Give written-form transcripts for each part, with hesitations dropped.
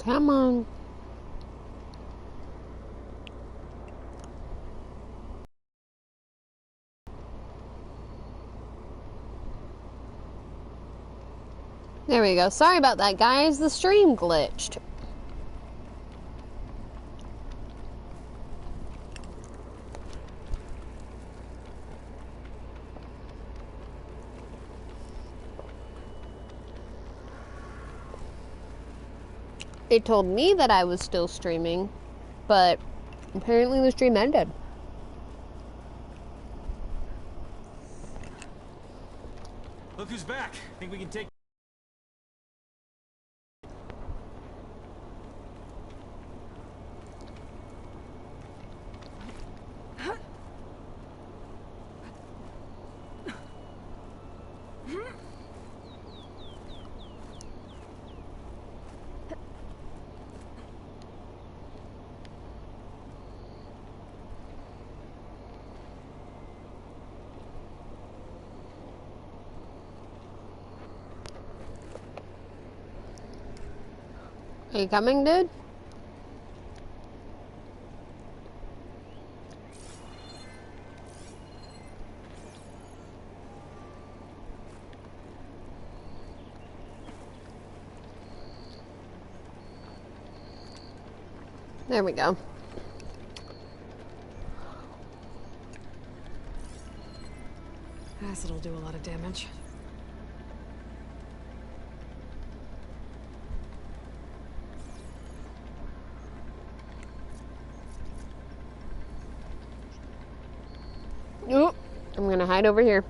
Come on. There we go. Sorry about that, guys. The stream glitched. It told me that I was still streaming, but apparently the stream ended. Look who's back. Think we can take... Are you coming, dude? There we go. Acid'll do a lot of damage. Oop. I'm gonna hide over here.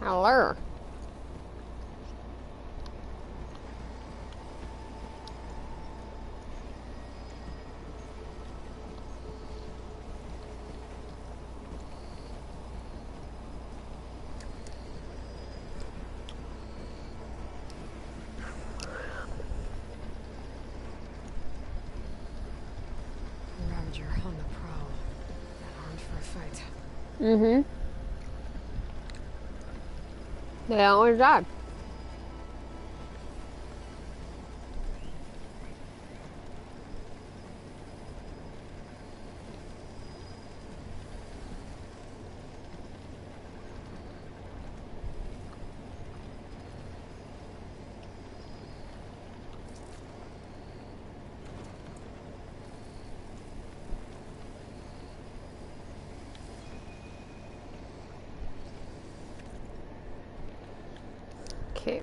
Hello. Ravager on the prowl. Armed for a fight. Mm-hmm. They always are. Okay.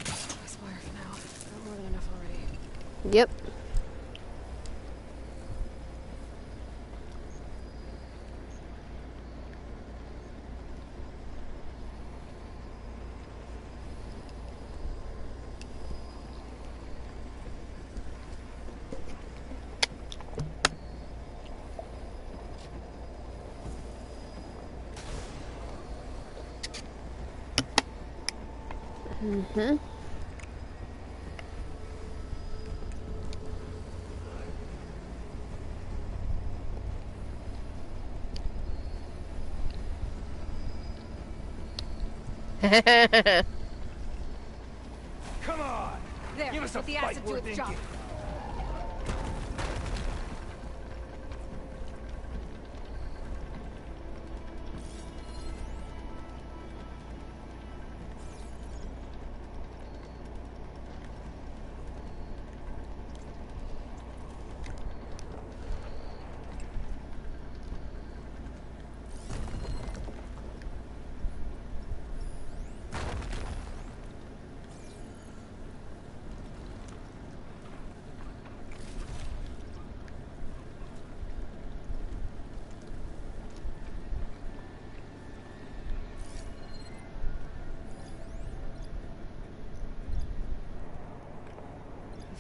Nice wire for now. Not more than enough already. Yep. Mm-hmm. Come on! There, Give us a let the fight acid do worth its job. thinking.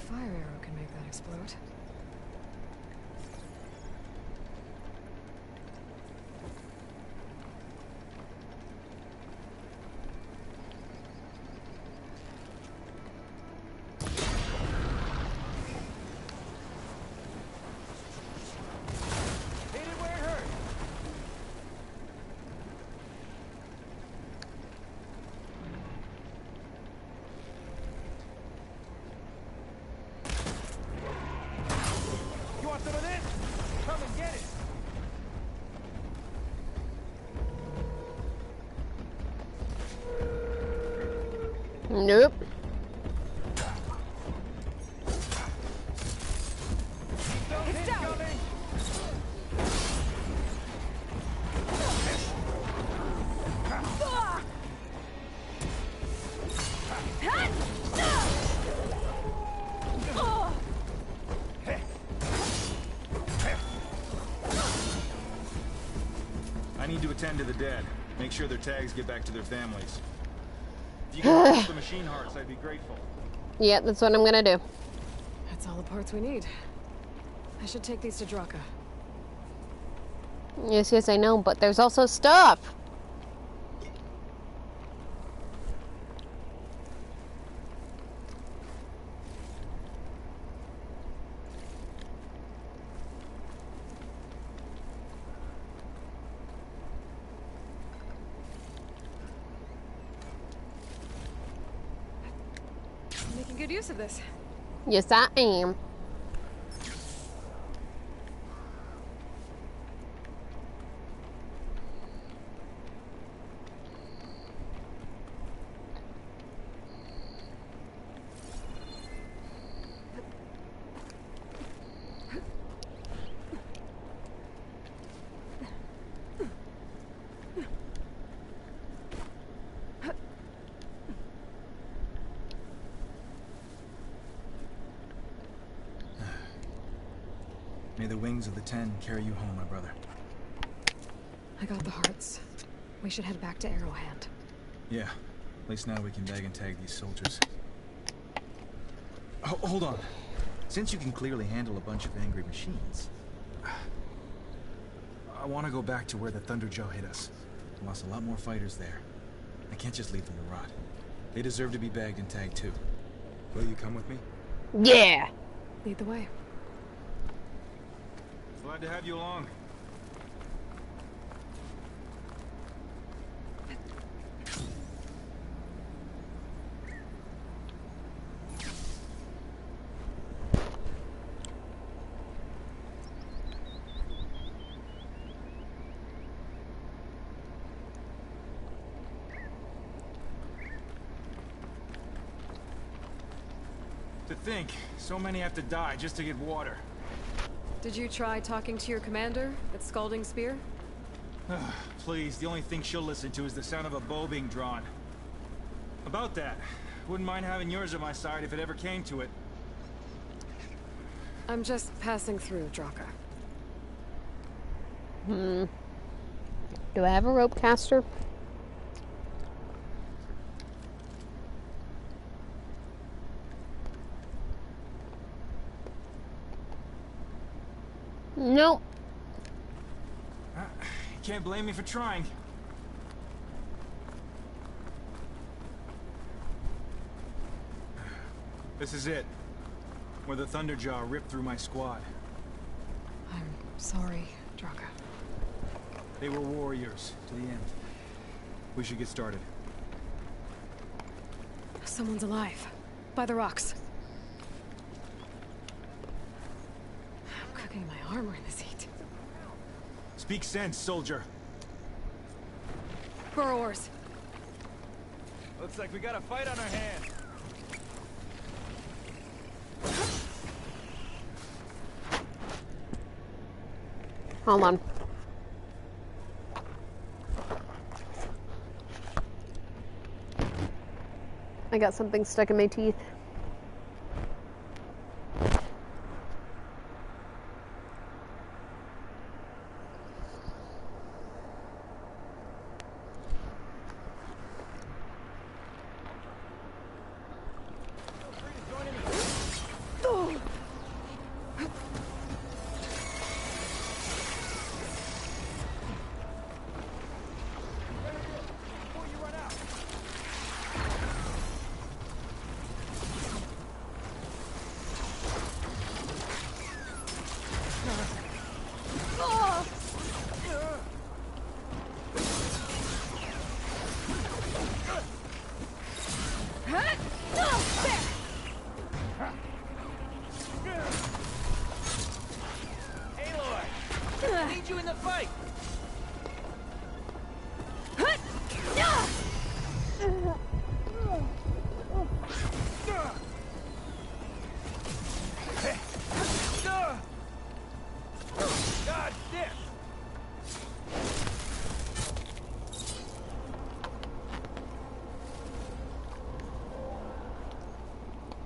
fire arrow can make that explode. Hit it where it hurt. You want some of this? Come and get it. Nope. It's coming. I need to attend to the dead. Make sure their tags get back to their families. If you can help the machine hearts, I'd be grateful. Yeah, that's what I'm gonna do. That's all the parts we need. I should take these to Draka. Yes, yes, I know, but there's also stuff. Making good use of this. Yes, I am. May the wings of the Ten carry you home, my brother. I got the hearts. We should head back to Arrowhand. Yeah. At least now we can bag and tag these soldiers. Hold on. Since you can clearly handle a bunch of angry machines, I want to go back to where the Thunderjaw hit us. We lost a lot more fighters there. I can't just leave them to rot. They deserve to be bagged and tagged too. Will you come with me? Yeah. Lead the way. Glad to have you along. To think, so many have to die just to get water. Did you try talking to your commander at Scalding Spear? Please, the only thing she'll listen to is the sound of a bow being drawn. About that, wouldn't mind having yours at my side if it ever came to it. I'm just passing through Draka. Do I have a rope caster? Nope. You can't blame me for trying. This is it. Where the Thunderjaw ripped through my squad. I'm sorry, Draka. They were warriors to the end. We should get started. Someone's alive. By the rocks. I'm cooking my armor in this heat. Speak sense, soldier. Burrowers. Looks like we got a fight on our hands. Hold on. I got something stuck in my teeth. Aloy! I need you in the fight! God damn!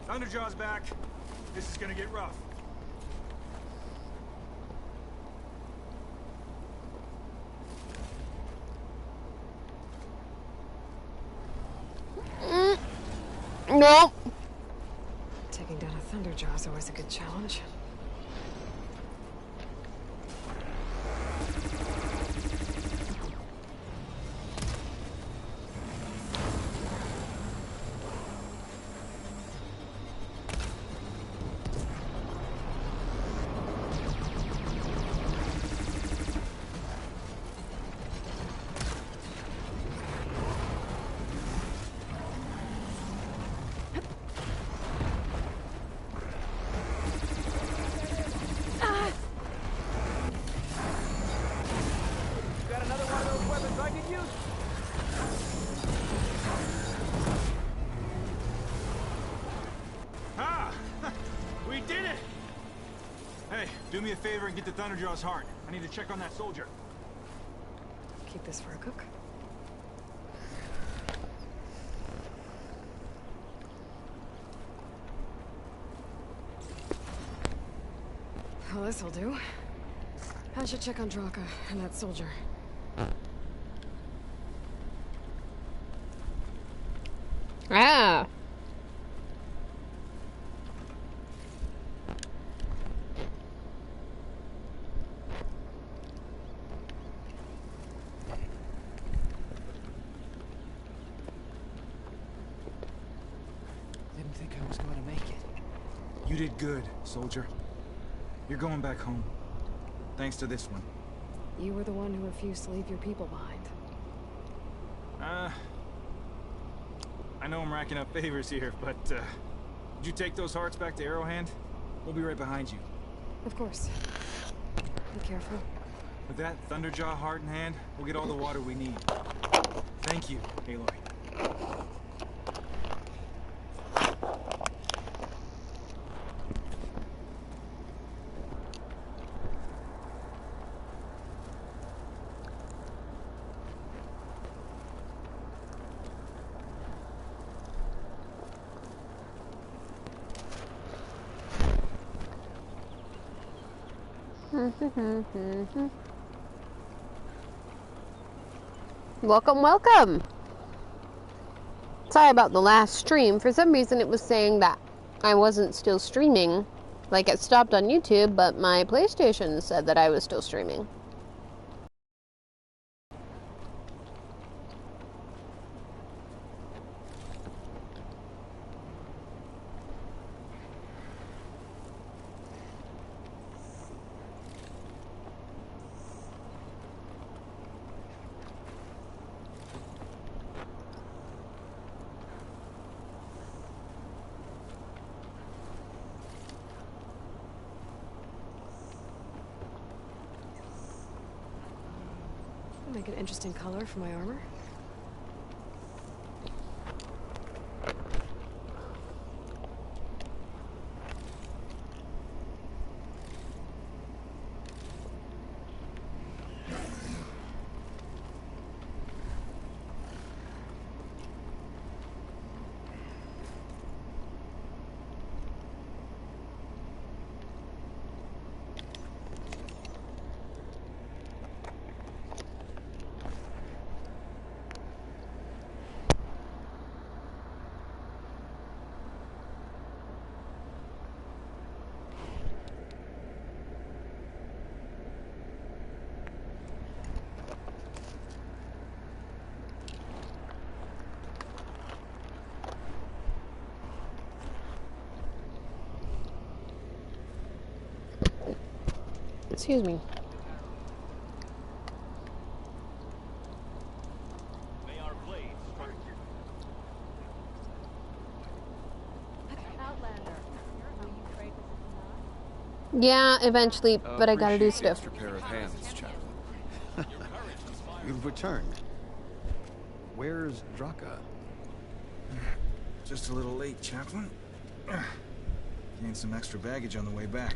Thunderjaw's back. This is gonna get rough. No. Taking down a Thunderjaw is always a good challenge. Got another one of those weapons I could use? Ah! We did it! Hey, do me a favor and get to Thunderjaw's heart. I need to check on that soldier. Keep this for a cook. Well, this'll do. I should check on Draka and that soldier. Ah. Didn't think I was going to make it. You did good, soldier. You're going back home. Thanks to this one. You were the one who refused to leave your people behind. I know I'm racking up favors here, but, did you take those hearts back to Arrowhand? We'll be right behind you. Of course. Be careful. With that Thunderjaw heart in hand, we'll get all the water we need. Thank you, Aloy. Welcome, welcome. Sorry about the last stream. For some reason it was saying that I wasn't still streaming. Like it stopped on YouTube, but my PlayStation said that I was still streaming. Make an interesting color for my armor. Excuse me. May our blades strike. Yeah, eventually, but I gotta do Appreciate the stuff. extra pair of hands, Chaplain. You've returned. Where's Draka? Just a little late, Chaplain. Gained some extra baggage on the way back.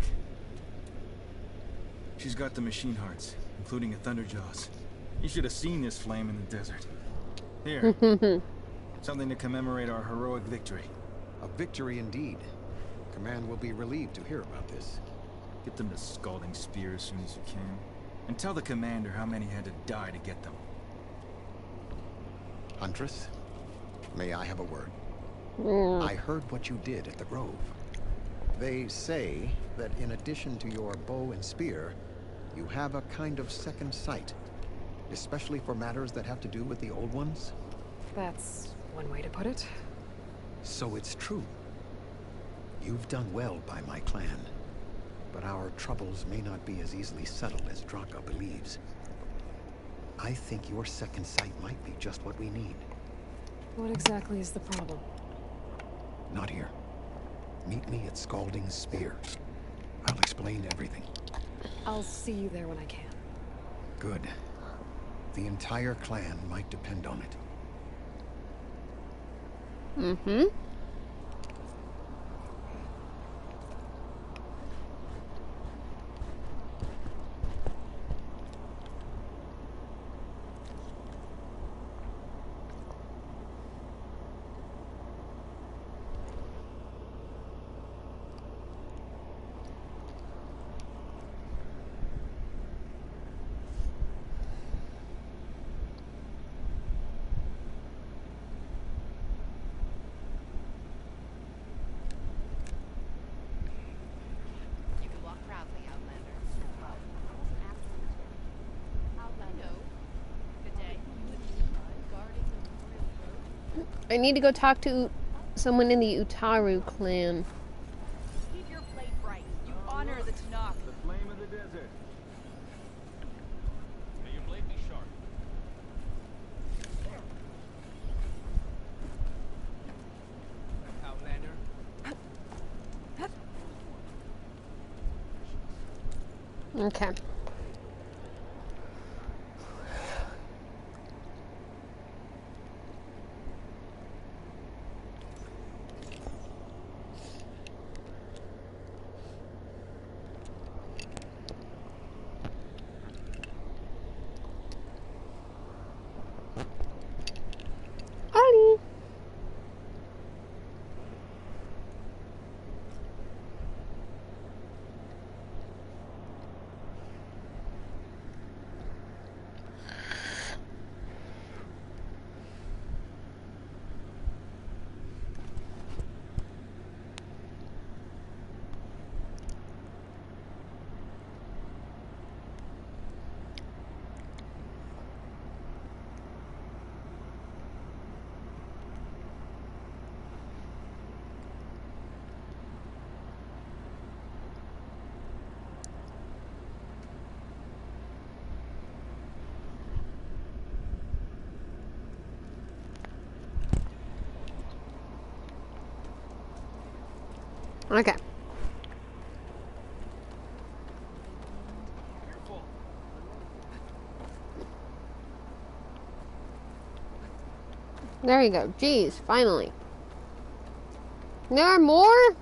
She's got the machine hearts, including a Thunderjaws. You should have seen this flame in the desert. Here. Something to commemorate our heroic victory. A victory indeed. Command will be relieved to hear about this. Get them to Scalding Spear as soon as you can. And tell the commander how many had to die to get them. Huntress, may I have a word? I heard what you did at the Grove. They say that in addition to your bow and spear, you have a kind of second sight, especially for matters that have to do with the old ones. That's one way to put it. So it's true. You've done well by my clan, but our troubles may not be as easily settled as Draka believes. I think your second sight might be just what we need. What exactly is the problem? Not here. Meet me at Scalding Spear. I'll explain everything. I'll see you there when I can. Good. The entire clan might depend on it. Mm-hmm. You can walk proudly, Outlander. Outlander. Good day. You would be guarding the Memorial Road? I need to go talk to someone in the Utaru clan. Keep your blade bright. You honor the Tanakh. The flame of the desert. May your blade be sharp. Outlander. Okay. Alrighty. Okay. There you go. Jeez, finally. There are more?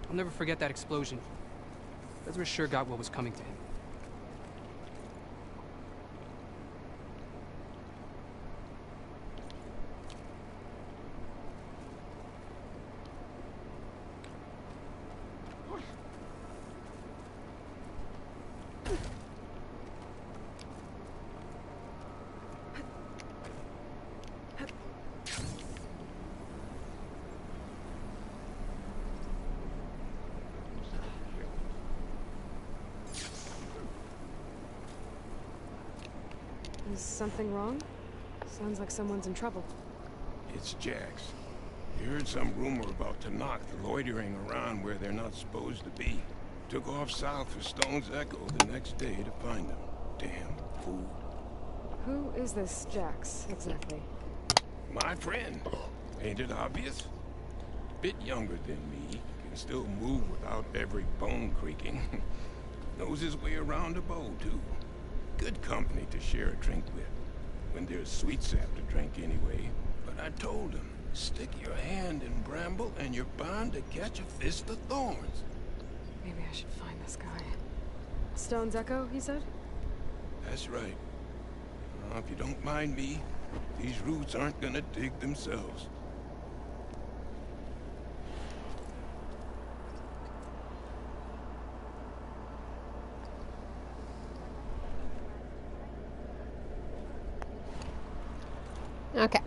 I'll never forget that explosion. Ezra sure got what was coming to him. Is something wrong? Sounds like someone's in trouble. It's Jax. You heard some rumor about Tanakh loitering around where they're not supposed to be. Took off south for Stone's Echo the next day to find them. Damn fool. Who is this Jax, exactly? My friend. Ain't it obvious? Bit younger than me. Can still move without every bone creaking. Knows his way around a bow, too. Good company to share a drink with. When there's sweet sap to drink anyway. But I told him, stick your hand in bramble and you're bound to catch a fist of thorns. Maybe I should find this guy. Stone's Echo, he said? That's right. If you don't mind me, these roots aren't gonna dig themselves. Okay.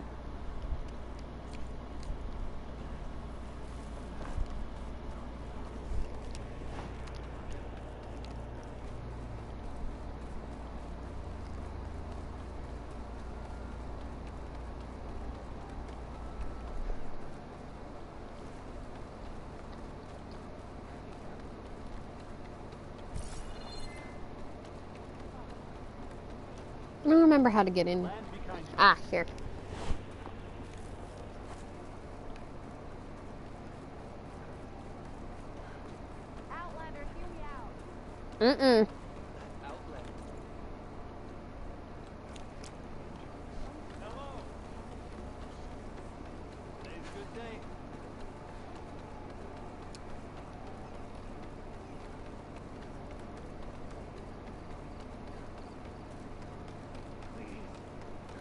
I don't remember how to get in. Ah, here. Outlander, hear me out. Mm-mm. Hello. Today's a good day.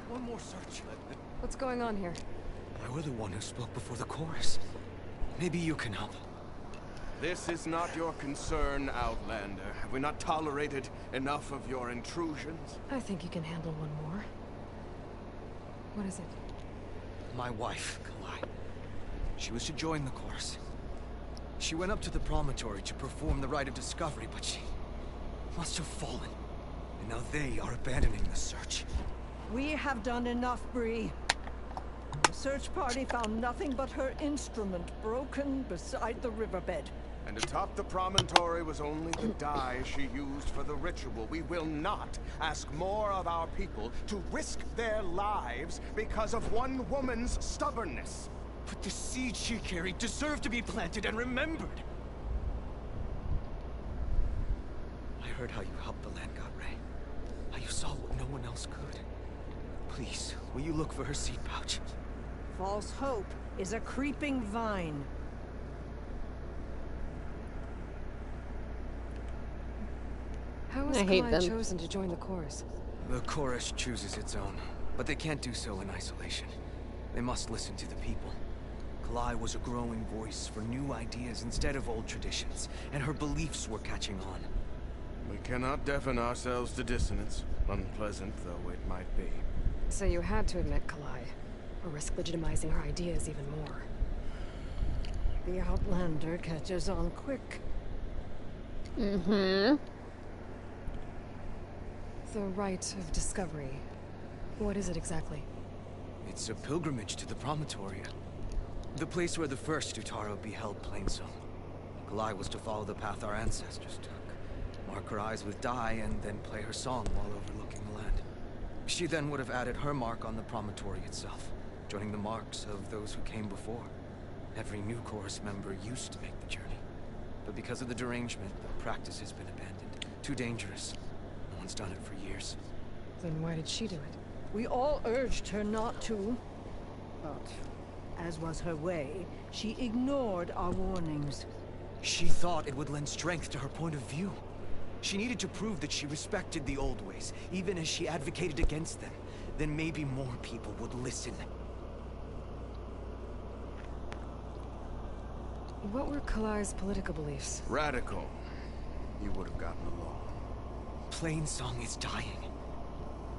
One more search. What's going on here? I were the one who spoke before the chorus. Maybe you can help. This is not your concern, Outlander. Have we not tolerated enough of your intrusions? I think you can handle one more. What is it? My wife, Kalai. She was to join the chorus. She went up to the promontory to perform the rite of discovery, but she must have fallen. And now they are abandoning the search. We have done enough, Bree. The search party found nothing but her instrument broken beside the riverbed. And atop the promontory was only the dye she used for the ritual. We will not ask more of our people to risk their lives because of one woman's stubbornness. But the seed she carried deserved to be planted and remembered. I heard how you helped the land god Ray. How you saw what no one else could. Please, will you look for her seed pouch? False hope is a creeping vine. How was I hate Kalai them. chosen to join the chorus? The chorus chooses its own, but they can't do so in isolation. They must listen to the people. Kalai was a growing voice for new ideas instead of old traditions, and her beliefs were catching on. We cannot deafen ourselves to dissonance, unpleasant though it might be. So you had to admit Kalai, or risk legitimizing her ideas even more. The Outlander catches on quick. Mm-hmm. The rite of discovery. What is it exactly? It's a pilgrimage to the promontory. The place where the first Utaro beheld Plainsong. Kalai was to follow the path our ancestors took. Mark her eyes with dye and then play her song while overlooking the land. She then would have added her mark on the promontory itself, joining the marks of those who came before. Every new chorus member used to make the journey. But because of the derangement, the practice has been abandoned. Too dangerous. No one's done it for years. Then why did she do it? We all urged her not to. But, as was her way, she ignored our warnings. She thought it would lend strength to her point of view. She needed to prove that she respected the old ways, even as she advocated against them. Then maybe more people would listen. What were Kalai's political beliefs? Radical. You would have gotten along. Plainsong is dying.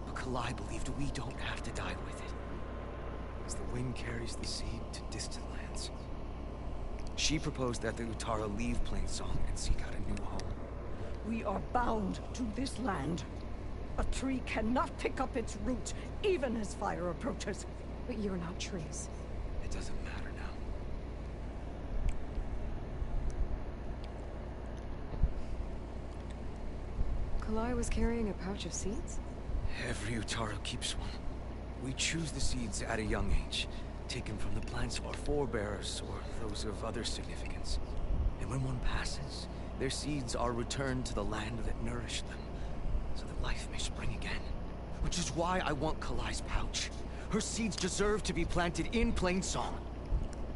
But Kalai believed we don't have to die with it. As the wind carries the seed to distant lands. She proposed that the Utara leave Plainsong and seek out a new home. We are bound to this land. A tree cannot pick up its roots, even as fire approaches. But you're not trees. It doesn't matter now. Kalai was carrying a pouch of seeds? Every Utaro keeps one. We choose the seeds at a young age, taken from the plants of our forebears or those of other significance. And when one passes, their seeds are returned to the land that nourished them, so that life may spring again. Which is why I want Kalai's pouch. Her seeds deserve to be planted in Plainsong.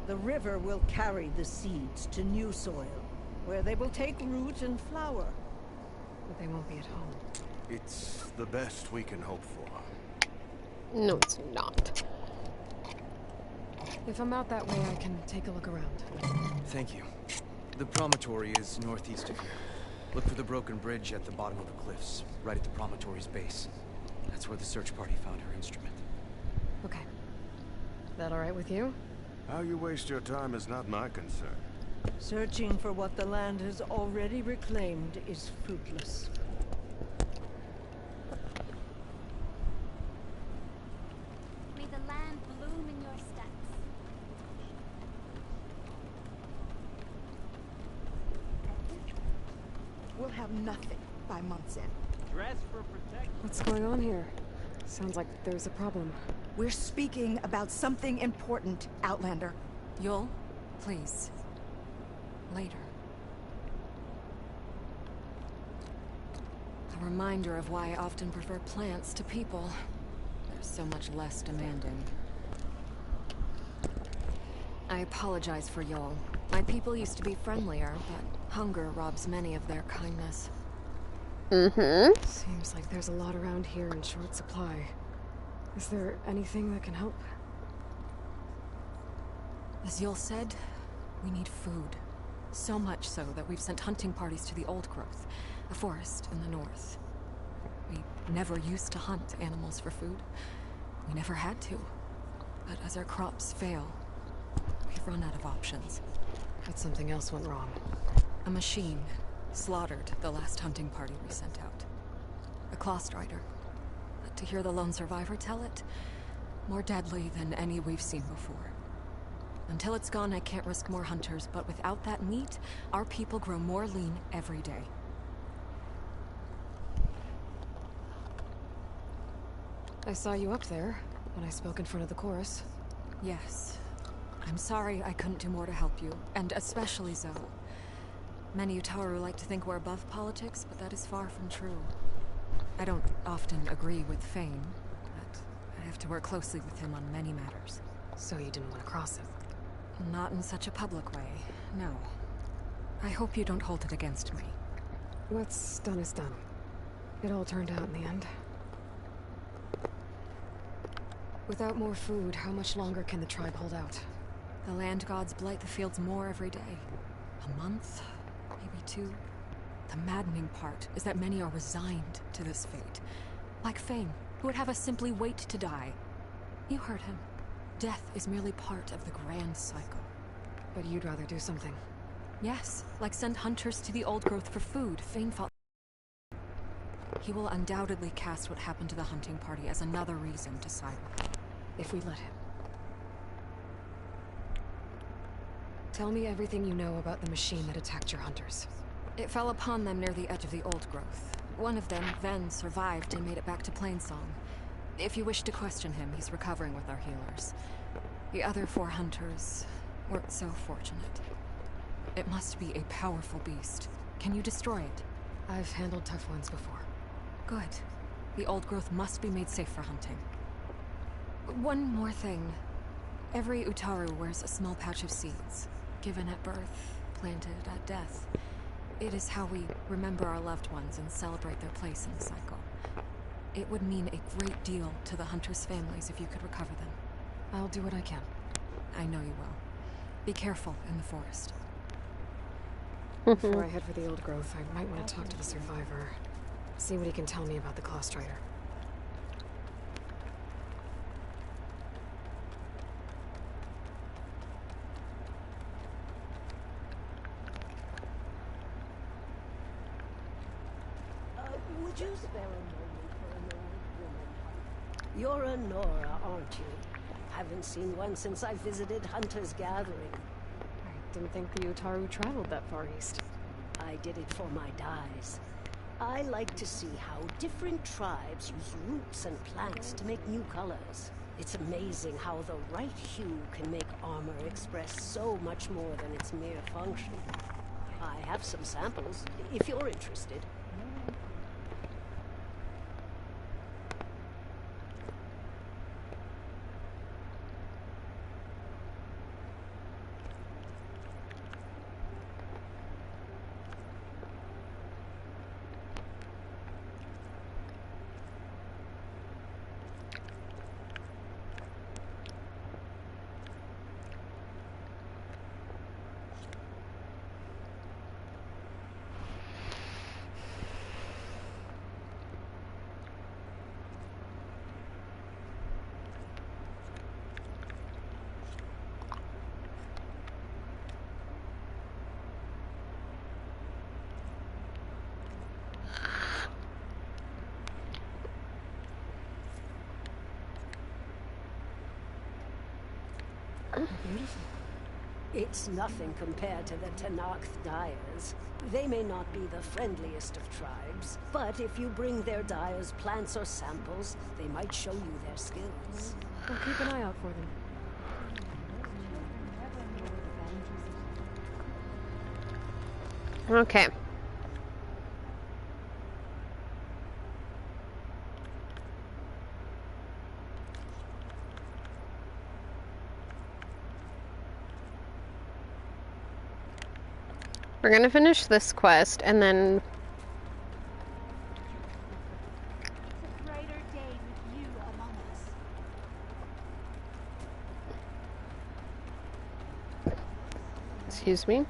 The river will carry the seeds to new soil, where they will take root and flower. But they won't be at home. It's the best we can hope for. No, it's not. If I'm out that way, I can take a look around. Thank you. The promontory is northeast of here. Look for the broken bridge at the bottom of the cliffs, right at the promontory's base. That's where the search party found her instrument. Okay. That all right with you? How you waste your time is not my concern. Searching for what the land has already reclaimed is fruitless. May the land bloom in your steps. We'll have nothing by month's end. Dress for protection. What's going on here? Sounds like there's a problem. We're speaking about something important, Outlander. Yul, please. Later. A reminder of why I often prefer plants to people. They're so much less demanding. I apologize for Yul. My people used to be friendlier, but hunger robs many of their kindness. Mm-hmm. Seems like there's a lot around here in short supply. Is there anything that can help? As Yul said, we need food. So much so that we've sent hunting parties to the Old Growth, a forest in the north. We never used to hunt animals for food. We never had to. But as our crops fail, we've run out of options. But something else went wrong. A machine slaughtered the last hunting party we sent out. A Clawstrider. But to hear the lone survivor tell it, more deadly than any we've seen before. Until it's gone, I can't risk more hunters, but without that meat, our people grow more lean every day. I saw you up there when I spoke in front of the chorus. Yes. I'm sorry I couldn't do more to help you, and especially Zoe. Many Utaru like to think we're above politics, but that is far from true. I don't often agree with Fane, but I have to work closely with him on many matters. So you didn't want to cross him? Not in such a public way, no. I hope you don't hold it against me. What's done is done. It all turned out in the end. Without more food, how much longer can the tribe hold out? The land gods blight the fields more every day. A month? Maybe 2? The maddening part is that many are resigned to this fate. Like Fane, who would have us simply wait to die. You heard him. Death is merely part of the grand cycle. But you'd rather do something. Yes, like send hunters to the Old Growth for food. Fane fought. He will undoubtedly cast what happened to the hunting party as another reason to side with him. If we let him. Tell me everything you know about the machine that attacked your hunters. It fell upon them near the edge of the Old Growth. One of them, Ven, survived and made it back to Plainsong. If you wish to question him, he's recovering with our healers. The other 4 hunters weren't so fortunate. It must be a powerful beast. Can you destroy it? I've handled tough ones before. Good. The Old Growth must be made safe for hunting. One more thing. Every Utaru wears a small pouch of seeds, given at birth, planted at death. It is how we remember our loved ones and celebrate their place in the cycle. It would mean a great deal to the hunters' families if you could recover them. I'll do what I can. I know you will. Be careful in the forest. Before I head for the Old Growth, I might want to talk to the survivor. See what he can tell me about the Clawstrider. Would you spare a moment for You're a Nora, aren't you? Haven't seen one since I visited Hunter's Gathering. I didn't think the Utaru traveled that far east. I did it for my dyes. I like to see how different tribes use roots and plants to make new colors. It's amazing how the right hue can make armor express so much more than its mere function. I have some samples, if you're interested. Beautiful. It's nothing compared to the Tenakth dyers. They may not be the friendliest of tribes, but if you bring their dyers plants or samples, they might show you their skills. We'll keep an eye out for them. Okay. We're gonna finish this quest and then It's a brighter day with you among us. excuse me.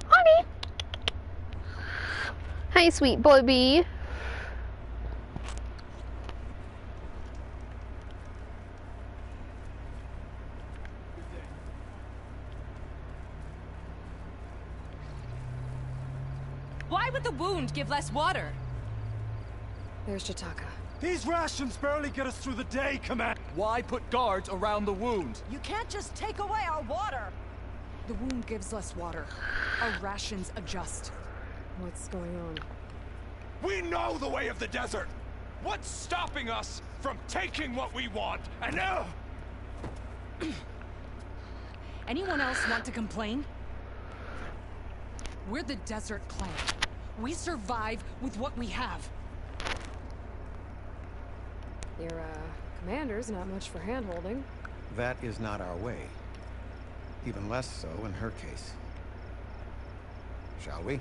Honey. Hi, sweet boy bee. Why would the wound give less water? There's Jataka. These rations barely get us through the day, Command. Why put guards around the wound? You can't just take away our water! The wound gives less water. Our rations adjust. What's going on? We know the way of the desert! What's stopping us from taking what we want? And now... Anyone else want to complain? We're the Desert Clan. We survive with what we have. Your, commander's not much for hand-holding. That is not our way. Even less so in her case. Shall we?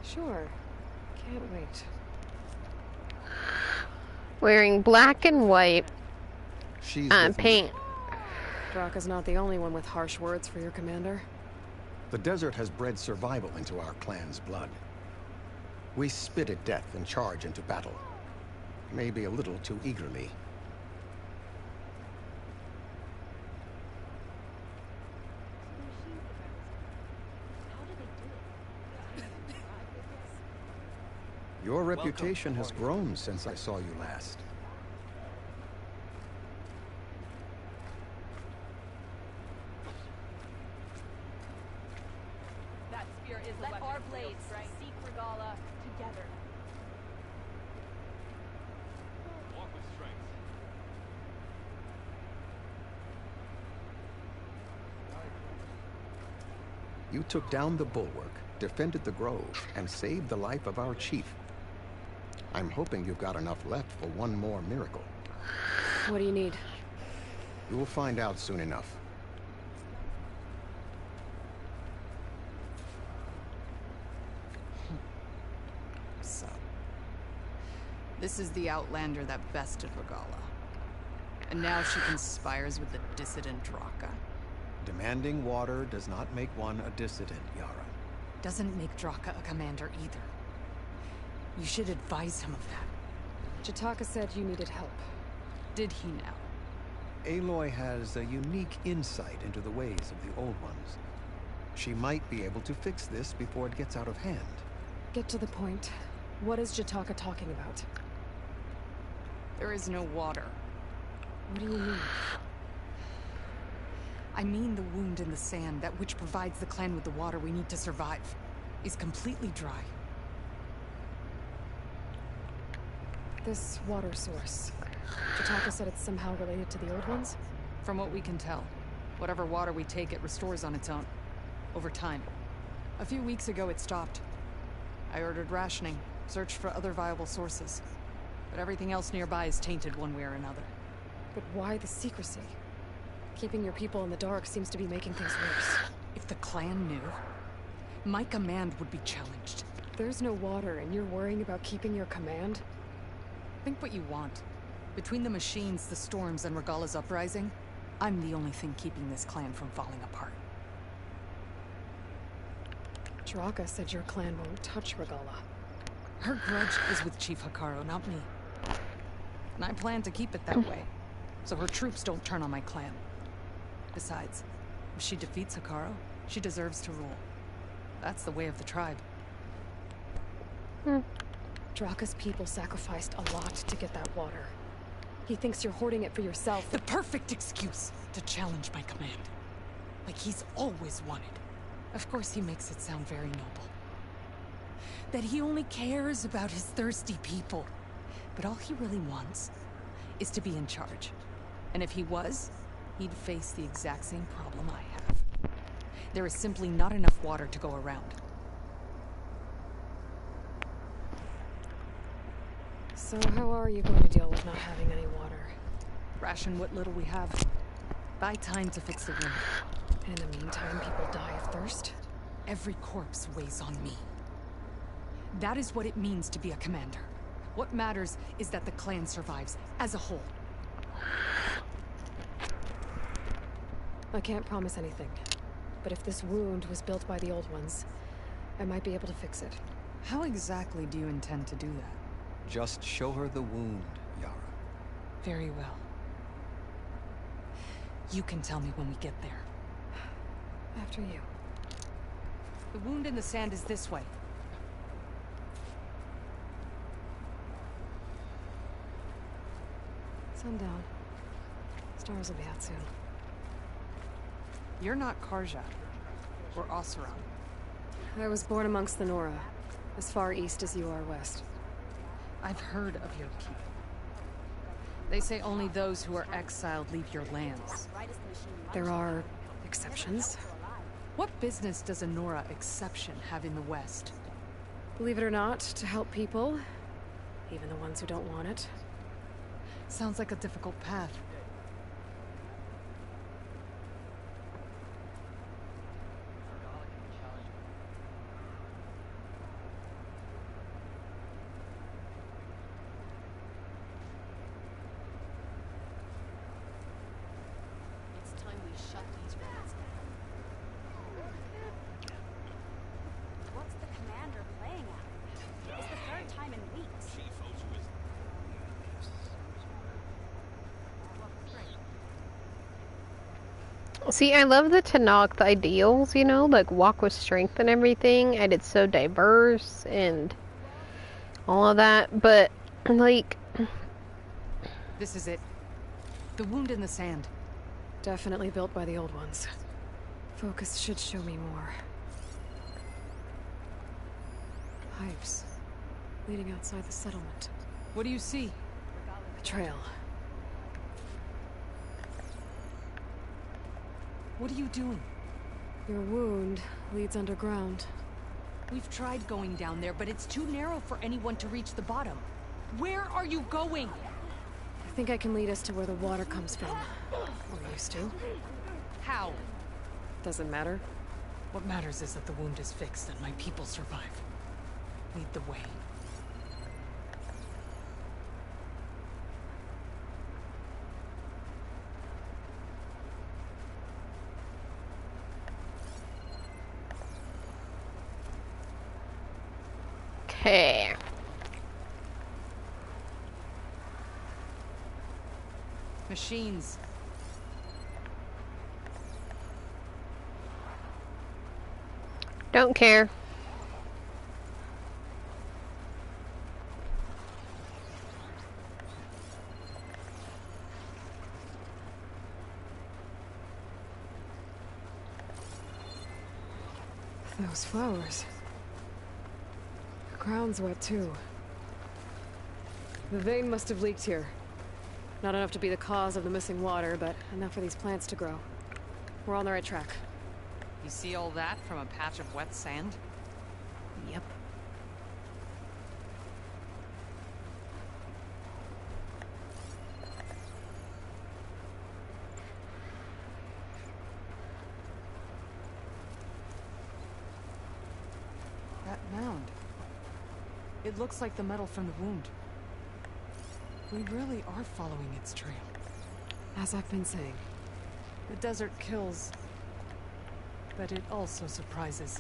Sure. Can't wait. Wearing black and white She's paint. Draka's not the only one with harsh words for your commander. The desert has bred survival into our clan's blood. We spit at death and charge into battle. Maybe a little too eagerly. Your reputation has grown since I saw you last. Let our blades seek Regala together. Walk with strength. You took down the bulwark, defended the grove, and saved the life of our chief. I'm hoping you've got enough left for one more miracle. What do you need? You will find out soon enough. So, this is the Outlander that bested Regala. And now she conspires with the dissident Draka. Demanding water does not make one a dissident, Yara. Doesn't make Draka a commander either. You should advise him of that. Jataka said you needed help. Did he now? Aloy has a unique insight into the ways of the Old Ones. She might be able to fix this before it gets out of hand. Get to the point. What is Jataka talking about? There is no water. What do you mean? I mean the wound in the sand, that which provides the clan with the water we need to survive, is completely dry. This water source. Jataka said it's somehow related to the Old Ones? From what we can tell, whatever water we take, it restores on its own. Over time. A few weeks ago, it stopped. I ordered rationing, searched for other viable sources. But everything else nearby is tainted one way or another. But why the secrecy? Keeping your people in the dark seems to be making things worse. If the clan knew, my command would be challenged. There's no water, and you're worrying about keeping your command? Think what you want. Between the machines, the storms, and Regala's uprising, I'm the only thing keeping this clan from falling apart. Draka said your clan won't touch Regala. Her grudge is with Chief Hekarro, not me. And I plan to keep it that way, so her troops don't turn on my clan. Besides, if she defeats Hekarro, she deserves to rule. That's the way of the tribe. Draka's people sacrificed a lot to get that water. He thinks you're hoarding it for yourself. The perfect excuse to challenge my command. Like he's always wanted. Of course he makes it sound very noble. That he only cares about his thirsty people. But all he really wants is to be in charge. And if he was, he'd face the exact same problem I have. There is simply not enough water to go around. So how are you going to deal with not having any water? Ration what little we have. Buy time to fix the wound. And in the meantime, people die of thirst? Every corpse weighs on me. That is what it means to be a commander. What matters is that the clan survives, as a whole. I can't promise anything. But if this wound was built by the Old Ones, I might be able to fix it. How exactly do you intend to do that? Just show her the wound, Yara. Very well. You can tell me when we get there. After you. The wound in the sand is this way. Sundown. Stars will be out soon. You're not Karja. Or Oseram. I was born amongst the Nora. As far east as you are west. I've heard of your people. They say only those who are exiled leave your lands. There are exceptions. What business does a Nora exception have in the West? Believe it or not, to help people. Even the ones who don't want it. Sounds like a difficult path. See, I love the Tanakh, the ideals, you know, like walk with strength and everything, and it's so diverse and all of that, but, like... This is it. The wound in the sand. Definitely built by the Old Ones. Focus should show me more. Pipes leading outside the settlement. What do you see? A trail. What are you doing? Your wound leads underground. We've tried going down there, but it's too narrow for anyone to reach the bottom. Where are you going? I think I can lead us to where the water comes from. Or used to. How? Doesn't matter. What matters is that the wound is fixed and my people survive. Lead the way. Okay. Machines. Don't care. Those flowers. The ground's wet too. The vein must have leaked here. Not enough to be the cause of the missing water, but enough for these plants to grow. We're on the right track. You see all that from a patch of wet sand? Yep. That mound. It looks like the metal from the wound. We really are following its trail. As I've been saying. The desert kills, but it also surprises.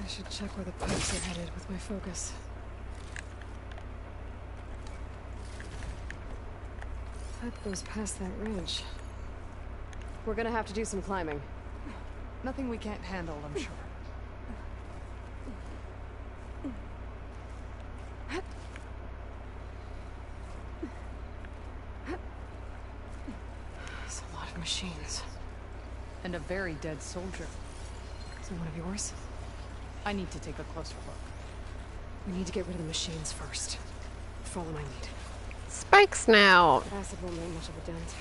I should check where the pipes are headed with my focus. Pipe goes past that ridge. We're gonna have to do some climbing. Nothing we can't handle, I'm sure. There's a lot of machines. And a very dead soldier. Is it one of yours? I need to take a closer look. We need to get rid of the machines first. Follow my lead. Spike snout. Acid won't make much of a dent.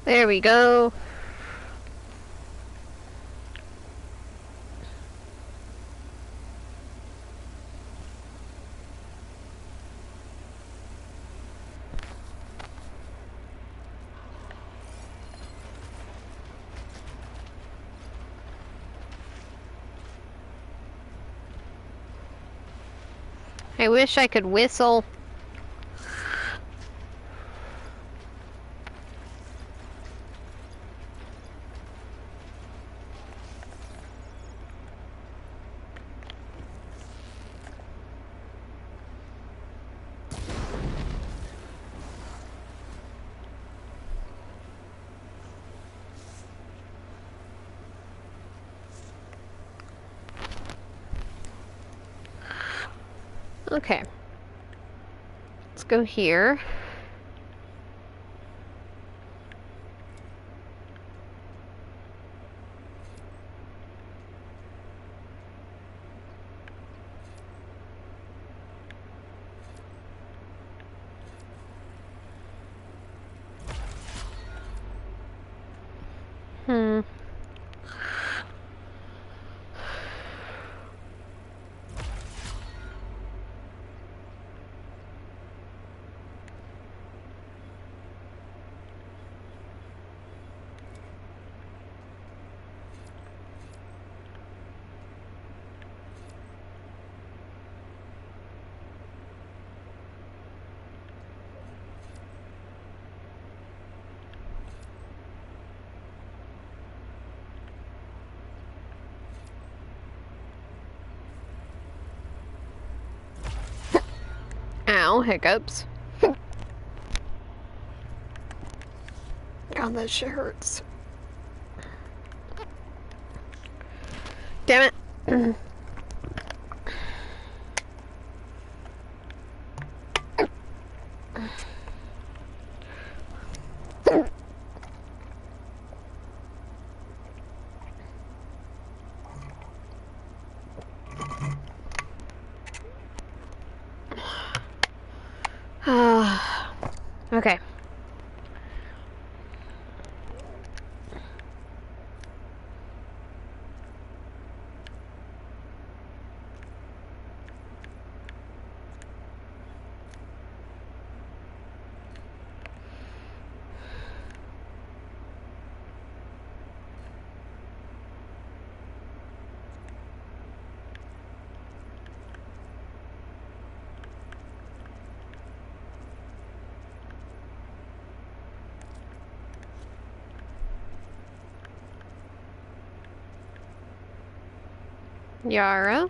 There we go. I wish I could whistle. Okay. Let's go here. Ow, hiccups. God, that shit hurts. Damn it. Okay. Yara.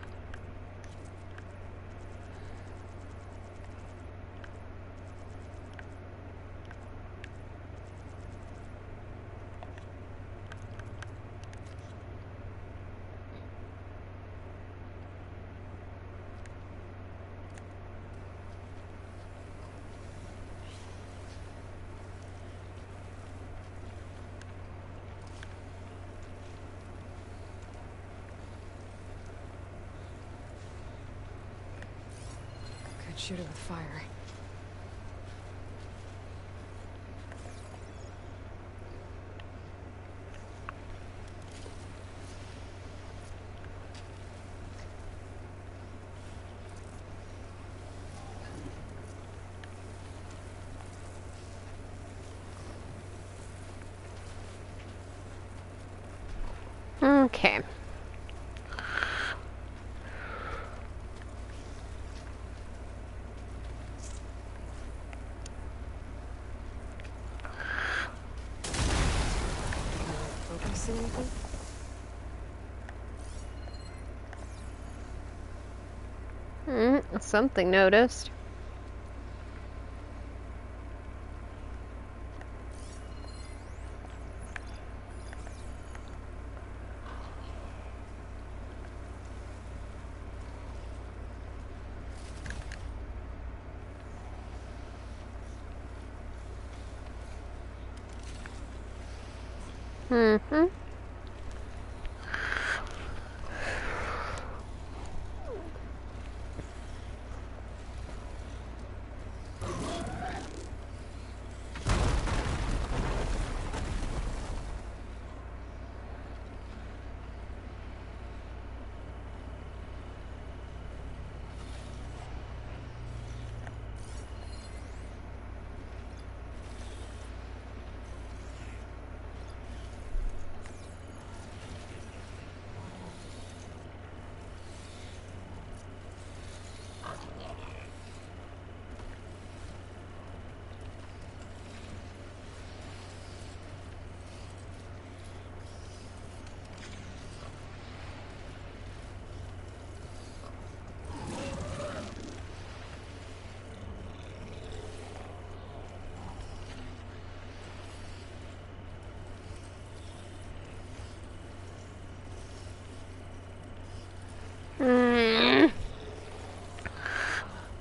Could shoot it with fire. Okay. Focus anything? Something noticed. Mm-hmm.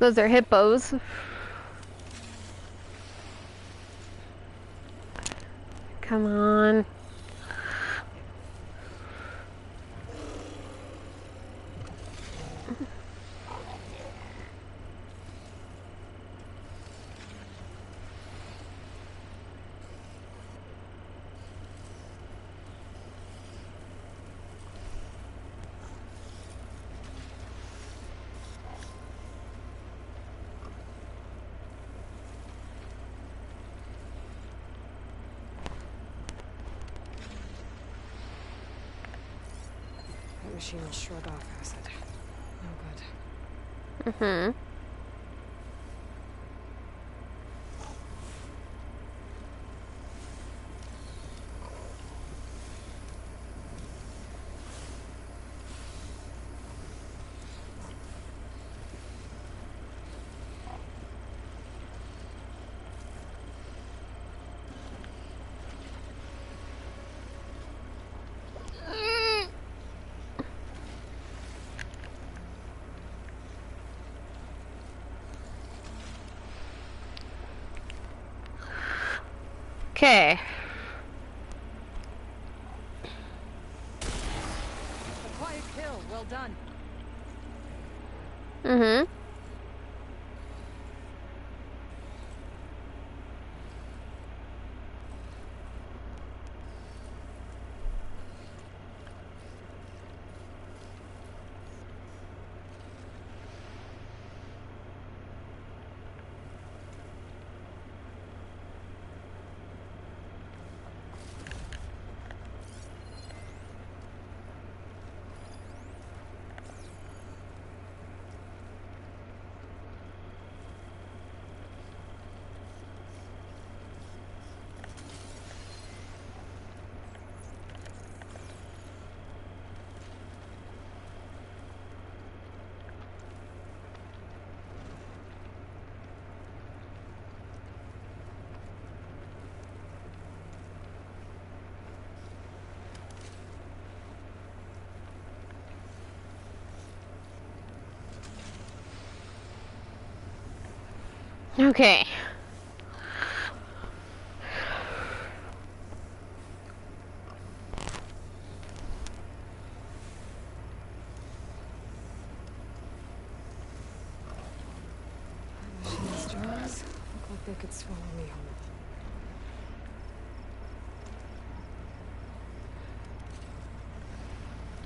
Those are hippos. Come on. That machine will shrug off acid. No good. Mm-hmm. Okay. A quiet kill. Well done. Mm-hmm. Okay. Machine's jaws look like they could swallow me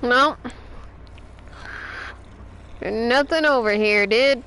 whole. No. Nothing over here, dude.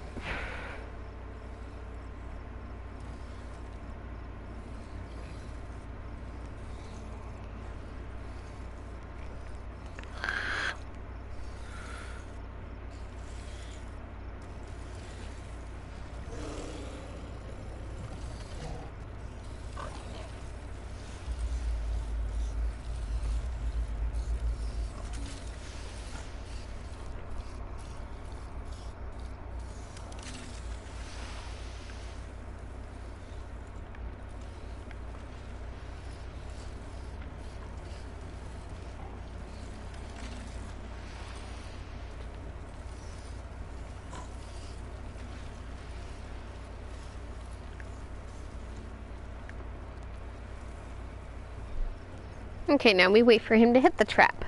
Okay, now we wait for him to hit the trap.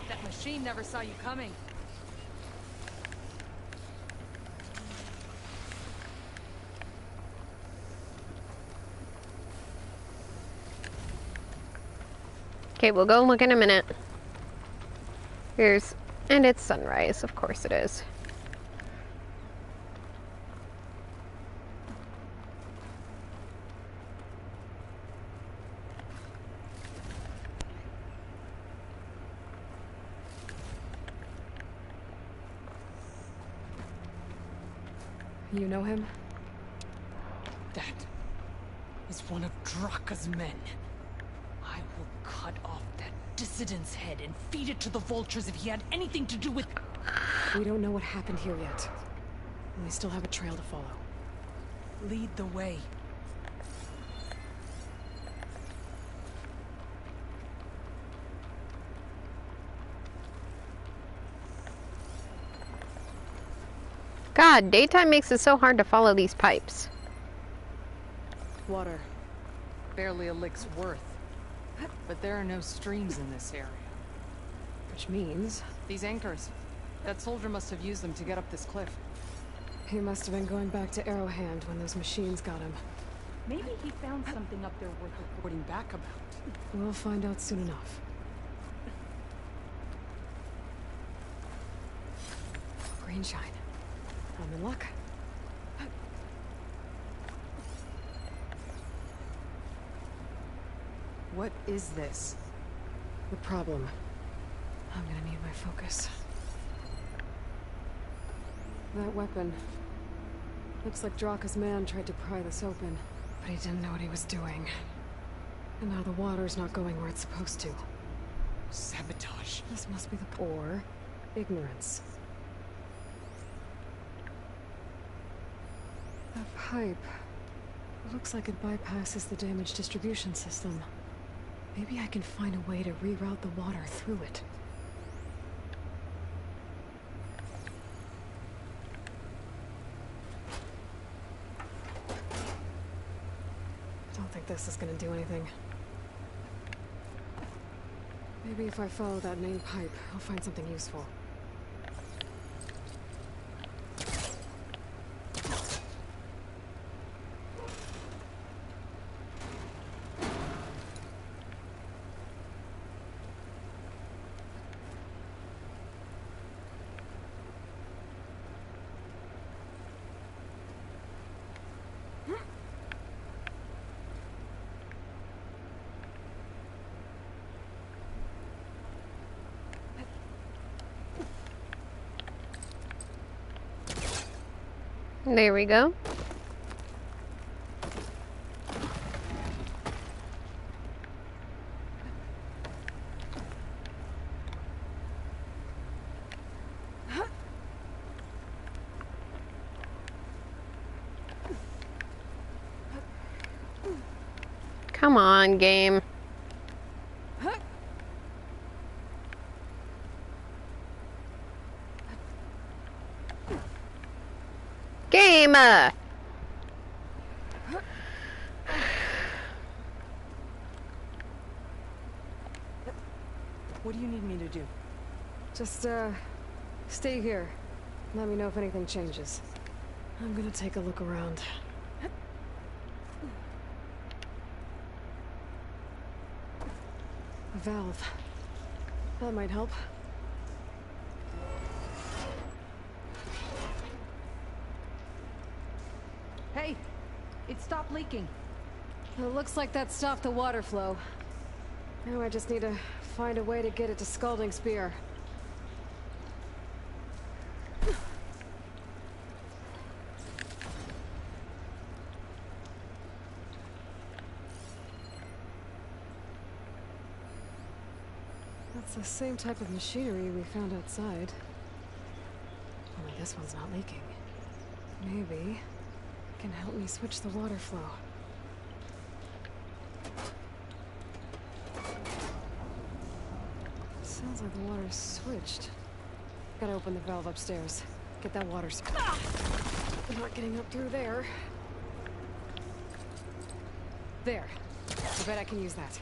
That machine never saw you coming. Okay, we'll go look in a minute. And it's sunrise, of course it is. You know him? That is one of Draka's men. I will cut off that president's head and feed it to the vultures if he had anything to do with... We don't know what happened here yet. And we still have a trail to follow. Lead the way. God, daytime makes it so hard to follow these pipes. Water. Barely a lick's worth. But there are no streams in this area. Which means... These anchors. That soldier must have used them to get up this cliff. He must have been going back to Arrowhand when those machines got him. Maybe he found something up there worth reporting back about. We'll find out soon enough. Greenshine. I'm in luck. What is this? The problem. I'm gonna need my focus. That weapon. Looks like Draka's man tried to pry this open, but he didn't know what he was doing. And now the water's not going where it's supposed to. Sabotage. This must be the... Or... ignorance. That pipe... It looks like it bypasses the damaged distribution system. Maybe I can find a way to reroute the water through it. Don't think this is gonna do anything. Maybe if I follow that main pipe, I'll find something useful. There we go. Come on, game. Game! What do you need me to do? Just, stay here. Let me know if anything changes. I'm gonna take a look around. A valve. That might help. Hey! It stopped leaking. It looks like that stopped the water flow. Now I just need to find a way to get it to Scalding Spear. That's the same type of machinery we found outside. Only this one's not leaking. Maybe it can help me switch the water flow. Sounds like the water's switched. Gotta open the valve upstairs. Get that water. I'm not getting up through there. There. I bet I can use that.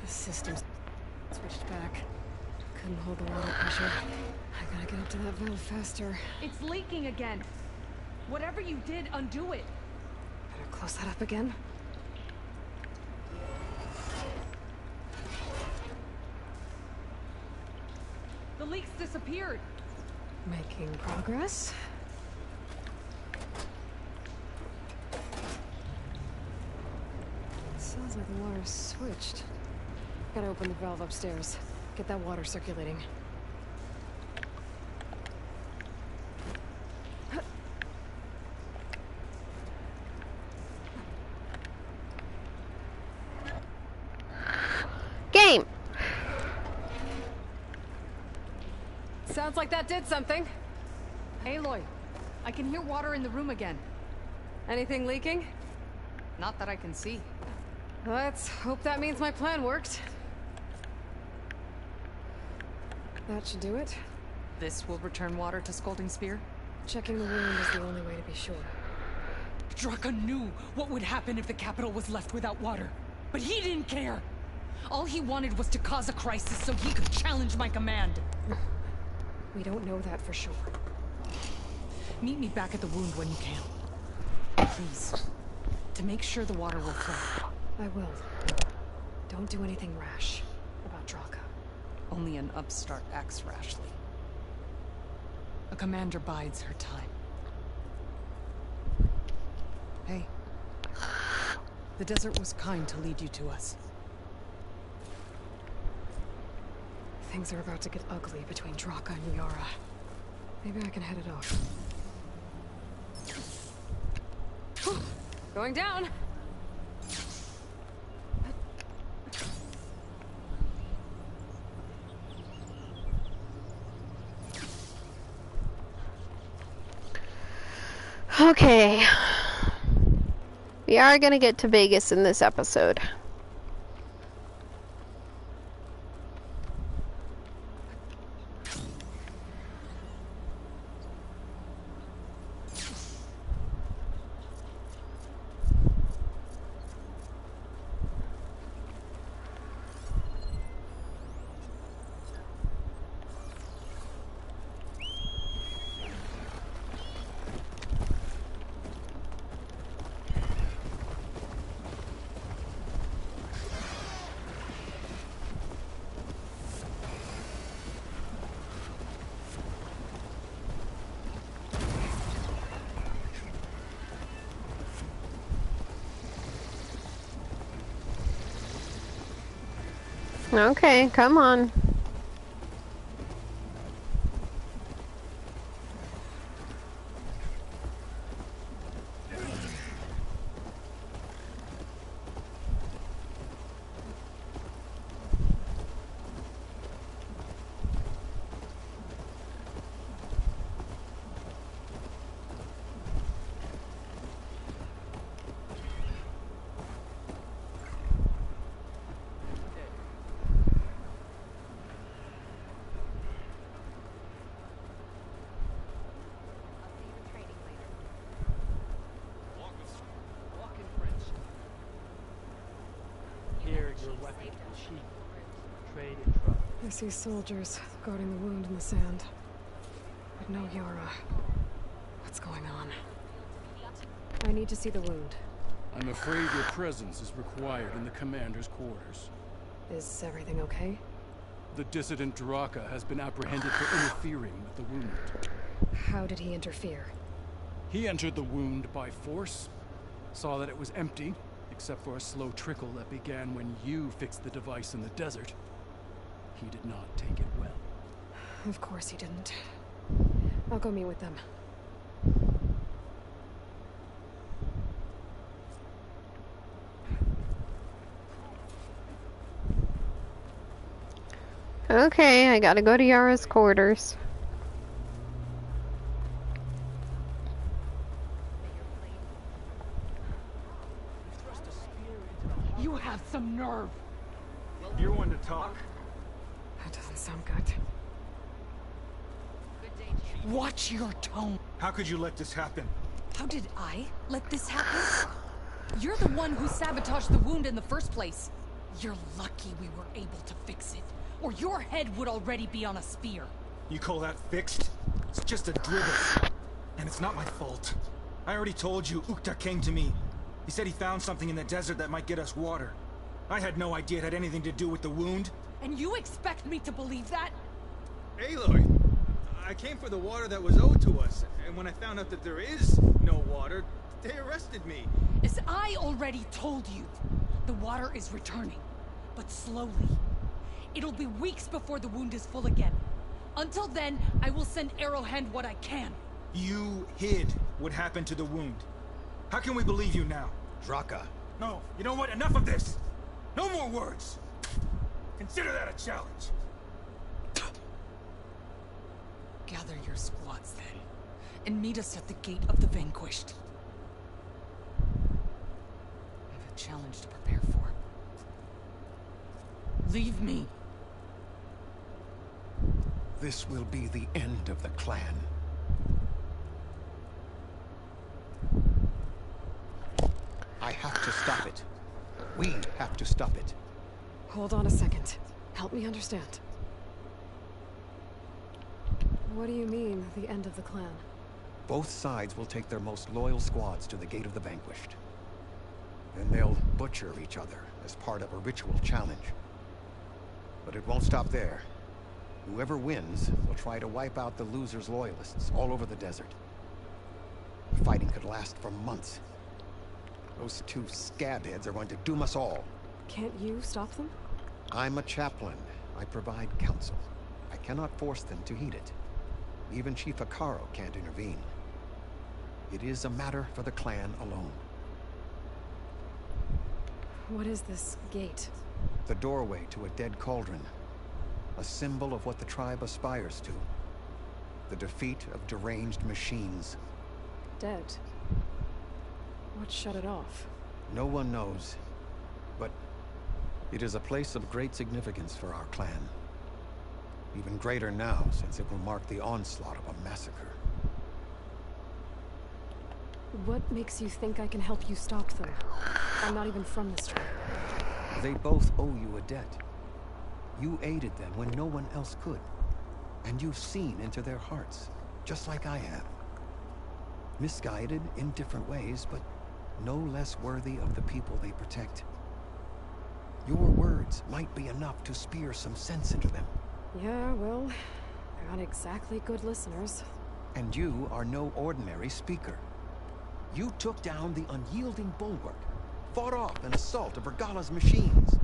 Systems switched back. Couldn't hold the water pressure. I gotta get up to that valve faster. It's leaking again. Whatever you did, undo it. Better close that up again. The leak's disappeared. Making progress. Sounds like the water's switched. Gotta open the valve upstairs. Get that water circulating. Game! Sounds like that did something. Aloy, I can hear water in the room again. Anything leaking? Not that I can see. Let's hope that means my plan worked. That should do it. This will return water to Scalding Spear? Checking the wound is the only way to be sure. Draka knew what would happen if the capital was left without water. But he didn't care! All he wanted was to cause a crisis so he could challenge my command. We don't know that for sure. Meet me back at the wound when you can. Please. To make sure the water will flow. I will. Don't do anything rash about Draka. Only an upstart acts rashly. A commander bides her time. Hey. The desert was kind to lead you to us. Things are about to get ugly between Draka and Yara. Maybe I can head it off. Going down! Okay. We are gonna get to Vegas in this episode. Okay, come on. I see soldiers guarding the wound in the sand. But no Yara. What's going on? I need to see the wound. I'm afraid your presence is required in the commander's quarters. Is everything okay? The dissident Draka has been apprehended for interfering with the wound. How did he interfere? He entered the wound by force, saw that it was empty, except for a slow trickle that began when you fixed the device in the desert. He did not take it well. Of course he didn't. I'll go meet with them. Okay, I gotta go to Yara's quarters. You have some nerve. You're one to talk. That doesn't sound good. Watch your tone. How could you let this happen? How did I let this happen? You're the one who sabotaged the wound in the first place. You're lucky we were able to fix it, or your head would already be on a spear. You call that fixed? It's just a dribble. And it's not my fault. I already told you, Ukta came to me. He said he found something in the desert that might get us water. I had no idea it had anything to do with the wound. And you expect me to believe that? Aloy, I came for the water that was owed to us, and when I found out that there is no water, they arrested me. As I already told you, The water is returning, but slowly. It'll be weeks before the wound is full again. Until then, I will send Arrowhand what I can. You hid what happened to the wound. How can we believe you now? Draka. No, you know what? Enough of this! No more words! Consider that a challenge. Gather your squads then, and meet us at the Gate of the Vanquished. I have a challenge to prepare for. Leave me. This will be the end of the clan. I have to stop it. We have to stop it. Hold on a second. Help me understand. What do you mean, the end of the clan? Both sides will take their most loyal squads to the Gate of the Vanquished. Then they'll butcher each other as part of a ritual challenge. But it won't stop there. Whoever wins will try to wipe out the loser's loyalists all over the desert. The fighting could last for months. Those two scabheads are going to doom us all. Can't you stop them? I'm a chaplain. I provide counsel. I cannot force them to heed it. Even Chief Hekarro can't intervene. It is a matter for the clan alone. What is this gate? The doorway to a dead cauldron. A symbol of what the tribe aspires to. The defeat of deranged machines. Dead. What shut it off? No one knows. But it is a place of great significance for our clan. Even greater now, since it will mark the onslaught of a massacre. What makes you think I can help you stop them? I'm not even from this tribe. They both owe you a debt. You aided them when no one else could. And you've seen into their hearts, just like I have. Misguided in different ways, but no less worthy of the people they protect. Your words might be enough to spear some sense into them. Yeah, well, they're not exactly good listeners. And you are no ordinary speaker. You took down the unyielding bulwark, fought off an assault of Regala's machines.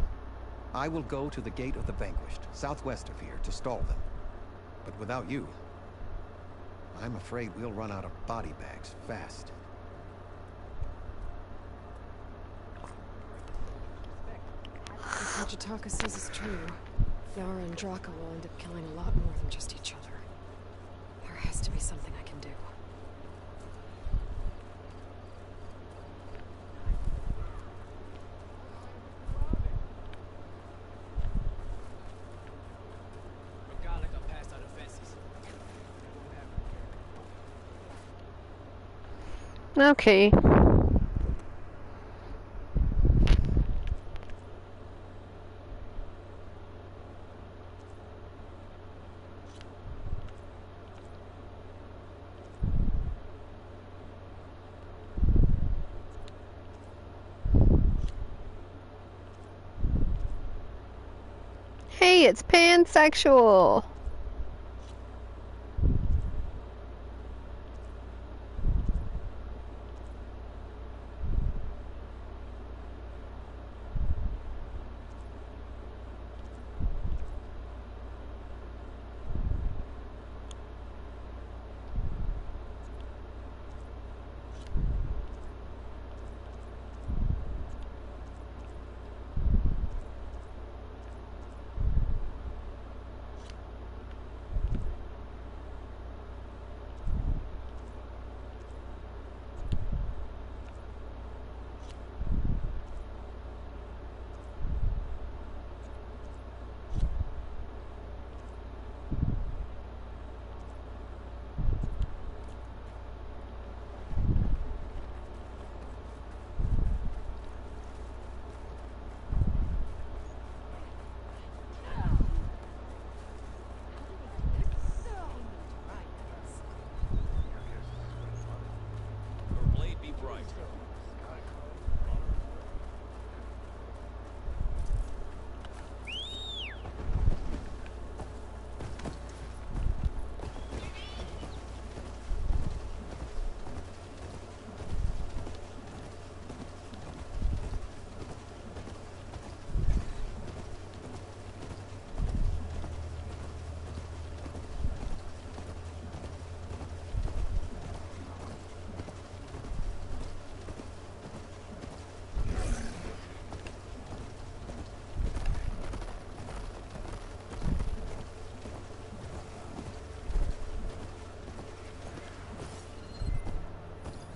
I will go to the Gate of the Vanquished, southwest of here, to stall them. But without you, I'm afraid we'll run out of body bags fast. If what Jataka says is true, Yara and Draka will end up killing a lot more than just each other. There has to be something I can do. Okay. Hey, it's pansexual.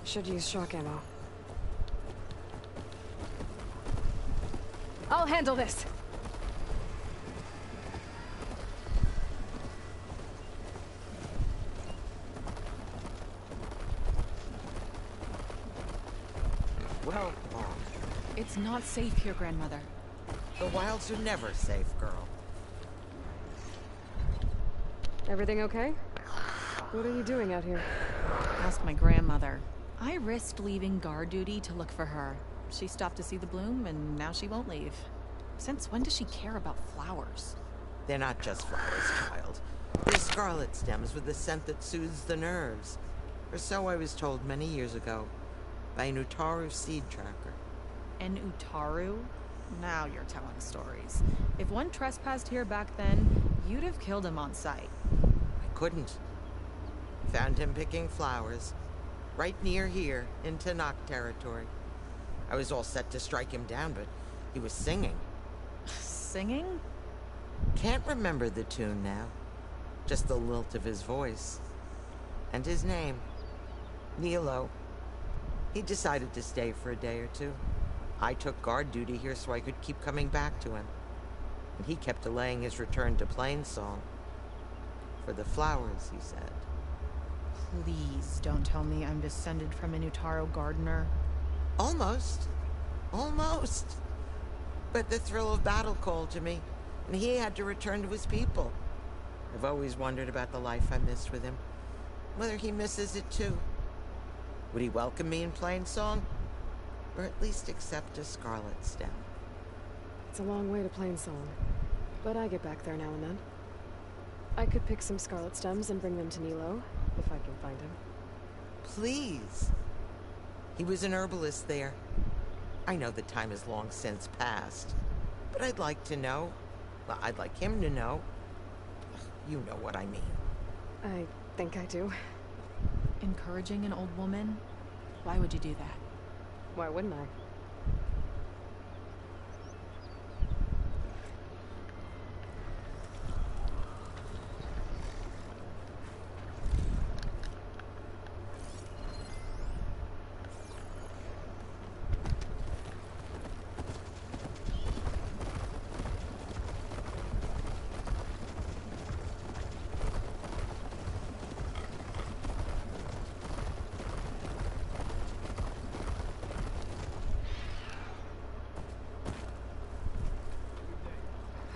Should use shock ammo. I'll handle this. Well, It's not safe here, Grandmother. the wilds are never safe, girl. Everything okay? What are you doing out here? Ask my grandmother. I risked leaving guard duty to look for her. She stopped to see the bloom, and now she won't leave. Since when does she care about flowers? They're not just flowers, child. They're scarlet stems with a scent that soothes the nerves. Or so I was told many years ago by an Utaru seed tracker. An Utaru? Now you're telling stories. If one trespassed here back then, you'd have killed him on sight. I couldn't. Found him picking flowers, right near here, in Tanakh territory. I was all set to strike him down, but he was singing. Singing? Can't remember the tune now. Just the lilt of his voice. And his name. Nilo. He decided to stay for a day or two. I took guard duty here so I could keep coming back to him. And he kept delaying his return to Plainsong. For the flowers, he said. Please don't tell me I'm descended from an Utaru gardener. Almost. Almost. But the thrill of battle called to me, and he had to return to his people. I've always wondered about the life I missed with him. Whether he misses it too. Would he welcome me in Plainsong? Or at least accept a scarlet stem? It's a long way to Plainsong, but I get back there now and then. I could pick some scarlet stems and bring them to Nilo, if I can find him. Please. He was an herbalist there. I know the time has long since passed, but I'd like to know. Well, I'd like him to know. You know what I mean. I think I do. Encouraging an old woman? Why would you do that? Why wouldn't I?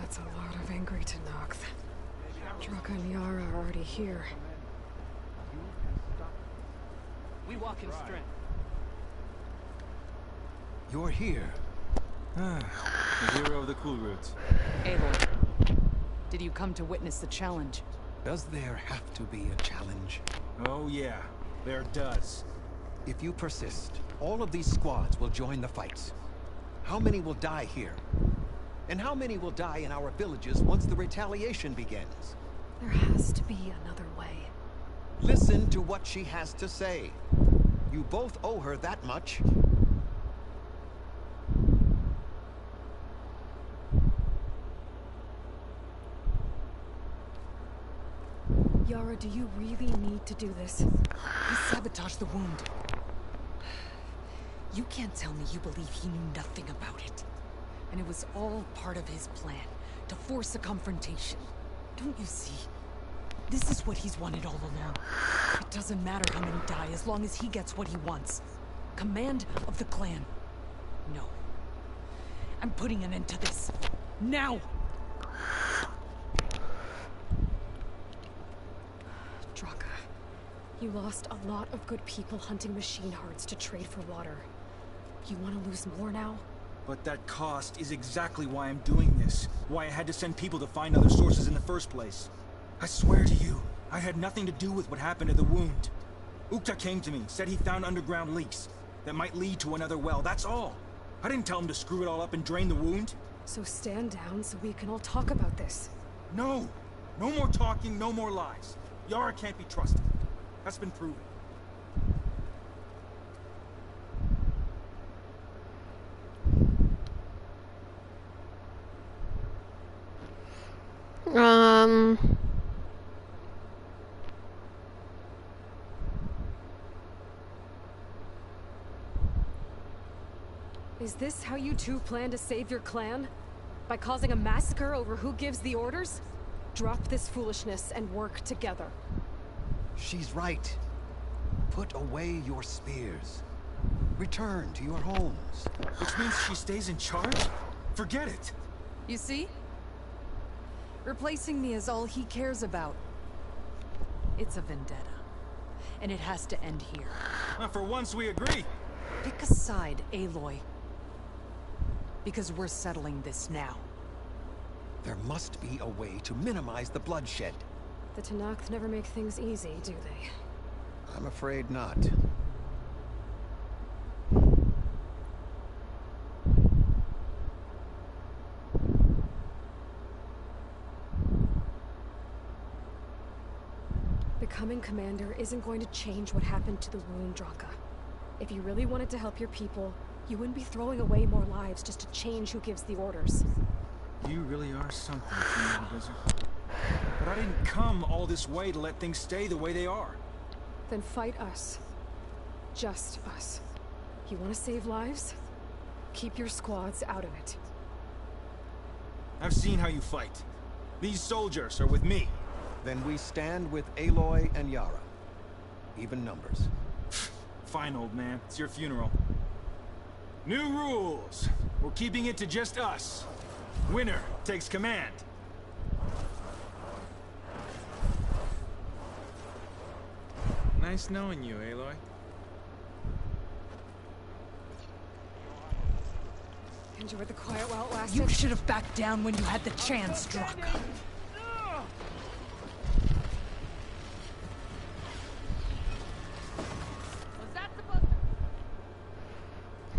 That's a lot of angry Tenakth. Draka and Yara are already here. We walk in strength. You're here. The hero of the Cool Roots. Aloy, did you come to witness the challenge? Does there have to be a challenge? Oh yeah, there does. If you persist, all of these squads will join the fights. How many will die here? And how many will die in our villages once the retaliation begins? There has to be another way. Listen to what she has to say. You both owe her that much. Yara, do you really need to do this? He sabotaged the wound. You can't tell me you believe he knew nothing about it. And it was all part of his plan, to force a confrontation. Don't you see? This is what he's wanted all along. It doesn't matter how many die, as long as he gets what he wants. Command of the clan. No. I'm putting an end to this. Now! Draka, you lost a lot of good people hunting machine hearts to trade for water. You want to lose more now? But that cost is exactly why I'm doing this. Why I had to send people to find other sources in the first place. I swear to you, I had nothing to do with what happened to the wound. Ukta came to me, said he found underground leaks that might lead to another well, that's all. I didn't tell him to screw it all up and drain the wound. So stand down so we can all talk about this. No! No more talking, no more lies. Yara can't be trusted. That's been proven. Is this how you two plan to save your clan? By causing a massacre over who gives the orders? Drop this foolishness and work together. She's right. Put away your spears. Return to your homes. Which means she stays in charge? Forget it. You see? Replacing me is all he cares about. It's a vendetta. And it has to end here. For once we agree. Pick a side, Aloy. Because we're settling this now. There must be a way to minimize the bloodshed. The Tenakth never make things easy, do they? I'm afraid not. Becoming commander isn't going to change what happened to the wound, Draka. If you really wanted to help your people, you wouldn't be throwing away more lives just to change who gives the orders. You really are something, Queen of the Desert. But I didn't come all this way to let things stay the way they are. Then fight us. Just us. You want to save lives? Keep your squads out of it. I've seen how you fight. These soldiers are with me. Then we stand with Aloy and Yara. Even numbers. Fine, old man. It's your funeral. New rules. We're keeping it to just us. Winner takes command. Nice knowing you, Aloy. Enjoy the quiet while it lasted. You should have backed down when you had the chance, Draka.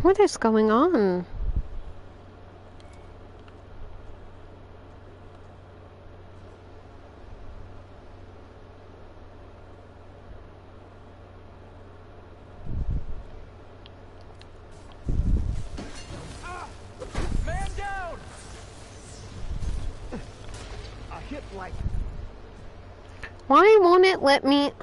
What is going on? Man down! A hit like. Why won't it let me?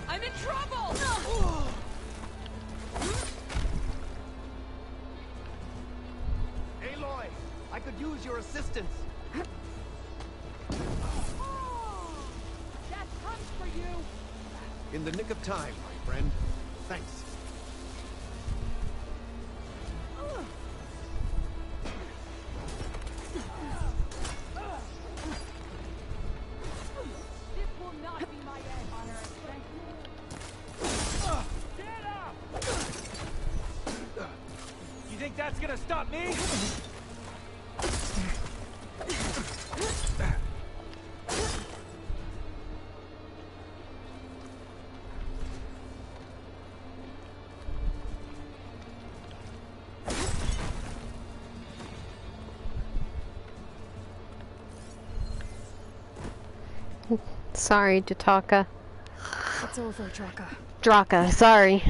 I'm in trouble! Aloy, I could use your assistance. Death comes for you! In the nick of time, my friend. Thanks. This will not be my end, Honor. Get up! You think that's gonna stop me? Sorry, Jataka. It's over, Draka. Draka, sorry.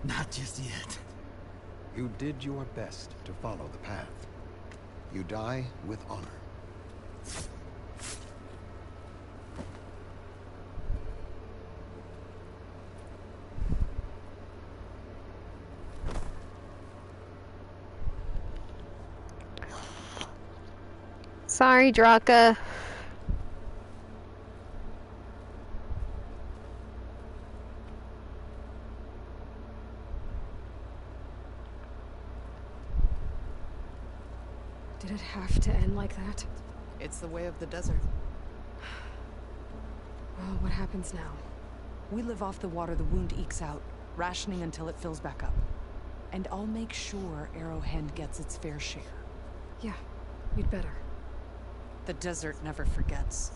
Not just yet. You did your best to follow the path. You die with honor. Sorry, Draka. Did it have to end like that? It's the way of the desert. Well, What happens now? We live off the water the wound ekes out, rationing until it fills back up. And I'll make sure Arrowhead gets its fair share. Yeah, you'd better. The desert never forgets.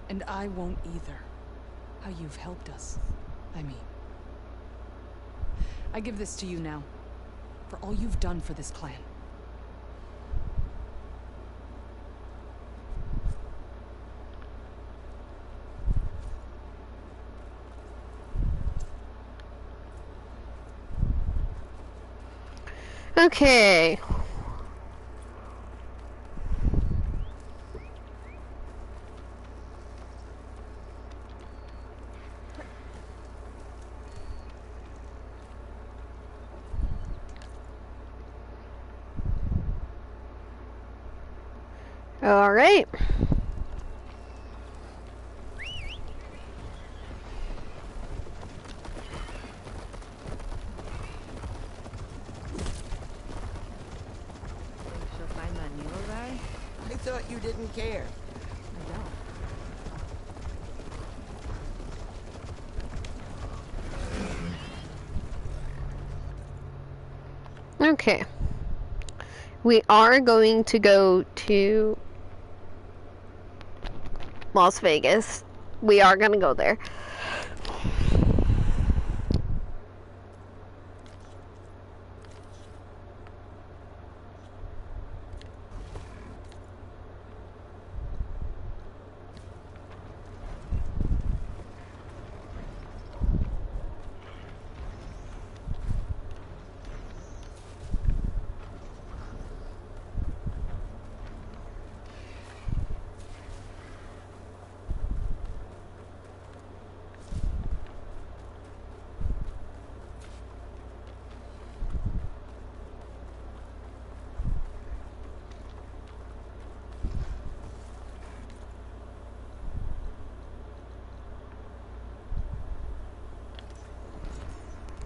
And I won't either. How you've helped us, I mean. I give this to you now, for all you've done for this clan. Okay. All right. She'll find that needle guy? I thought you didn't care. I don't. Okay. We are going to go to Las Vegas. We are going to go there.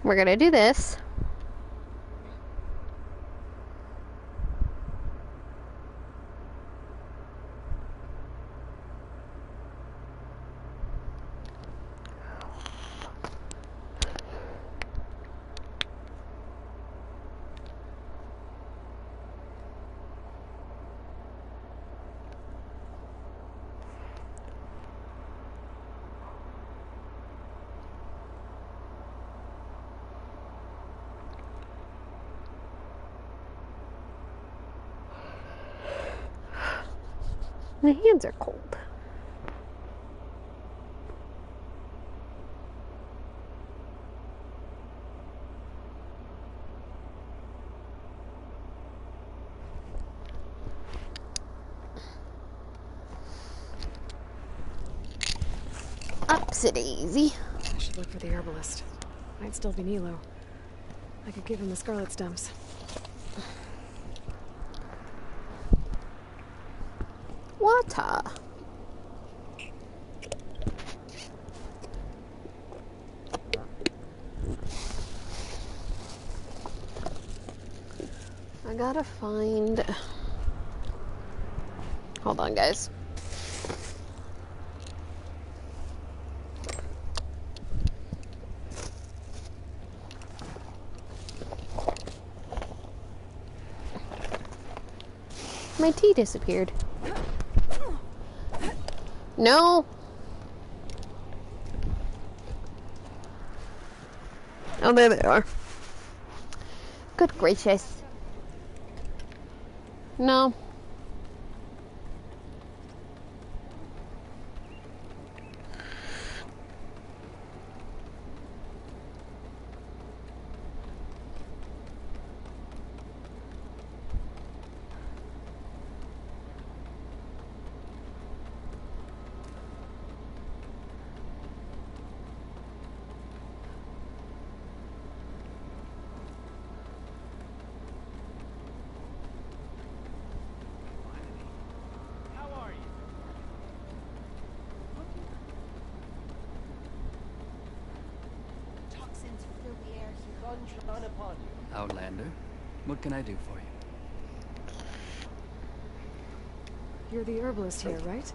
We're gonna do this. My hands are cold. Upsy-daisy. I should look for the herbalist. Might still be Nilo. I could give him the scarlet stems. Water. I gotta find... Hold on, guys. My tea disappeared. No. Oh, there they are. Good gracious. No. Outlander, what can I do for you? You're the herbalist here, right?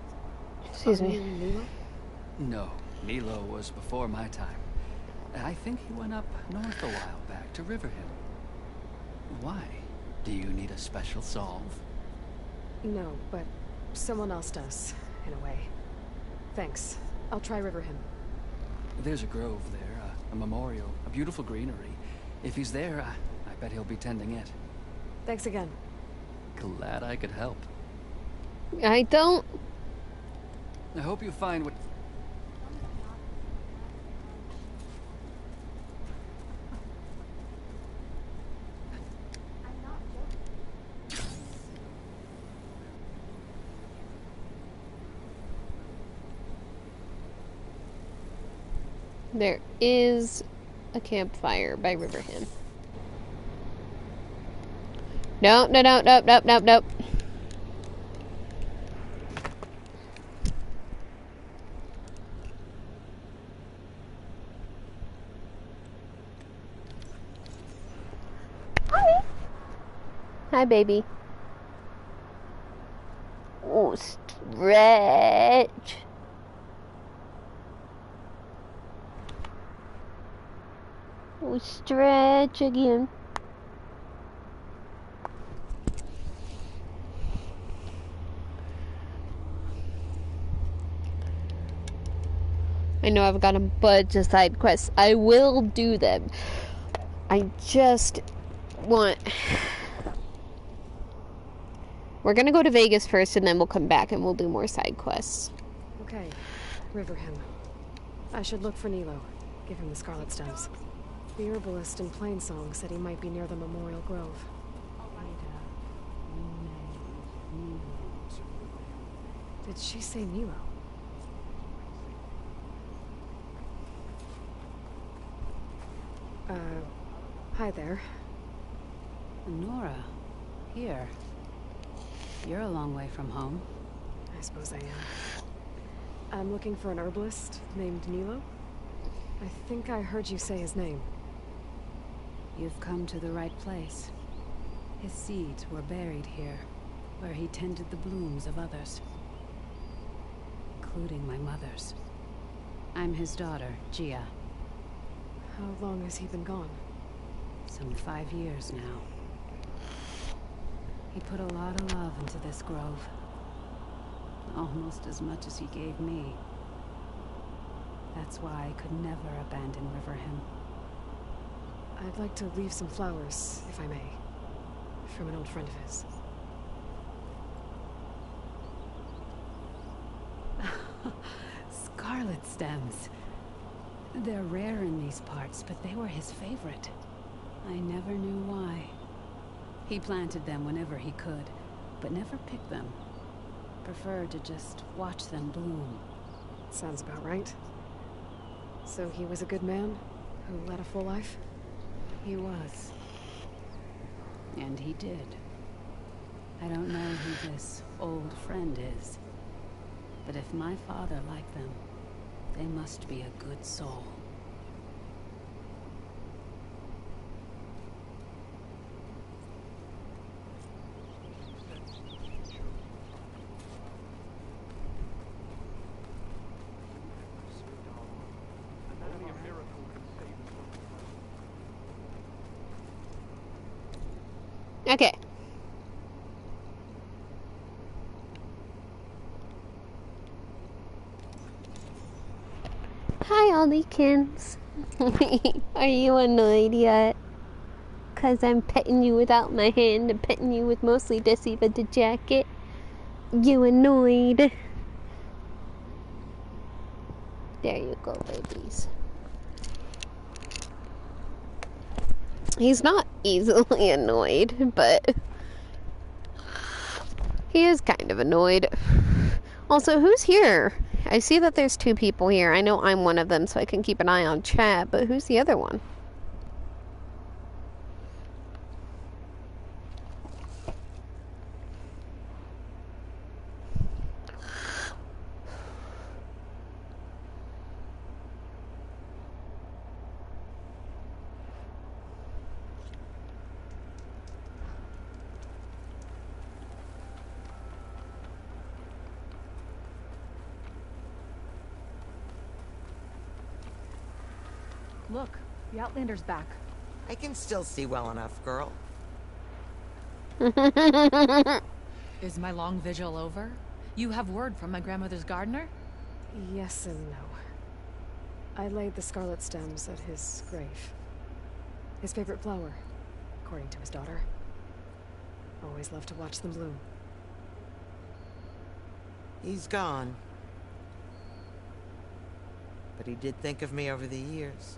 Excuse me. Nilo? No, Nilo was before my time. I think he went up north a while back to Riverhim. Why? Do you need a special solve? No, but someone else does, in a way. Thanks. I'll try Riverhim. There's a grove there, a memorial, a beautiful greenery. If he's there, I bet he'll be tending it. Thanks again. Glad I could help. I don't. I hope you find what... There is a campfire by Riverhim. No, no, no, nope, nope, nope, nope. Hi. Hi, baby. Oh, stretch. Oh, stretch again. I know I've got a bunch of side quests. I will do them. I just want... We're gonna go to Vegas first and then we'll come back and we'll do more side quests. Okay, Riverhim. I should look for Nilo. Give him the Scarlet Stems. The herbalist in Plainsong said he might be near the Memorial Grove. Did she say Nilo? Hi there. Nora, here. You're a long way from home. I suppose I am. I'm looking for an herbalist named Nilo. I think I heard you say his name. You've come to the right place. His seeds were buried here, where he tended the blooms of others. Including my mother's. I'm his daughter, Gia. How long has he been gone? Some 5 years now. He put a lot of love into this grove. Almost as much as he gave me. That's why I could never abandon Riverhim. I'd like to leave some flowers, if I may. From an old friend of his. Scarlet stems. They're rare in these parts, but they were his favorite. I never knew why. He planted them whenever he could, but never picked them. Preferred to just watch them bloom. Sounds about right. So he was a good man who led a full life? He was. And he did. I don't know who this old friend is, but if my father liked them, they must be a good soul. Okay. Hi, Oldykins. Are you annoyed yet? 'Cause I'm petting you without my hand and petting you with mostly Deceiva the jacket? You annoyed? There you go, babies. He's not easily annoyed, but he is kind of annoyed. Also, who's here? I see that there's 2 people here. I know I'm one of them, so I can keep an eye on chat, but who's the other one? Look, the Outlander's back. I can still see well enough, girl. Is my long vigil over? You have word from my grandmother's gardener? Yes and no. I laid the scarlet stems at his grave. His favorite flower, according to his daughter. Always loved to watch them bloom. He's gone. But he did think of me over the years.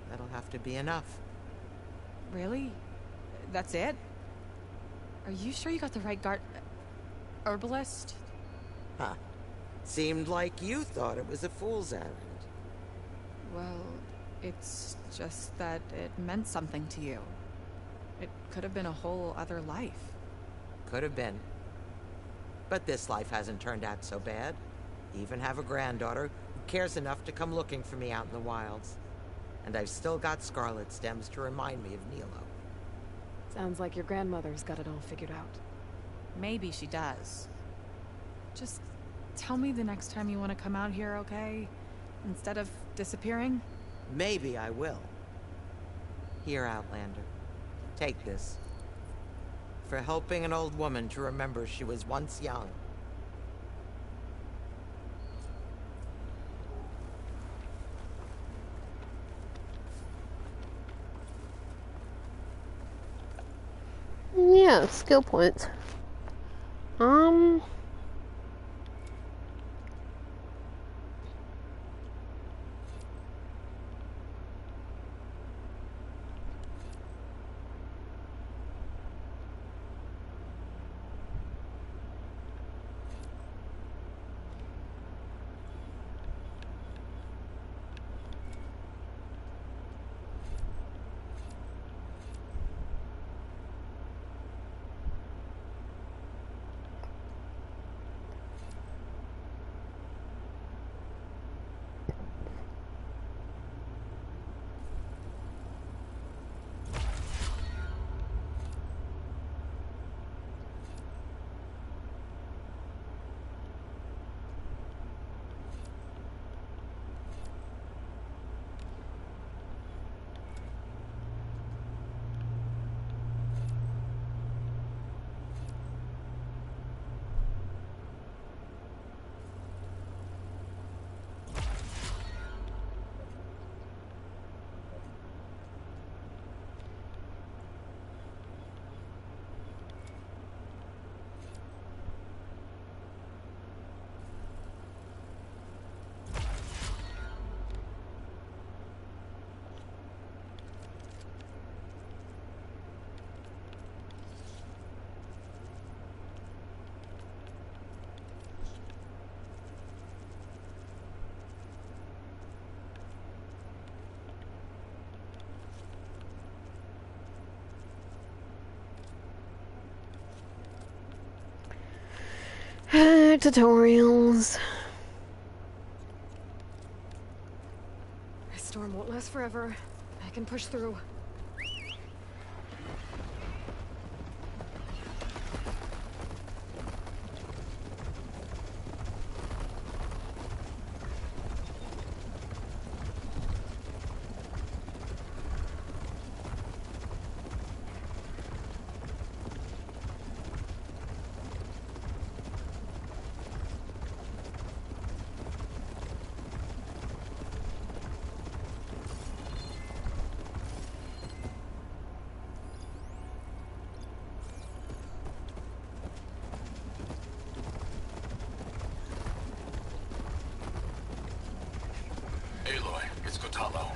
That'll have to be enough. Really? That's it? Are you sure you got the right herbalist? Huh. Seemed like you thought it was a fool's errand. Well, it's just that it meant something to you. It could have been a whole other life. Could have been. But this life hasn't turned out so bad. Even have a granddaughter who cares enough to come looking for me out in the wilds. And I've still got scarlet stems to remind me of Nilo. Sounds like your grandmother's got it all figured out. Maybe she does. Just tell me the next time you want to come out here, okay? Instead of disappearing? Maybe I will. Here, Outlander. Take this. For helping an old woman to remember she was once young. Yeah, skill points. Tutorials. This storm won't last forever. I can push through. Aloy, it's Kotallo.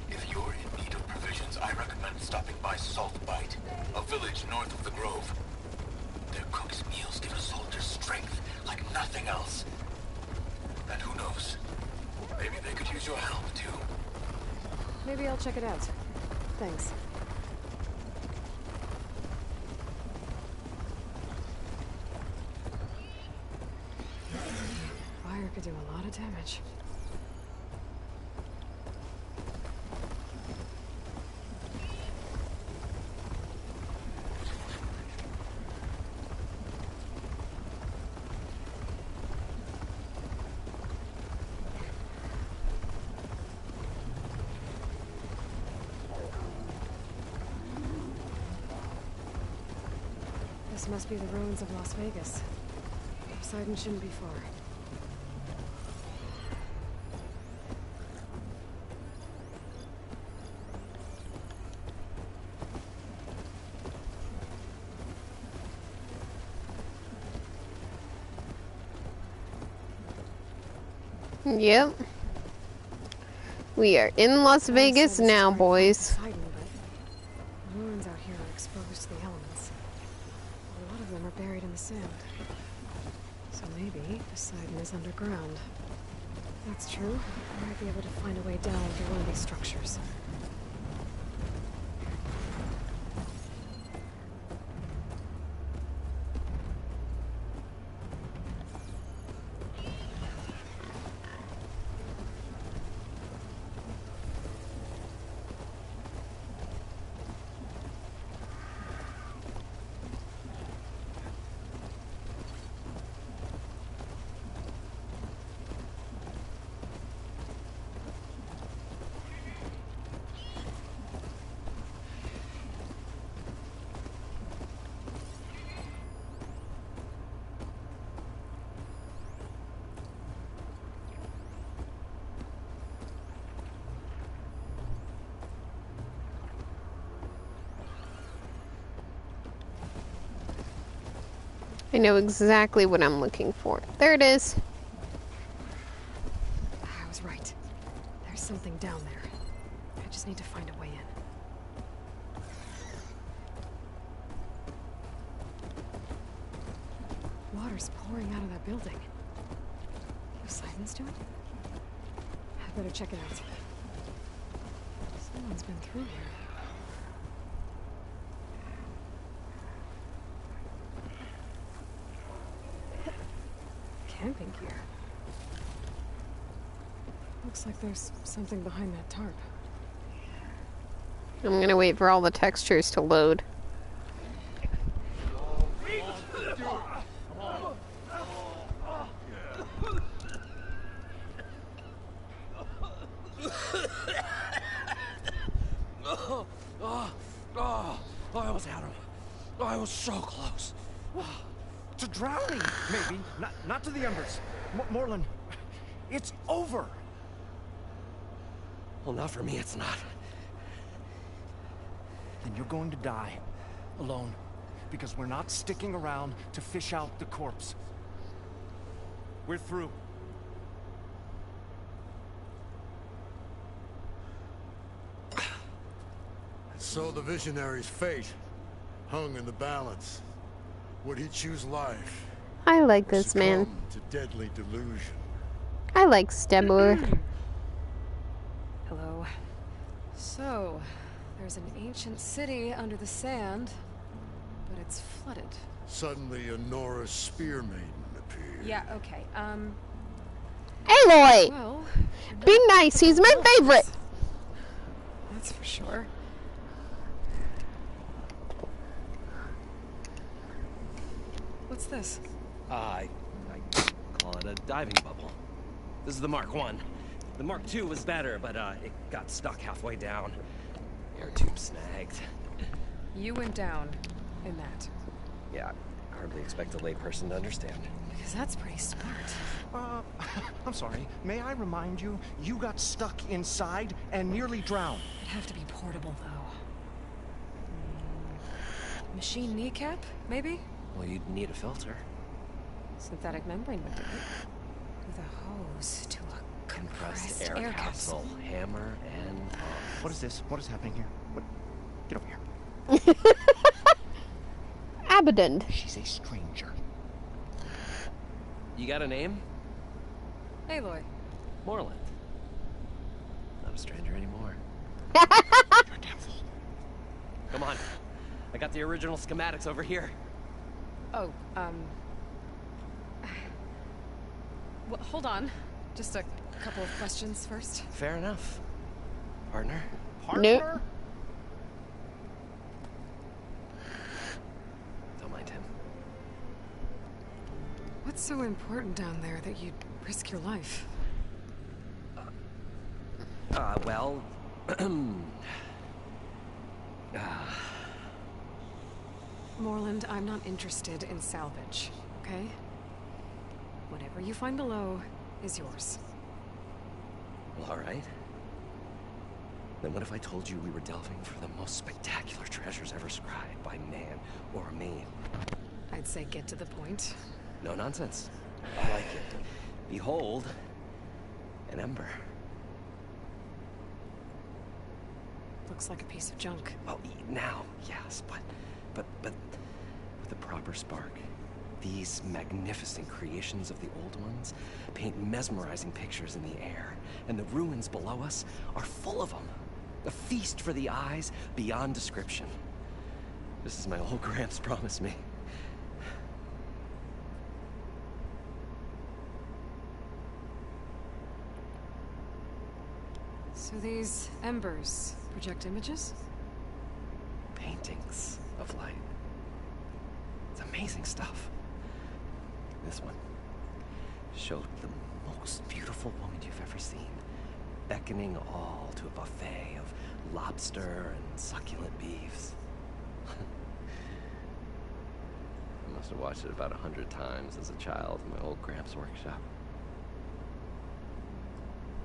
If you're in need of provisions, I recommend stopping by Saltbite, a village north of the Grove. Their cook's meals give a soldier strength like nothing else. And who knows, maybe they could use your help too. Maybe I'll check it out. Thanks. Fire could do a lot of damage. must be the ruins of Las Vegas. Poseidon shouldn't be far. Yep. We are in Las Vegas now, boys. Poseidon, but the ruins out here are exposed to the elements. A lot of them are buried in the sand. So maybe Poseidon is underground. If that's true, I might be able to find a way down through one of these structures. I know exactly what I'm looking for. There it is. I was right. There's something down there. I just need to find a way in. Water's pouring out of that building. Poseidon's doing it? I better check it out. Someone's been through here. Camping gear. Looks like there's something behind that tarp. I'm gonna wait for all the textures to load. I almost had him. I was so close. To drowning, maybe. Not to the embers. Morlund, it's over. Well, not for me, it's not. Then you're going to die. Alone. Because we're not sticking around to fish out the corpse. We're through. So the visionary's fate hung in the balance. Would he choose life? I like this man. Succumb to deadly delusion. I like Stebor. Hello. So, there's an ancient city under the sand, but it's flooded. Suddenly, a Norse spear maiden appeared. Yeah, okay. Aloy! Well, Be nice, he's my favorite! that's for sure. What's this? I call it a diving bubble. This is the Mark I. The Mark II was better, but it got stuck halfway down. Air tube snagged. You went down in that. Yeah, I hardly expect a layperson to understand. Because that's pretty smart. I'm sorry. May I remind you, you got stuck inside and nearly drowned. It'd have to be portable, though. Machine kneecap, maybe? Well, you'd need a filter. Synthetic membrane would do it. With a hose to a compressed air capsule. Hammer and What is this? What is happening here? What? Get over here. Abaddon. She's a stranger. You got a name? Aloy. Morlund. Not a stranger anymore. Come on. I got the original schematics over here. Oh, well, hold on. Just a couple of questions first. Fair enough. Partner? Nope. Don't mind him. What's so important down there that you'd risk your life? Well... Morland, I'm not interested in salvage, okay? Whatever you find below is yours. Well, all right. Then what if I told you we were delving for the most spectacular treasures ever scribed by man or maid? I'd say get to the point. No nonsense. I like it. Behold, an ember. Looks like a piece of junk. Well, now, yes, but with a proper spark. These magnificent creations of the old ones paint mesmerizing pictures in the air, and the ruins below us are full of them. A feast for the eyes beyond description. This is my old Gramps promised me. So these embers project images? Paintings of light. It's amazing stuff. This one showed the most beautiful woman you've ever seen, beckoning all to a buffet of lobster and succulent beefs. I must have watched it about 100 times as a child in my old Gramps' workshop.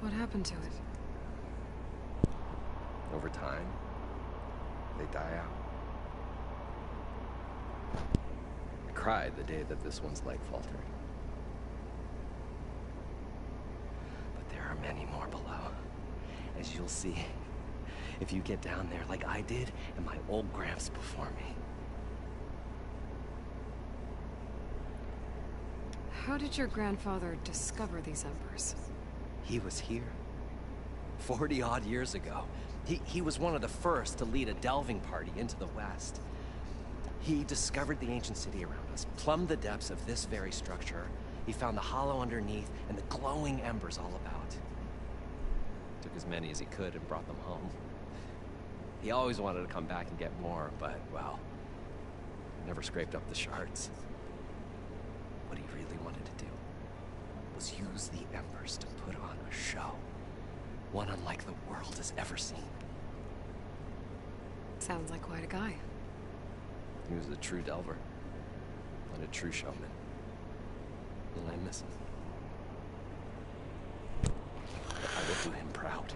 What happened to it? Over time, they die out. I cried the day that this one's leg faltered. But there are many more below, as you'll see if you get down there like I did and my old Gramps before me. How did your grandfather discover these embers? He was here 40-odd years ago. He was one of the first to lead a delving party into the West. He discovered the ancient city around us, plumbed the depths of this very structure. He found the hollow underneath and the glowing embers all about. Took as many as he could and brought them home. He always wanted to come back and get more, but, well, never scraped up the shards. What he really wanted to do was use the embers to put on a show. One unlike the world has ever seen. Sounds like quite a guy. He was a true delver, and a true showman. And I miss him. But I will do him proud.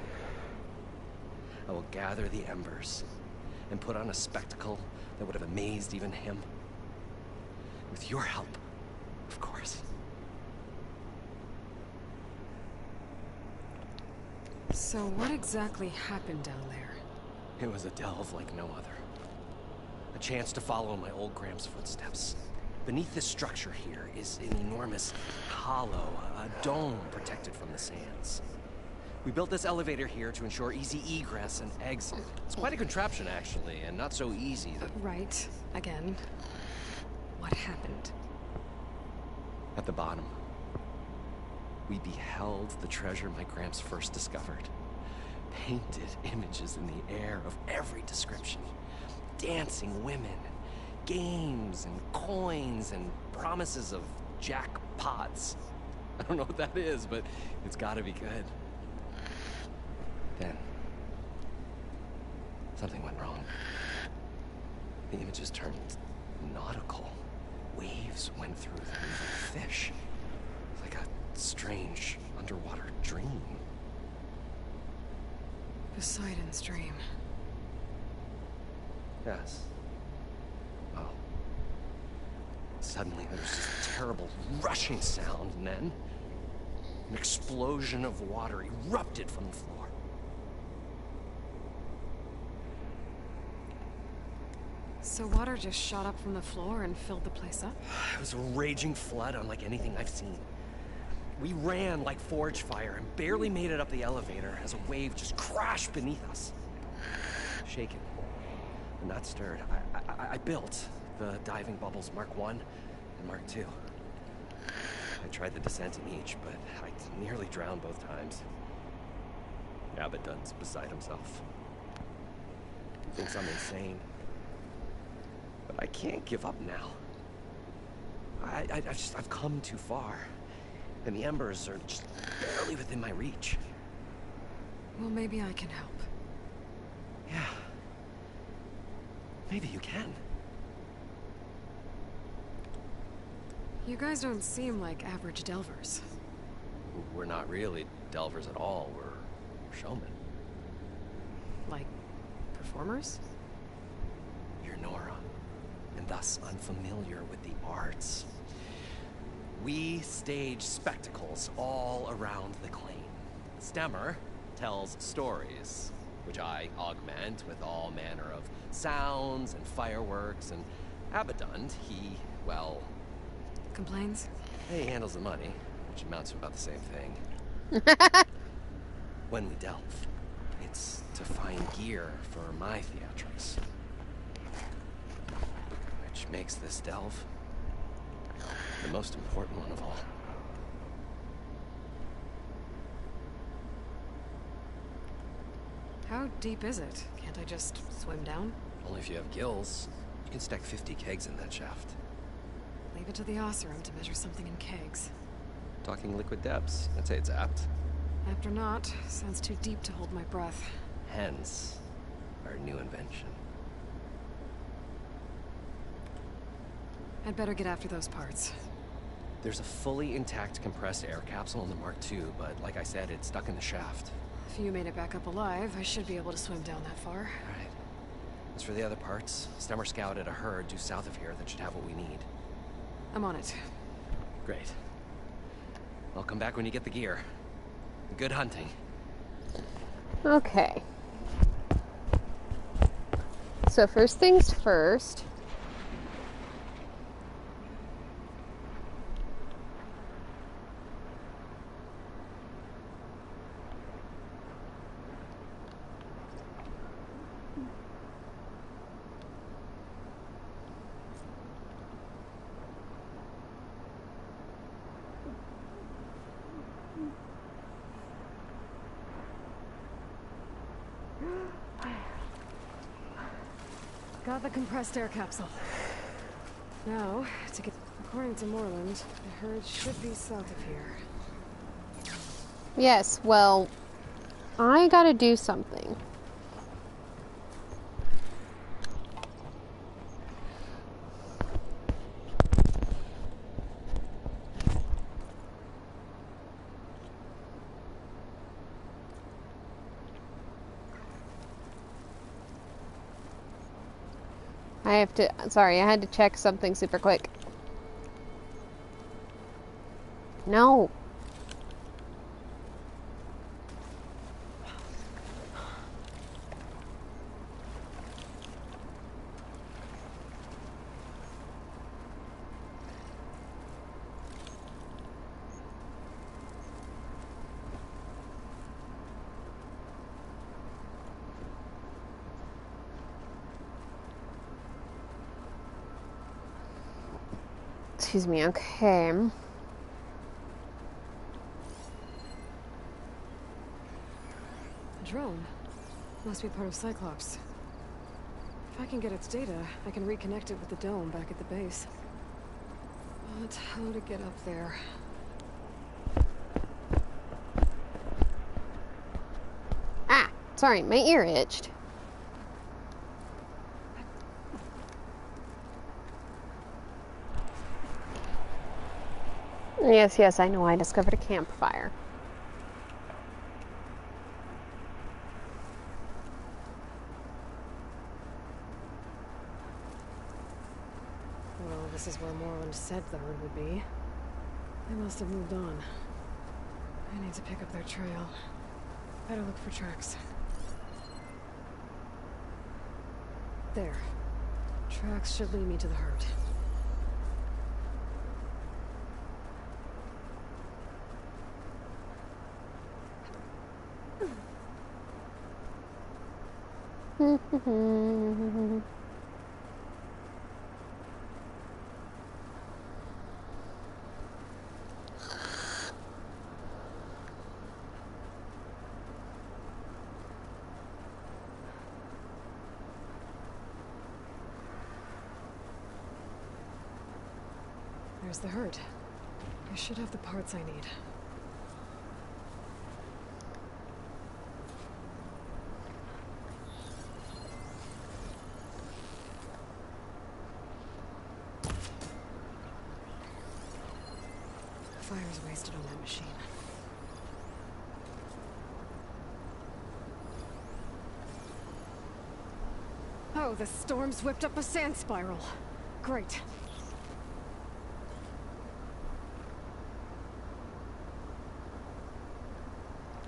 I will gather the embers and put on a spectacle that would have amazed even him. With your help, of course. So what exactly happened down there? It was a delve like no other. A chance to follow in my old Gramps' footsteps. Beneath this structure here is an enormous hollow, a dome protected from the sands. We built this elevator here to ensure easy egress and exit. It's quite a contraption, actually, and not so easy that... Right. Again. What happened? At the bottom, we beheld the treasure my Gramps first discovered. Painted images in the air of every description. Dancing women, games and coins and promises of jackpots. I don't know what that is, but it's gotta be good. Then, something went wrong. The images turned nautical. Waves went through them like fish. Like a strange underwater dream. Poseidon's dream. Yes. Well, suddenly there was this terrible rushing sound, and then an explosion of water erupted from the floor. So water just shot up from the floor and filled the place up? It was a raging flood unlike anything I've seen. We ran like forge fire and barely made it up the elevator as a wave just crashed beneath us. Shaken, but not stirred, I built the diving bubbles Mark I and Mark II. I tried the descent in each, but I nearly drowned both times. Abaddon's beside himself. He thinks I'm insane. But I can't give up now. I've come too far. And the embers are just barely within my reach. Well, maybe I can help. Yeah. Maybe you can. You guys don't seem like average delvers. We're not really delvers at all. We're showmen. Like, performers? You're Nora, and thus unfamiliar with the arts. We stage spectacles all around the claim. Stemmer tells stories, which I augment with all manner of sounds and fireworks, and Abaddon, he, well... Complains? He handles the money, which amounts to about the same thing. When we delve, it's to find gear for my theatrics. Which makes this delve the most important one of all. How deep is it? Can't I just swim down? Only if you have gills. You can stack 50 kegs in that shaft. Leave it to the Oseram to measure something in kegs. Talking liquid depths. I'd say it's apt. Apt or not, sounds too deep to hold my breath. Hence, our new invention. I'd better get after those parts. There's a fully intact compressed air capsule in the Mark II, but like I said, it's stuck in the shaft. If you made it back up alive, I should be able to swim down that far. Alright. As for the other parts, Stemmer scouted a herd due south of here that should have what we need. I'm on it. Great. I'll come back when you get the gear. Good hunting. Okay. So first things first. Got the compressed air capsule. Now, to get... According to Moreland, the herd should be south of here. Yes, well, I gotta do something. I have to, sorry, I had to check something super quick. No. Excuse me, okay. The drone must be part of Cyclops. If I can get its data, I can reconnect it with the dome back at the base. But how to get up there? Ah, sorry, my ear itched. Yes, yes, I know. I discovered a campfire. Well, this is where Moreland said the herd would be. They must have moved on. I need to pick up their trail. Better look for tracks. There. Tracks should lead me to the herd. There's the herd. I should have the parts I need. fire's wasted on that machine. Oh, the storm's whipped up a sand spiral. Great.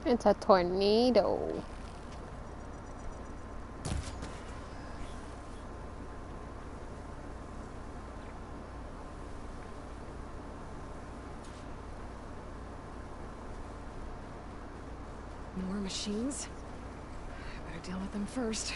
It's a tornado. More machines? I better deal with them first.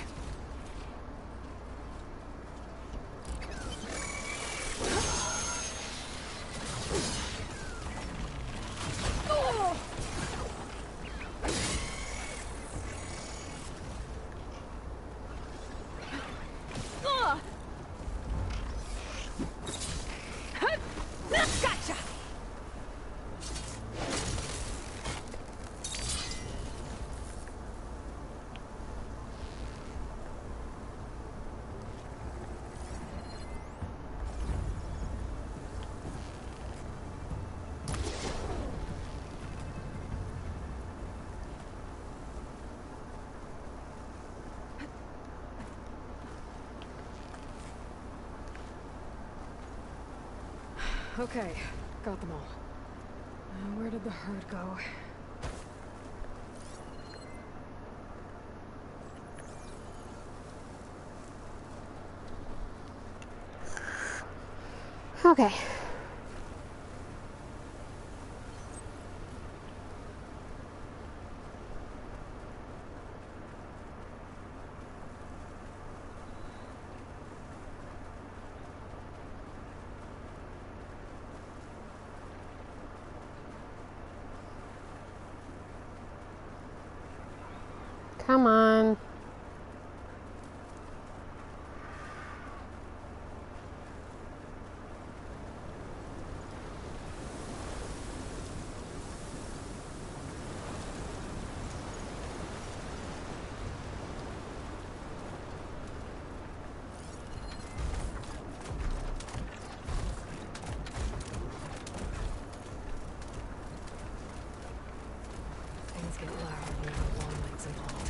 Gotcha! Okay, got them all. Where did the herd go? Okay. Come on. Things get louder when there are long legs involved.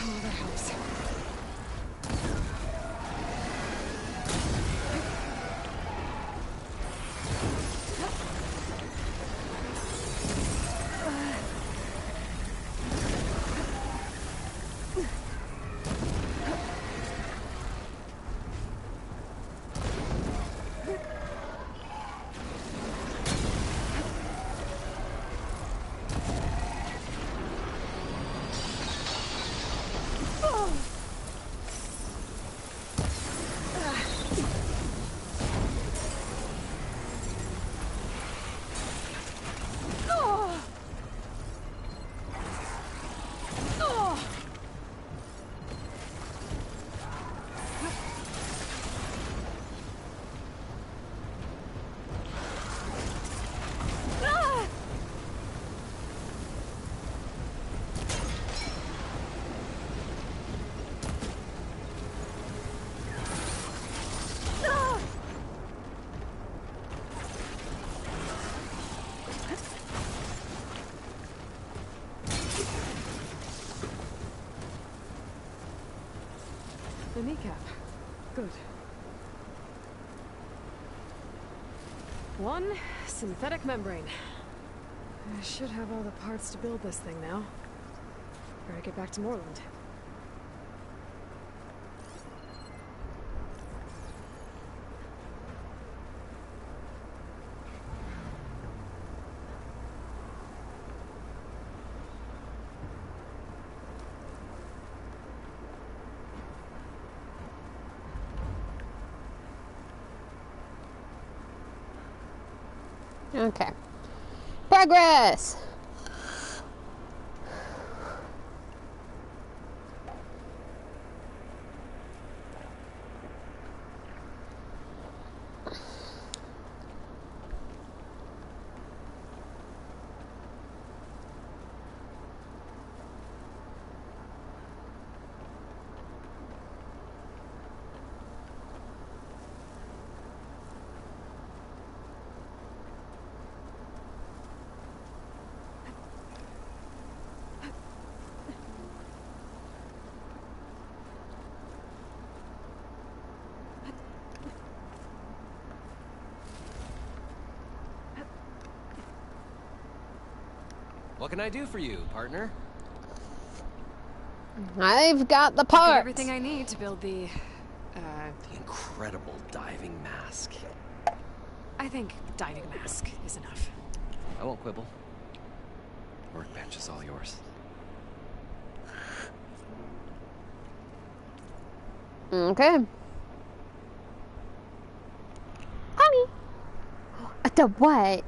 Oh, that helps. The kneecap. Good. One synthetic membrane. I should have all the parts to build this thing now. Better get back to Moreland. Okay. Progress! What can I do for you, partner? I've got the I've got parts. everything I need to build the Incredible diving mask. I think diving mask is enough. I won't quibble. Workbench is all yours. Okay. Honey. The what?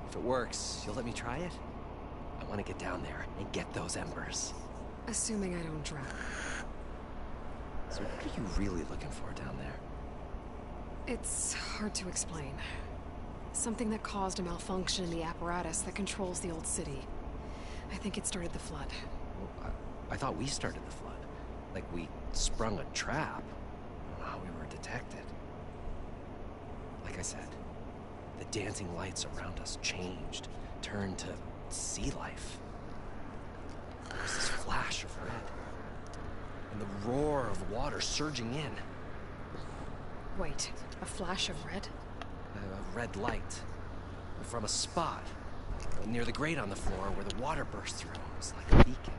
If it works, you'll let me try it? I want to get down there and get those embers. Assuming I don't drown. So what are you really looking for down there? It's hard to explain. Something that caused a malfunction in the apparatus that controls the old city. I think it started the flood. Well, I thought we started the flood. Like we sprung a trap. I don't know how we were detected. Like I said, the dancing lights around us changed, turned to sea life. There was this flash of red, and the roar of water surging in. Wait, a flash of red? A red light from a spot near the grate on the floor where the water burst through. It was like a beacon.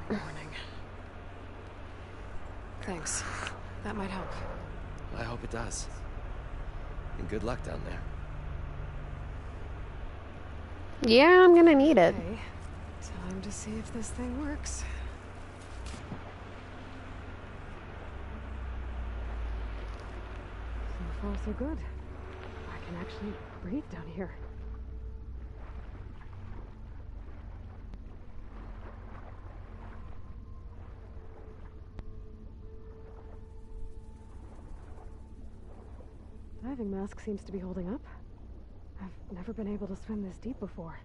Warning. Thanks. That might help. I hope it does. And good luck down there. Yeah, I'm gonna need it. Okay. Time to see if this thing works. So far, so good. I can actually breathe down here. Diving mask seems to be holding up. I've never been able to swim this deep before.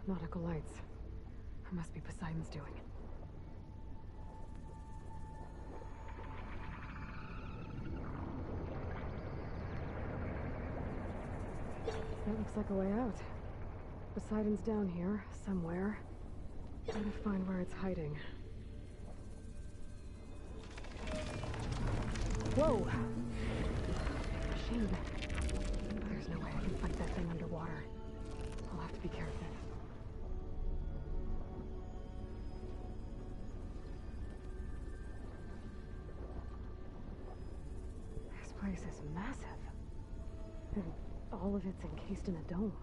Nautical lights. It must be Poseidon's doing. That looks like a way out. Poseidon's down here, somewhere. Gotta find where it's hiding. Whoa! Machine. There's no way I can fight that thing underwater. I'll have to be careful. This place is massive. And all of it's encased in a dome.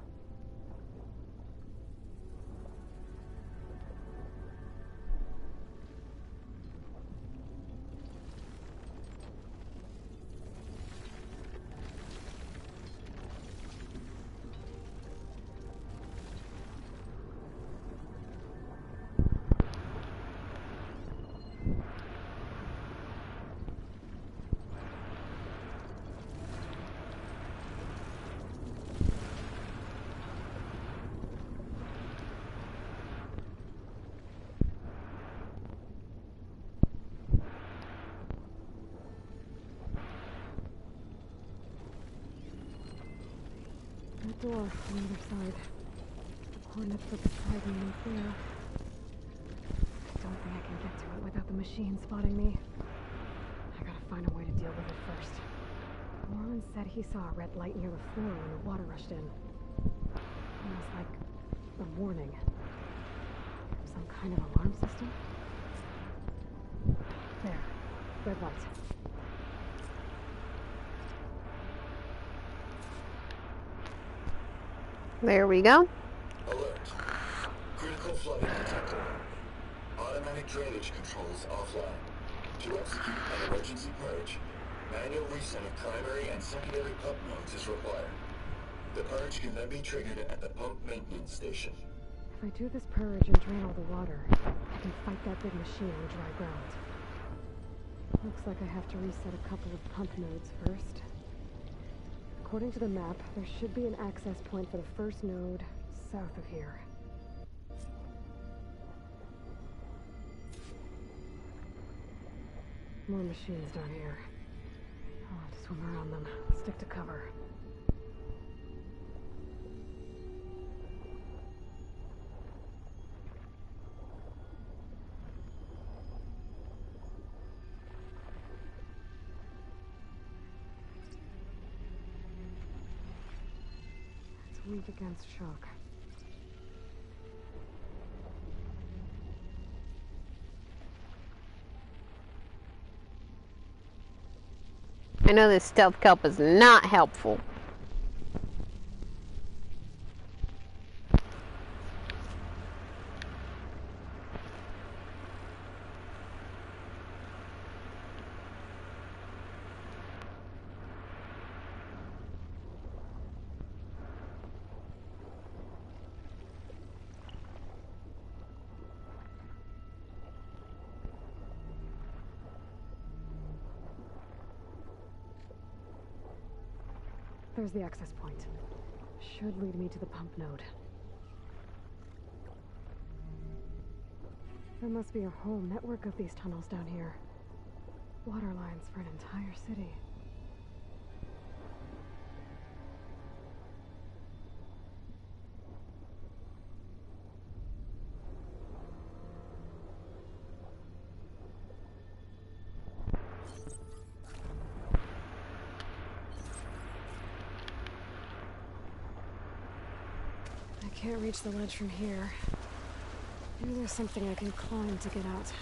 Door on the other side. The coordinates for Poseidon is there. I don't think I can get to it without the machine spotting me. I gotta find a way to deal with it first. Norman said he saw a red light near the floor when the water rushed in. Almost like a warning. Some kind of alarm system? There. Red light. There we go. Alert. Critical flooding detected. Automatic drainage controls offline. To execute an emergency purge, manual reset of primary and secondary pump nodes is required. The purge can then be triggered at the pump maintenance station. If I do this purge and drain all the water, I can fight that big machine on dry ground. Looks like I have to reset a couple of pump nodes first. According to the map, there should be an access point for the first node south of here. More machines down here. I'll have to swim around them. Stick to cover. Weak against shock. I know this stealth kelp is not helpful. There's the access point. Should lead me to the pump node. There must be a whole network of these tunnels down here. Water lines for an entire city. I can't reach the ledge from here. Maybe there's something I can climb to get out.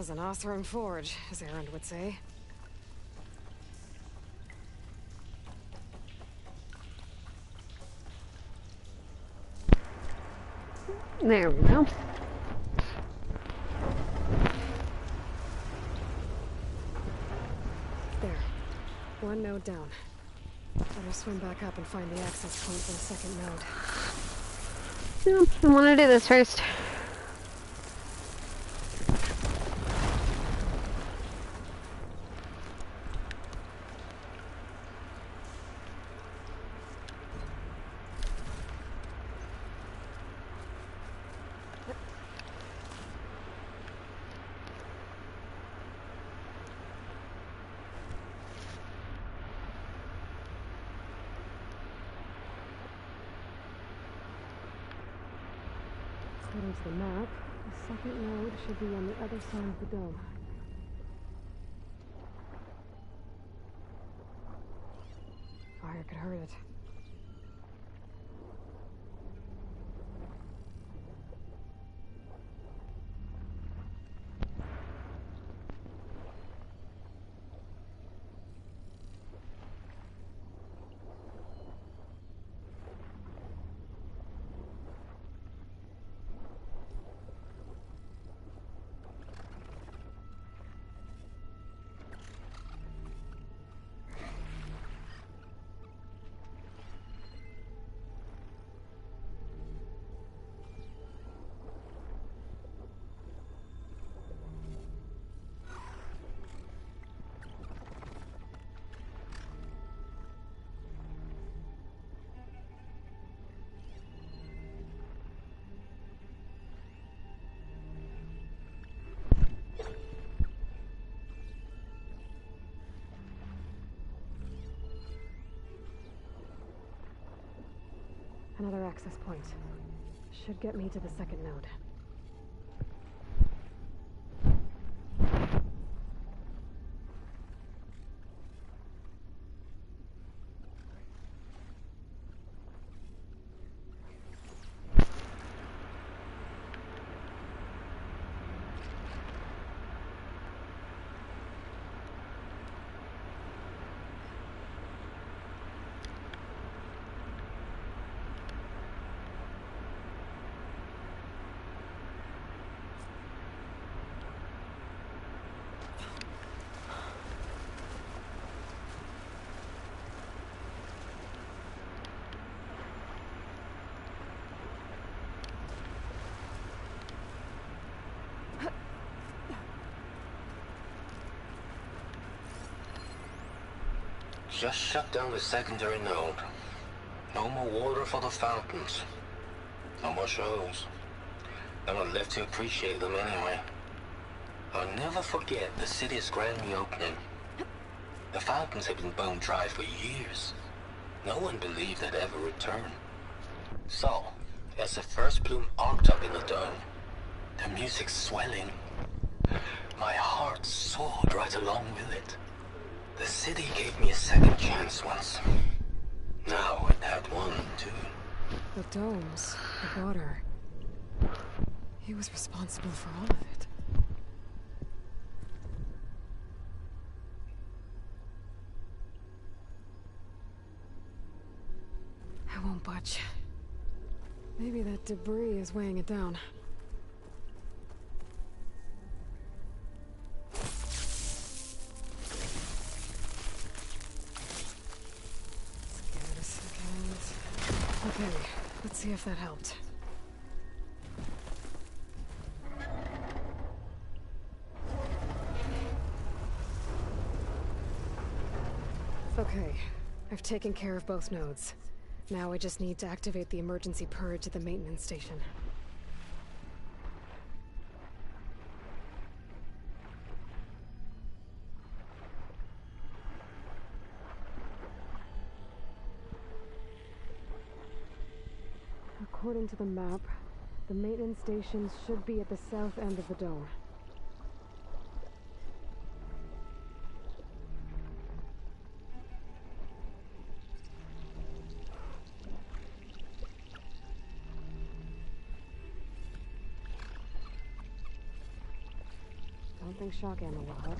was an Oseram forge, as Erend would say. There we go. There. One node down. Better swim back up and find the access point for the second node. Nope, I want to do this first. According to the map, the second node should be on the other side of the dome. Fire could hurt it. Another access point. Should get me to the second node. Just shut down the secondary node. No more water for the fountains. No more shows. I'm not left to appreciate them anyway. I'll never forget the city's grand reopening. The fountains had been bone dry for years. No one believed they'd ever return. So, as the first bloom arced up in the dome, the music swelling, my heart soared right along with it. The city gave me a second chance once. Now it had one, too. The domes, the water. He was responsible for all of it. I won't budge. Maybe that debris is weighing it down. Okay, let's see if that helped. Okay, I've taken care of both nodes. Now I just need to activate the emergency purge at the maintenance station. According to the map, the maintenance stations should be at the south end of the dome. don't think shock ammo will help.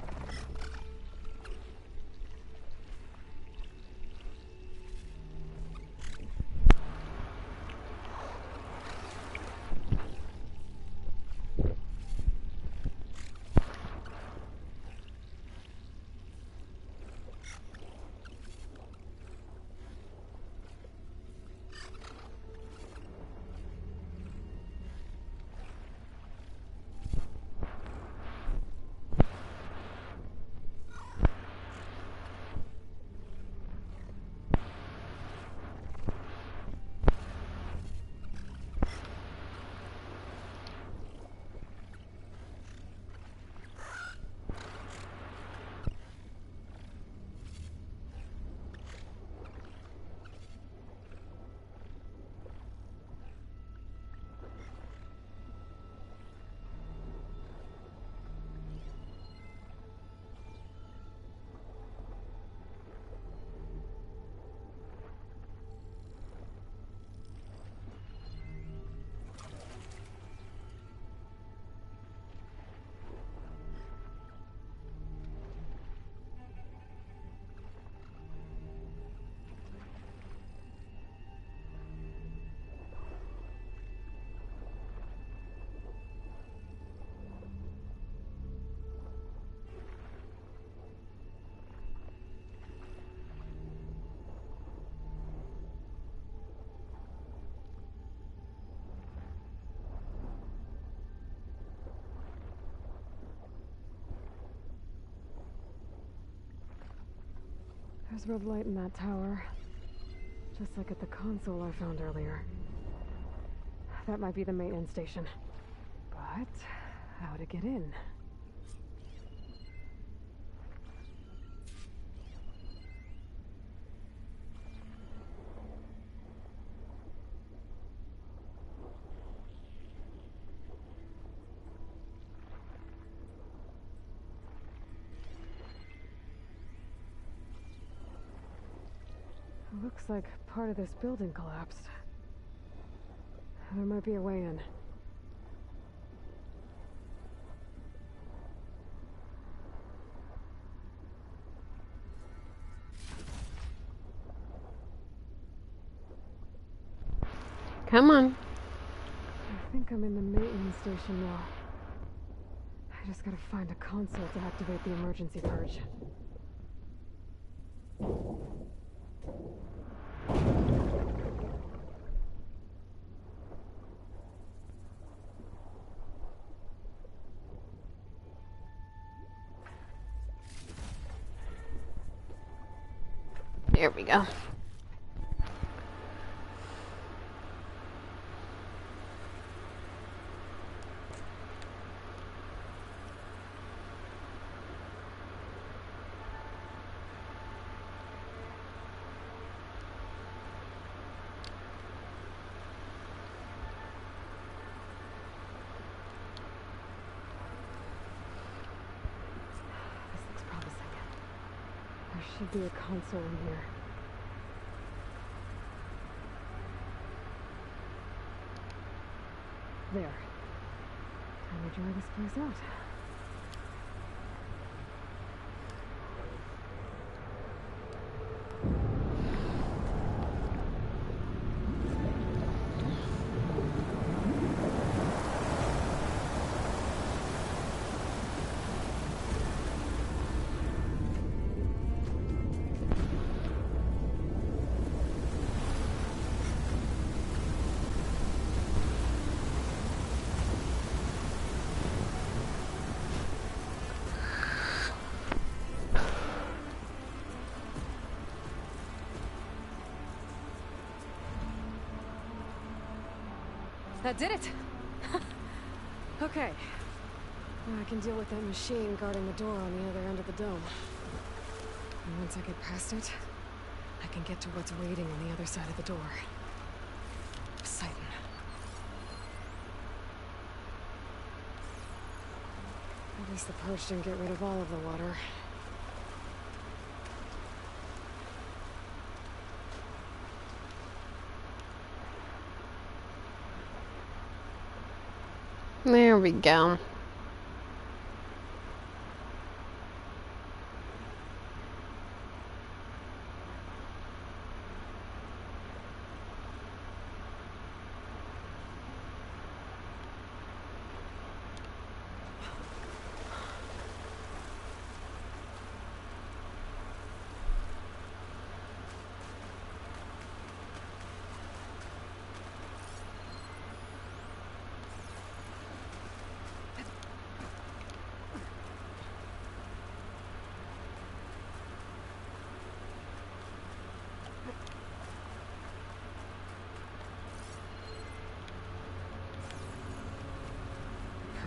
There's red light in that tower. Just like at the console I found earlier. That might be the maintenance station. But how to get in? Looks like part of this building collapsed. There might be a way in. Come on. I think I'm in the maintenance station now. I just gotta find a console to activate the emergency purge. There we go. Should be a console in here. There. Time to dry this place out. That did it! Okay. Now I can deal with that machine guarding the door on the other end of the dome. And once I get past it, I can get to what's waiting on the other side of the door. Poseidon. At least the purge didn't get rid of all of the water. There we go.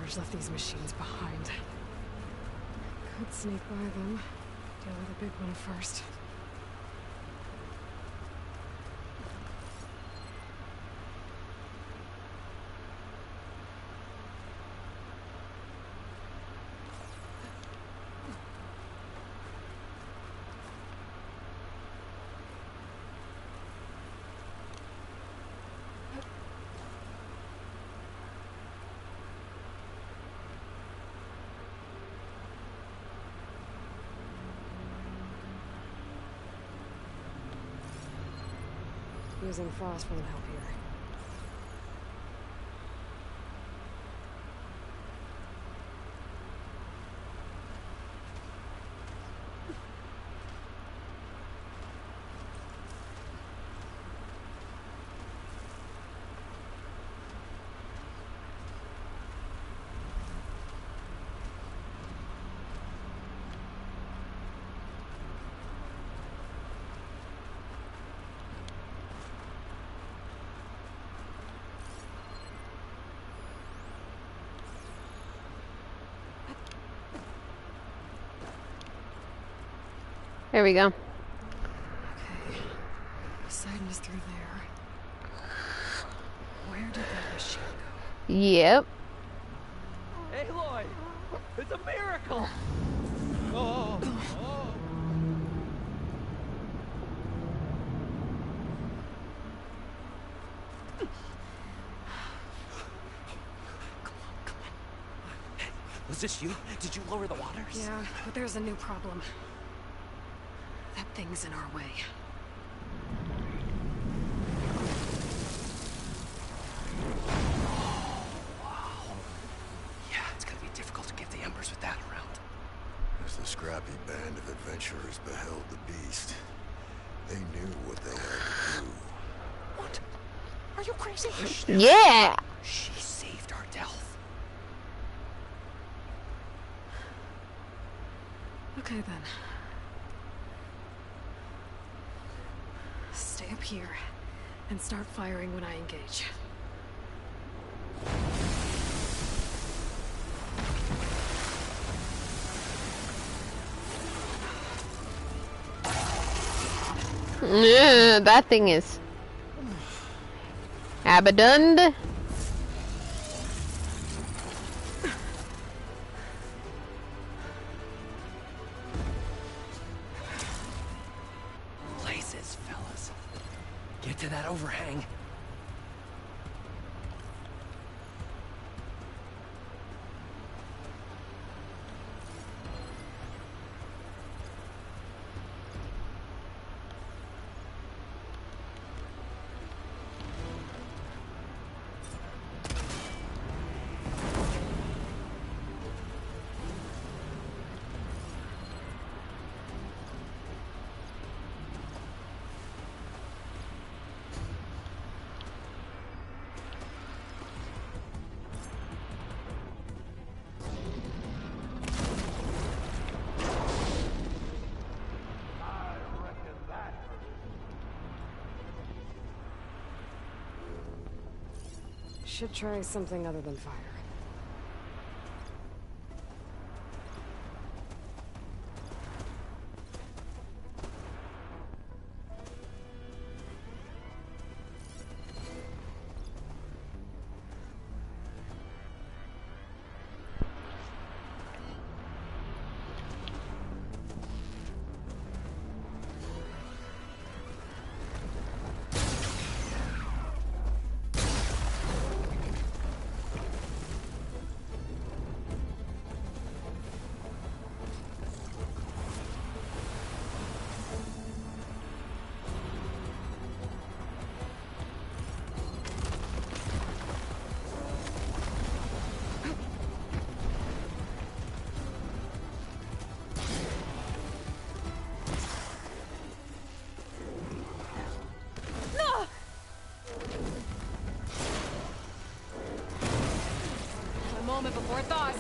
Sarge left these machines behind. Could sneak by them. Deal with the big one first. Using frost won't help here. There we go. Okay. Poseidon's through there. Where did that machine go? Yep. Aloy! It's a miracle! Oh! Oh! Was this you? Did you lower the waters? Yeah, but there's a new problem. That thing's in our way. Yeah, it's gonna be difficult to get the embers with that around. As the scrappy band of adventurers beheld the beast, they knew what they had to do. What? Are you crazy? Yeah! She saved our Delph. Okay then. Stay up here and start firing when I engage. That thing is Abadund. Places, fellas. Get to that overhang. Should try something other than fire. Moment before it thaws.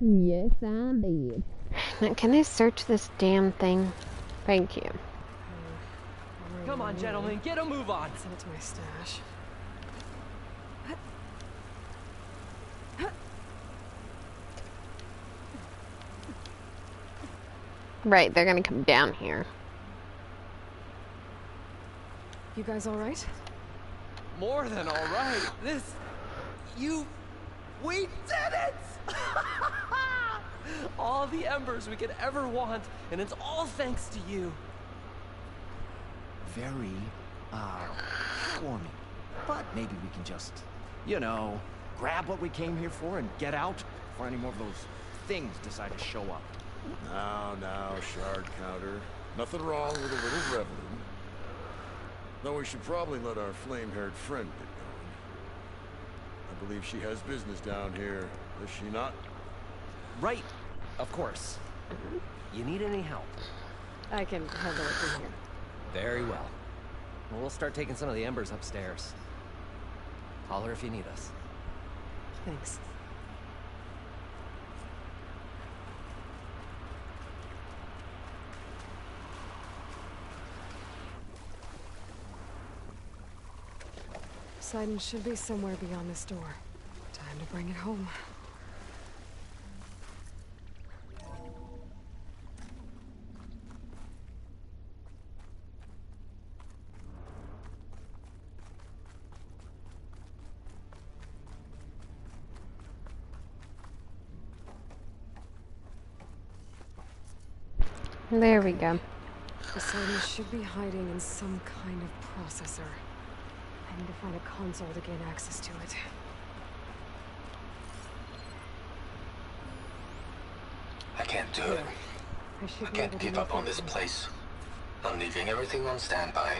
Yes, I did. Now, can I search this damn thing? Thank you. Come on, gentlemen, get a move on. Send it to my stash. Right, they're gonna come down here. You guys all right? More than all right. We did it! All the embers we could ever want, and it's all thanks to you. Very, warming. But maybe we can just, you know, grab what we came here for and get out before any more of those things decide to show up. Now, shard counter. Nothing wrong with a little reveling. Though we should probably let our flame-haired friend get going. I believe she has business down here, does she not? Right, of course. You need any help? I can handle it from here. Very well. We'll start taking some of the embers upstairs. Holler if you need us. Thanks. Poseidon should be somewhere beyond this door. Time to bring it home. There we go. Poseidon should be hiding in some kind of processor. I need to find a console to gain access to it. I can't do it. I can't give up on this place. I'm leaving everything on standby.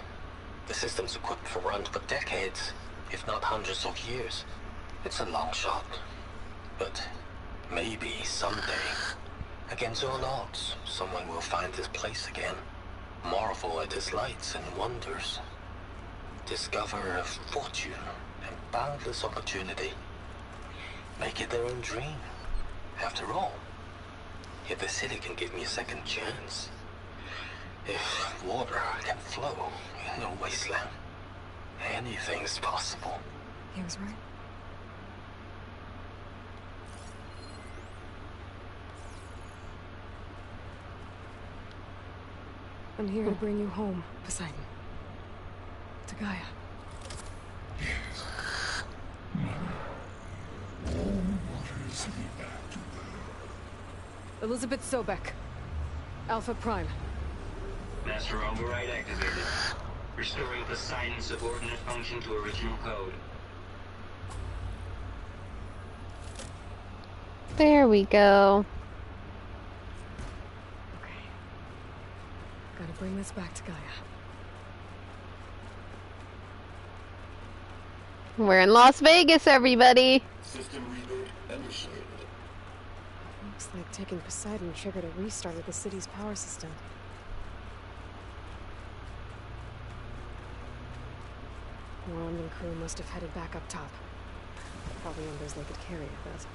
The system's equipped for runs for decades, if not hundreds of years. It's a long shot. But maybe someday, against all odds, someone will find this place again. Marvel at its lights and wonders. Discover a fortune and boundless opportunity. Make it their own dream. After all, if the city can give me a second chance, if water can flow in a wasteland, anything's possible. He was right. I'm here to bring you home, Poseidon. To Gaia. Elizabeth Sobek. Alpha Prime. Master override activated. Restoring Poseidon's subordinate function to original code. There we go. Okay. Gotta bring this back to Gaia. We're in Las Vegas, everybody. System reboot initiated. Looks like taking Poseidon triggered a restart of the city's power system. Wand and crew must have headed back up top. Probably embers they could carry, I bet.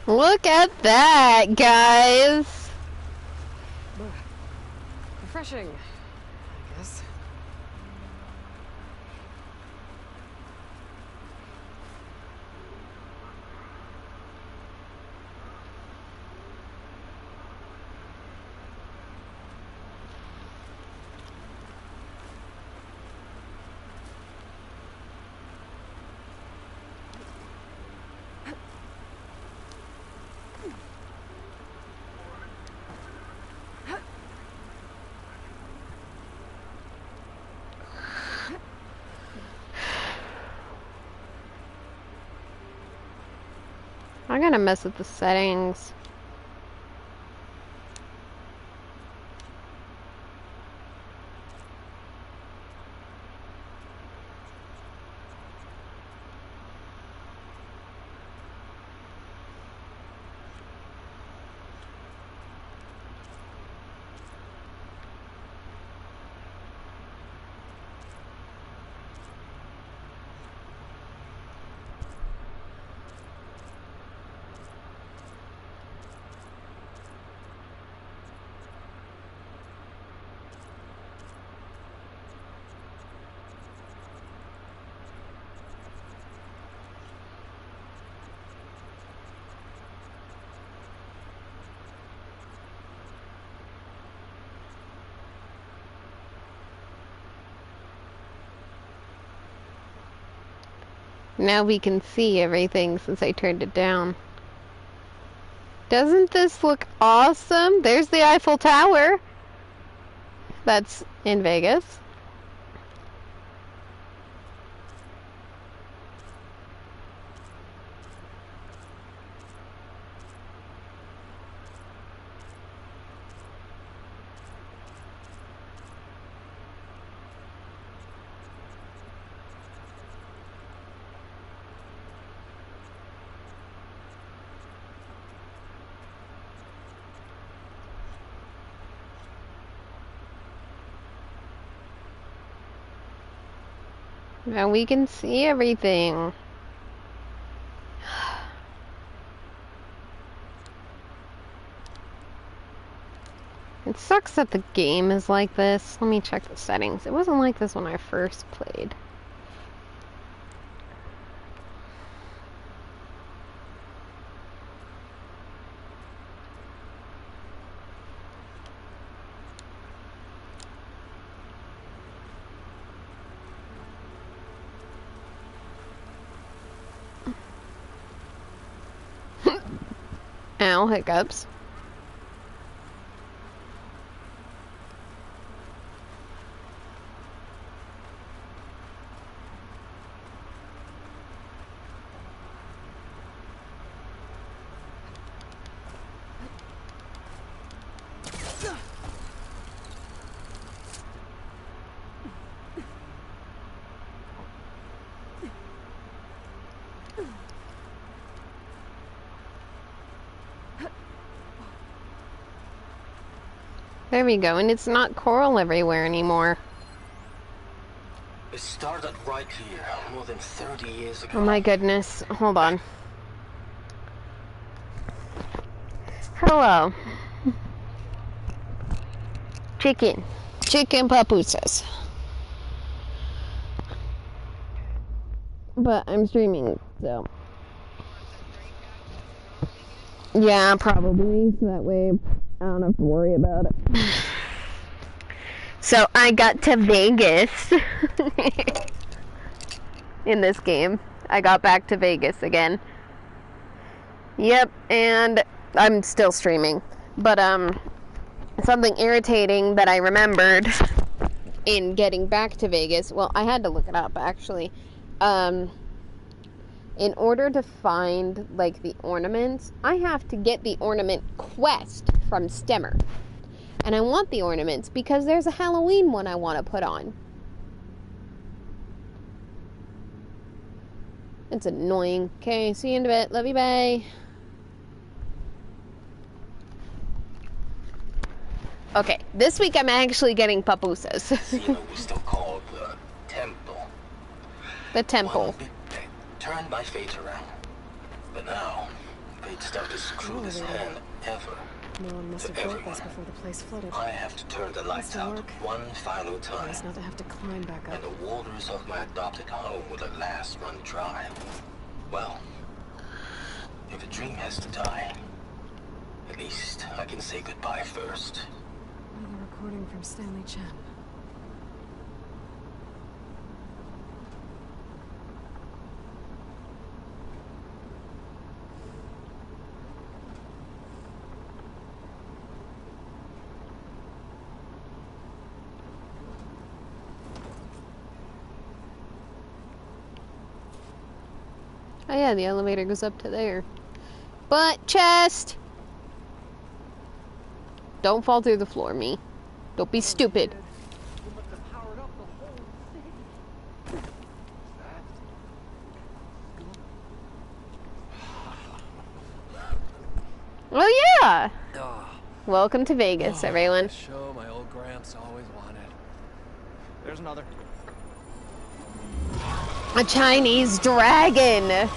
Look at that, guys. Refreshing, I guess. I'm gonna mess with the settings. Now we can see everything since I turned it down. Doesn't this look awesome? There's the Eiffel Tower. That's in Vegas. Now we can see everything. It sucks that the game is like this. Let me check the settings. It wasn't like this when I first played. Ow, hiccups. There we go, and it's not coral everywhere anymore. It started right here, more than 30 years ago. Oh my goodness, hold on. Hello. Chicken papusas. But I'm streaming, so. Yeah, probably, so that way I don't have to worry about it. So I got to Vegas in this game. I got back to Vegas again. Yep, and I'm still streaming. But something irritating that I remembered in getting back to Vegas, well, I had to look it up actually. In order to find, like, the ornaments, I have to get the ornament quest from Stemmer. And I want the ornaments because there's a Halloween one I want to put on. It's annoying. Okay, see you in a bit. Love you, bye. Okay, this week I'm actually getting papusas. Casino was still called the Temple. The Temple. One big bet turned my fate around. But now, they'd start to screw this hand ever. No one must have built this before the place flooded. I have to turn the lights out one final time. Nice not to have to climb back up. And the waters of my adopted home will at last run dry. Well, if a dream has to die, at least I can say goodbye first. Another recording from Stanley Chen. Oh yeah, the elevator goes up to there. But chest! Don't fall through the floor, me. Don't be stupid. Oh yeah! Welcome to Vegas, everyone. Show my old Gramps always wanted. There's another. A Chinese dragon!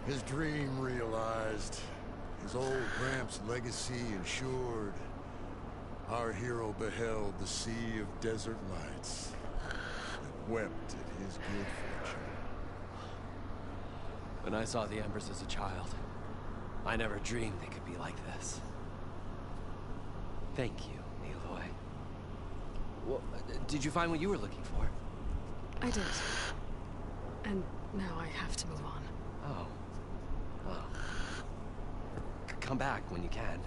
His dream realized. His old Gramps' legacy ensured. Our hero beheld the sea of desert lights and wept at his good fortune. When I saw the embers as a child, I never dreamed they could be like this. Thank you, Aloy. Well, did you find what you were looking for? I did. And now I have to move on. Oh. Well. Come back when you can.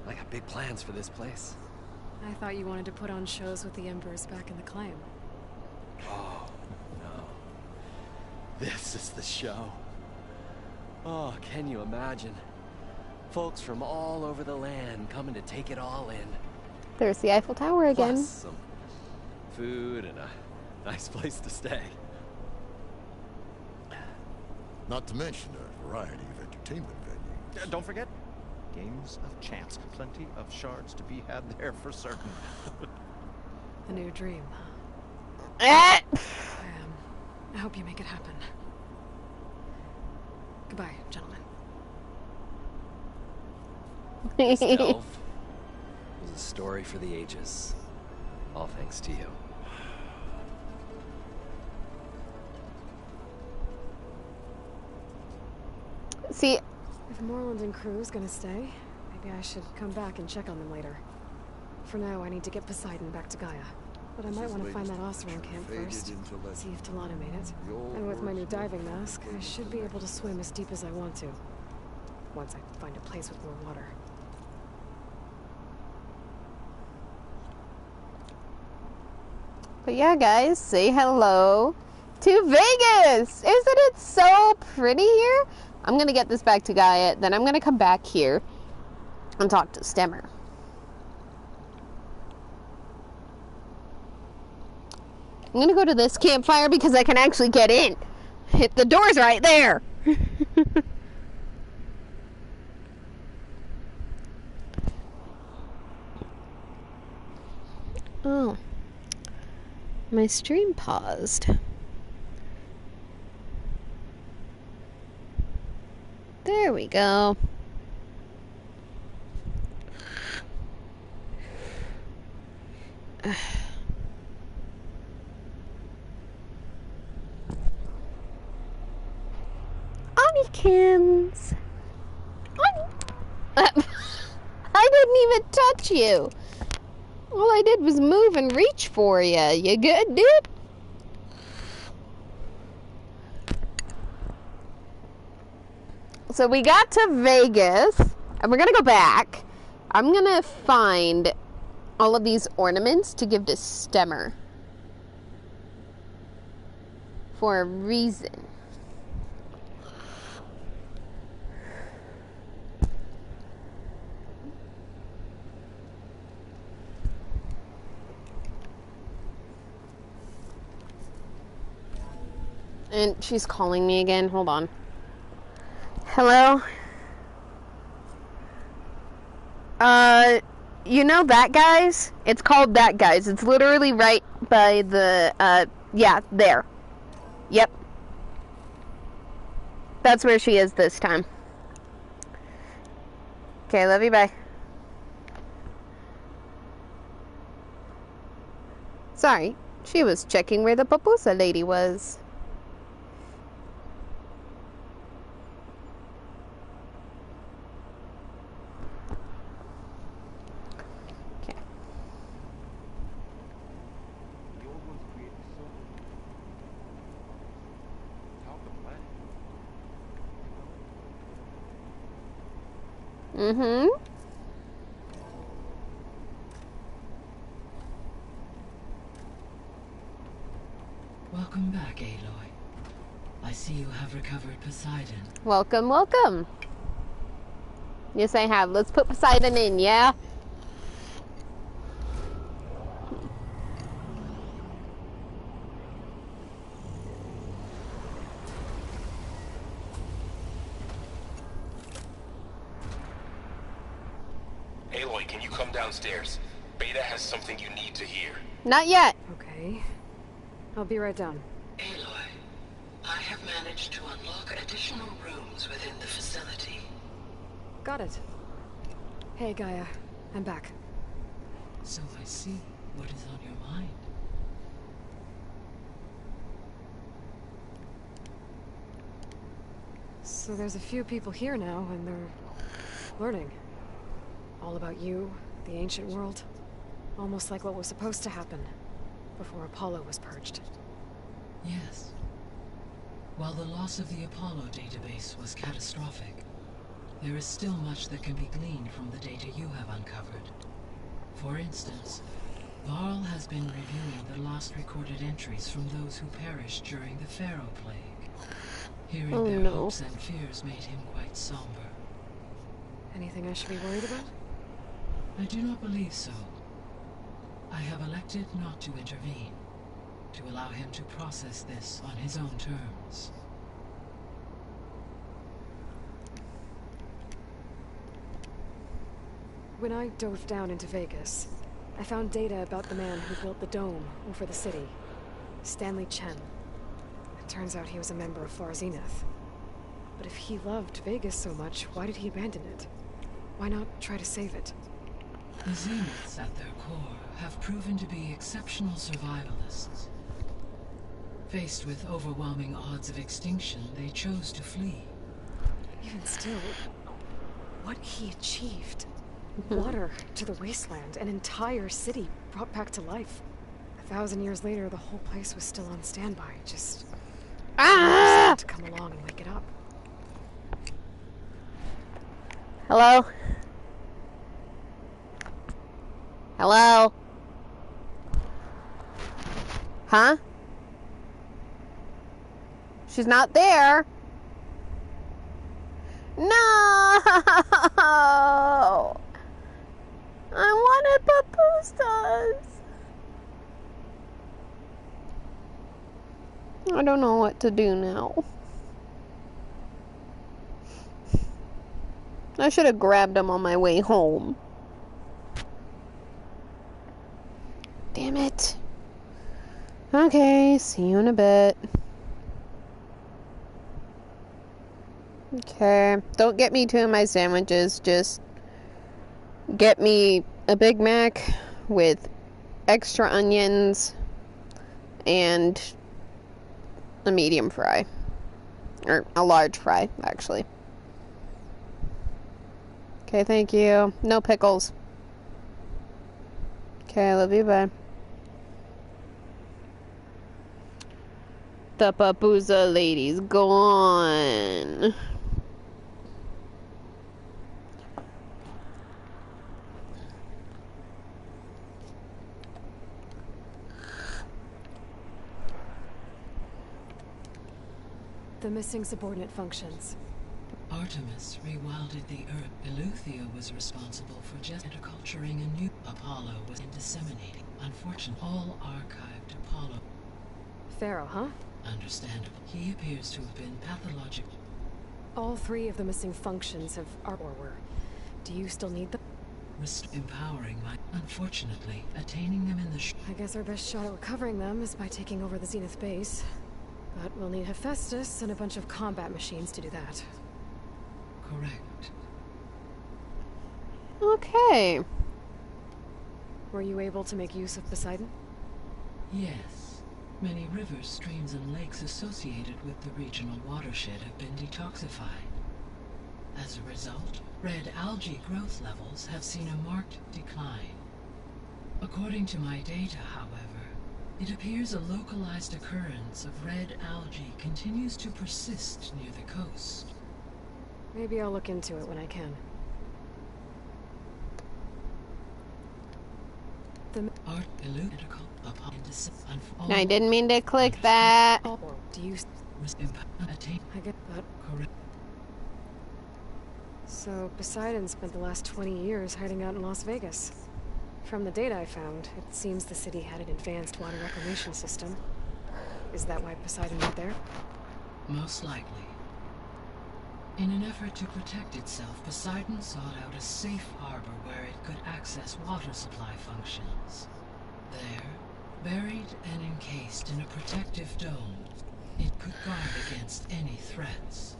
I got big plans for this place. I thought you wanted to put on shows with the Emperors back in the claim. Oh, no. This is the show. Oh, can you imagine? Folks from all over the land coming to take it all in. There's the Eiffel Tower again. Plus some food and a nice place to stay. Not to mention a variety of entertainment venues. Don't forget, games of chance. Plenty of shards to be had there for certain. A new dream. I hope you make it happen. Goodbye, gentlemen. This delve was a story for the ages. All thanks to you. See, if Morland and crew's gonna stay, maybe I should come back and check on them later. For now, I need to get Poseidon back to Gaia. But I might want to find that Oseram camp first. See if Talana made it. And with my new diving mask, I should be able to swim as deep as I want to. Once I find a place with more water. but yeah, guys, say hello to Vegas! Isn't it so pretty here? I'm gonna get this back to Gaia, then I'm gonna come back here and talk to Stemmer. I'm gonna go to this campfire because I can actually get in. The door's right there. Oh. My stream paused. There we go. Anikins! I didn't even touch you! All I did was move and reach for you. You good, dude? So we got to Vegas, and we're gonna go back. I'm gonna find all of these ornaments to give to Stemmer. For a reason. And she's calling me again. Hold on. Hello? You know that guy's? It's called that guy's. It's literally right by the, yeah, there. Yep. That's where she is this time. Okay, love you, bye. Sorry, she was checking where the pupusa lady was. Mm-hmm. Welcome back, Aloy. I see you have recovered Poseidon. Welcome, welcome. Yes, I have. Let's put Poseidon in, yeah? Aloy, can you come downstairs? Beta has something you need to hear. Not yet. Okay. I'll be right down. Aloy, I have managed to unlock additional rooms within the facility. Got it. Hey, Gaia. I'm back. So I see what is on your mind. So there's a few people here now, and they're learning. All about you, the ancient world. Almost like what was supposed to happen before Apollo was purged. Yes. While the loss of the Apollo database was catastrophic, there is still much that can be gleaned from the data you have uncovered. For instance, Varl has been reviewing the last recorded entries from those who perished during the Pharaoh Plague. Hearing their hopes and fears made him quite somber. Anything I should be worried about? I do not believe so. I have elected not to intervene, to allow him to process this on his own terms. When I dove down into Vegas, I found data about the man who built the dome over the city, Stanley Chen. It turns out he was a member of Far Zenith. But if he loved Vegas so much, why did he abandon it? Why not try to save it? The Zeniths, at their core, have proven to be exceptional survivalists. Faced with overwhelming odds of extinction, they chose to flee. Even still, what he achieved. Water to the wasteland, an entire city brought back to life. 1,000 years later, the whole place was still on standby, just to come along and wake it up. Hello? Hello? Huh? She's not there. No! I wanted Papustas. I don't know what to do now. I should have grabbed them on my way home. Damn it. Okay, see you in a bit. Okay, don't get me two of my sandwiches, just get me a Big Mac with extra onions and a medium fry. Or a large fry, actually. Okay, thank you. No pickles. Okay, I love you, bye. The Papusa lady's gone. The missing subordinate functions. Artemis rewilded the Earth. Eleuthia was responsible for just interculturing a new Apollo was disseminating. Unfortunately, all archived Apollo. Pharaoh, huh? Understandable. He appears to have been pathological. All three of the missing functions have were. Do you still need them? Empowering my... Unfortunately, attaining them in the I guess our best shot at recovering them is by taking over the Zenith base. But we'll need Hephaestus and a bunch of combat machines to do that. Correct. Okay. Were you able to make use of Poseidon? Yes. Many rivers, streams, and lakes associated with the regional watershed have been detoxified. As a result, red algae growth levels have seen a marked decline. According to my data, however, it appears a localized occurrence of red algae continues to persist near the coast. Maybe I'll look into it when I can. The art I didn't mean to click that. Do you I get that. Correct. So Poseidon spent the last 20 years hiding out in Las Vegas. From the data I found, it seems the city had an advanced water reclamation system. Is that why Poseidon went there? Most likely. In an effort to protect itself, Poseidon sought out a safe harbor where it could access water supply functions. There, buried and encased in a protective dome, it could guard against any threats.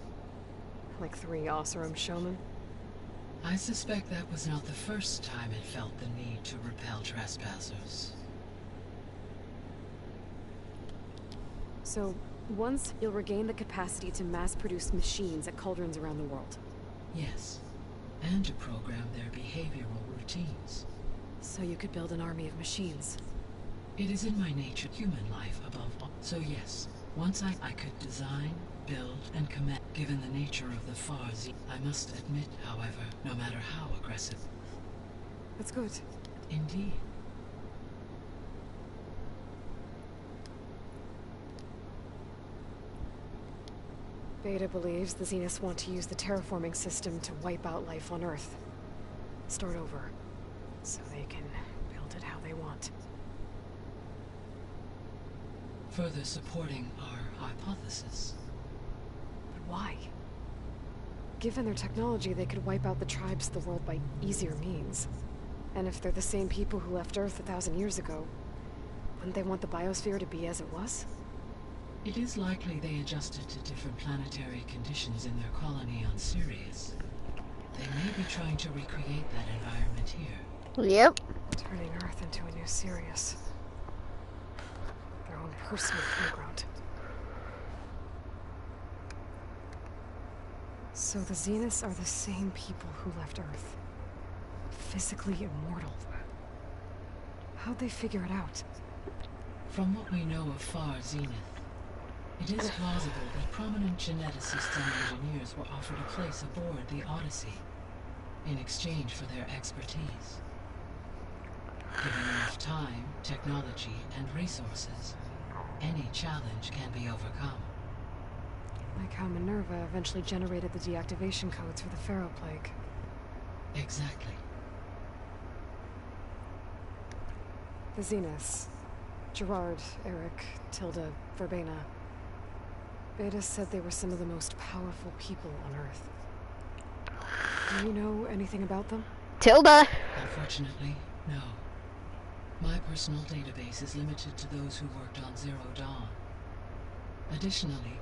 Like 3 Oseram showmen? I suspect that was not the first time it felt the need to repel trespassers. So, once you'll regain the capacity to mass-produce machines at cauldrons around the world. Yes, and to program their behavioral routines. So you could build an army of machines. It is in my nature, human life above all. So yes, once I could design, build, and command. Given the nature of the Far Zenith, I must admit, however, no matter how aggressive. That's good. Indeed. Beta believes the Zeniths want to use the terraforming system to wipe out life on Earth. Start over, so they can build it how they want. Further supporting our hypothesis. But why? Given their technology, they could wipe out the tribes of the world by easier means. And if they're the same people who left Earth 1,000 years ago, wouldn't they want the biosphere to be as it was? It is likely they adjusted to different planetary conditions in their colony on Sirius. They may be trying to recreate that environment here. Yep. Turning Earth into a new Sirius. Their own personal playground. So the Zeniths are the same people who left Earth. Physically immortal. How'd they figure it out? From what we know of Far Zenith, it is plausible that prominent geneticists and engineers were offered a place aboard the Odyssey in exchange for their expertise. Given enough time, technology, and resources, any challenge can be overcome. Like how Minerva eventually generated the deactivation codes for the Pharaoh Plague. Exactly. The Zeniths. Gerard, Eric, Tilda, Verbena. Beta said they were some of the most powerful people on Earth. Do you know anything about them? Tilda! Unfortunately, no. My personal database is limited to those who worked on Zero Dawn. Additionally,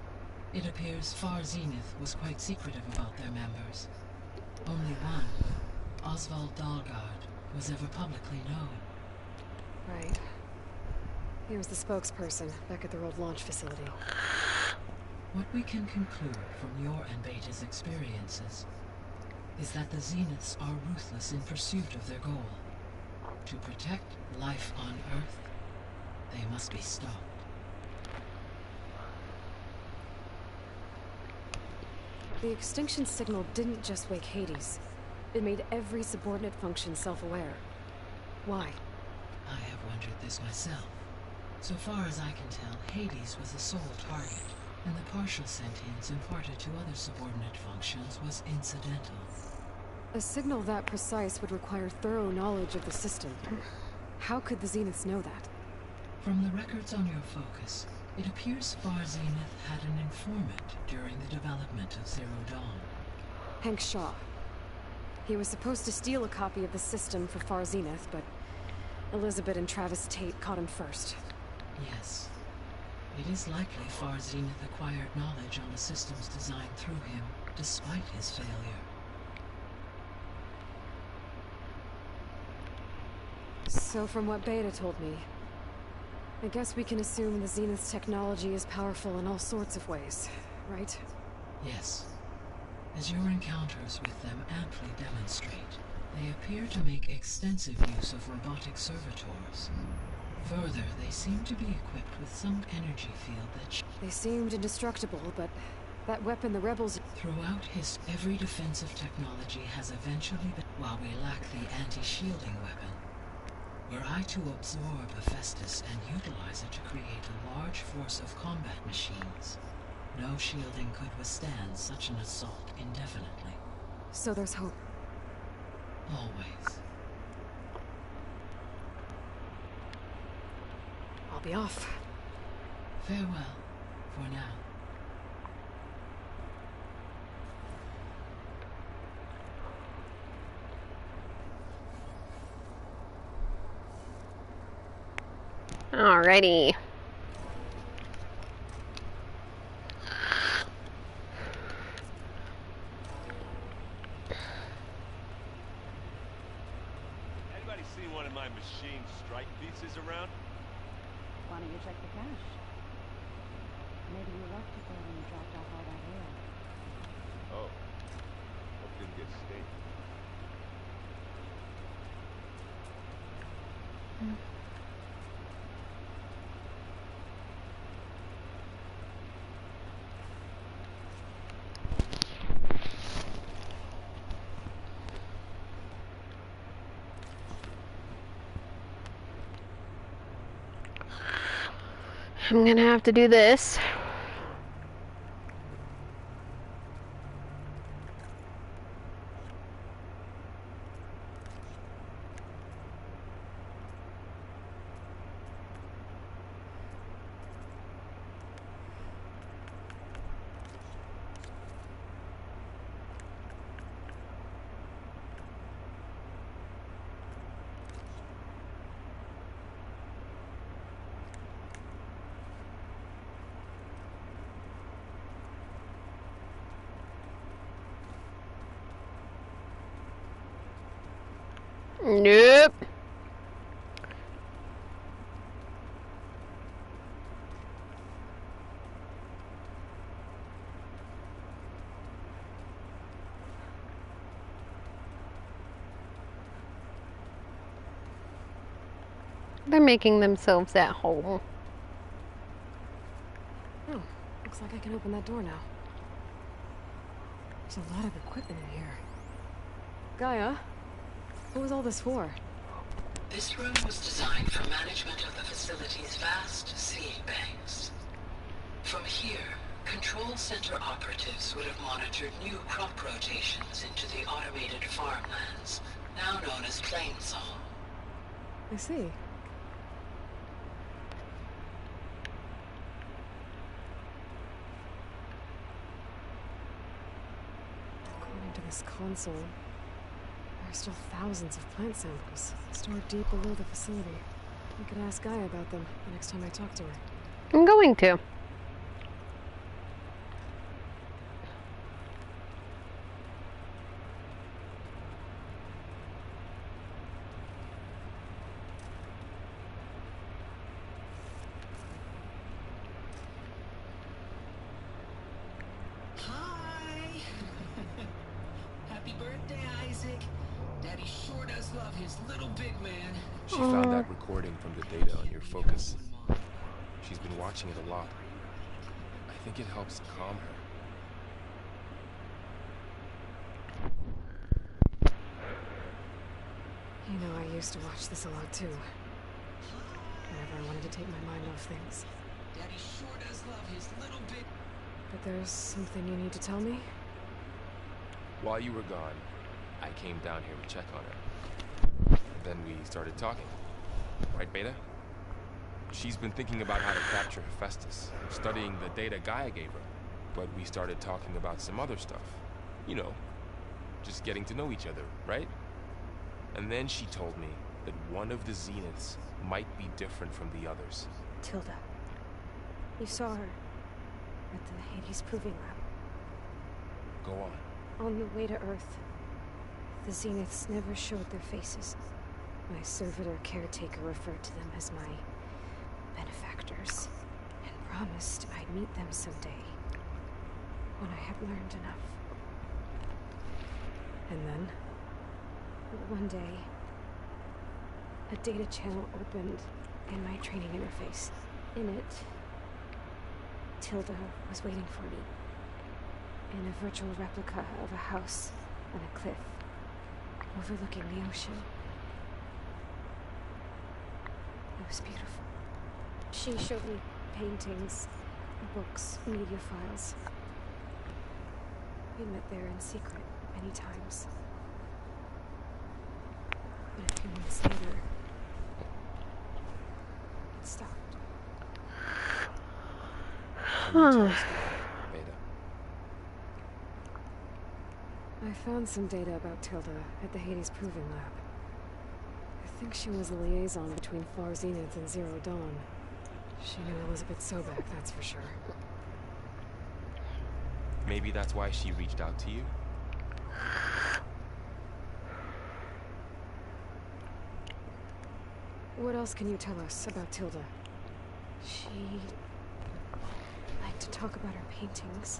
it appears Far Zenith was quite secretive about their members. Only one, Oswald Dalgard, was ever publicly known. Right. He was the spokesperson back at their old launch facility. What we can conclude from your and Beta's experiences is that the Zeniths are ruthless in pursuit of their goal. To protect life on Earth, they must be stopped. The extinction signal didn't just wake Hades. It made every subordinate function self-aware. Why? I have wondered this myself. So far as I can tell, Hades was the sole target, and the partial sentience imparted to other subordinate functions was incidental. A signal that precise would require thorough knowledge of the system. How could the Zeniths know that? From the records on your focus, it appears Far Zenith had an informant during the development of Zero Dawn. Hank Shaw. He was supposed to steal a copy of the system for Far Zenith, but Elizabeth and Travis Tate caught him first. Yes. It is likely Far Zenith acquired knowledge on the systems designed through him, despite his failure. So from what Beta told me, I guess we can assume the Zenith's technology is powerful in all sorts of ways, right? Yes. As your encounters with them amply demonstrate, they appear to make extensive use of robotic servitors. Further, they seem to be equipped with some energy field that... They seemed indestructible, but that weapon the rebels... Throughout every defensive technology has eventually been... While we lack the anti-shielding weapon, were I to absorb Hephaestus and utilize it to create a large force of combat machines, no shielding could withstand such an assault indefinitely. So there's hope. Always. I'll be off. Farewell, for now. Alrighty. Anybody see one of my machine strike pieces around? Why don't you check the cache? Maybe you left it there when you dropped off all that hair. Oh. Hope it didn't get stained. I'm gonna have to do this. Nope. They're making themselves at home. Oh, looks like I can open that door now. There's a lot of equipment in here. Gaia, what was all this for? This room was designed for management of the facility's vast seed banks. From here, control center operatives would have monitored new crop rotations into the automated farmlands, now known as Plainsong. I see. According to this console, there are still thousands of plant samples stored deep below the facility. I could ask Gaia about them the next time I talk to her. I'm going to. Happy birthday, Isaac. Daddy sure does love his little big man. She found that recording from the data on your focus. She's been watching it a lot. I think it helps calm her. You know, I used to watch this a lot too. Whenever I wanted to take my mind off things. Daddy sure does love his little big... But there's something you need to tell me? While you were gone, I came down here to check on her. Then we started talking. Right, Beta? She's been thinking about how to capture Hephaestus, studying the data Gaia gave her. But we started talking about some other stuff. You know, just getting to know each other, right? And then she told me that one of the Zeniths might be different from the others. Tilda. You saw her at the Hades Proving Lab. Go on. On the way to Earth, the Zeniths never showed their faces. My servitor caretaker referred to them as my benefactors, and promised I'd meet them someday, when I had learned enough. And then? One day, a data channel opened in my training interface. In it, Tilda was waiting for me. In a virtual replica of a house on a cliff, overlooking the ocean. It was beautiful. She showed me paintings, books, media files. We met there in secret many times. But a few months later, it stopped. I found some data about Tilda at the Hades Proving Lab. I think she was a liaison between Far Zenith and Zero Dawn. She knew Elizabeth Sobek, that's for sure. Maybe that's why she reached out to you? What else can you tell us about Tilda? She liked to talk about her paintings.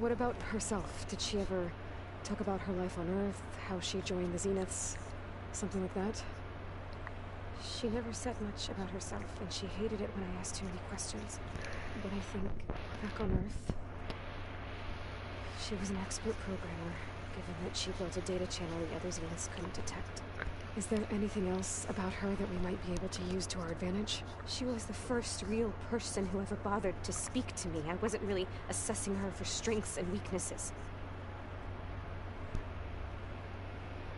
What about herself? Did she ever talk about her life on Earth? How she joined the Zeniths? Something like that? She never said much about herself, and she hated it when I asked too many questions. But I think, back on Earth, she was an expert programmer, given that she built a data channel the other Zeniths couldn't detect. Is there anything else about her that we might be able to use to our advantage? She was the first real person who ever bothered to speak to me. I wasn't really assessing her for strengths and weaknesses.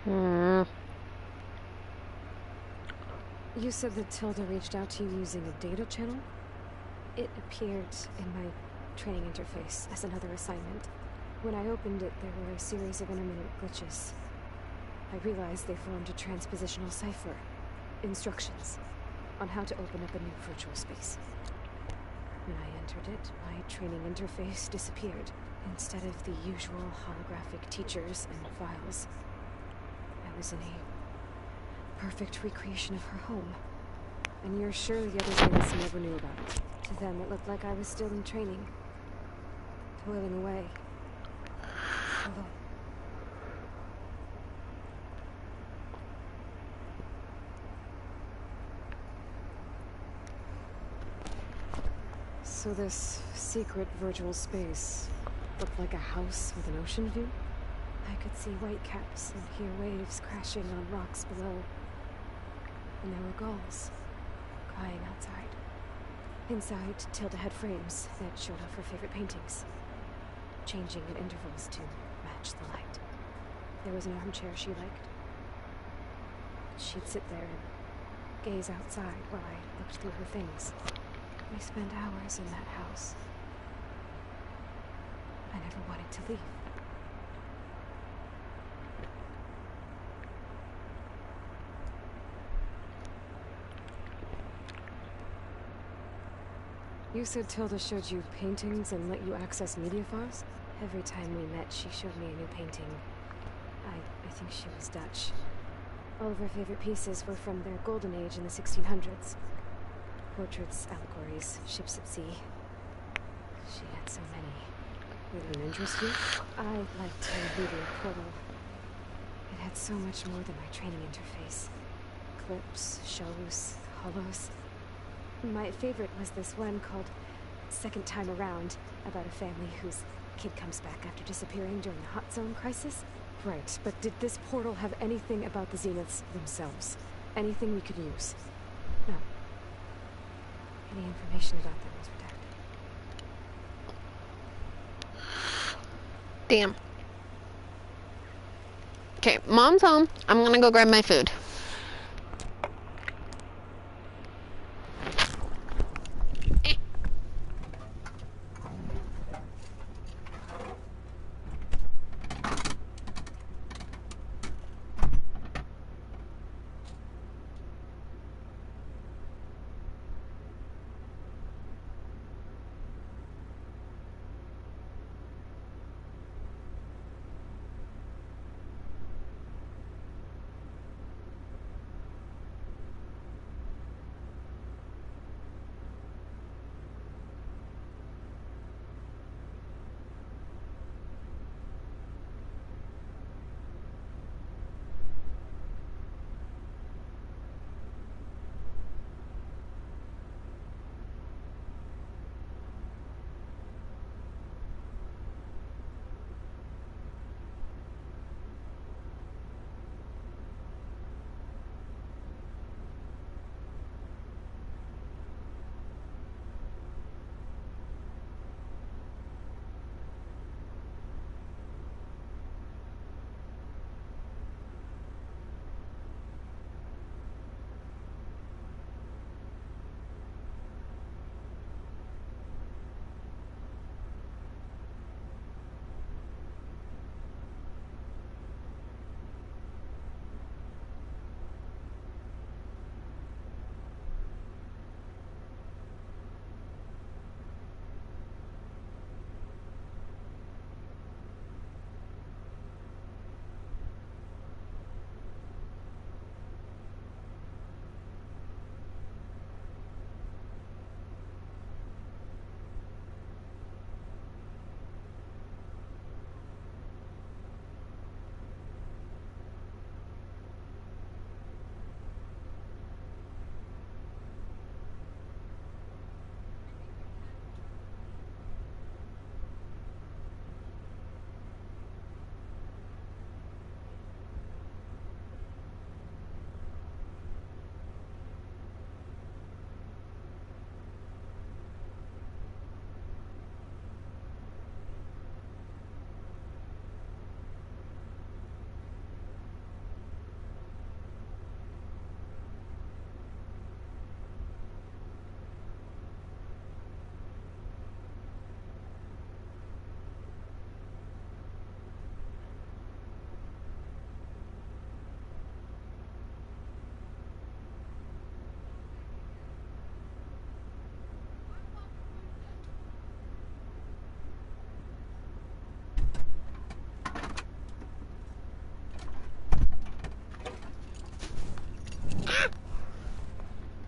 You said that Tilda reached out to you using a data channel? It appeared in my training interface as another assignment. When I opened it, there were a series of intermittent glitches. I realized they formed a transpositional cipher. Instructions on how to open up a new virtual space. When I entered it, my training interface disappeared. Instead of the usual holographic teachers and files, I was in a perfect recreation of her home. And you're sure the other Zeniths never knew about it? To them, it looked like I was still in training, toiling away, alone. So this secret virtual space looked like a house with an ocean view? I could see white caps and hear waves crashing on rocks below. And there were gulls crying outside. Inside, Tilda had frames that showed off her favorite paintings, changing at intervals to match the light. There was an armchair she liked. She'd sit there and gaze outside while I looked through her things. We spent hours in that house. I never wanted to leave. You said Tilda showed you paintings and let you access media files? Every time we met, she showed me a new painting. I think she was Dutch. All of her favorite pieces were from their golden age in the 1600s. Portraits, allegories, ships at sea. She had so many. Would it interest you? I liked her media portal. It had so much more than my training interface. Clips, shows, holos. My favorite was this one called Second Time Around, about a family whose kid comes back after disappearing during the Hot Zone crisis. Right, but did this portal have anything about the Zeniths themselves? Anything we could use? No. Any information about them was redacted. Damn. Okay, Mom's home. I'm gonna go grab my food.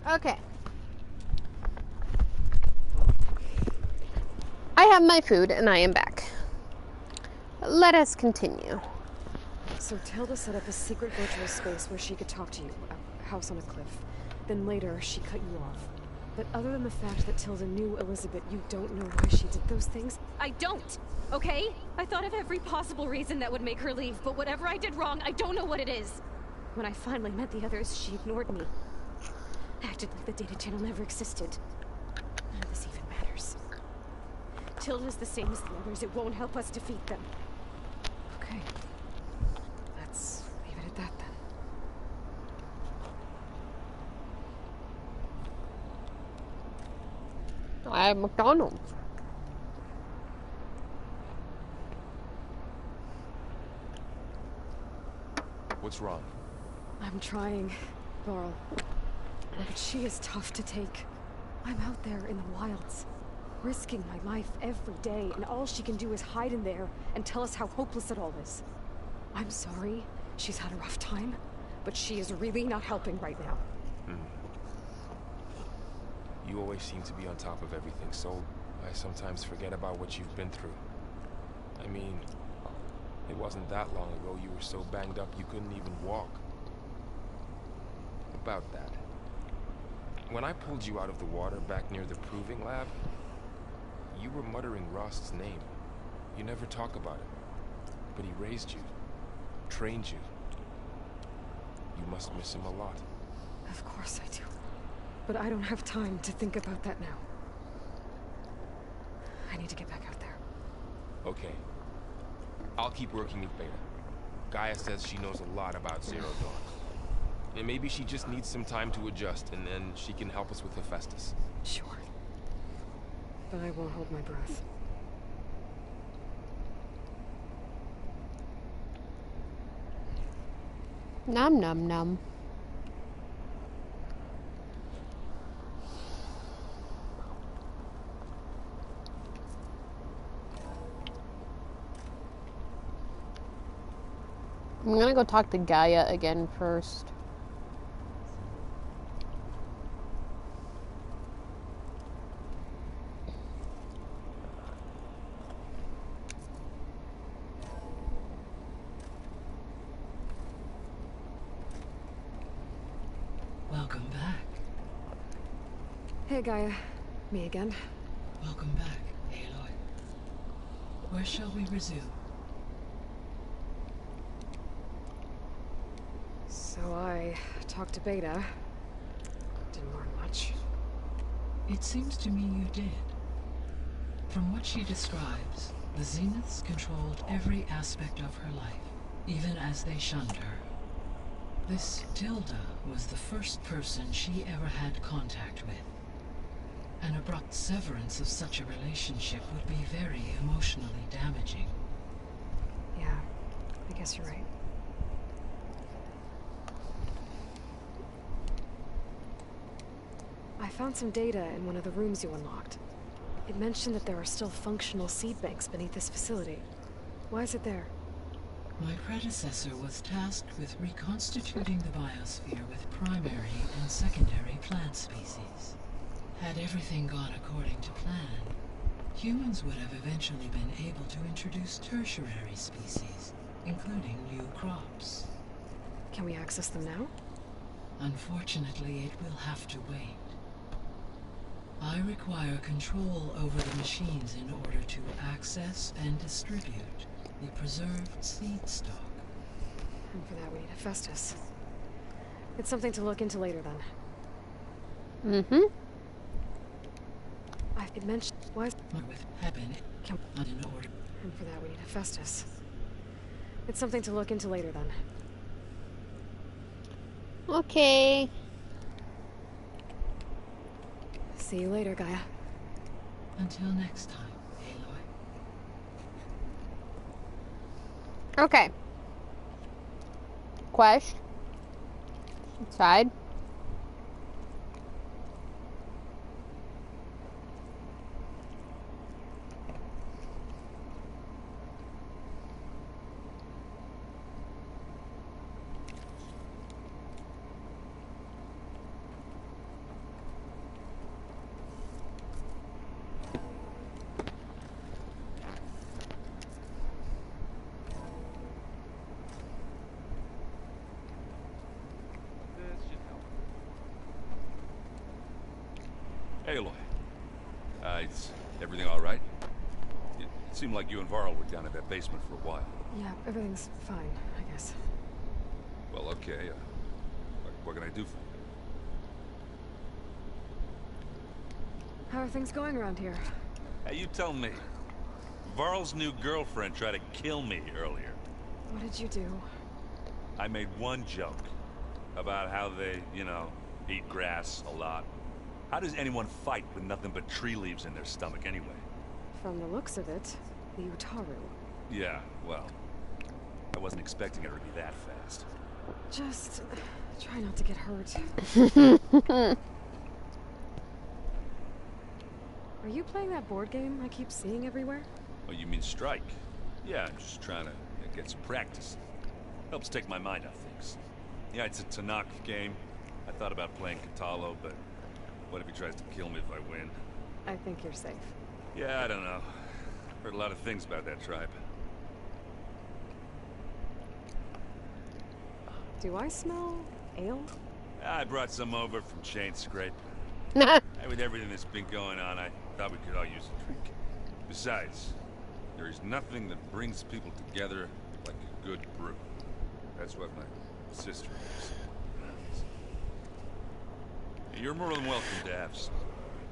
Okay. I have my food and I am back. Let us continue. So Tilda set up a secret virtual space where she could talk to you, a house on a cliff. Then later, she cut you off. But other than the fact that Tilda knew Elizabeth, you don't know why she did those things? I don't, okay? I thought of every possible reason that would make her leave, but whatever I did wrong, I don't know what it is. When I finally met the others, she ignored me. Acted like the data channel never existed. None of this even matters. Tilda's the same as the others. It won't help us defeat them. Okay. Let's leave it at that then. I have McDonald's. What's wrong? I'm trying, Varl. But she is tough to take. I'm out there in the wilds, risking my life every day, and all she can do is hide in there and tell us how hopeless it all is. I'm sorry, she's had a rough time, but she is really not helping right now. You always seem to be on top of everything, so I sometimes forget about what you've been through. I mean, it wasn't that long ago you were so banged up you couldn't even walk. About that. When I pulled you out of the water back near the proving lab, you were muttering Rost's name. You never talk about him. But he raised you, trained you. You must miss him a lot. Of course I do. But I don't have time to think about that now. I need to get back out there. Okay. I'll keep working with Beta. Gaia says she knows a lot about Zero Dawn. And maybe she just needs some time to adjust, and then she can help us with Hephaestus. Sure. But I won't hold my breath. Nom nom nom. I'm gonna go talk to Gaia again first. Welcome back. Hey, Gaia. Me again. Welcome back, Aloy. Where shall we resume? So I talked to Beta. Didn't learn much. It seems to me you did. From what she describes, the Zeniths controlled every aspect of her life, even as they shunned her. This Tilda was the first person she ever had contact with. An abrupt severance of such a relationship would be very emotionally damaging. Yeah, I guess you're right. I found some data in one of the rooms you unlocked. It mentioned that there are still functional seed banks beneath this facility. Why is it there? My predecessor was tasked with reconstituting the biosphere with primary and secondary plant species. Had everything gone according to plan, humans would have eventually been able to introduce tertiary species, including new crops. Can we access them now? Unfortunately, it will have to wait. I require control over the machines in order to access and distribute the preserved seed stock. And for that we need Hephaestus. It's something to look into later then. Mm-hmm. It mentioned why with Heaven in order. And for that we need Hephaestus. It's something to look into later then. Okay. See you later, Gaia. Until next time, Aloy. Okay. Quest. Inside. Aloy. Is everything all right? It seemed like you and Varl were down in that basement for a while. Yeah, everything's fine, I guess. Well, okay. What can I do for you? How are things going around here? Hey, you tell me. Varl's new girlfriend tried to kill me earlier. What did you do? I made one joke about how they, you know, eat grass a lot. How does anyone fight with nothing but tree leaves in their stomach anyway? From the looks of it, the Utaru. Yeah, well, I wasn't expecting her to be that fast. Just try not to get hurt. Are you playing that board game I keep seeing everywhere? Oh, you mean Strike? Yeah, I'm just trying to get some practice. Helps take my mind off things. Yeah, it's a Tanakh game. I thought about playing Kotallo, but what if he tries to kill me if I win? I think you're safe. Yeah, I don't know. Heard a lot of things about that tribe. Do I smell ale? I brought some over from Chain Scrape. With everything that's been going on, I thought we could all use a drink. Besides, there is nothing that brings people together like a good brew. That's what my sister is. You're more than welcome to have some.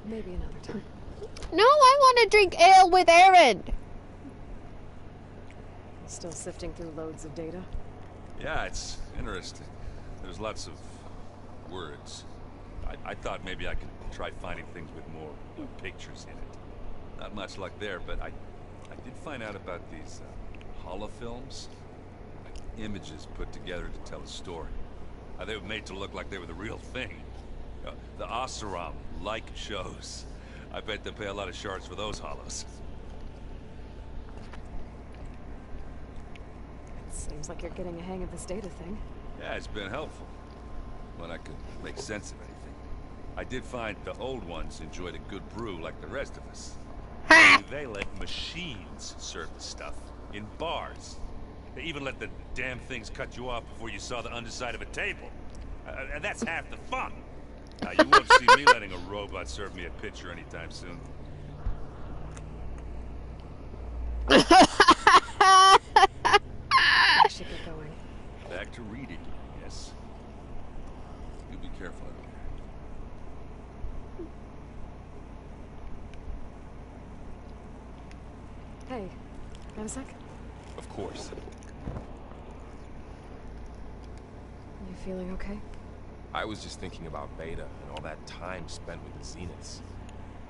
Maybe another time. No, I want to drink ale with Aaron. Still sifting through loads of data? Yeah, it's interesting. There's lots of words. I thought maybe I could try finding things with more pictures in it. Not much luck there, but I did find out about these holofilms. Like images put together to tell a story. They were made to look like they were the real thing. The Oseram-like shows. I bet they pay a lot of shards for those hollows. It seems like you're getting a hang of this data thing. Yeah, it's been helpful. When I could make sense of anything. I did find the old ones enjoyed a good brew like the rest of us. They let machines serve the stuff in bars. They even let the damn things cut you off before you saw the underside of a table. And that's half the fun. You won't see me letting a robot serve me a pitcher anytime soon. I should get going. Back to reading, yes. You be careful out there. Hey, got a sec? Of course. You feeling okay? I was just thinking about Beta and all that time spent with the Zeniths.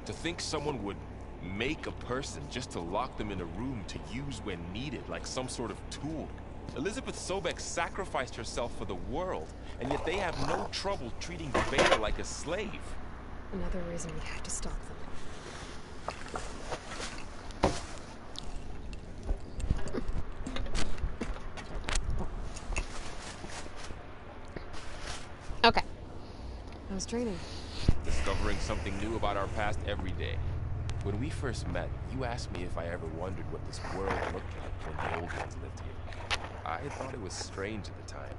To think someone would make a person just to lock them in a room to use when needed, like some sort of tool. Elizabeth Sobek sacrificed herself for the world, and yet they have no trouble treating Beta like a slave. Another reason we had to stop them. Okay. How's training? Discovering something new about our past every day. When we first met, you asked me if I ever wondered what this world looked like when the old ones lived here. I thought it was strange at the time,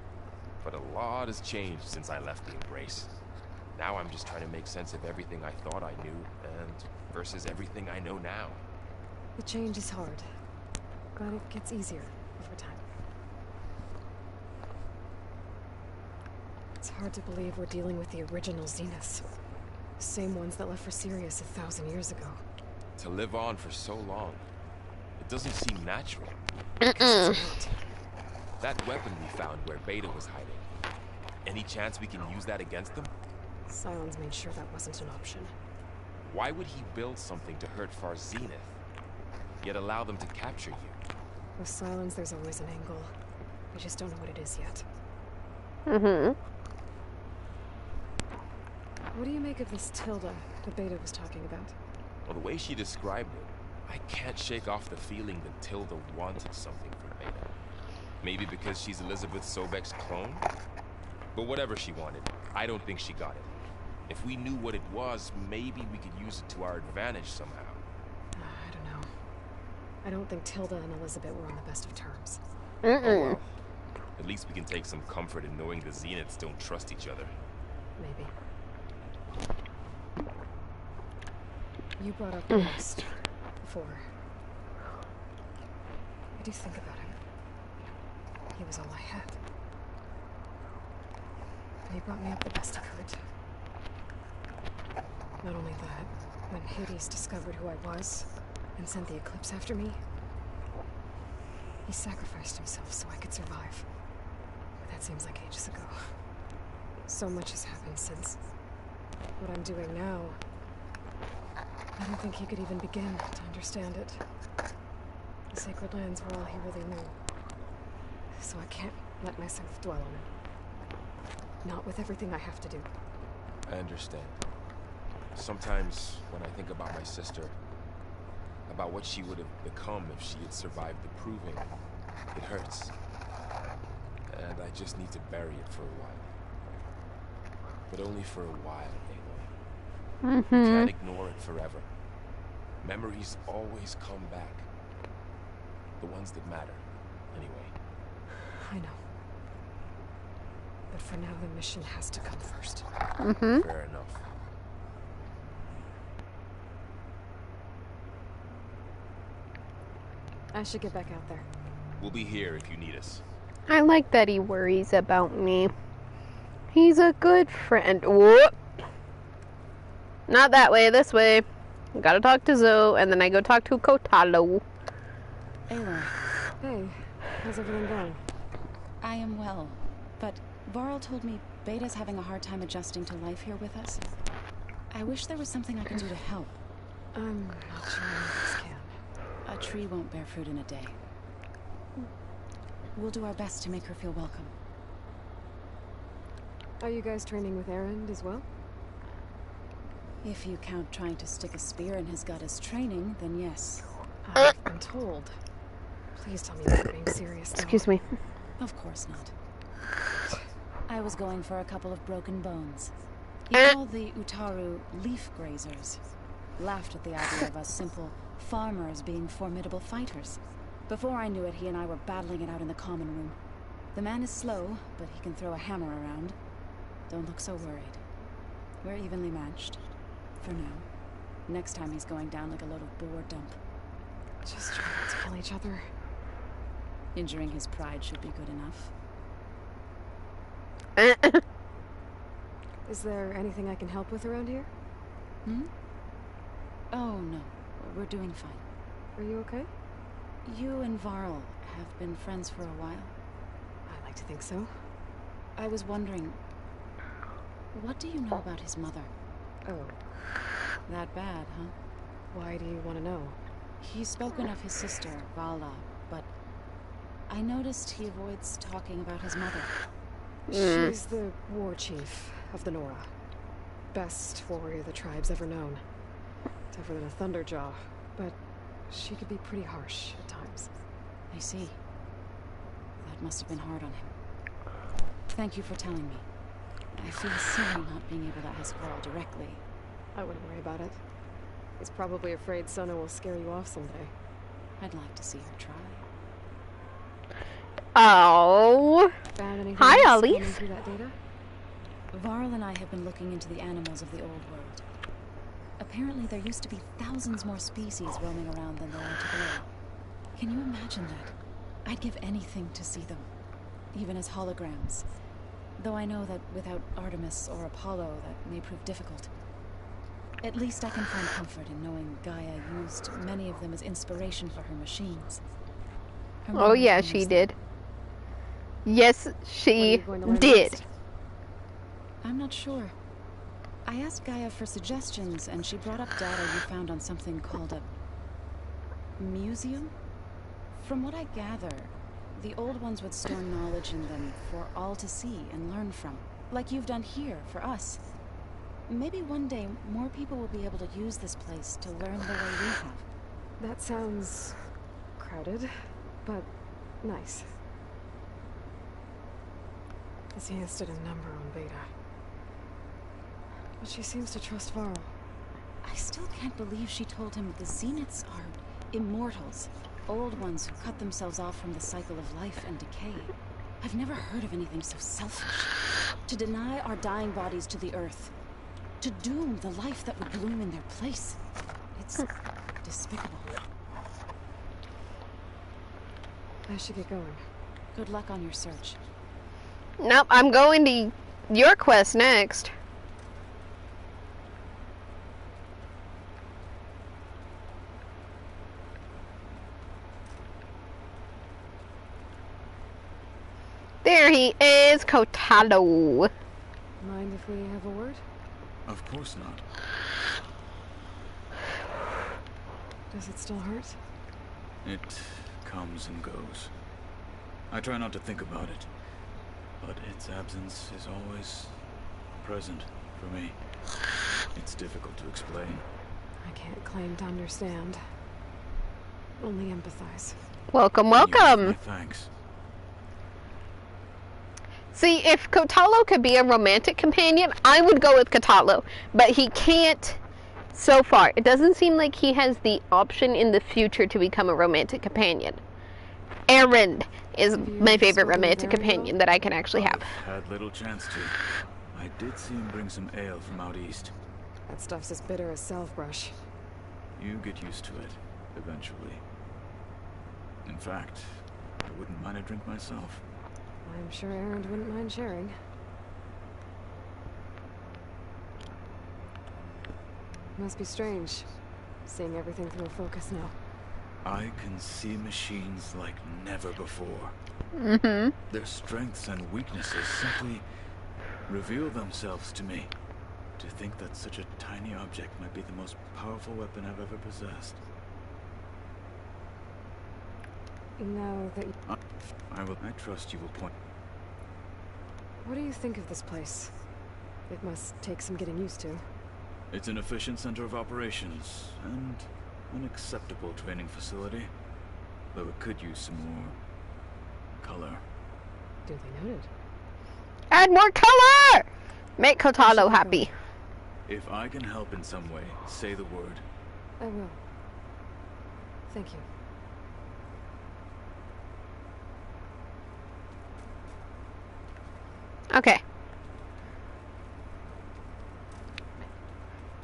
but a lot has changed since I left the Embrace. Now I'm just trying to make sense of everything I thought I knew, and versus everything I know now. The change is hard, but it gets easier over time. It's hard to believe we're dealing with the original Zeniths. The same ones that left for Sirius 1,000 years ago. To live on for so long, it doesn't seem natural. Because it's not. That weapon we found where Beta was hiding. Any chance we can use that against them? Sylens made sure that wasn't an option. Why would he build something to hurt Far Zenith, yet allow them to capture you? With Sylens, there's always an angle. We just don't know what it is yet. Mm-hmm. What do you make of this Tilda that Beta was talking about? Well, the way she described it, I can't shake off the feeling that Tilda wanted something from Beta. Maybe because she's Elizabeth Sobek's clone? But whatever she wanted, I don't think she got it. If we knew what it was, maybe we could use it to our advantage somehow. I don't know. I don't think Tilda and Elizabeth were on the best of terms. Oh, well. At least we can take some comfort in knowing the Zeniths don't trust each other. Maybe. You brought up Ghost before. I do think about him. He was all I had. And he brought me up the best he could. Not only that, when Hades discovered who I was and sent the Eclipse after me, he sacrificed himself so I could survive. But that seems like ages ago. So much has happened since. What I'm doing now, I don't think he could even begin to understand it. The Sacred Lands were all he really knew. So I can't let myself dwell on it. Not with everything I have to do. I understand. Sometimes when I think about my sister, about what she would have become if she had survived the Proving, it hurts. And I just need to bury it for a while. But only for a while, Aloy. You can't ignore it forever. Memories always come back. The ones that matter, anyway. I know. But for now, the mission has to come first. Fair enough. I should get back out there. We'll be here if you need us. I like that he worries about me. He's a good friend. Whoop. Not that way, this way. Gotta talk to Zoe, and then I go talk to Kotallo. Aloy. Hey, how's everything going? I am well, but Varl told me Beta's having a hard time adjusting to life here with us. I wish there was something I could do to help. I'm not sure I can. A tree won't bear fruit in a day. We'll do our best to make her feel welcome. Are you guys training with Erend as well? If you count trying to stick a spear in his gut as training, then yes. I've been told. Please tell me you're being serious now. Excuse me. Of course not. I was going for a couple of broken bones. You know the Utaru leaf grazers laughed at the idea of us simple farmers being formidable fighters. Before I knew it, he and I were battling it out in the common room. The man is slow, but he can throw a hammer around. Don't look so worried. We're evenly matched. For now. Next time he's going down like a load of boar dump. Just try not to kill each other. Injuring his pride should be good enough. Is there anything I can help with around here? Oh, no. We're doing fine. Are you okay? You and Varl have been friends for a while. I like to think so. I was wondering, what do you know about his mother? Oh. That bad, huh? Why do you want to know? He's spoken of his sister, Vala, but I noticed he avoids talking about his mother. She's the war chief of the Nora. Best warrior the tribe's ever known. Tougher than a Thunderjaw, but she could be pretty harsh at times. I see. That must have been hard on him. Thank you for telling me. I feel silly not being able to ask Varl directly. I wouldn't worry about it. He's probably afraid Sona will scare you off someday. I'd like to see her try. Oh. Hi, Ellie. Varl and I have been looking into the animals of the old world. Apparently there used to be thousands more species roaming around than there are today. Can you imagine that? I'd give anything to see them, even as holograms. Though I know that without Artemis or Apollo, that may prove difficult. At least I can find comfort in knowing Gaia used many of them as inspiration for her machines. Oh yeah, she did. Yes, she did. I'm not sure. I asked Gaia for suggestions, and she brought up data you found on something called a museum? From what I gather, the old ones would store knowledge in them for all to see and learn from, like you've done here for us. Maybe one day more people will be able to use this place to learn the way we have. That sounds crowded, but nice. Zia stood a number on Beta. But she seems to trust Varl. I still can't believe she told him the Zeniths are immortals. Old ones who cut themselves off from the cycle of life and decay. I've never heard of anything so selfish. To deny our dying bodies to the earth. To doom the life that would bloom in their place. It's despicable. I should get going. Good luck on your search. Nope, I'm going to your quest next. There he is, Kotallo. Mind if we have a word? Of course not. Does it still hurt? It comes and goes. I try not to think about it, but its absence is always present for me. It's difficult to explain. I can't claim to understand. Only empathize. Welcome, welcome. Thanks. See, if Kotallo could be a romantic companion, I would go with Kotallo, but he can't so far. It doesn't seem like he has the option in the future to become a romantic companion. Erend is my favorite romantic companion that I can actually have. Had little chance to. I did see him bring some ale from out east. That stuff's as bitter as self-brush. You get used to it, eventually. In fact, I wouldn't mind a drink myself. I'm sure Erend wouldn't mind sharing. Must be strange, seeing everything through a focus now. I can see machines like never before. Mm-hmm. Their strengths and weaknesses simply reveal themselves to me. To think that such a tiny object might be the most powerful weapon I've ever possessed. Now that I trust you will point. What do you think of this place? It must take some getting used to. It's an efficient center of operations, and an acceptable training facility. Though it could use some more color. Duly noted. Add more color! Make Kotallo happy. If I can help in some way, say the word. I will. Thank you. Okay.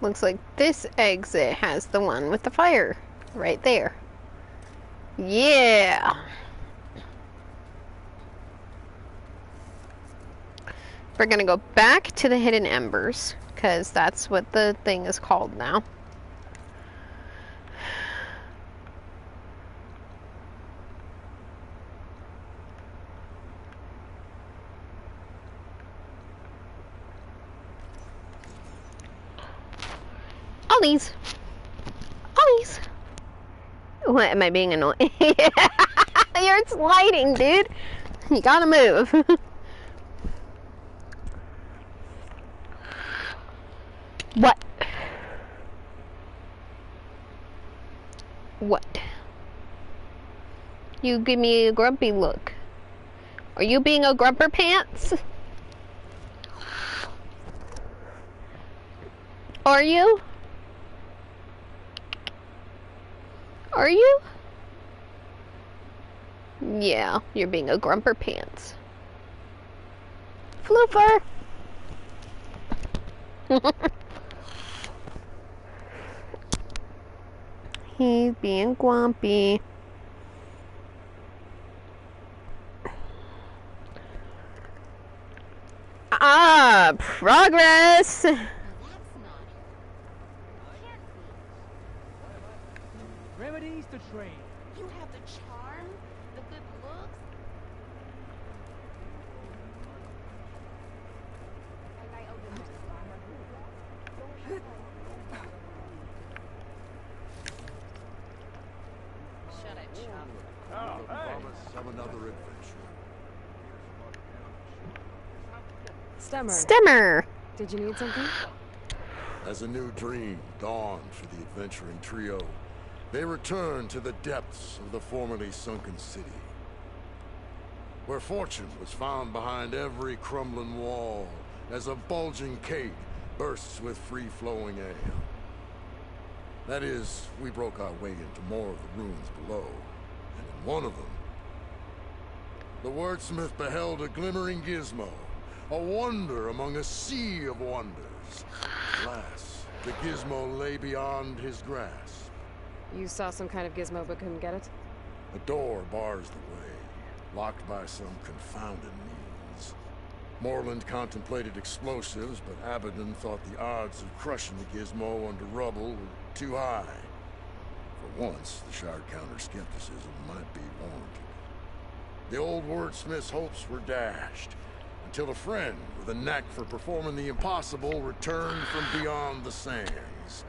Looks like this exit has the one with the fire right there. Yeah. We're gonna go back to the Hidden Embers, because that's what the thing is called now. Ollies! Ollies! What, am I being annoying? You're sliding, dude! You gotta move. What? What? You give me a grumpy look. Are you being a grumper pants? Are you? Are you? Yeah, you're being a grumper pants. Floofer! He's being grumpy. Ah, progress! Remedies to train. You have the charm, the good looks. Shut it, chum. Oh, promise of another adventure. Stemmer. Stemmer! Did you need something? As a new dream dawned for the adventuring trio, they returned to the depths of the formerly sunken city, where fortune was found behind every crumbling wall as a bulging keg bursts with free-flowing ale. That is, we broke our way into more of the ruins below, and in one of them, the wordsmith beheld a glimmering gizmo, a wonder among a sea of wonders. Alas, The gizmo lay beyond his grasp. You saw some kind of gizmo but couldn't get it? A door bars the way, locked by some confounded means. Moreland contemplated explosives, but Abaddon thought the odds of crushing the gizmo under rubble were too high. For once, the Shard Counter skepticism might be warranted. The old wordsmith's hopes were dashed, until a friend with a knack for performing the impossible returned from beyond the sands.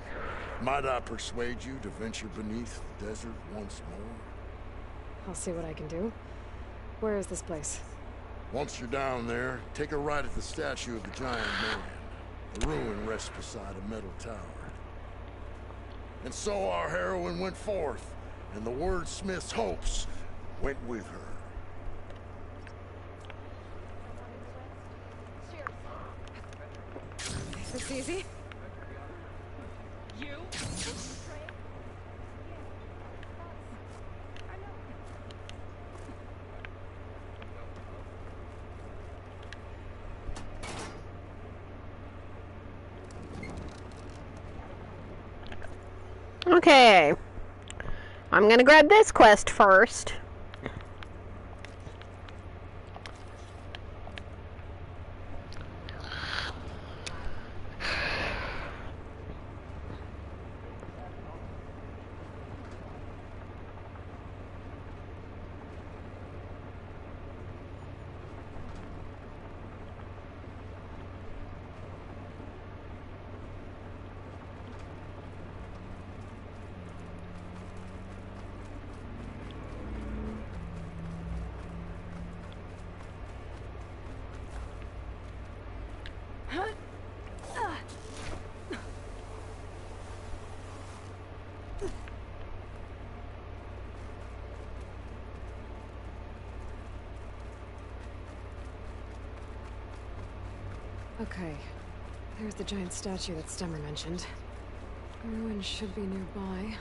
Might I persuade you to venture beneath the desert once more? I'll see what I can do. Where is this place? Once you're down there, take a right at the statue of the giant man. The ruin rests beside a metal tower. And so our heroine went forth, and the wordsmith's hopes went with her. It's easy. You? Okay. I'm gonna grab this quest first. Okay, there's the giant statue that Stemmer mentioned. Ruin should be nearby.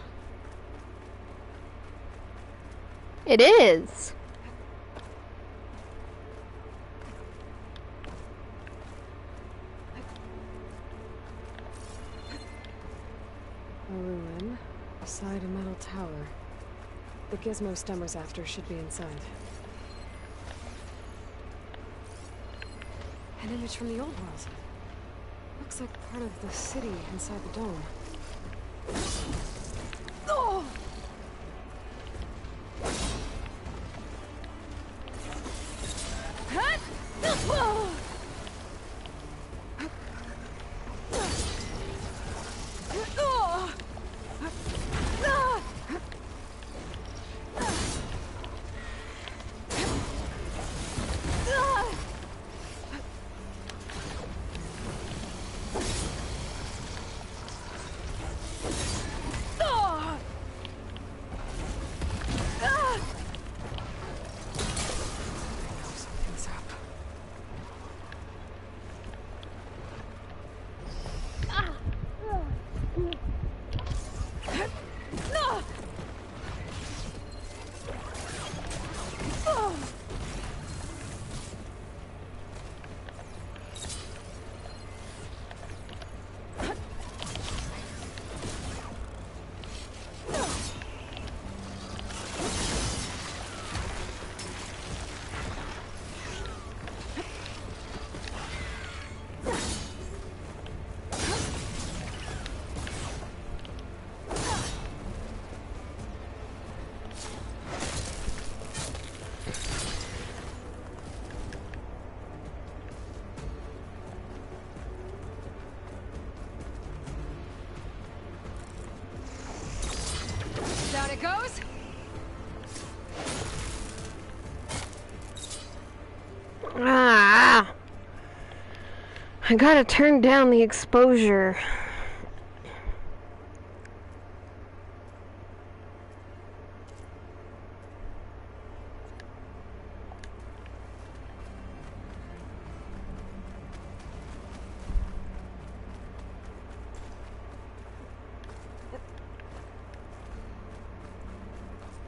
It is. A ruin beside a metal tower. The gizmo Stemmer's after should be inside. An image from the old world. Looks like part of the city inside the dome. Oh! Down it goes. Ah! I gotta turn down the exposure.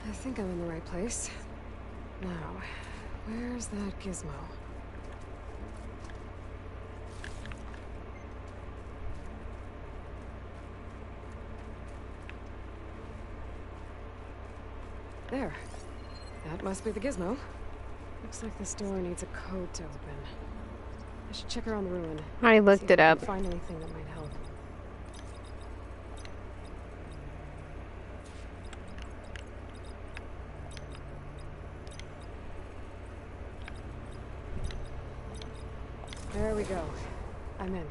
I think I'm in the right place. Now, where's that gizmo? There. That must be the gizmo. Looks like this door needs a code to open. I should check around the ruin. I looked it up. Find anything that might help. There we go. I'm in.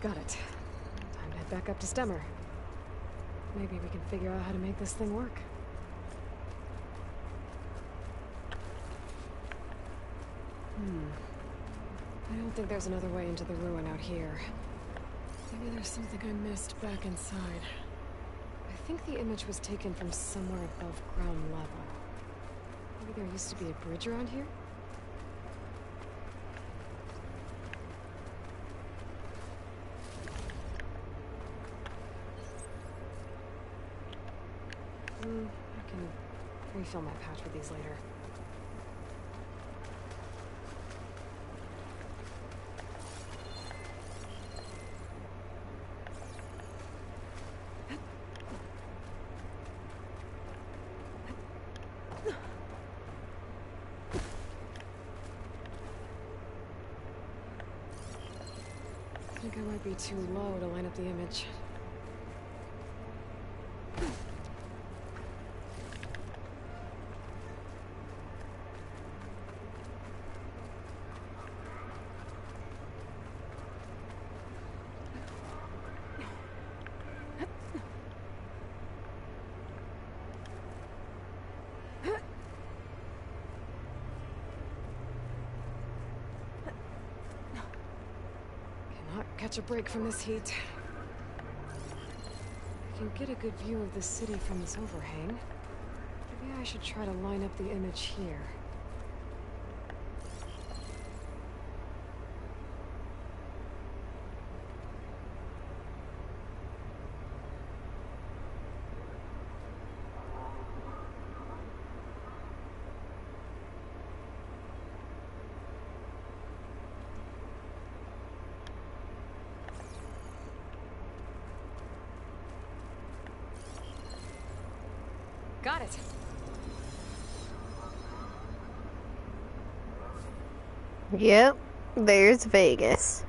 Got it. Time to head back up to Stemmer. Maybe we can figure out how to make this thing work. I don't think there's another way into the ruin out here. Maybe there's something I missed back inside. I think the image was taken from somewhere above ground level. Maybe there used to be a bridge around here? I can refill my pouch with these later. I think I might be too low to line up the image. Catch a break from this heat. I can get a good view of the city from this overhang. Maybe I should try to line up the image here. Got it. Yep, there's Vegas.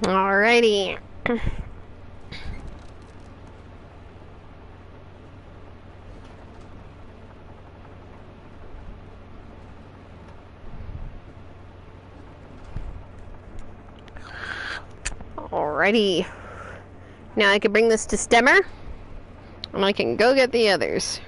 Alrighty. Alrighty. Now I can bring this to Stemmer, and I can go get the others.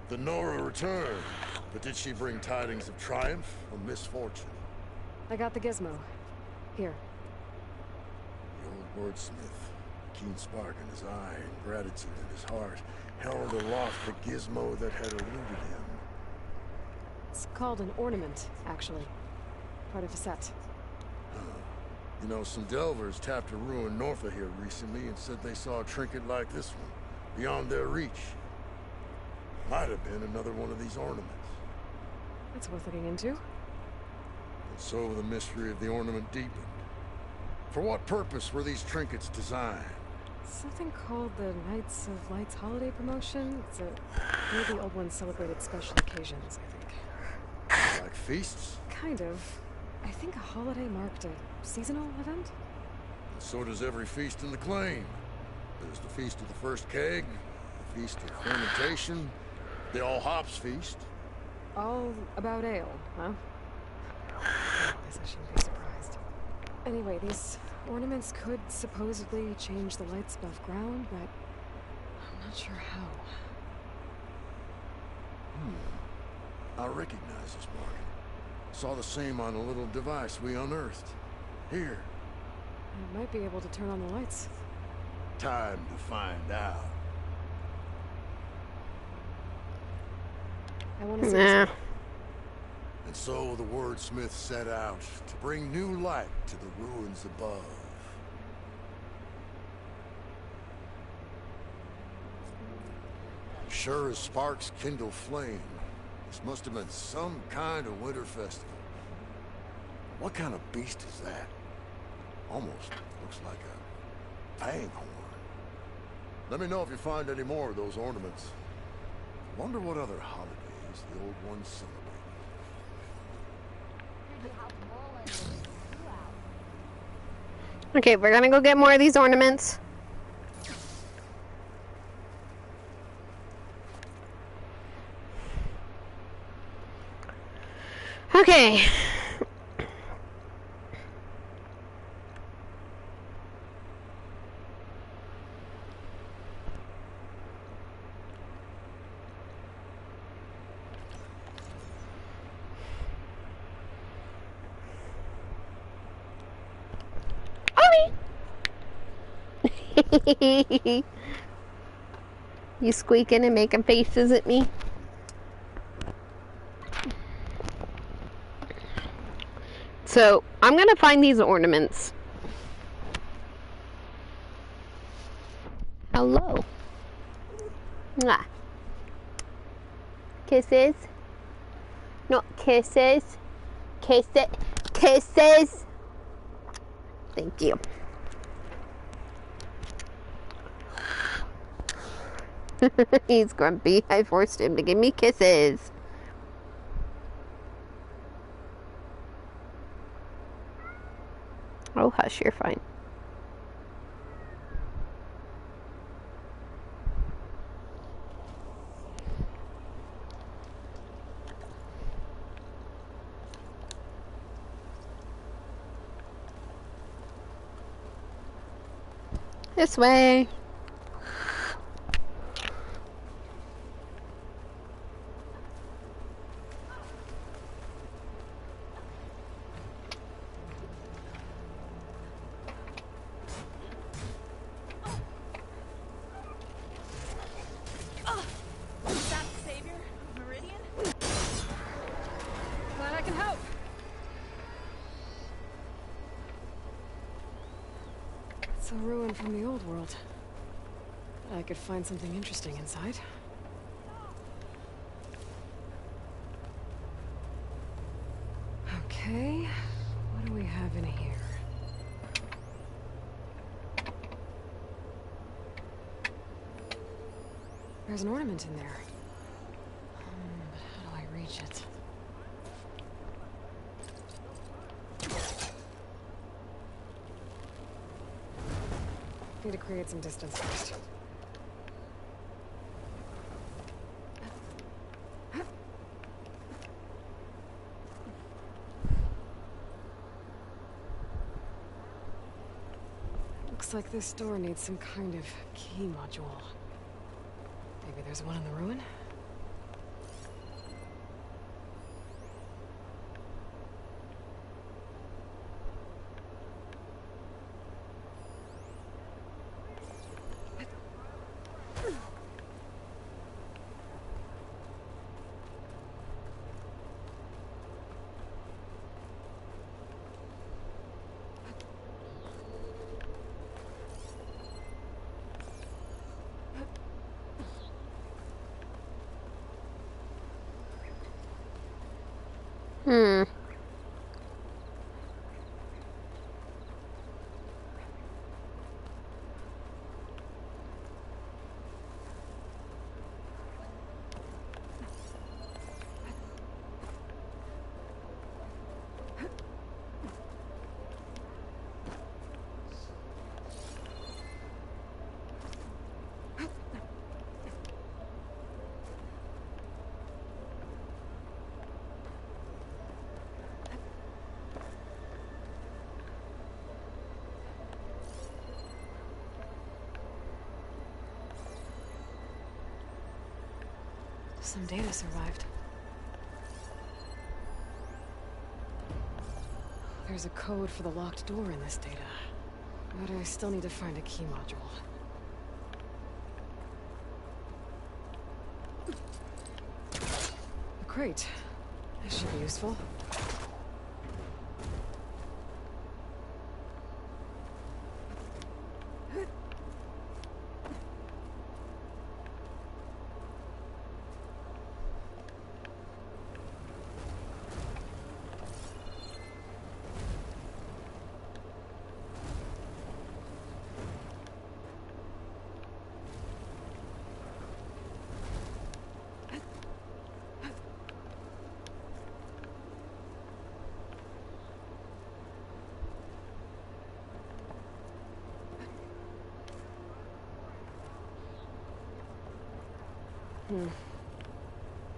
The Nora returned, but did she bring tidings of triumph or misfortune? I got the gizmo. Here. The old wordsmith, keen spark in his eye and gratitude in his heart, held aloft the gizmo that had eluded him. It's called an ornament, actually. Part of a set. You know, some delvers tapped a ruin north of here recently and said they saw a trinket like this one, beyond their reach. Might have been another one of these ornaments. That's worth looking into. So the mystery of the ornament deepened. For what purpose were these trinkets designed? Something called the Knights of Lights holiday promotion. It's where the old ones celebrated special occasions, I think. Like feasts? Kind of. I think a holiday marked a seasonal event? So does every feast in the claim. There's the Feast of the First Keg, the Feast of Fermentation, the All Hops Feast. All about ale, huh? I guess I shouldn't be surprised. Anyway, these ornaments could supposedly change the lights above ground, but I'm not sure how. I recognize this mark. Saw the same on a little device we unearthed. Here. I might be able to turn on the lights. Time to find out. I want to see this. And so the wordsmith set out to bring new light to the ruins above. Sure as sparks kindle flame, this must have been some kind of winter festival. What kind of beast is that? Almost looks like a fang horn. Let me know if you find any more of those ornaments. Wonder what other holidays the old ones celebrate. Okay, we're gonna go get more of these ornaments. Okay. You squeaking and making faces at me? So, I'm gonna find these ornaments. Hello. Mwah. Kisses. Not kisses. Kiss it. Kisses. Thank you. He's grumpy. I forced him to give me kisses. Oh, hush, you're fine. This way. A ruin from the old world. I could find something interesting inside. Okay, what do we have in here? There's an ornament in there. But how do I reach it? Need to create some distance first. Looks like this door needs some kind of key module. Maybe there's one in the ruin? Some data survived. There's a code for the locked door in this data. But I still need to find a key module. A crate. This should be useful.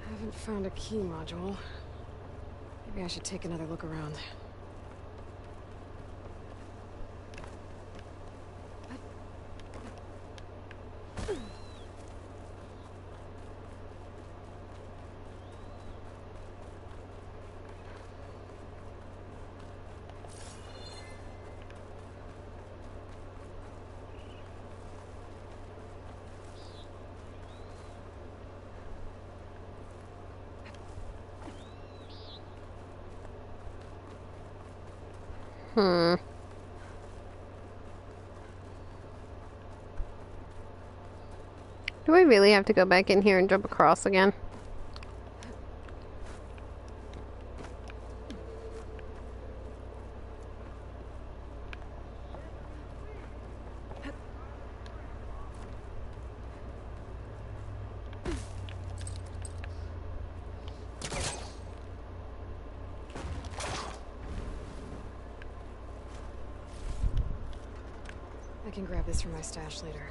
Haven't found a key module. Maybe I should take another look around. Do we really have to go back in here and jump across again? I can grab this from my stash later.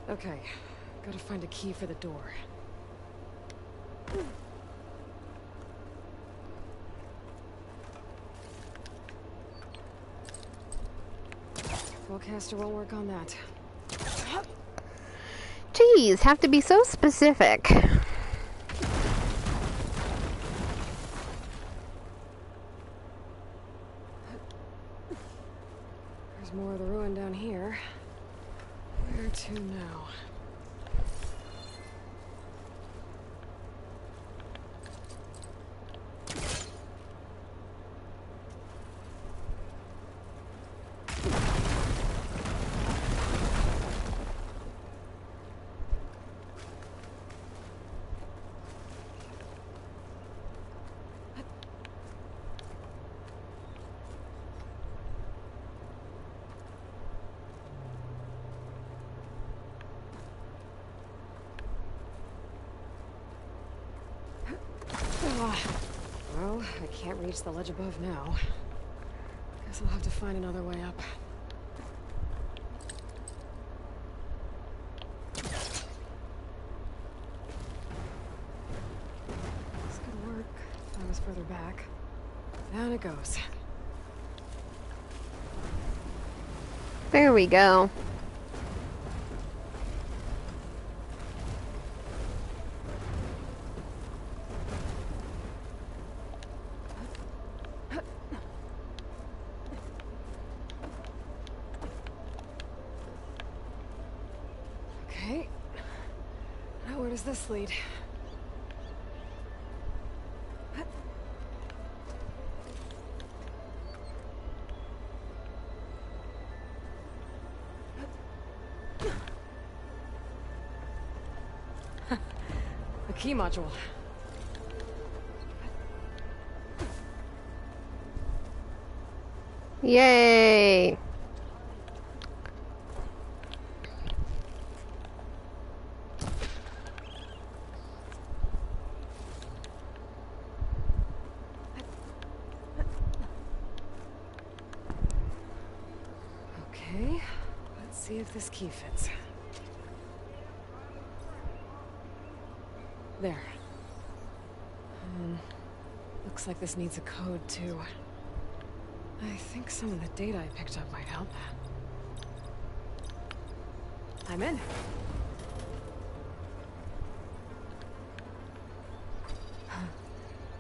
Okay, gotta find a key for the door. Spellcaster won't work on that. Jeez, have to be so specific. There's more of the ruin down here. Where to now? Well, I can't reach the ledge above now. Guess I'll have to find another way up. This could work if I was further back. Down it goes. There we go. Where does this lead? A key module. Yay! Okay, let's see if this key fits. There. Looks like this needs a code, too. I think some of the data I picked up might help. I'm in.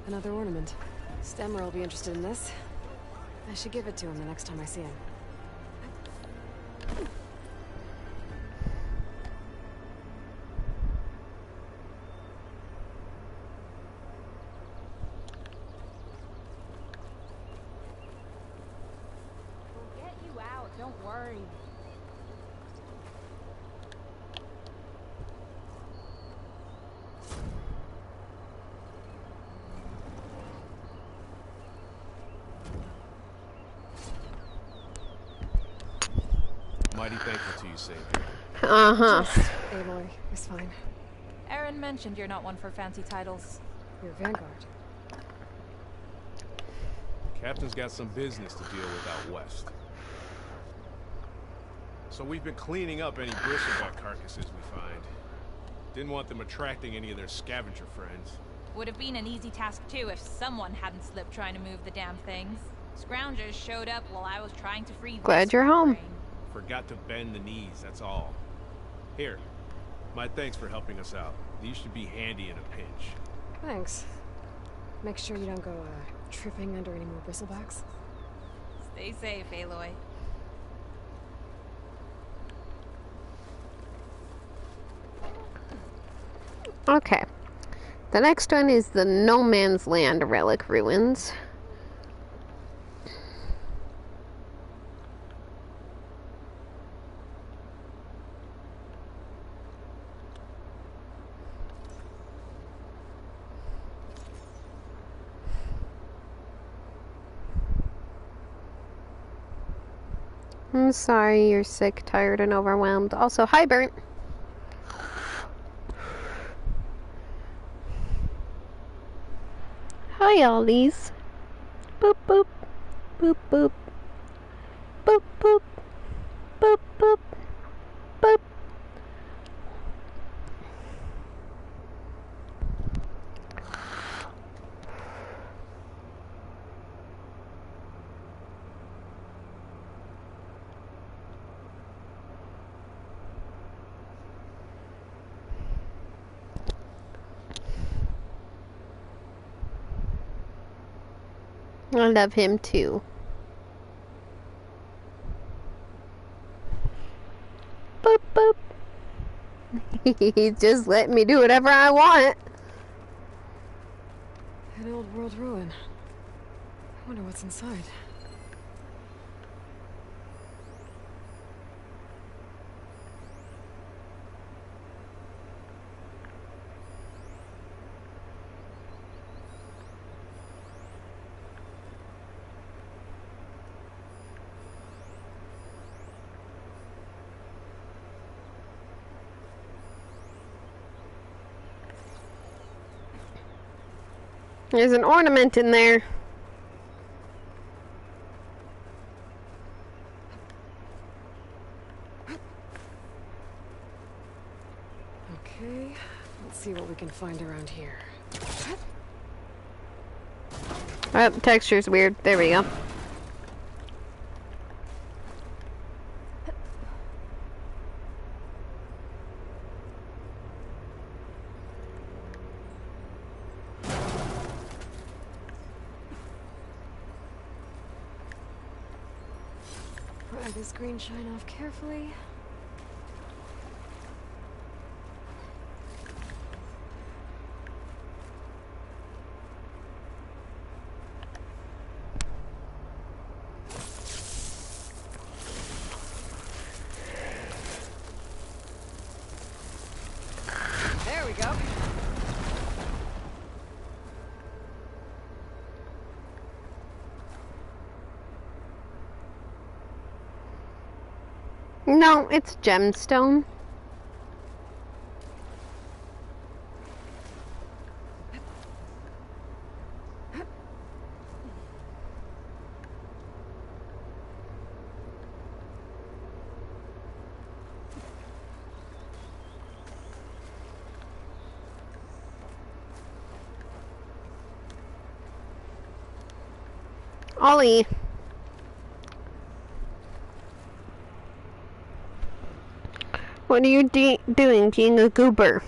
Another ornament. Stemmer will be interested in this. I should give it to him the next time I see him. Don't worry. Mighty thankful to you, Savior. Uh-huh. Aloy is fine. Aaron mentioned you're not one for fancy titles. You're Vanguard. Captain's got some business to deal with out west. So we've been cleaning up any bristleback carcasses we find. Didn't want them attracting any of their scavenger friends. Would have been an easy task too if someone hadn't slipped trying to move the damn things. Scroungers showed up while I was trying to free. Glad you're home. Forgot to bend the knees, that's all. Here, my thanks for helping us out. These should be handy in a pinch. Thanks. Make sure you don't go tripping under any more bristlebacks. Stay safe, Aloy. Okay. The next one is the No Man's Land Relic Ruins. I'm sorry you're sick, tired, and overwhelmed. Also, hi, Burnt. Hi, ollies. Boop, boop. Boop, boop. Boop, boop. Boop, boop. Boop. I love him too. Boop, boop. He's just letting me do whatever I want. An old world ruin. I wonder what's inside. There's an ornament in there. Okay, let's see what we can find around here. Oh, texture's weird. There we go. Pry this green shine off carefully. There we go. No, it's gemstone. Ollie. What are you doing being a goober?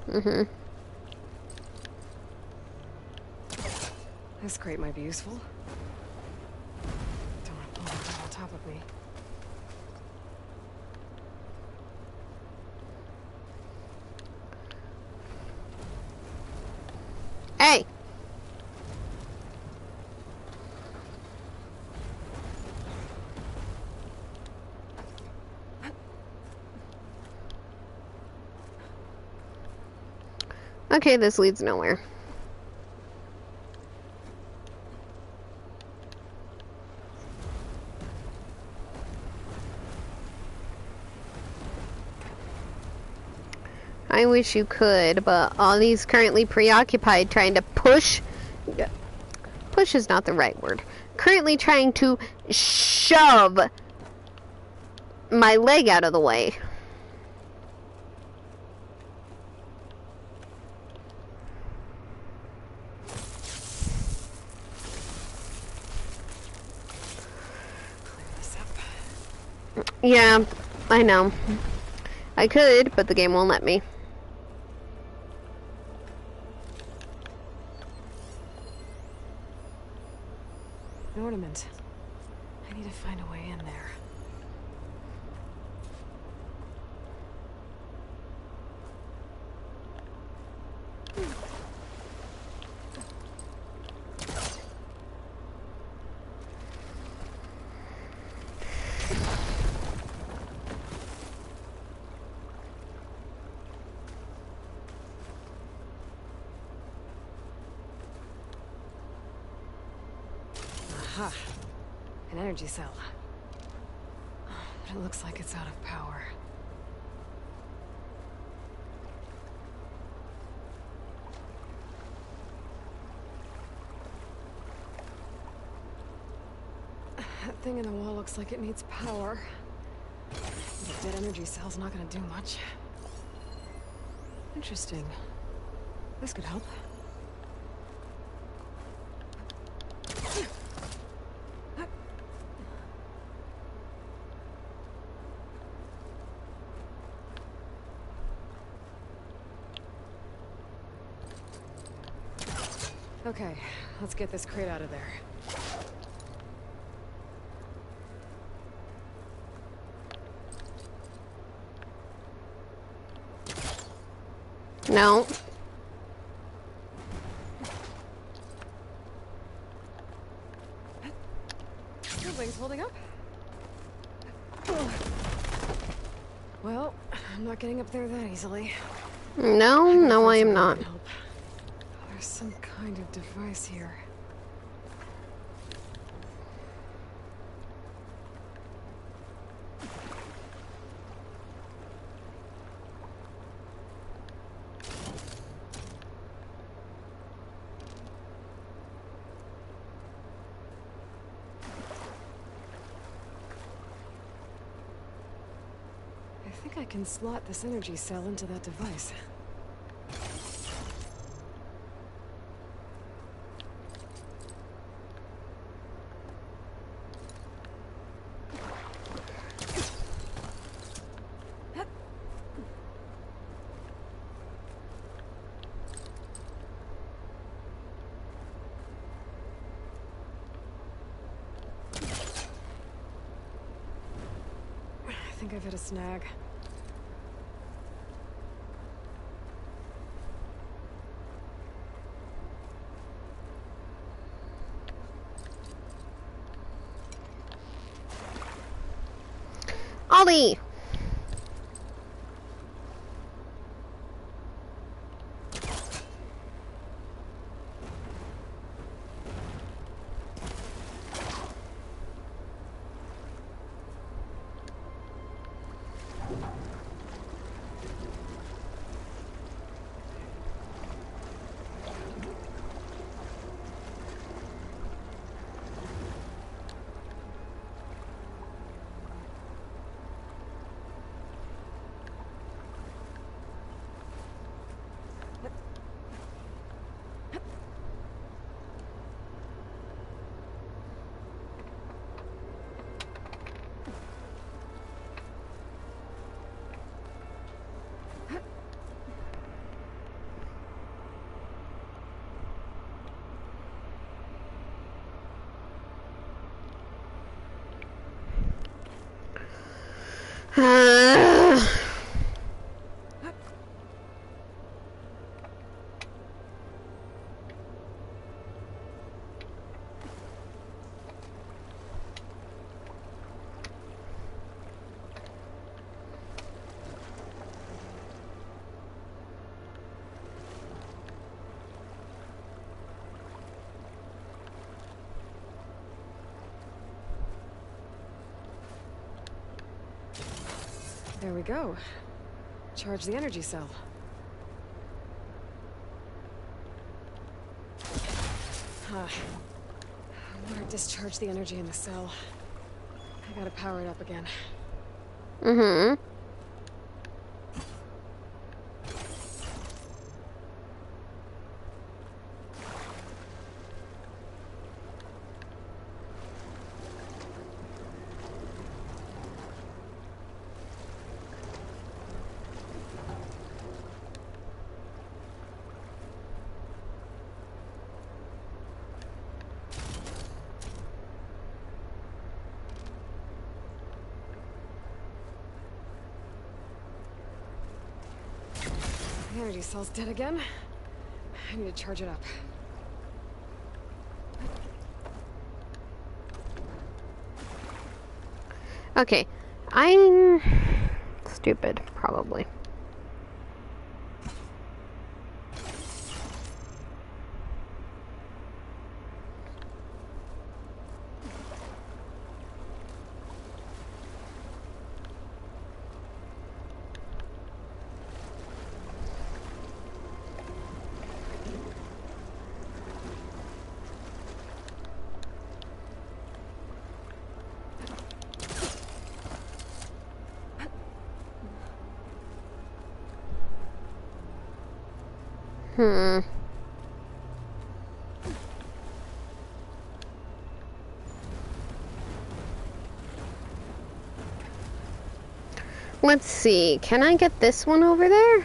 This crate might be useful. Don't want to pull it on top of me. Hey! Okay, this leads nowhere. I wish you could, but Ollie's currently preoccupied trying to push... Push is not the right word. Currently trying to shove my leg out of the way. Yeah, I know. I could, but the game won't let me. An ornament. I need to find a way in there. Aha. An energy cell. But it looks like it's out of power. That thing in the wall looks like it needs power. The dead energy cell's not gonna do much. Interesting. This could help. Okay, let's get this crate out of there. No. Your wings holding up? Well, I'm not getting up there that easily. No, I am not. There's some kind of device here. I think I can slot this energy cell into that device. I think I've hit a snag. Ollie! There we go. Charge the energy cell. Where discharge the energy in the cell. I gotta power it up again. Mm-hmm. The energy cell's dead again. I need to charge it up. Okay, I'm stupid, probably. Let's see, can I get this one over there?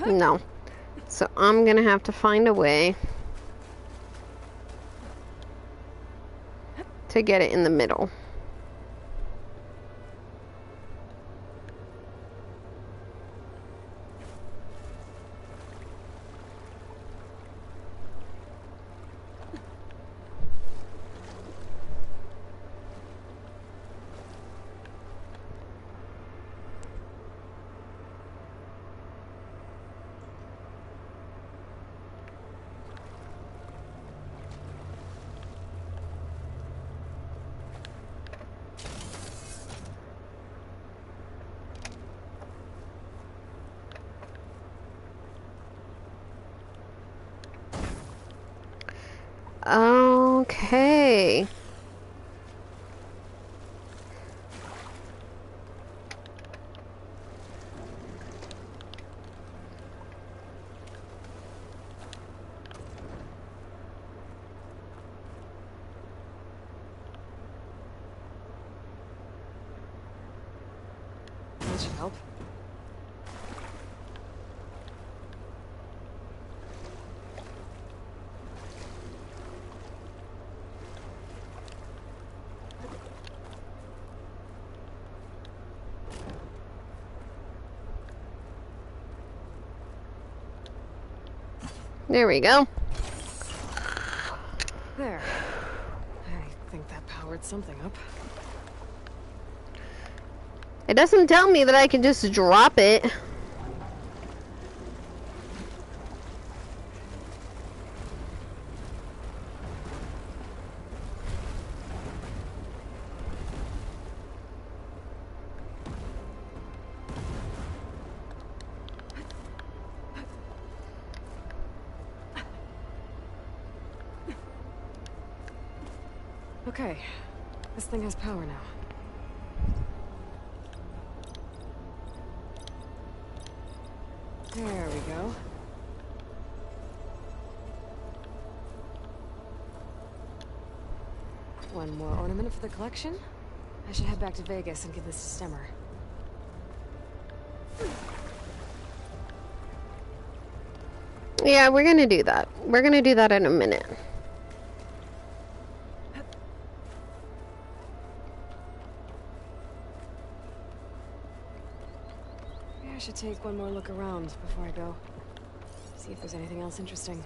No. So I'm gonna have to find a way to get it in the middle. Okay. That should help. There we go. There. I think that powered something up. It doesn't tell me that I can just drop it. Okay, this thing has power now. There we go. One more ornament for the collection. I should head back to Vegas and give this to Stemmer. Yeah, we're gonna do that. We're gonna do that in a minute. Maybe I should take one more look around before I go. See if there's anything else interesting.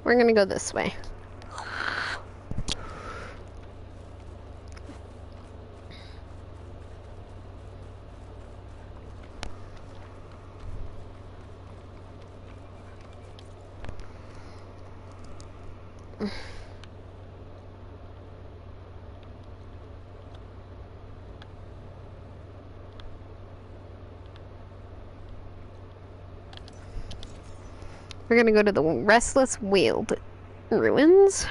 We're gonna go this way. We're gonna go to the Restless Weald ruins.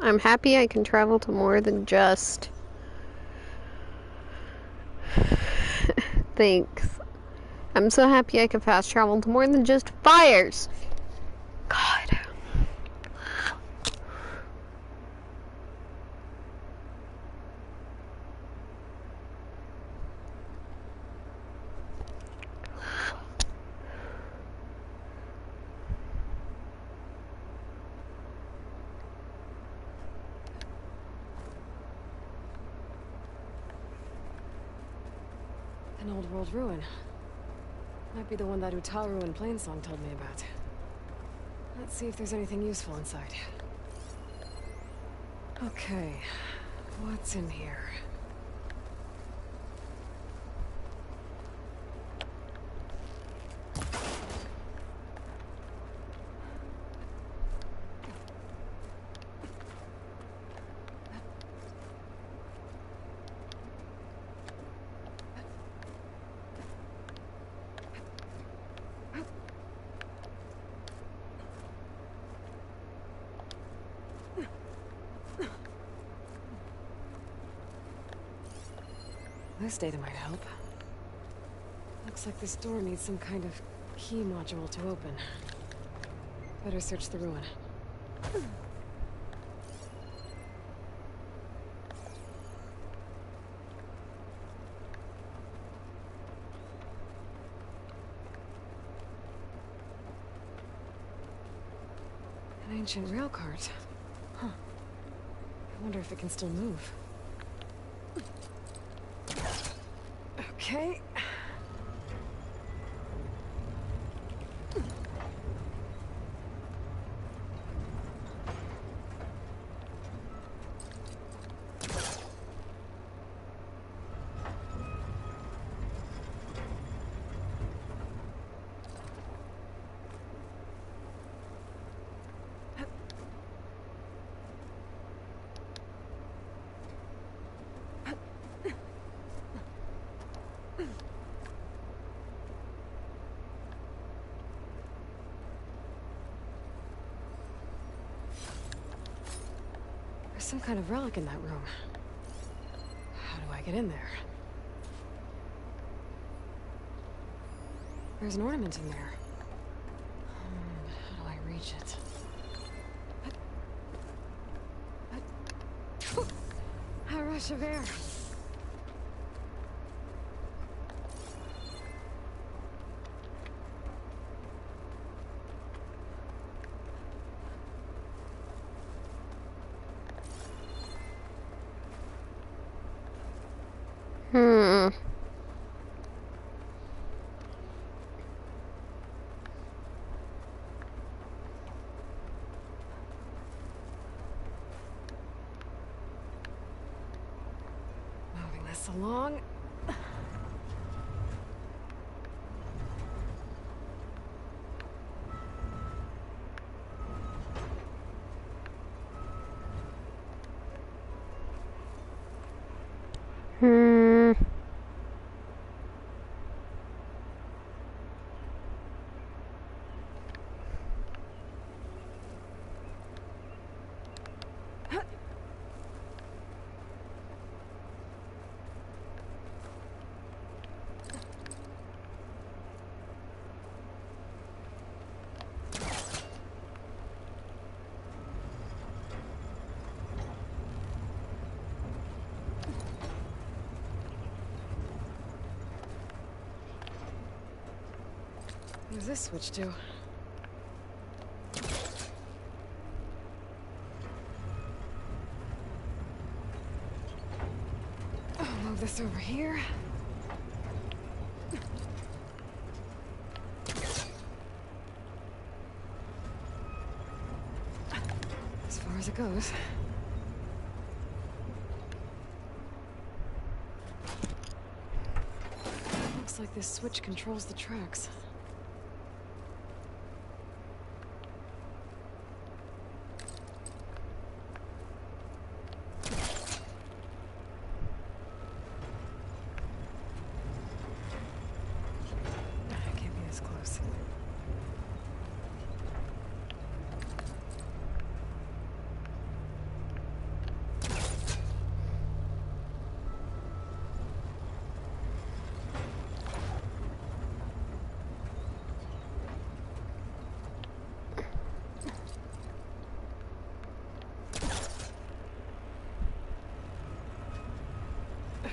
I'm happy I can travel to more than just... Thanks. I'm so happy I can fast travel to more than just fires. God. An old world ruin. Might be the one that Utaru and Plainsong told me about. Let's see if there's anything useful inside. Okay, what's in here? This data might help. Looks like this door needs some kind of key module to open. Better search the ruin. An ancient rail cart. Huh. I wonder if it can still move. Okay. There's some kind of relic in that room. How do I get in there? There's an ornament in there. How do I reach it? A rush of air. this along. What does this switch do? I'll move this over here. As far as it goes. Looks like this switch controls the tracks.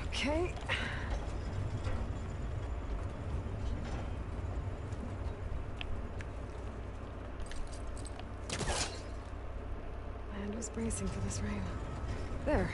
Okay. And was bracing for this rain. There.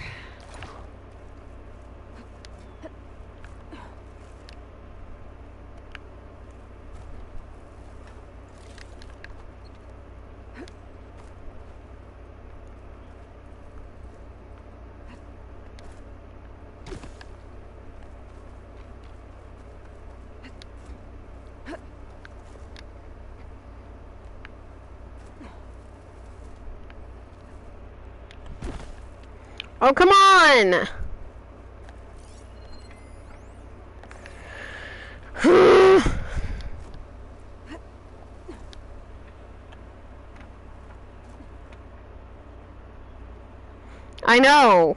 Oh, come on! I know.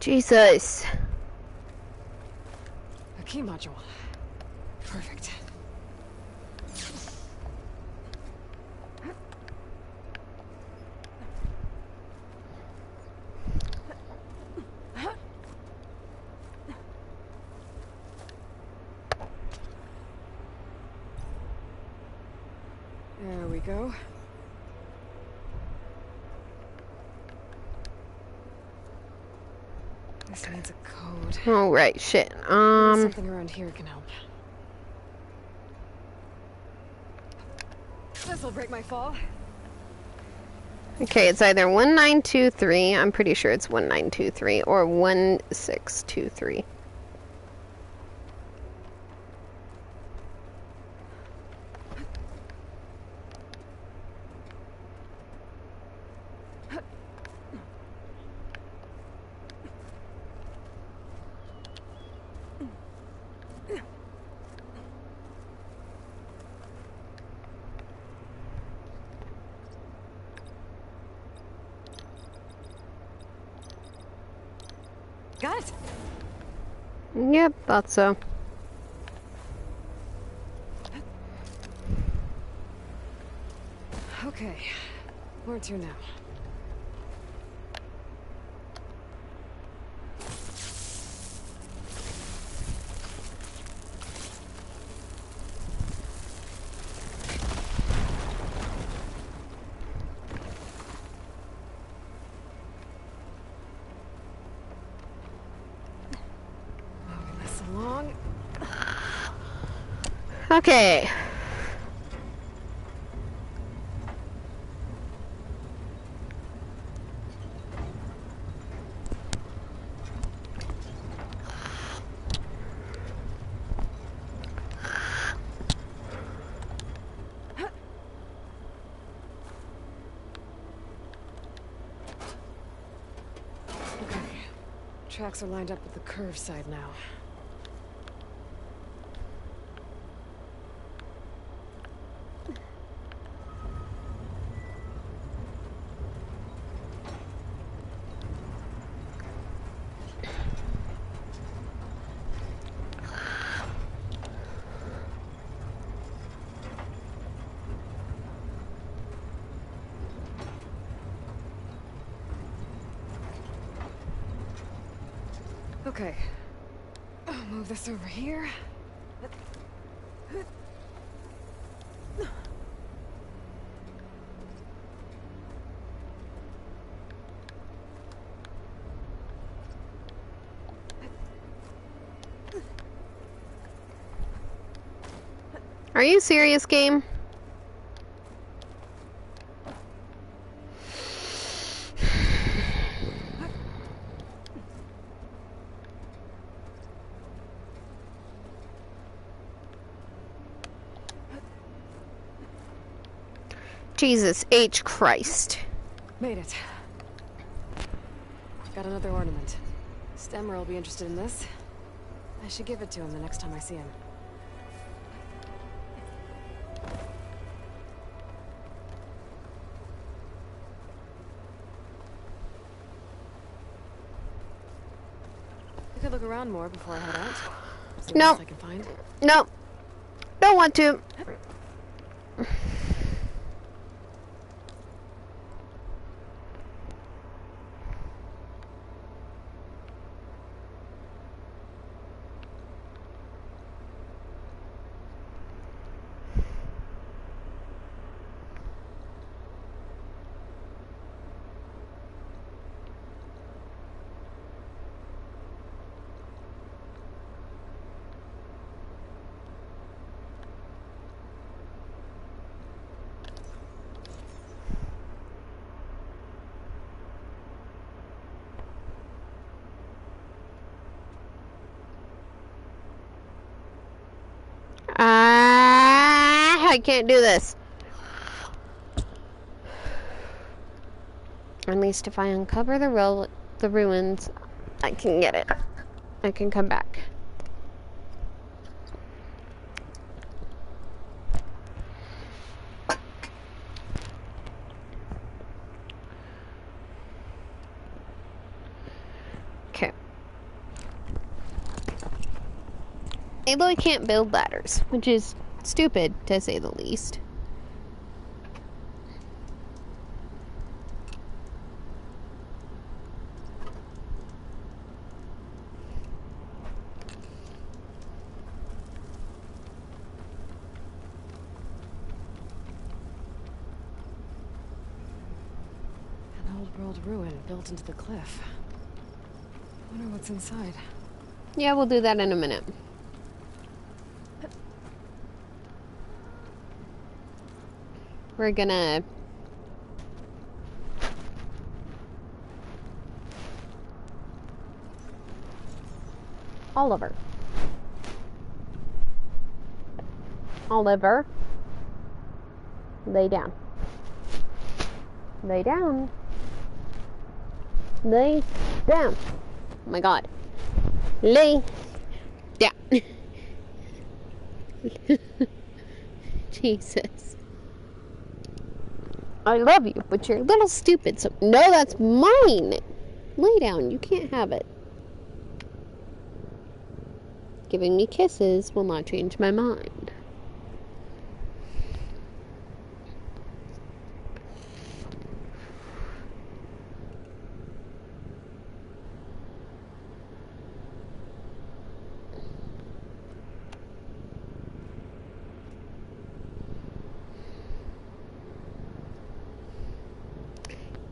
Jesus. A key module. Perfect. There we go. This needs a code. Oh, right, shit. Maybe something around here can help. This'll break my fall. Okay, it's either 1923, I'm pretty sure it's 1923, or 1623. Got it. Yep, thought so. Okay, where to now? Moving this along. Okay. Tracks are lined up with the curve side now. Okay. I'll move this over here. Are you serious, game? Jesus H. Christ. Made it. Got another ornament. Stemmer will be interested in this. I should give it to him the next time I see him. I could look around more before I head out. See what else I can find. No. Don't want to. I can't do this. At least if I uncover the ruins, I can get it. I can come back. Okay. Aloy can't build ladders, which is stupid, to say the least. An old world ruin built into the cliff. I wonder what's inside. Yeah, we'll do that in a minute. We're gonna Oliver, lay down. Lay down. Lay down. Oh my God. Lay down. Jesus. I love you, but you're a little stupid, so no, that's mine. Lay down, you can't have it. Giving me kisses will not change my mind.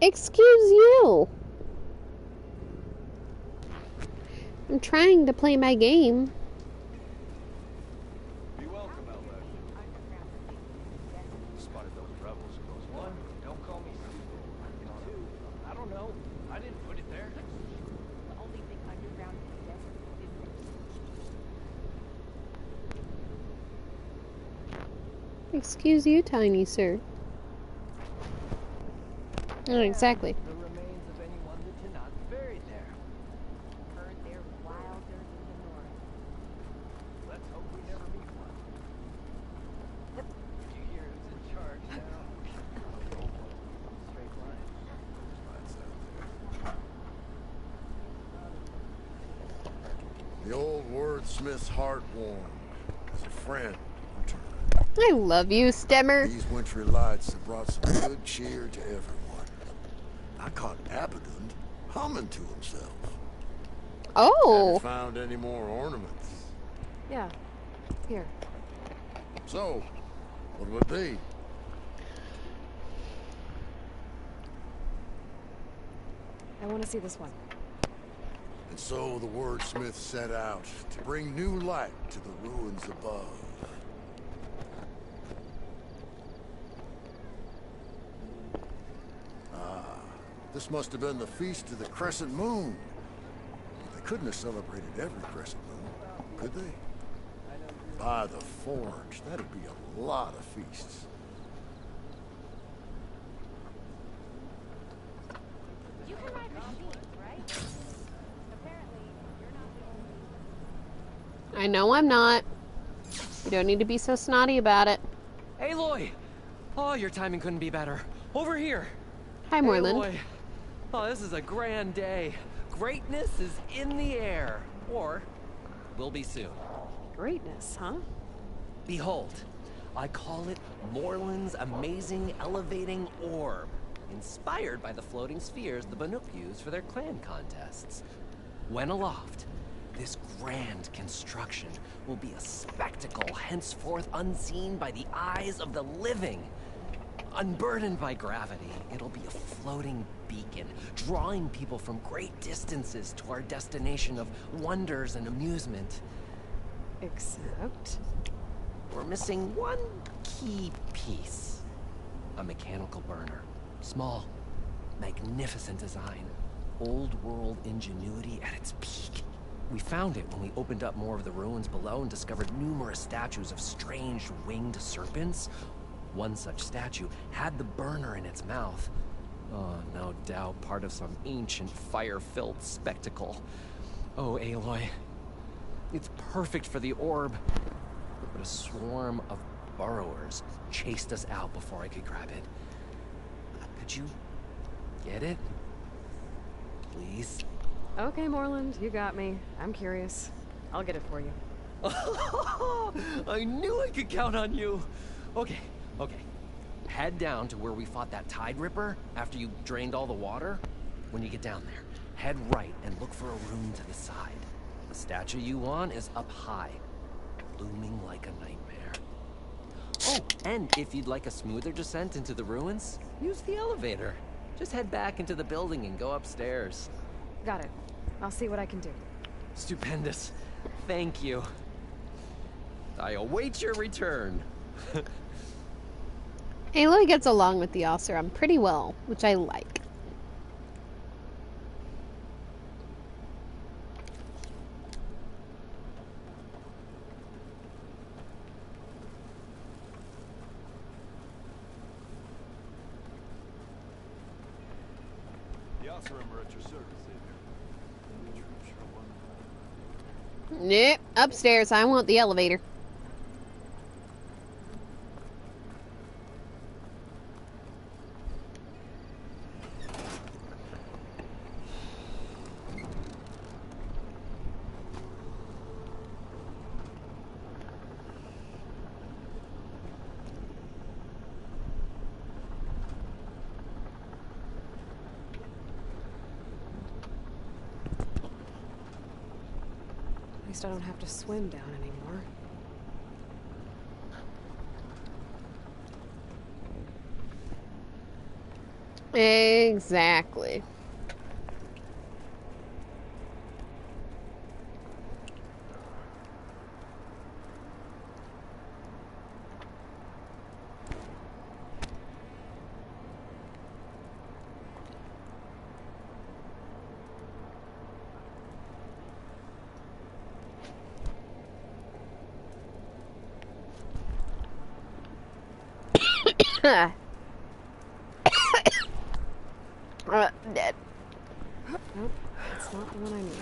Excuse you. I'm trying to play my game. Be welcome, Aloy. levels goes one. Don't call me stupid. Two. I don't know. I didn't put it there. The only thing underground in the desert is... Excuse you, tiny sir. Oh, exactly. The remains of anyone that cannot be buried there. Heard they're wilder in the north. Let's hope we never meet one. You hear who's in charge now? Straight line. The old wordsmith's heart warmed as a friend returned. I love you, Stemmer. These wintry lights have brought some good cheer to everyone. I caught Abaddon humming to himself. Oh. Have you found any more ornaments? Yeah. Here. So, what would it be? I want to see this one. And so the wordsmith set out to bring new light to the ruins above. This must have been the Feast of the Crescent Moon. They couldn't have celebrated every crescent moon, could they? By the Forge, that'd be a lot of feasts. You can ride machines, right? Apparently, you're not the only... I know I'm not. You don't need to be so snotty about it. Aloy! Oh, your timing couldn't be better. Over here! Hi, Moreland. Aloy. Oh, this is a grand day. Greatness is in the air. Or, will be soon. Greatness, huh? Behold, I call it Morland's amazing elevating orb, inspired by the floating spheres the Banuk use for their clan contests. When aloft, this grand construction will be a spectacle henceforth unseen by the eyes of the living. Unburdened by gravity, it'll be a floating beacon, drawing people from great distances to our destination of wonders and amusement. Except... we're missing one key piece. A mechanical burner. Small, magnificent design. Old world ingenuity at its peak. We found it when we opened up more of the ruins below and discovered numerous statues of strange winged serpents. One such statue had the burner in its mouth. Oh, no doubt part of some ancient fire-filled spectacle. Oh, Aloy. It's perfect for the orb. But a swarm of burrowers chased us out before I could grab it. Could you get it? Please? Okay, Moreland, you got me. I'm curious. I'll get it for you. I knew I could count on you. Okay. Head down to where we fought that Tide Ripper after you drained all the water. When you get down there, head right and look for a room to the side. The statue you want is up high, looming like a nightmare. Oh, and if you'd like a smoother descent into the ruins, use the elevator. Just head back into the building and go upstairs. Got it. I'll see what I can do. Stupendous. Thank you. I await your return. Aloy gets along with the Oseram pretty well, which I like. The Oseram are at your service, Xavier. Nope, upstairs. I want the elevator. At least I don't have to swim down anymore. Exactly. Dead. Nope, that's not the one I need.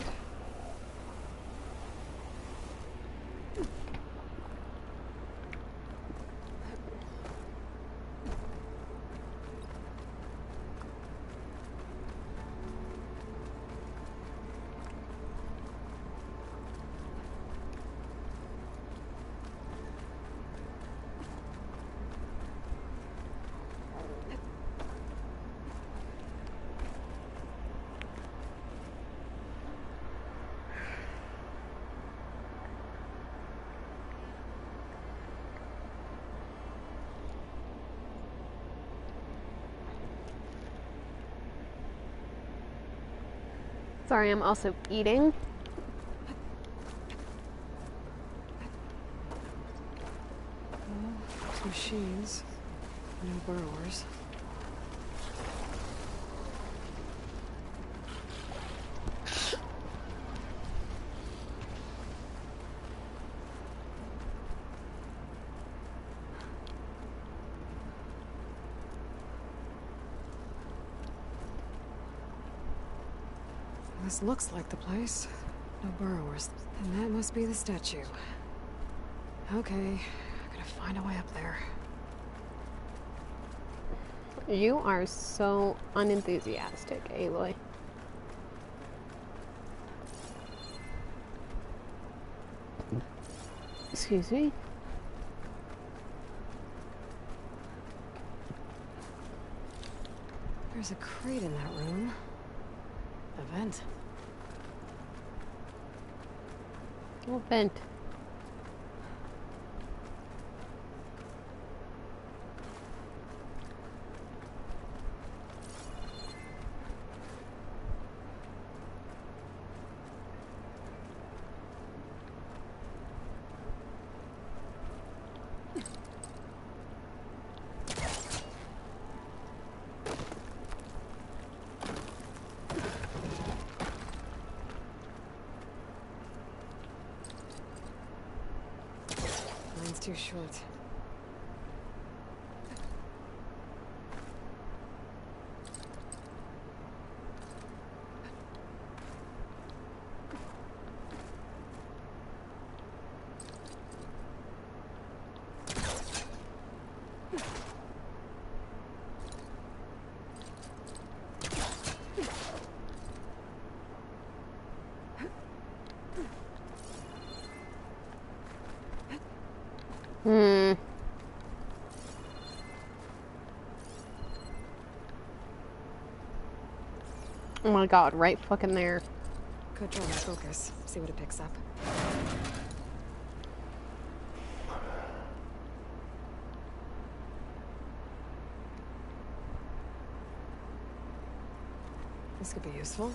Sorry, I'm also eating. Well, machines, no burrowers. This looks like the place. No burrowers. And that must be the statue. Okay, gotta find a way up there. You are so unenthusiastic, Aloy. Excuse me? There's a crate in that room. A vent. Oh, vent. Too short. Oh my god, right fucking there. Could try my focus, see what it picks up. This could be useful.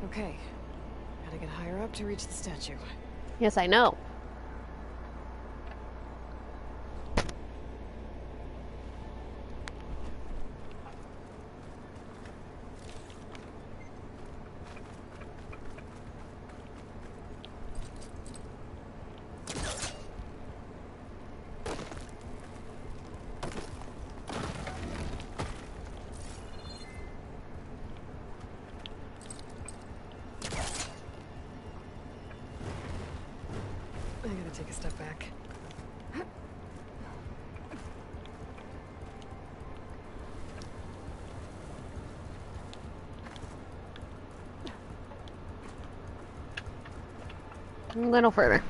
Okay, gotta get higher up to reach the statue. Yes, I know. I gotta take a step back. A little further.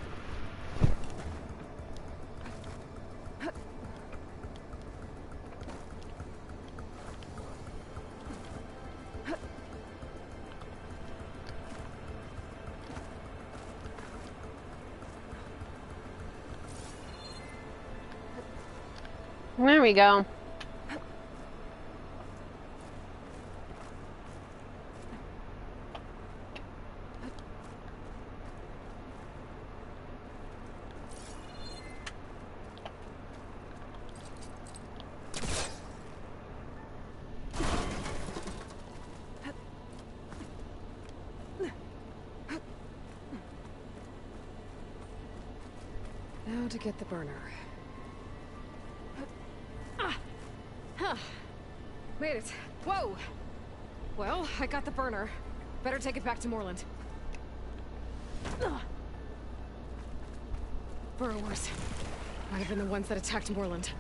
There we go. Now to get the burner. Made it. Whoa! Well, I got the burner. Better take it back to Moreland. Burrowers. Might have been the ones that attacked Moreland.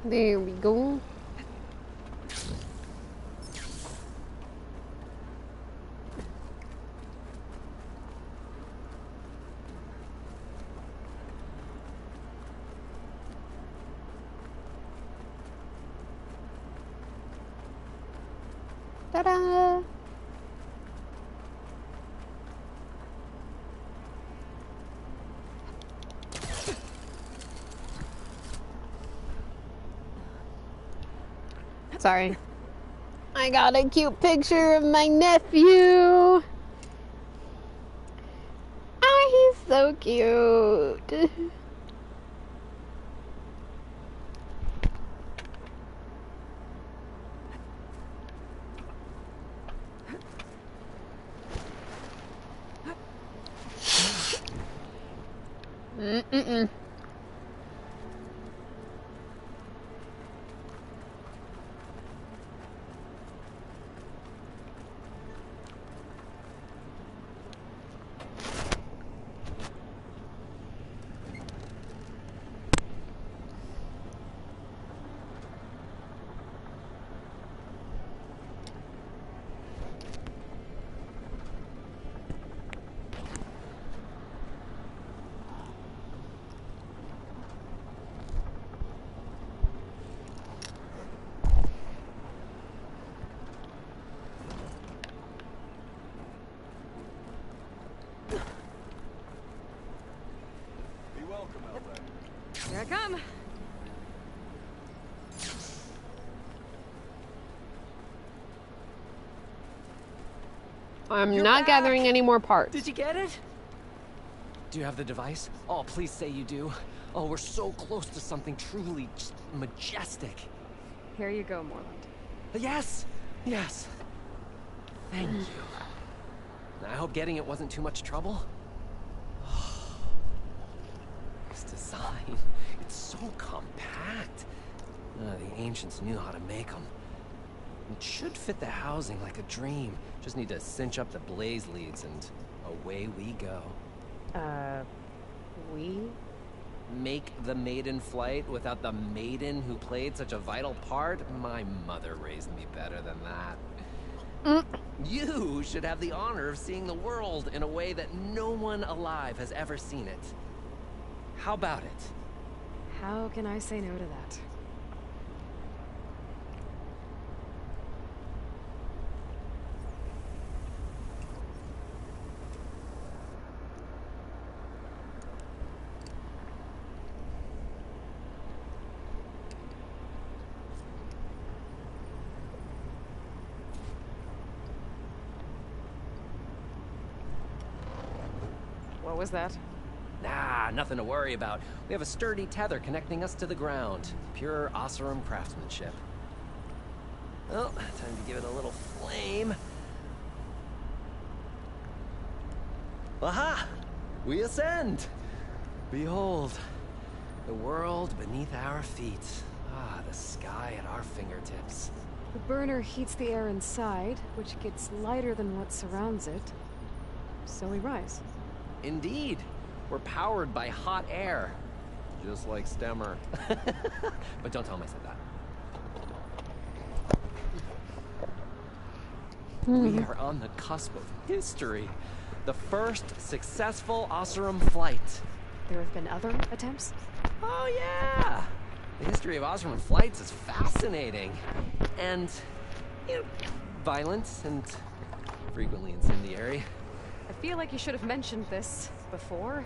There we go. Ta-da! Sorry. I got a cute picture of my nephew. Oh, he's so cute. Mm-mm-mm. Here I come. I'm not gathering any more parts. Did you get it? Do you have the device? Oh, please say you do. Oh, we're so close to something truly just majestic. Here you go, Moreland. Yes! Yes! Thank you. I hope getting it wasn't too much trouble. This design, it's so compact. The ancients knew how to make them. It should fit the housing like a dream. Just need to cinch up the blaze leads and away we go. We? Make the maiden flight without the maiden who played such a vital part? My mother raised me better than that. You should have the honor of seeing the world in a way that no one alive has ever seen it. How about it? How can I say no to that? What was that? Nah, nothing to worry about. We have a sturdy tether connecting us to the ground. Pure Oseram craftsmanship. Well, time to give it a little flame. Aha! We ascend! Behold, the world beneath our feet. Ah, the sky at our fingertips. The burner heats the air inside, which gets lighter than what surrounds it. So we rise. Indeed. We're powered by hot air. Just like Stemmer. But don't tell him I said that. We are on the cusp of history. The first successful Oseram flight. There have been other attempts? Oh, yeah! The history of Osram flights is fascinating. And, you know, violent and frequently incendiary. I feel like you should have mentioned this before.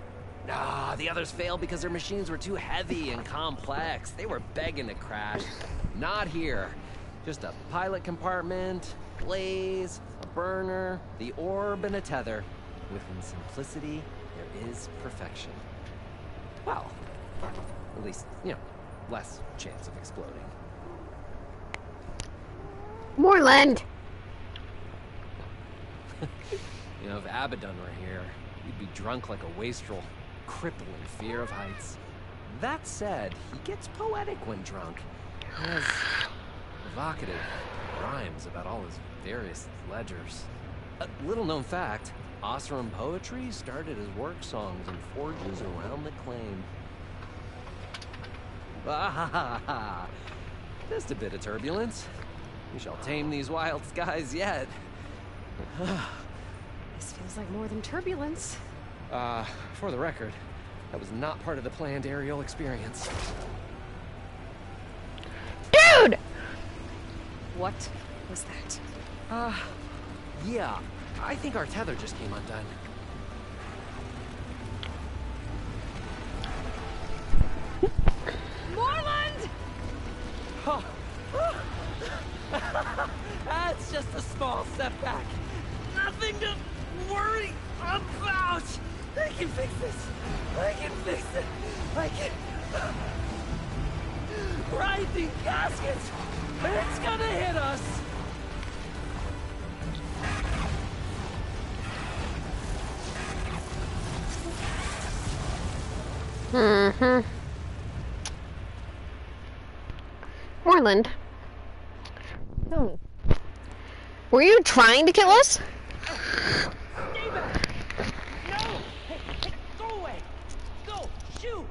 Ah, the others failed because their machines were too heavy and complex. They were begging to crash. Not here. Just a pilot compartment, blaze, a burner, the orb, and a tether. Within simplicity, there is perfection. Well, at least, you know, less chance of exploding. Moreland! You know, if Abaddon were here, he'd be drunk like a wastrel, crippling fear of heights. That said, he gets poetic when drunk. He has evocative rhymes about all his various ledgers. A little known fact, Osram poetry started as work songs in forges around the claim. Ah, just a bit of turbulence. We shall tame these wild skies yet. This feels like more than turbulence. For the record, that was not part of the planned aerial experience. Dude! What was that? Yeah, I think our tether just came undone. Moreland! Oh. That's just a small setback. Nothing to worry about. I can fix this. I can fix it. I can. Rising gaskets. It's gonna hit us. Mm-hmm. Moreland. No. Were you trying to kill us? Stay back! No! Hey, go away! Go! Shoot!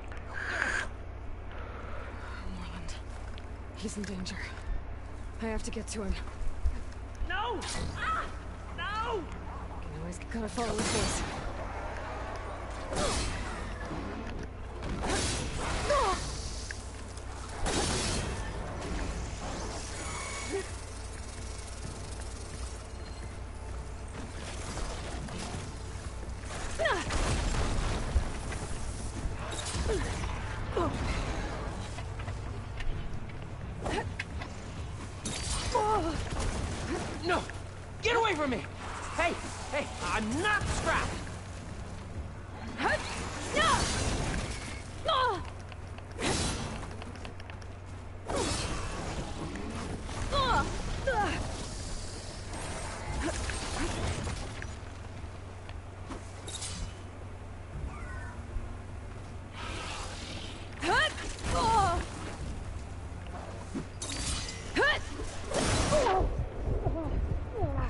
Moreland. He's in danger. I have to get to him. No! Ah! No! Can always gotta follow his face. No! Get away from me! Hey! Hey! I'm not strapped!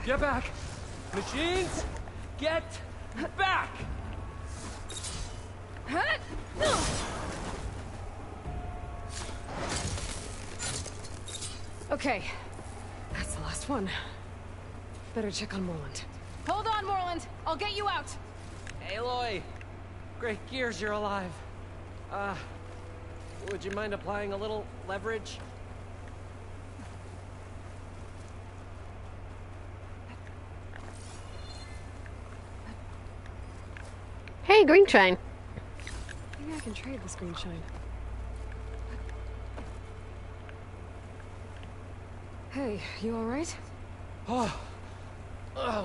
Get back! Machines, get back! Okay, that's the last one. Better check on Moreland. Hold on, Moreland. I'll get you out. Aloy! Great gears you're alive. Would you mind applying a little leverage? Hey, green shine. Maybe I can trade this green shine. Hey, you alright? Oh,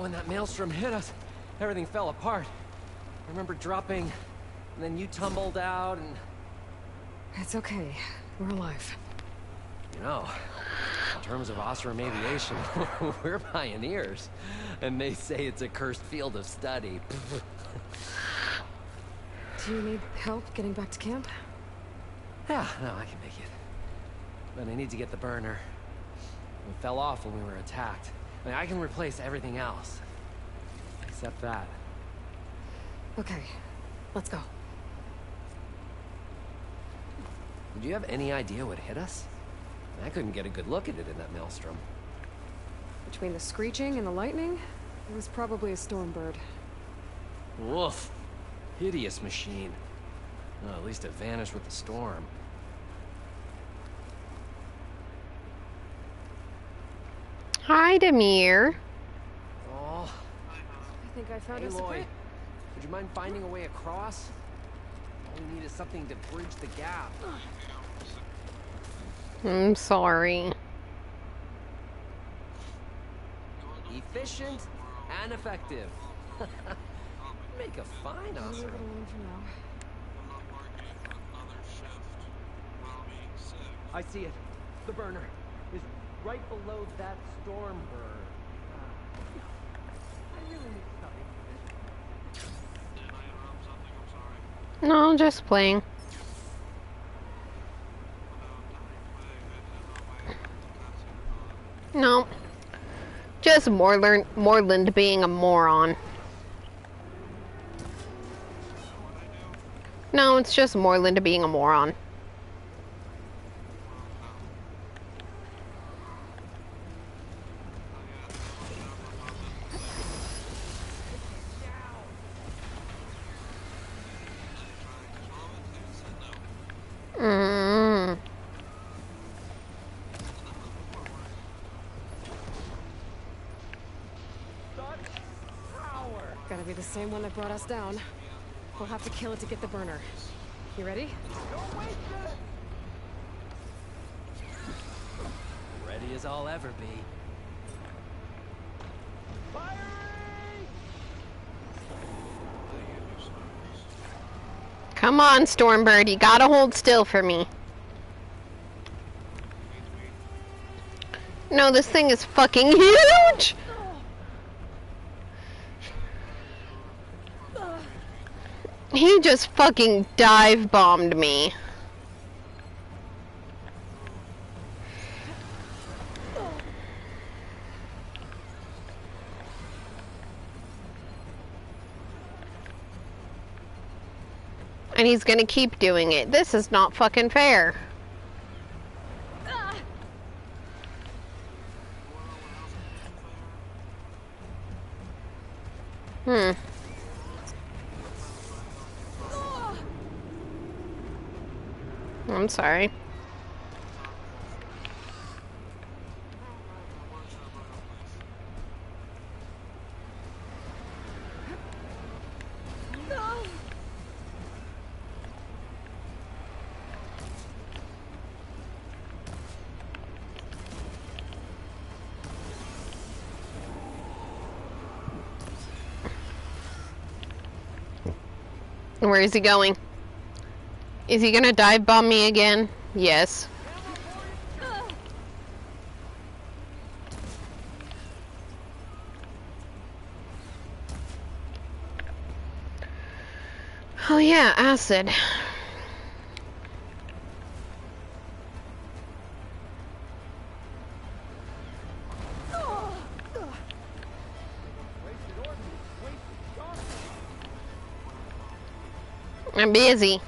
when that maelstrom hit us, everything fell apart. I remember dropping, and then you tumbled out, and... It's okay. We're alive. You know, in terms of Osram aviation, we're pioneers. And they say it's a cursed field of study. Do you need help getting back to camp? Yeah, no, I can make it. But I need to get the burner. It fell off when we were attacked. I mean, I can replace everything else. Except that. Okay, let's go. Do you have any idea what hit us? I couldn't get a good look at it in that maelstrom. Between the screeching and the lightning, it was probably a stormbird. Woof. Hideous machine. Well, at least it vanished with the storm. Hi, Demir. Oh. I think I found us a Aloy, print. would you mind finding a way across? All we need is something to bridge the gap. I'm sorry. Efficient and effective. Make a fine officer. I see it. The burner is right below that storm bird. I really need something. No, just playing. No. Just Morland being a moron. No, it's just Morland being a moron. Gotta be the same one that brought us down. We'll have to kill it to get the burner. You ready? Ready as I'll ever be. Come on, Stormbird, you gotta hold still for me. No, this thing is fucking huge! He just fucking dive bombed me. And he's gonna keep doing it. This is not fucking fair. I'm sorry. Where is he going? Is he gonna dive bomb me again? Yes. Oh yeah, acid. I'm busy.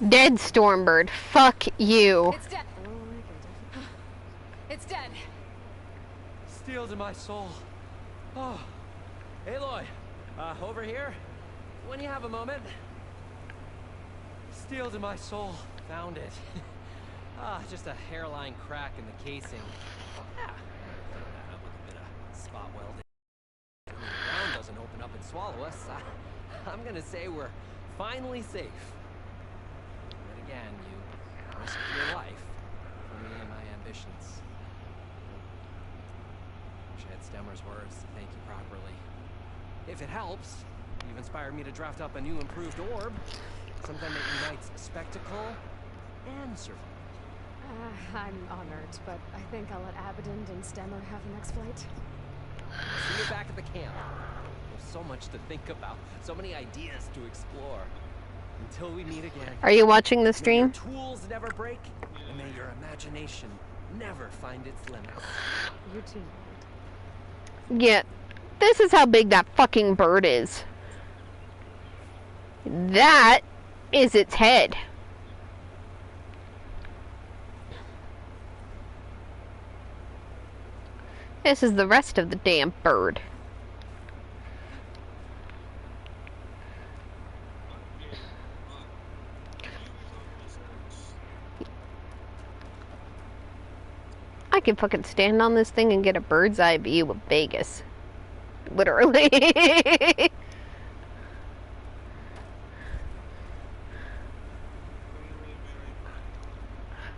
Dead, Stormbird. Fuck you. It's dead. It's dead. Steel to my soul. Oh. Aloy, over here. When you have a moment. Steel to my soul. Found it. Just a hairline crack in the casing. Yeah. Fill that up with a bit of spot welding. The ground doesn't open up and swallow us. I'm gonna say we're finally safe. Again, you risked your life. Stemmer's words to thank you properly. If it helps, you've inspired me to draft up a new improved orb. Something that unites spectacle and survival. I'm honored, but I think I'll let Abaddon and Stemmer have the next flight. See you back at the camp. There's so much to think about, so many ideas to explore. Until we meet again. Are you watching the stream? May your tools never break, and may your imagination never find its limits. You too. Yeah. This is how big that fucking bird is. That is its head. This is the rest of the damn bird. I can fucking stand on this thing and get a bird's eye view of Vegas. Literally.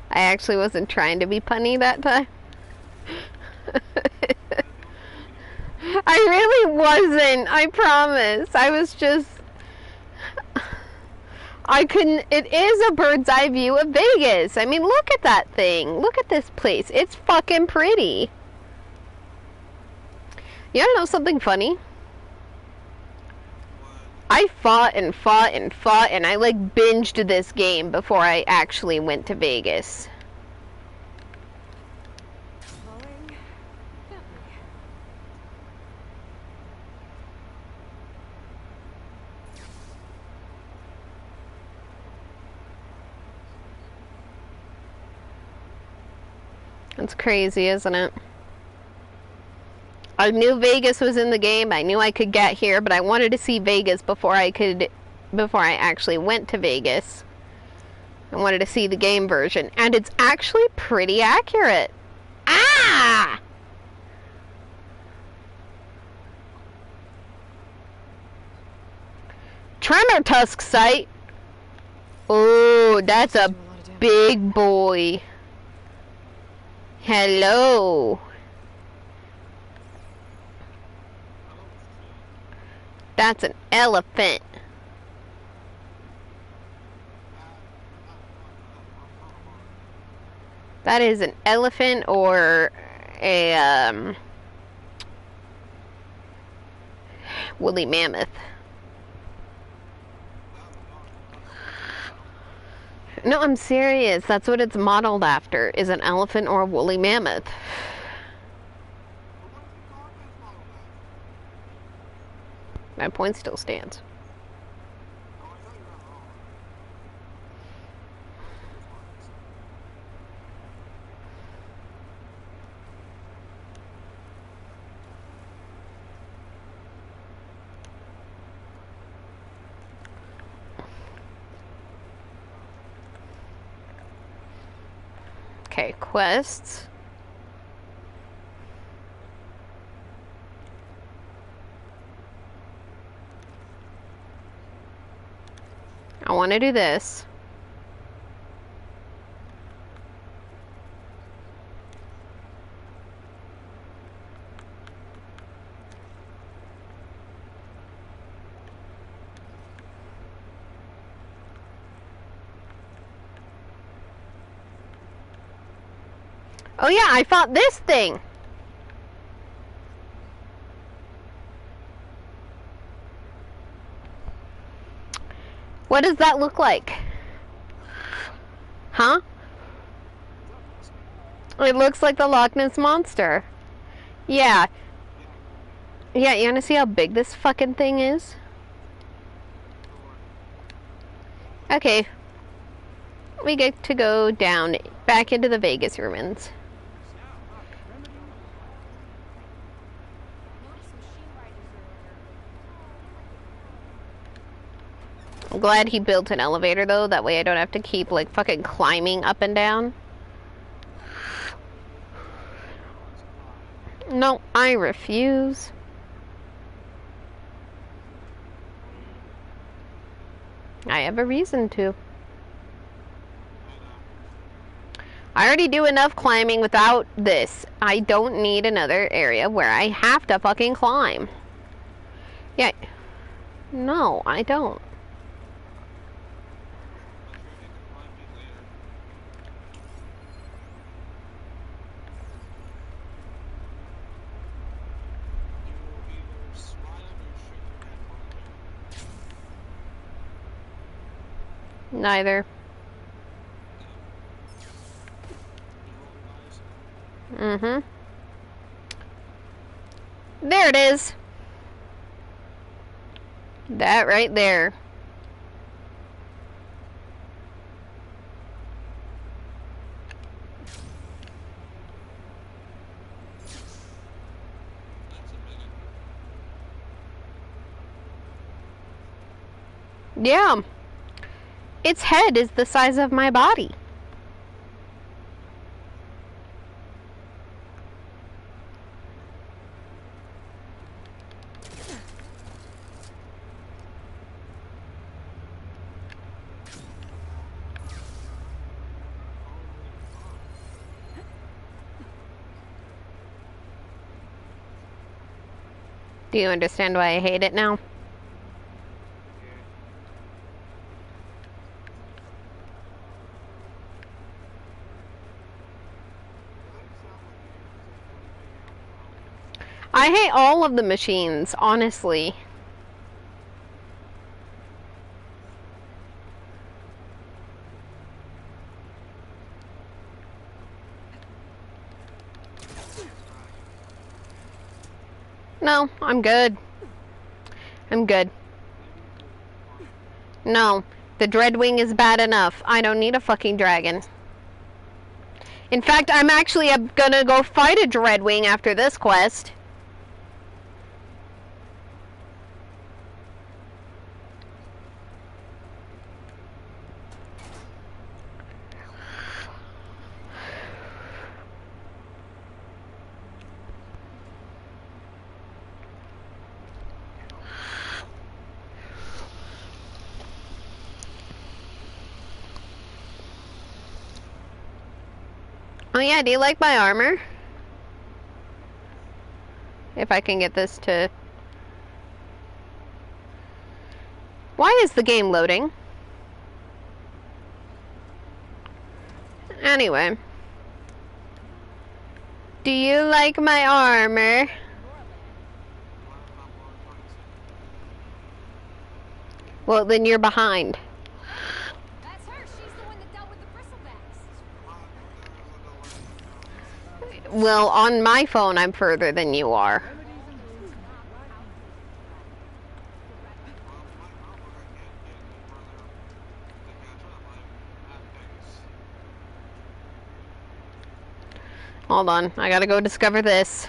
I actually wasn't trying to be punny that time. I really wasn't, I promise. I was just... I couldn't... It is a bird's eye view of Vegas. I mean, look at that thing. Look at this place. It's fucking pretty. You wanna know something funny? I fought and fought and fought, and I like binged this game before I actually went to Vegas. It's crazy, isn't it? I knew Vegas was in the game. I knew I could get here, but I wanted to see Vegas before I actually went to Vegas. I wanted to see the game version, and it's actually pretty accurate. Ah! Tremor Tusk site. Oh, that's a big boy. Hello. That's an elephant. That is an elephant or a woolly mammoth. No, I'm serious. That's what it's modeled after, is an elephant or a woolly mammoth. My point still stands. Okay, quests. I want to do this. Oh yeah, I fought this thing. What does that look like? Huh? It looks like the Loch Ness Monster. Yeah. Yeah, you wanna see how big this fucking thing is? Okay. We get to go down back into the Vegas ruins. I'm glad he built an elevator though, that way I don't have to keep like fucking climbing up and down. No, I refuse. I have a reason to. I already do enough climbing without this. I don't need another area where I have to fucking climb. Yeah. No, I don't. Neither. Mm-hmm. There it is. That right there. Yeah. Its head is the size of my body. Do you understand why I hate it now? I hate all of the machines, honestly. No, I'm good. I'm good. No, the Dreadwing is bad enough. I don't need a fucking dragon. In fact, I'm actually gonna go fight a Dreadwing after this quest. Oh yeah, do you like my armor? If I can get this to... Why is the game loading? Anyway. Do you like my armor? Well, then you're behind. Well, on my phone, I'm further than you are. Hold on, I gotta go discover this.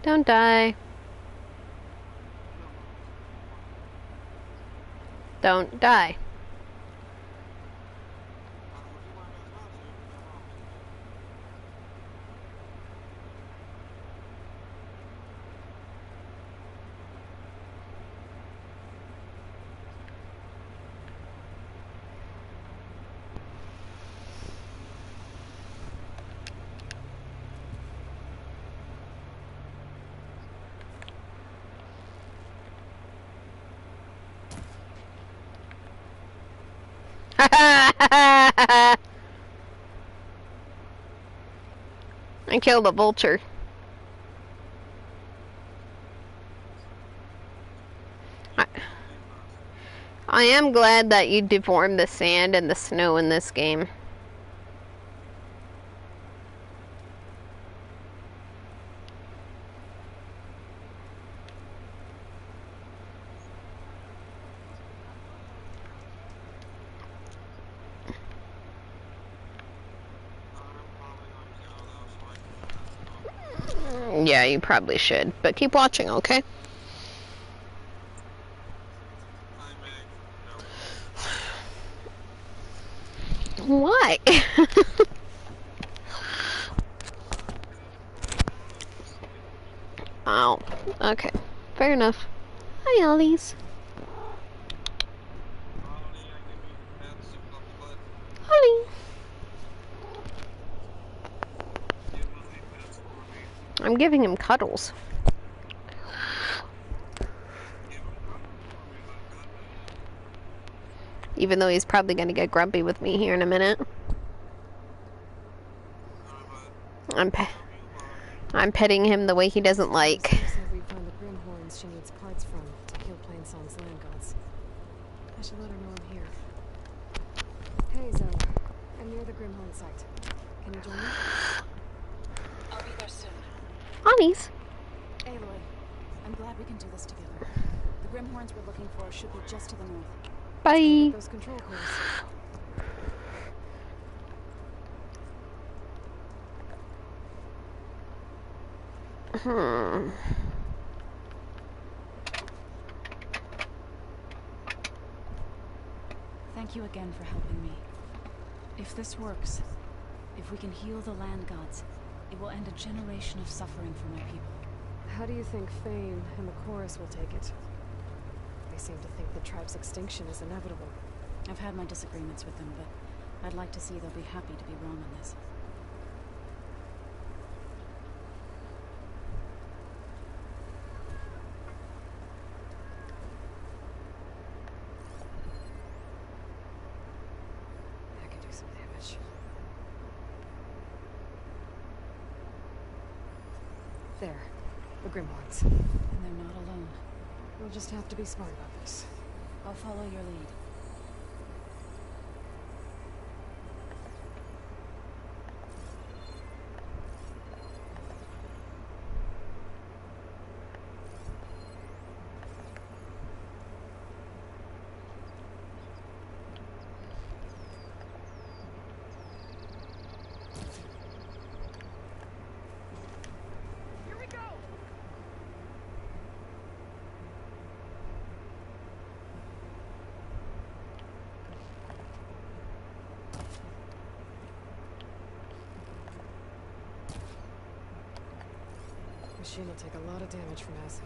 Don't die. Don't die. I killed a vulture. I am glad that you deformed the sand and the snow in this game. Yeah, you probably should, but keep watching, okay? Why? Oh, okay. Fair enough. Hi, Ollies. Ollie. I'm giving him cuddles. Even though he's probably gonna get grumpy with me here in a minute. I'm petting him the way he doesn't like. We found the Grimhorns she needs parts from to heal Plainsong's land gods. I should let her know I'm here. Hey, Zoe. I'm near the Grimhorn site. Can you join me? I'll be there soon. Ollies. Aloy, I'm glad we can do this together. The Grimhorns we're looking for should be just to the north. Bye. Those control cores. Thank you again for helping me. If this works, if we can heal the land gods, it will end a generation of suffering for my people. How do you think Fane and the Chorus will take it? They seem to think the tribe's extinction is inevitable. I've had my disagreements with them, but I'd like to see they'll be happy to be wrong on this. I could do some damage. There. The Grimhorns. And they're not alone. We'll just have to be smart about this. I'll follow your lead. Machine will take a lot of damage from acid.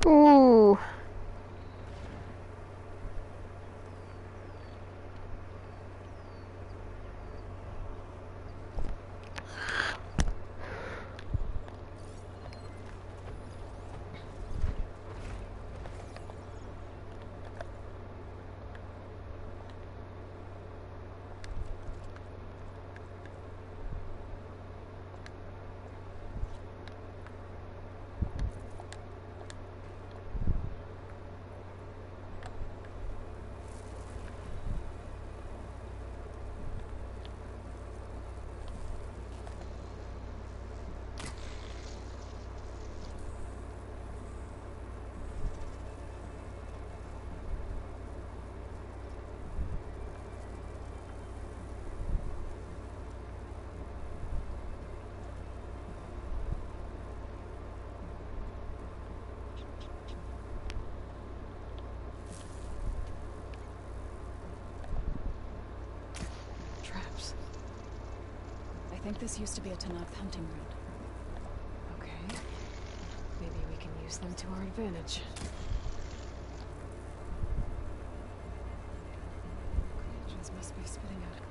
Ooh. I think this used to be a Tanakh hunting route. Okay. Maybe we can use them to our advantage. Engines must be spitting out.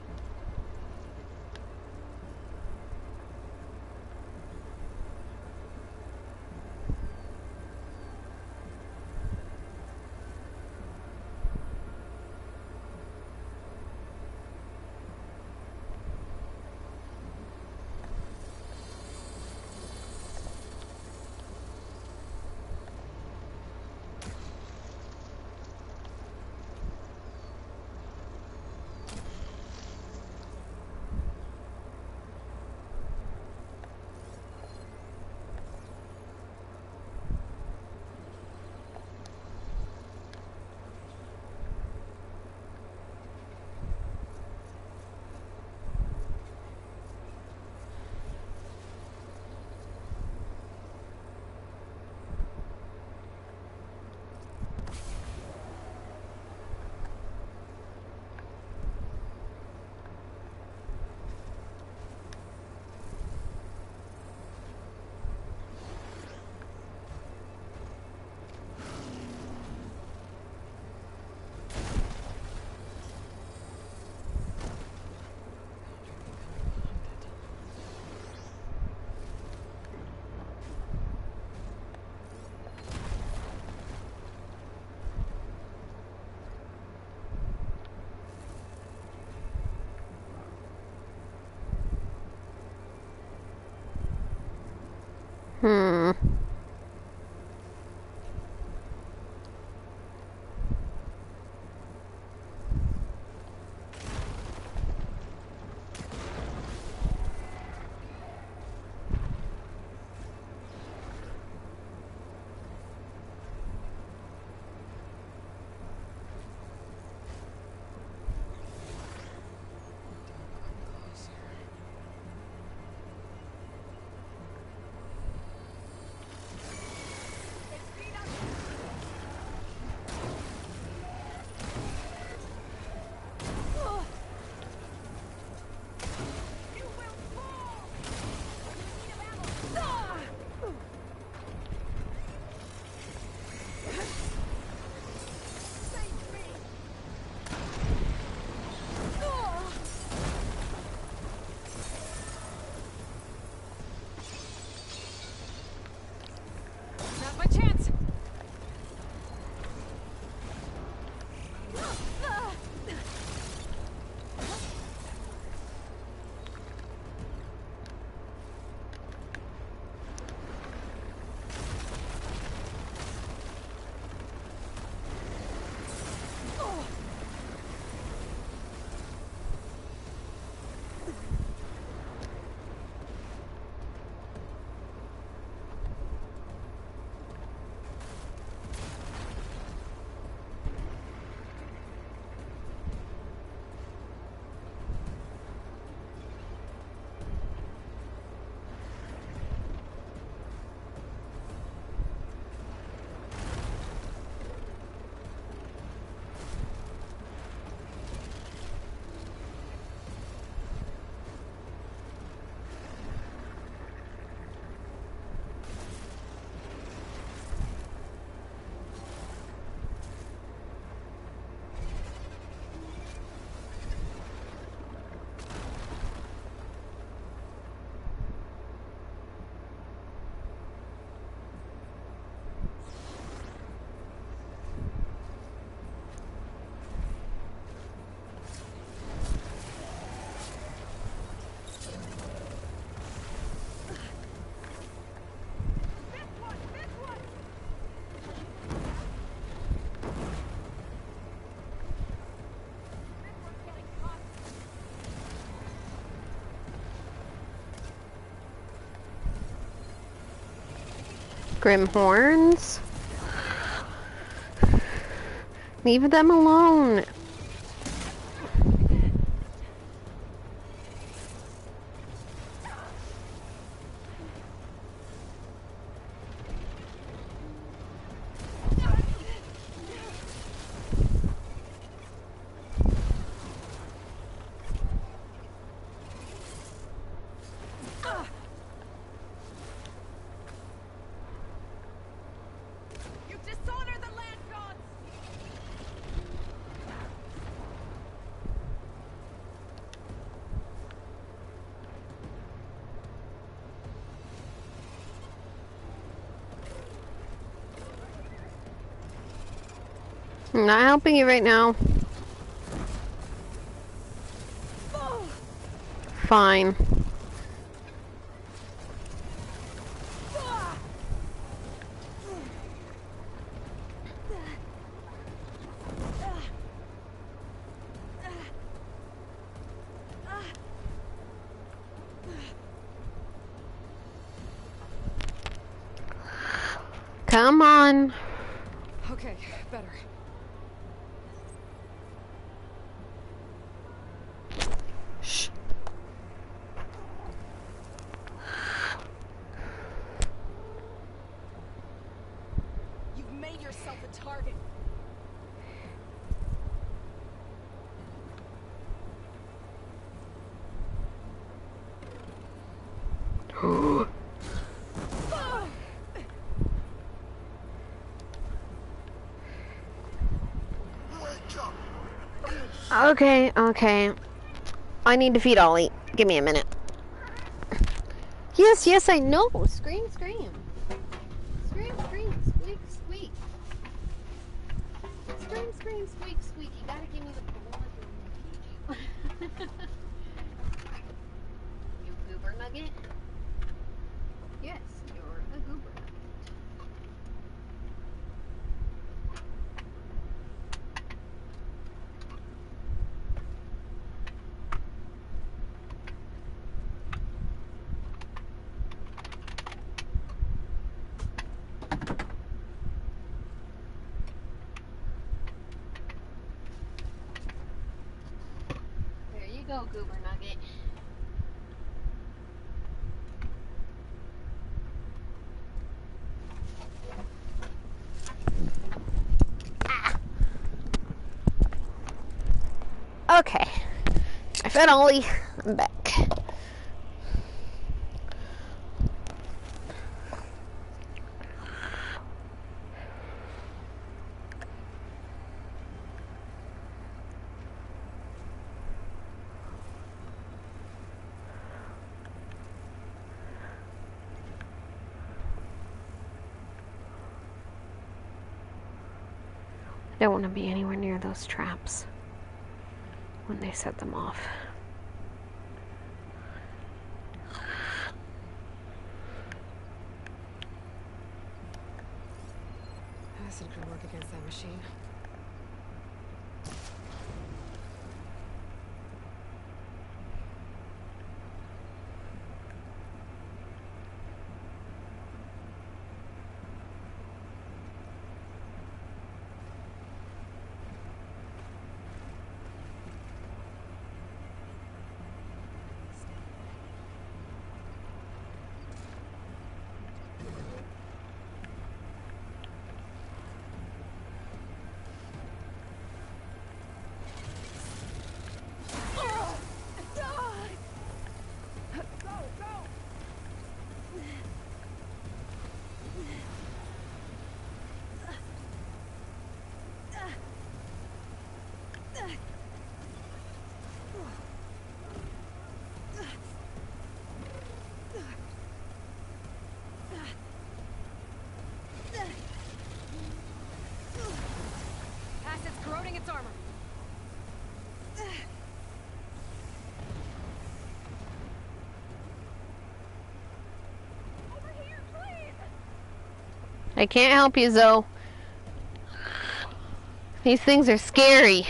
Now's my chance. Grimhorns? Leave them alone. I'm not helping you right now. Fine. Come on. Okay, better. Shh. You've made yourself a target. Okay, okay. I need to feed Ollie. Give me a minute. Yes, yes, I know. Scream, scream. Scream, scream, squeak, squeak. Scream, scream, squeak, squeak. You gotta give me the blood. You goober nugget? Yes, you're a Goober. There you go, Goober Nugget. Okay, I fed Ollie. I'm back. I don't want to be anywhere near those traps when they set them off. Acid can work against that machine. Acid's corroding its armor. I can't help you, Zoe. These things are scary.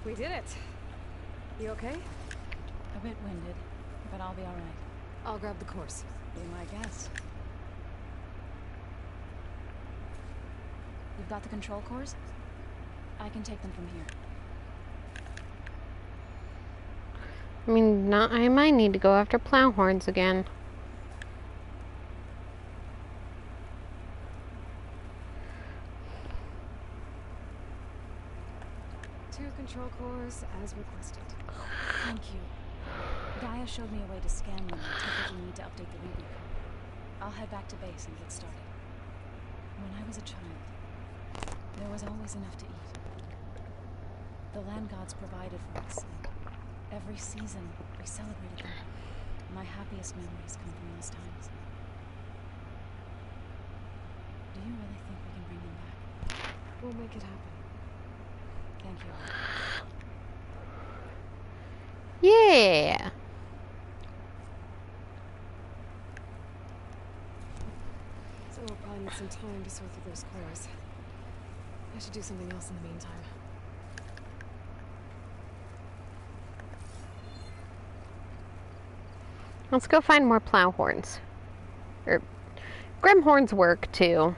We did it. You okay? A bit winded, but I'll be all right. I'll grab the course. Be my guest. You've got the control cores? I can take them from here. I mean, I might need to go after Plowhorns again. Two control cores as requested. Thank you. Gaia showed me a way to scan them and take what we need to update the reboot code. I'll head back to base and get started. When I was a child, there was always enough to eat. The land gods provided for us. Every season, we celebrated them. My happiest memories come from those times. Do you really think we can bring them back? We'll make it happen. Thank you. Yeah. We'll probably need some time to sort through those cores. I should do something else in the meantime. Let's go find more plow horns. Or Grimhorns work too.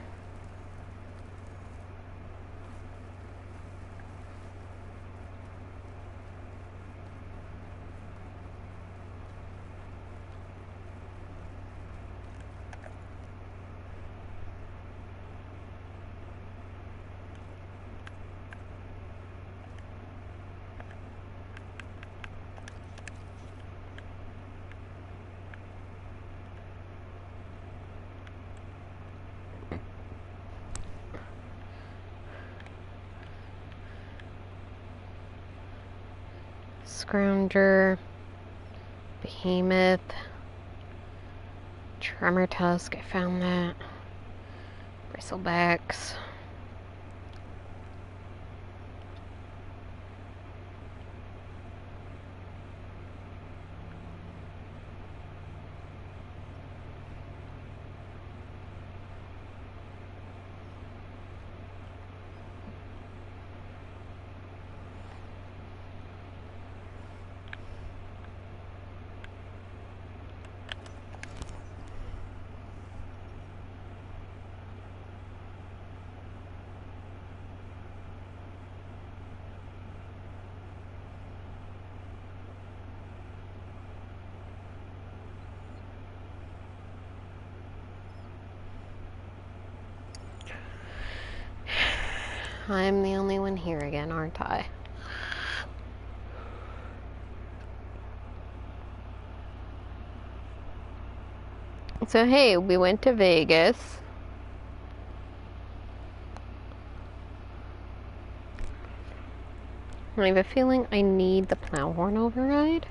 Scrounger, Behemoth, Tremor Tusk, I found that. Bristlebacks. I'm the only one here again, aren't I? So hey, we went to Vegas. I have a feeling I need the Plowhorn override.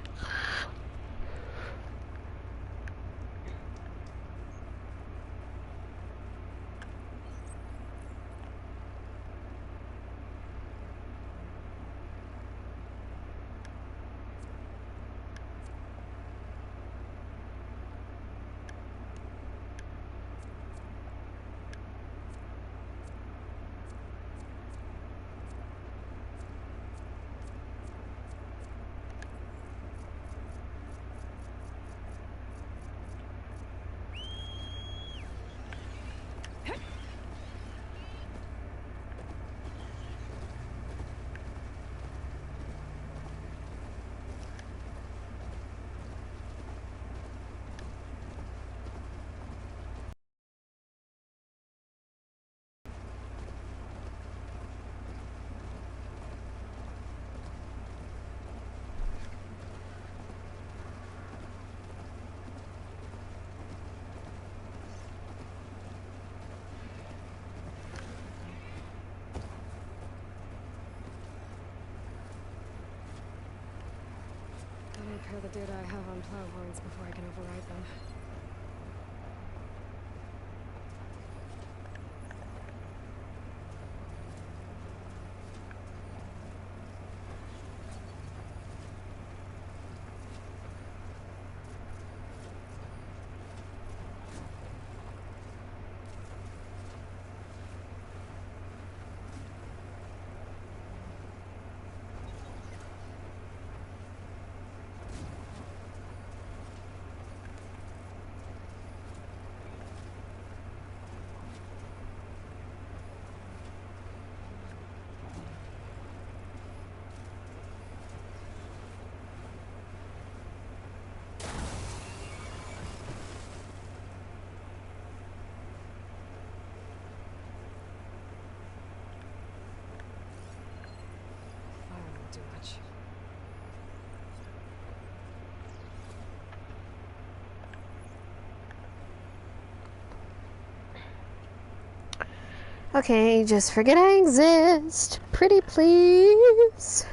Repair the data I have on Plowhorns before I can override them. Too much. Okay, just forget I exist. Pretty please.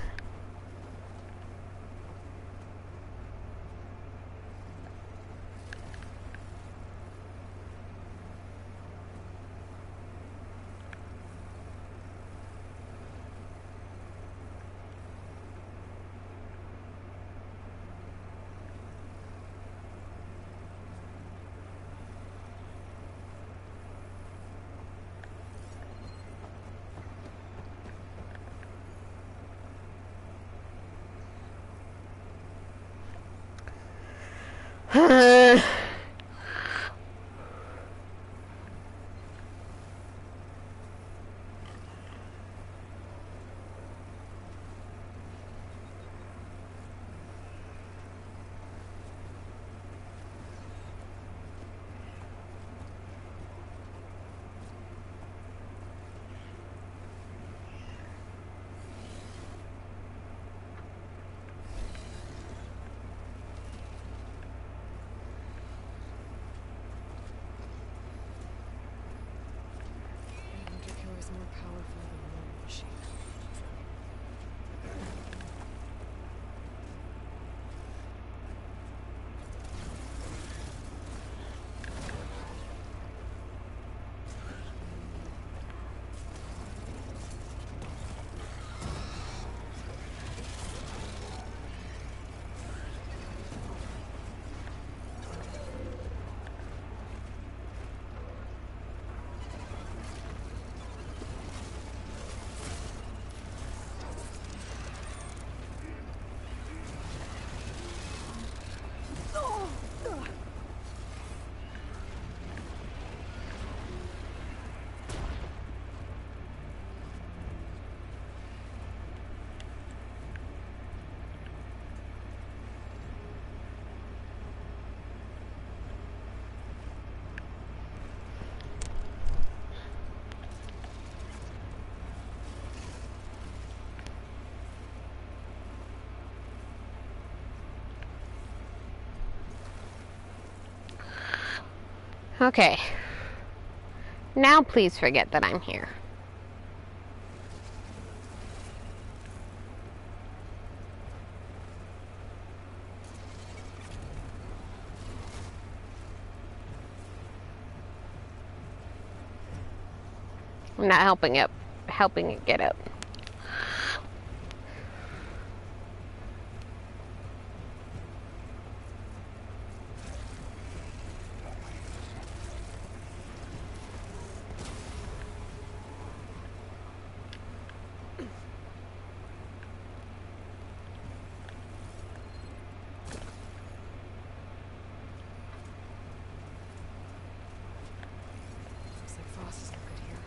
Manticore is more powerful than the War Machine. Okay. Now please forget that I'm here. I'm not helping it get up. Looks like Frost is no good here.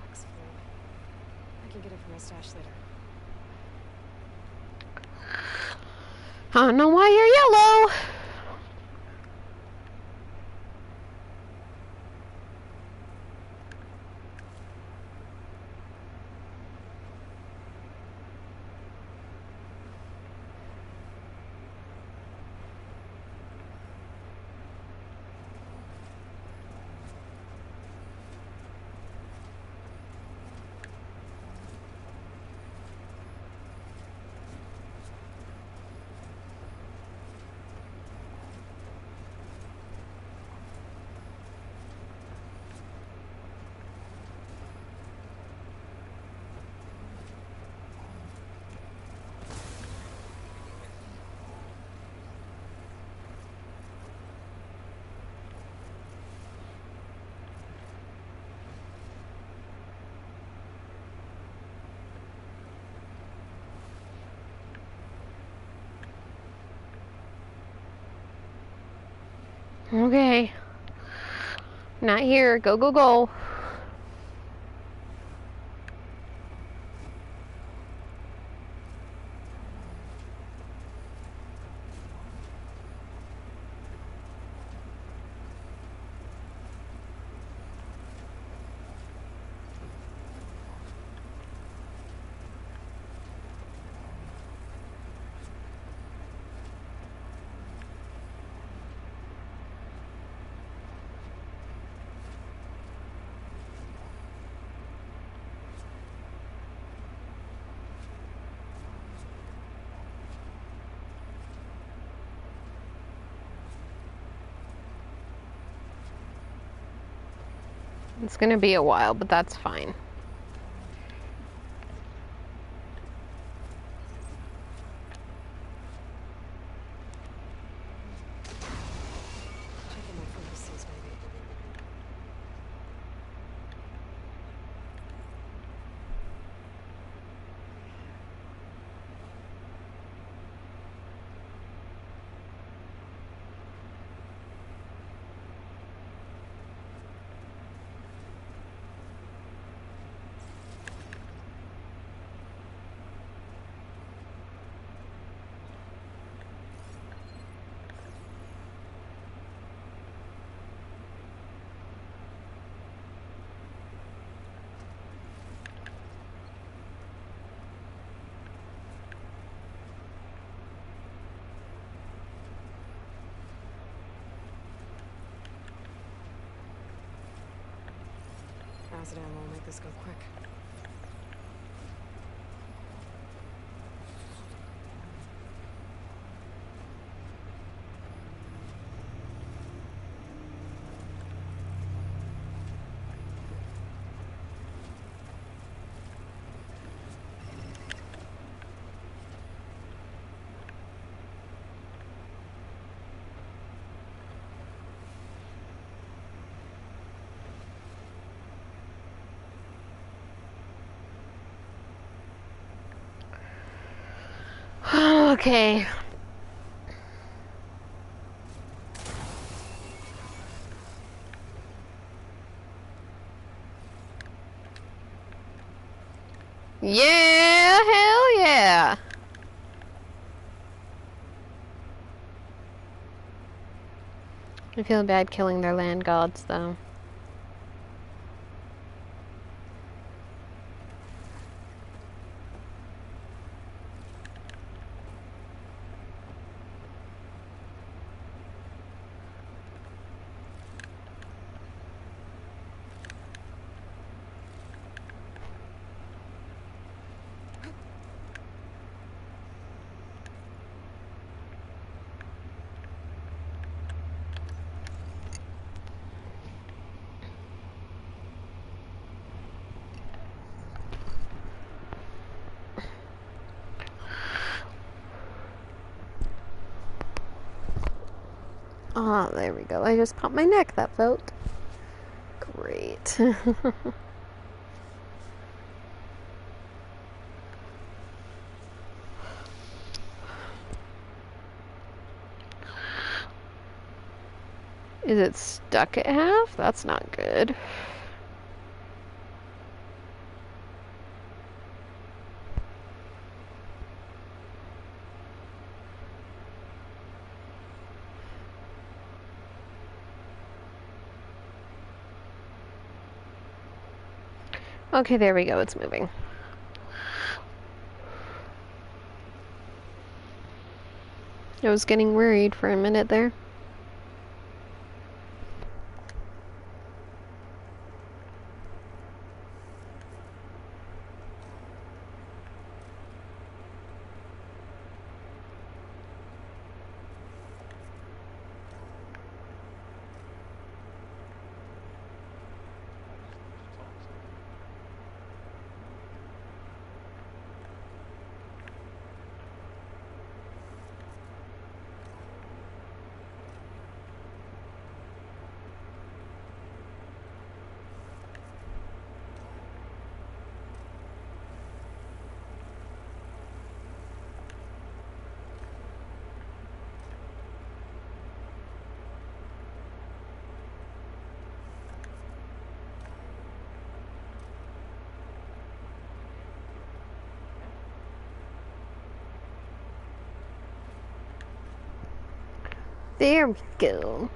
Pack's full. I can get it from my stash later. I don't know why you're yellow. Okay. Not here. Go, go, go. It's gonna be a while, but that's fine. Checking my focus, maybe. Acid ammo will make this go quick. Okay. Yeah, hell yeah. I feel bad killing their land gods, though. Ah, there we go. I just popped my neck, that felt great. Is it stuck at half? That's not good. Okay, there we go. It's moving. I was getting worried for a minute there. There we go.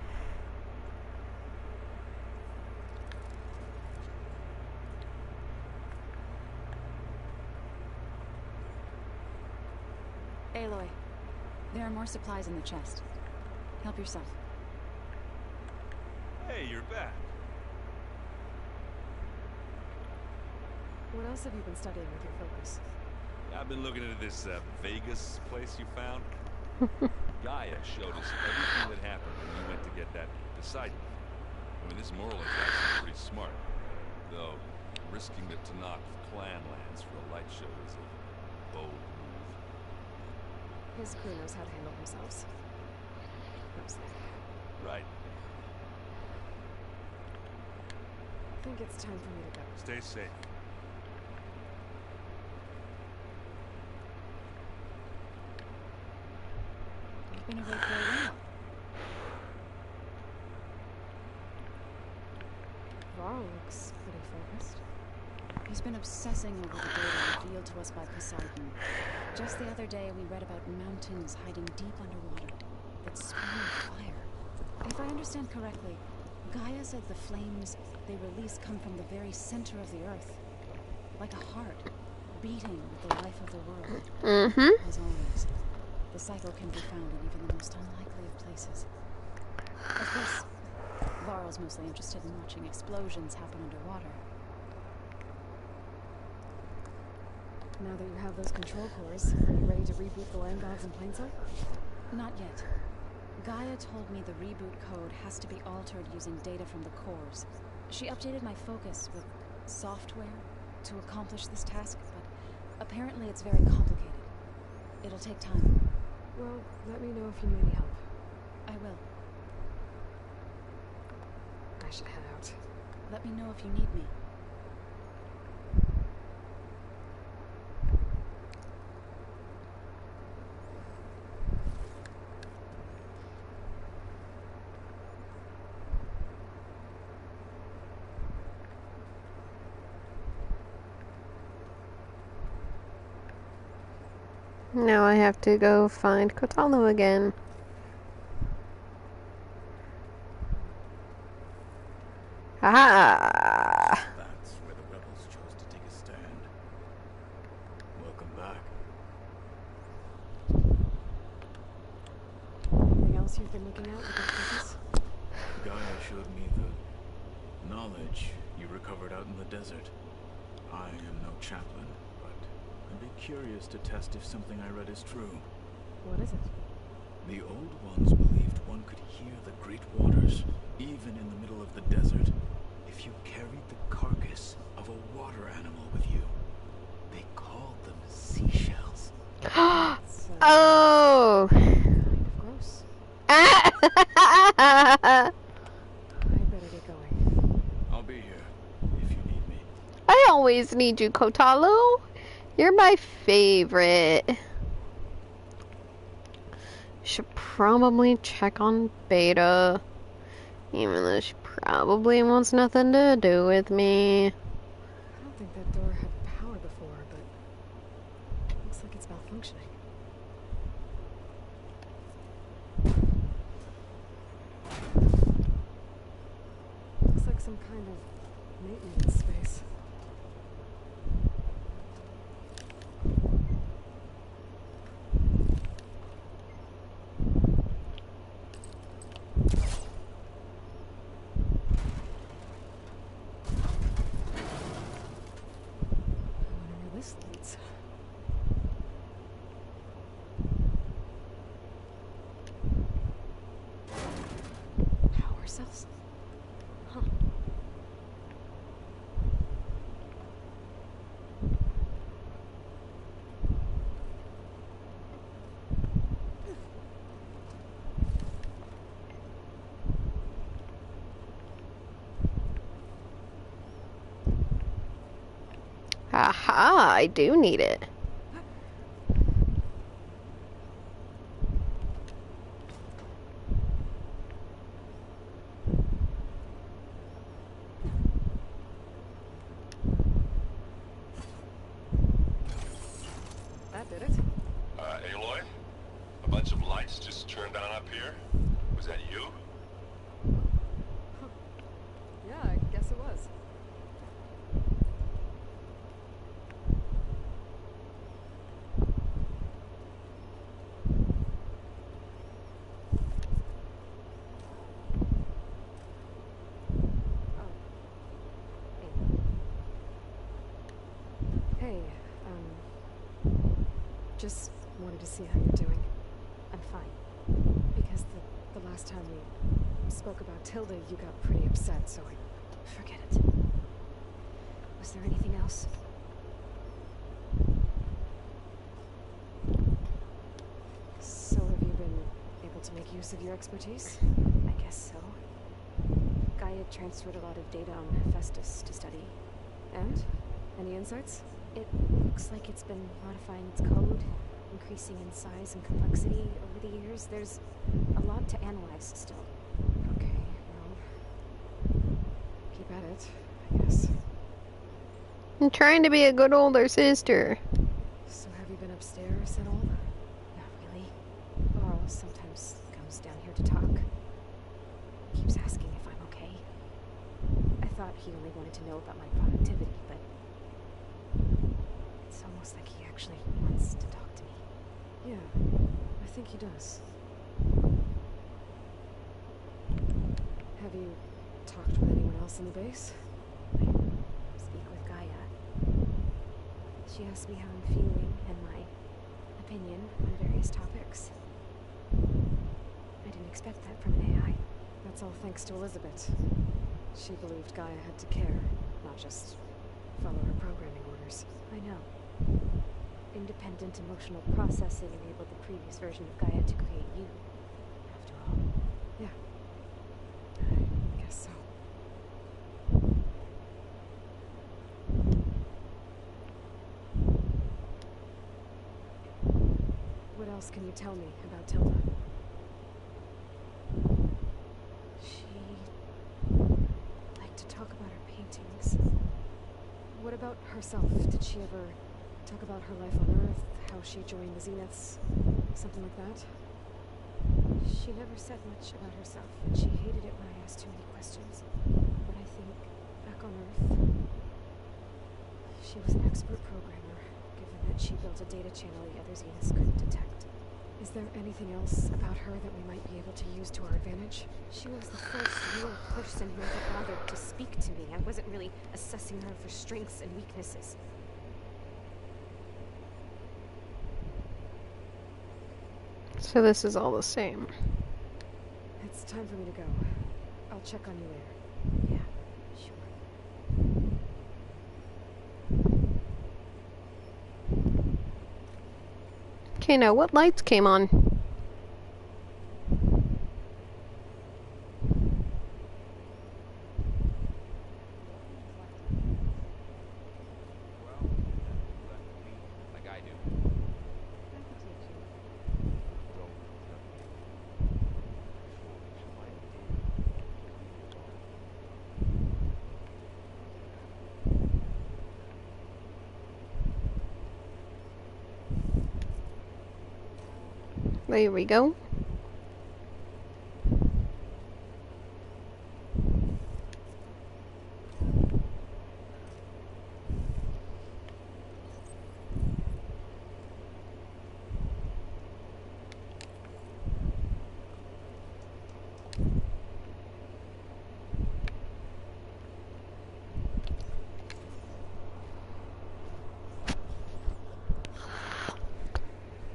Aloy, there are more supplies in the chest. Help yourself. Hey, you're back. What else have you been studying with your focus? I've been looking into this Vegas place you found. Gaia showed us everything that happened when you went to get that Poseidon. I mean, this moral assessment pretty smart. Though, risking the Tanakh clan lands for a light show is a bold move. His crew knows how to handle themselves. Mostly. Right. I think it's time for me to go. Stay safe. You've been away for a while. Varl looks pretty focused. He's been obsessing over the data revealed to us by Poseidon. Just the other day, we read about mountains hiding deep underwater that spew fire. If I understand correctly, Gaia said the flames they release come from the very center of the earth. Like a heart, beating with the life of the world. Mm-hmm. As always, the cycle can be found in even the most unlikely of places. Of course, Varl's mostly interested in watching explosions happen underwater. Now that you have those control cores, are you ready to reboot the land gods in Plainsong? Not yet. Gaia told me the reboot code has to be altered using data from the cores. She updated my focus with software to accomplish this task, but apparently it's very complicated. It'll take time. Well, let me know if you need any help. I will. I should head out. Let me know if you need me. Now I have to go find Kotallo again. Aha! That's where the rebels chose to take a stand. Welcome back. Anything else you've been looking at with that focus? Gaia showed me the knowledge you recovered out in the desert. I am no chaplain, but I'd be curious to test if something I read is true. What is it? The old ones believed one could hear the great waters, even in the middle of the desert, if you carried the carcass of a water animal with you. They called them seashells. Oh! Kind of gross. I better get going. I'll be here if you need me. I always need you, Kotallo. You're my favorite. Should probably check on Beta. Even though she probably wants nothing to do with me. I don't think that door had power before, but it looks like it's malfunctioning. Looks like some kind of maintenance space. This leads. Power cells? Huh. Aha, I do need it. That did it. Aloy? A bunch of lights just turned on up here? Was that you? Yeah, I guess it was. Hey, just wanted to see how you're doing. I'm fine. Because the last time we spoke about Tilda, you got pretty upset, so I... Forget else? So have you been able to make use of your expertise? I guess so. Gaia transferred a lot of data on Hephaestus to study. And? Any insights? It looks like it's been modifying its code, increasing in size and complexity over the years. There's a lot to analyze still. Okay, well... keep at it, I guess. I'm trying to be a good older sister. So have you been upstairs at all? Not really. Varl sometimes comes down here to talk. Keeps asking if I'm okay. I thought he only wanted to know about my productivity, but it's almost like he actually wants to talk to me. Yeah, I think he does. Have you talked with anyone else in the base? I speak with Gaia. She asked me how I'm feeling and my opinion on various topics. I didn't expect that from an AI. That's all thanks to Elizabeth. She believed Gaia had to care, not just follow her programming orders. I know. Independent emotional processing enabled the previous version of Gaia to create you, after all. Yeah. I guess so. What else can you tell me about Tilda? She liked to talk about her paintings. What about herself? Did she ever talk about her life on Earth, how she joined the Zeniths, something like that? She never said much about herself, and she hated it when I asked too many questions. But I think, back on Earth, she was an expert programmer, given that she built a data channel the other Zeniths couldn't detect. Is there anything else about her that we might be able to use to our advantage? She was the first real person who ever bothered to speak to me. I wasn't really assessing her for strengths and weaknesses. So this is all the same. It's time for me to go. I'll check on you later. Yeah, sure. Okay, now what lights came on? Like I do. There we go.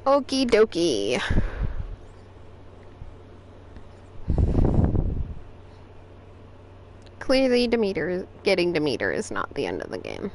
Okie dokie. Clearly, getting Demeter is not the end of the game.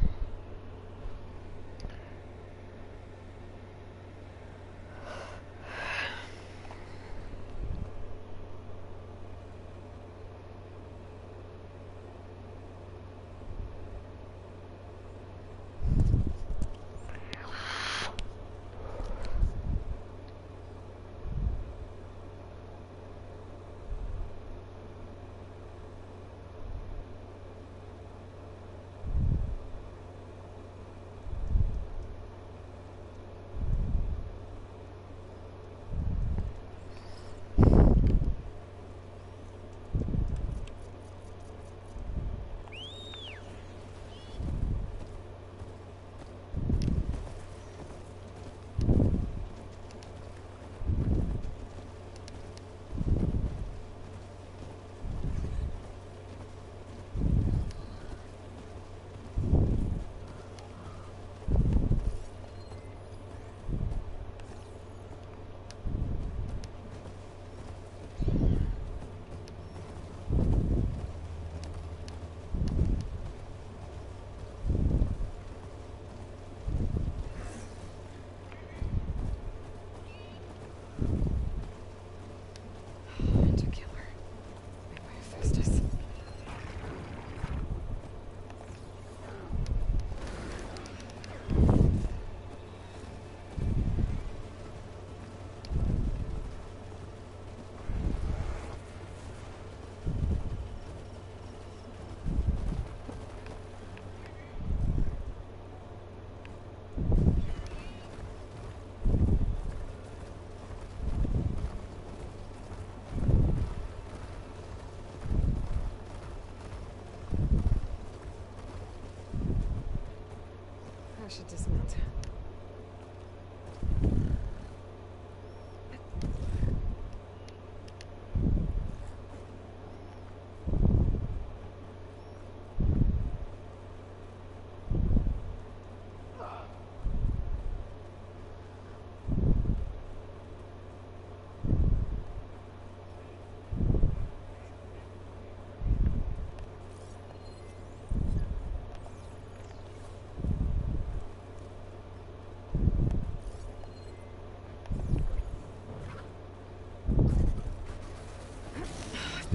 should dismount.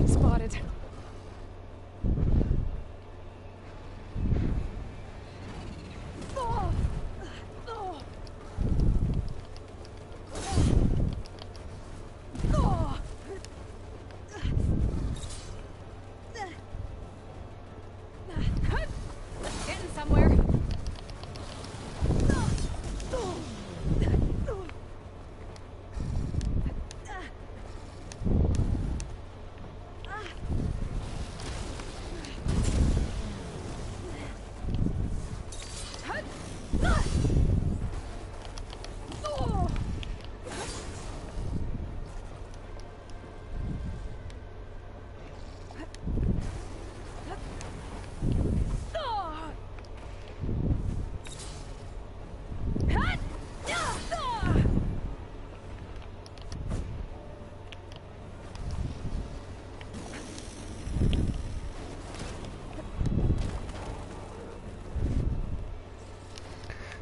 Spotted. Getting somewhere.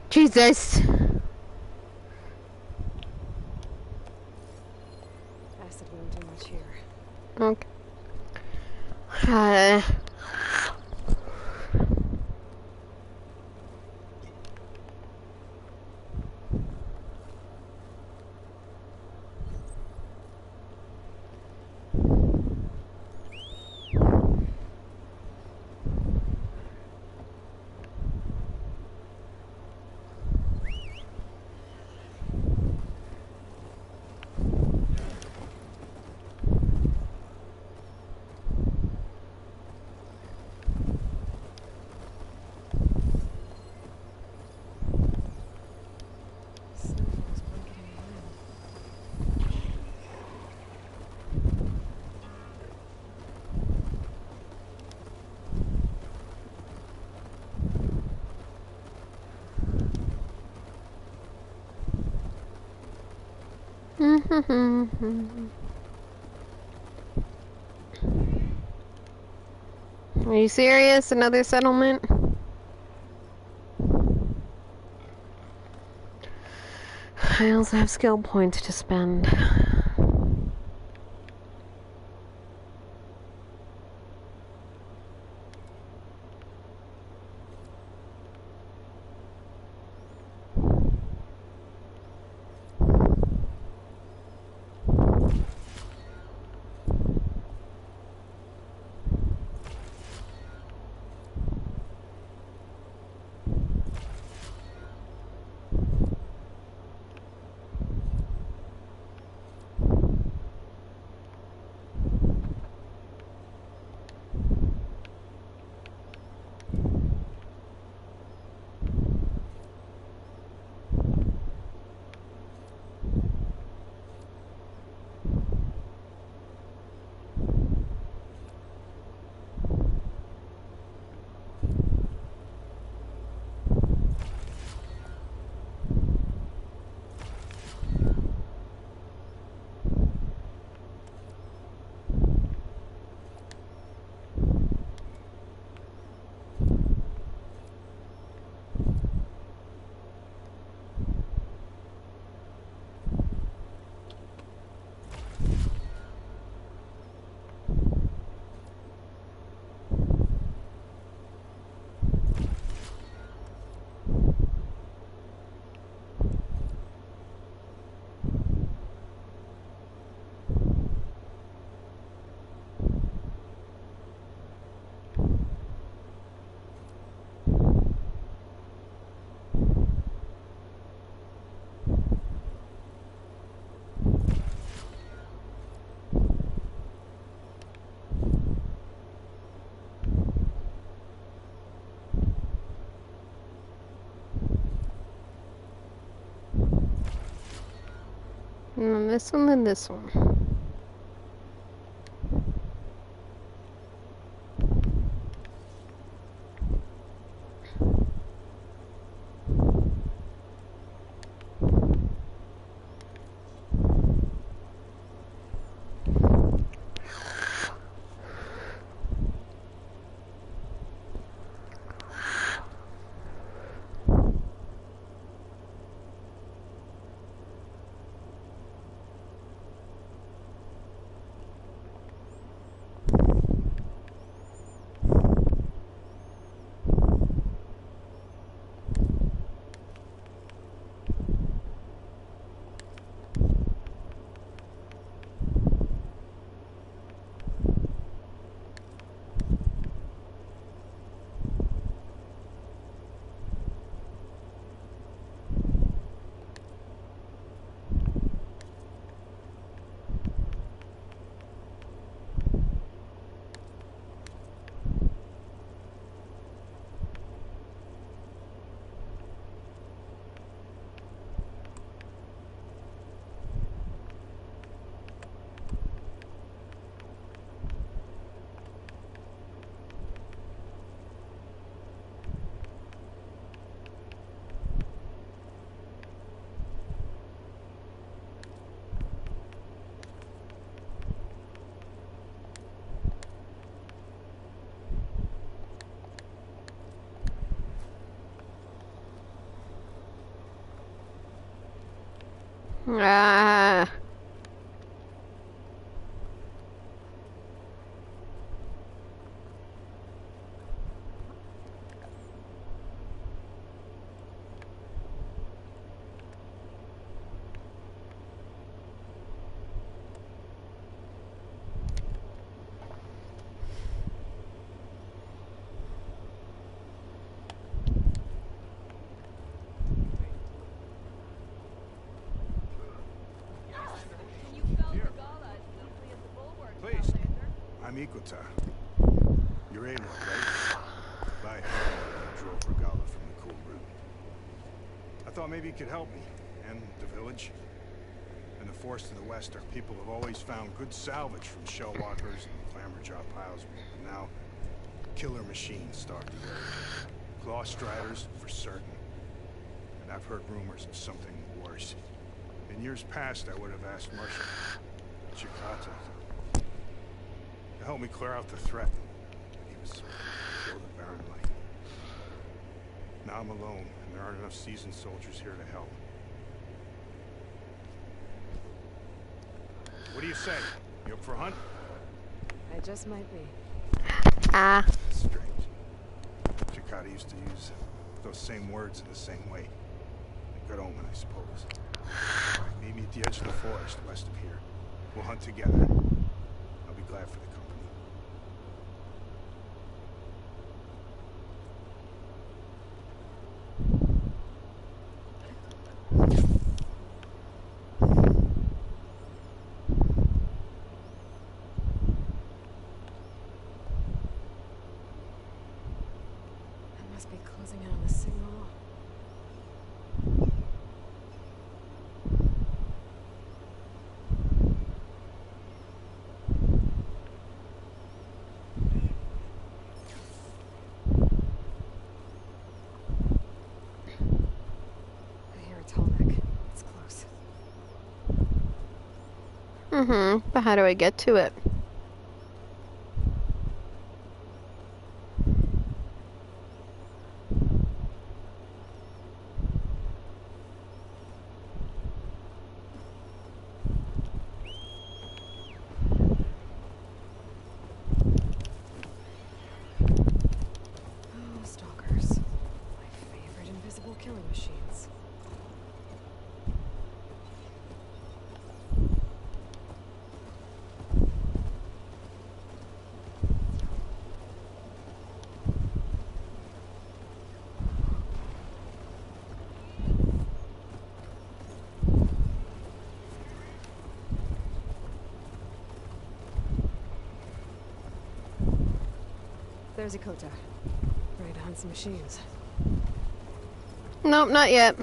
Jesus. Acid won't do much here. Okay. Are you serious? Another settlement? I also have skill points to spend. this one and this one. Ah. I'm Ikuta. You're Aloy, right? Bye. I drove Regala from the cool route. I thought maybe you could help me, and the village. In the forest to the west, our people have always found good salvage from shell walkers and clamber jaw piles, but now killer machines stalk the area. Claw striders, for certain. And I've heard rumors of something worse. In years past, I would have asked Marshal Chikata to help me clear out the threat. He was killed at Barren Lake. Now I'm alone, and there aren't enough seasoned soldiers here to help. What do you say? You up for a hunt? I just might be. Ah. Strange. Chikata used to use those same words in the same way. A good omen, I suppose. Meet me at the edge of the forest west of here. We'll hunt together. I'll be glad for the company. I must be closing in on the signal. But how do I get to it? Oh, stalkers. My favorite invisible killing machines. There's Ikuta. Ready to hunt some machines. Nope, not yet.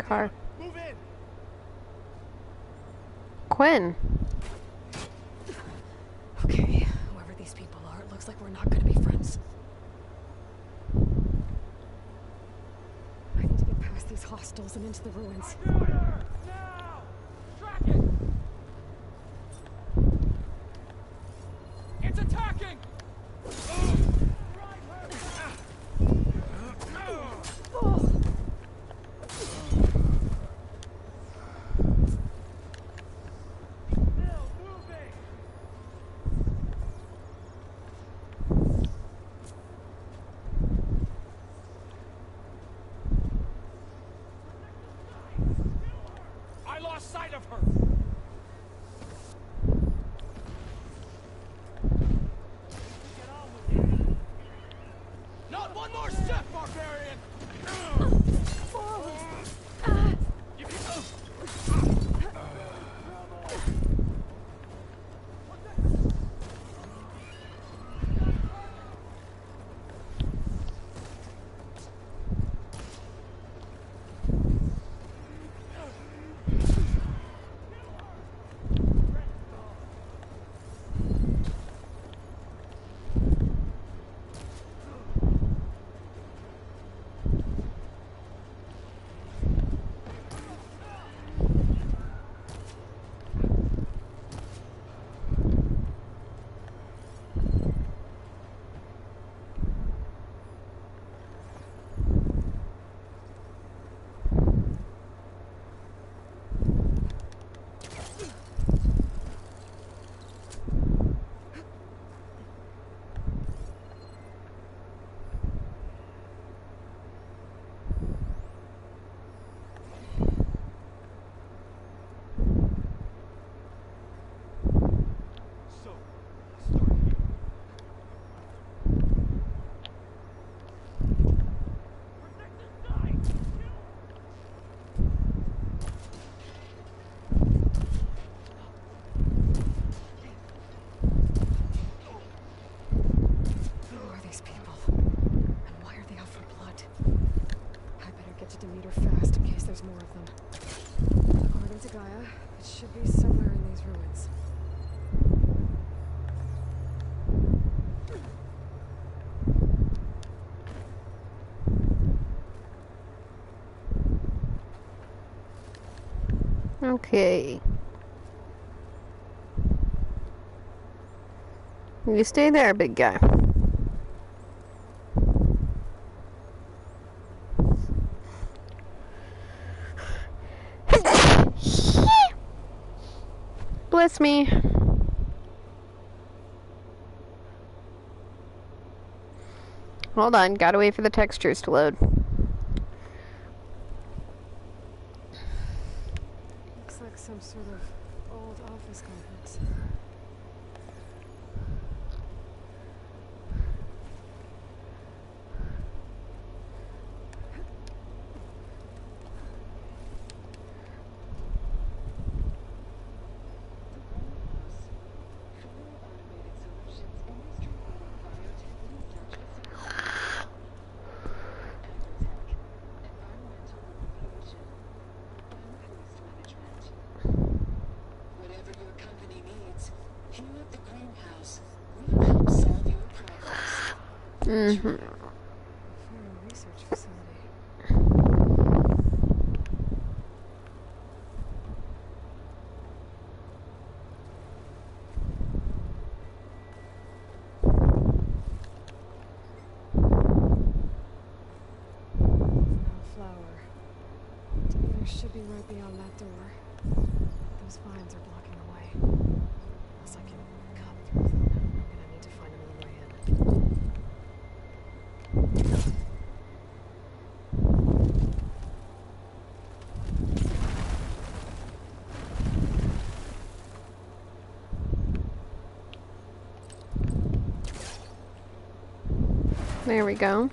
car. Move in. Quinn. Okay, whoever these people are, it looks like we're not gonna be friends. I need to get past these hostels and into the ruins. Now! Track it! It's attacking! I lost sight of her! Not one more step, barbarian! You can... More of them. According to Gaia, it should be somewhere in these ruins. Okay. You stay there, big guy. Bless me. Hold on, gotta wait for the textures to load. Looks like some sort of old office complex. Mm-hmm. Research facility. Flower. Demeter should be right beyond that door. Those vines are blocking the way. Unless I can cut through them, I'm gonna need to find another way in. There we go.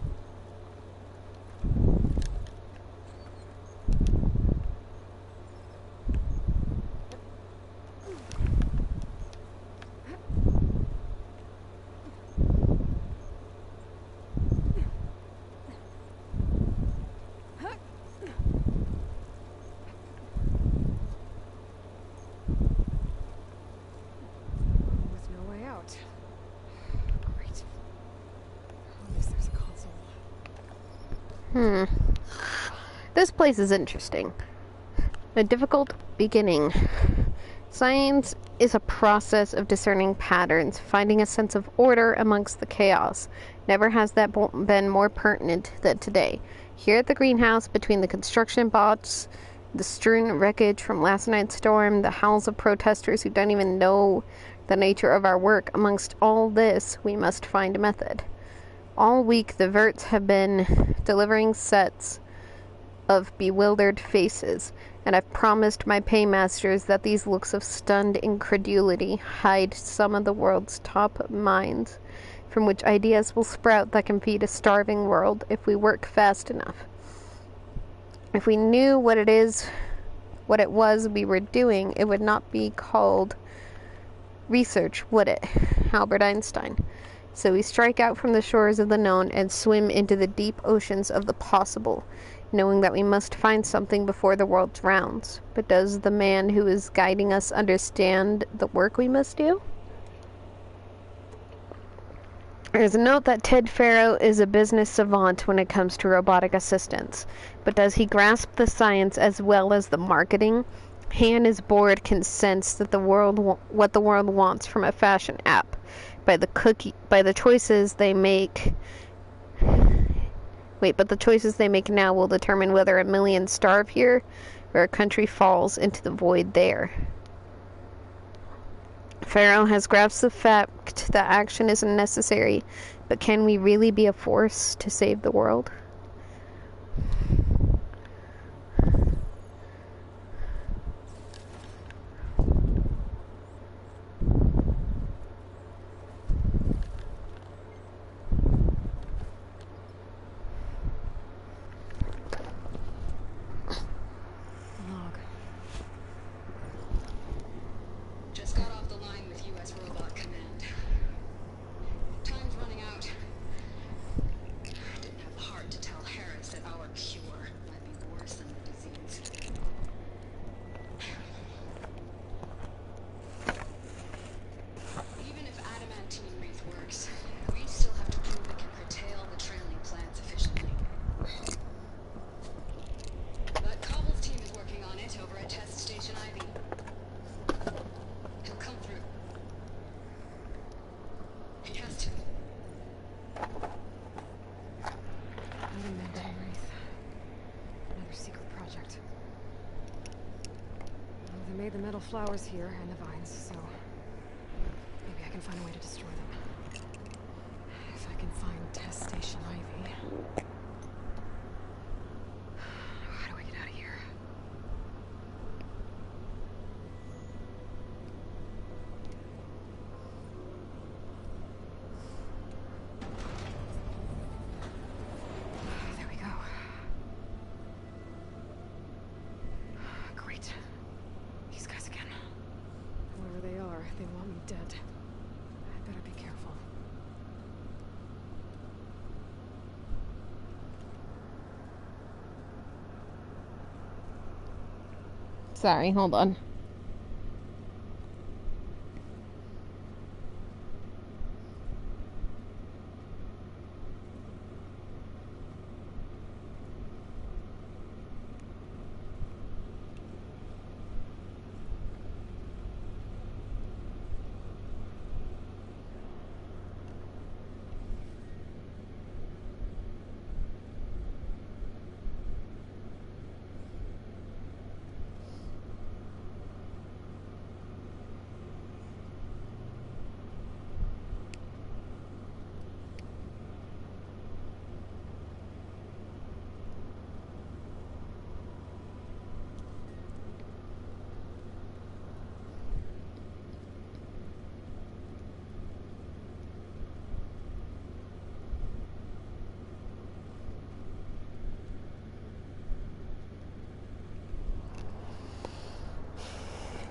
This place is interesting. A difficult beginning. Science is a process of discerning patterns, finding a sense of order amongst the chaos. Never has that been more pertinent than today. Here at the greenhouse, between the construction bots, the strewn wreckage from last night's storm, the howls of protesters who don't even know the nature of our work, amongst all this, we must find a method. All week, the Verts have been delivering sets of bewildered faces, and I've promised my paymasters that these looks of stunned incredulity hide some of the world's top minds, from which ideas will sprout that can feed a starving world if we work fast enough. If we knew what it was we were doing, it would not be called research, would it? Albert Einstein. So we strike out from the shores of the known and swim into the deep oceans of the possible, knowing that we must find something before the world drowns. But does the man who is guiding us understand the work we must do? There's a note that Ted Faro is a business savant when it comes to robotic assistance. But does he grasp the science as well as the marketing? He and his board can sense that what the world wants from a fashion app by the choices they make. But the choices they make now will determine whether a million starve here or a country falls into the void there. Faro has grasped the fact that action isn't necessary, but can we really be a force to save the world? Just got off the line with U.S. Robot Command. Time's running out. Didn't have the heart to tell Harris that our cure might be worse than the disease. Even if adamantine wreath works, we still have to prove it can curtail the trailing plants efficiently. But Cobble's team is working on it over at Test Station Ivy. He'll come through. He has to. Adamantine wreath. Another secret project. Well, they made the metal flowers here and the vines, so maybe I can find a way to destroy them. If I can find Test Station Ivy. How do I get out of here? There we go. Great. These guys again. Whoever they are, they want me dead. I better be careful. Sorry, hold on.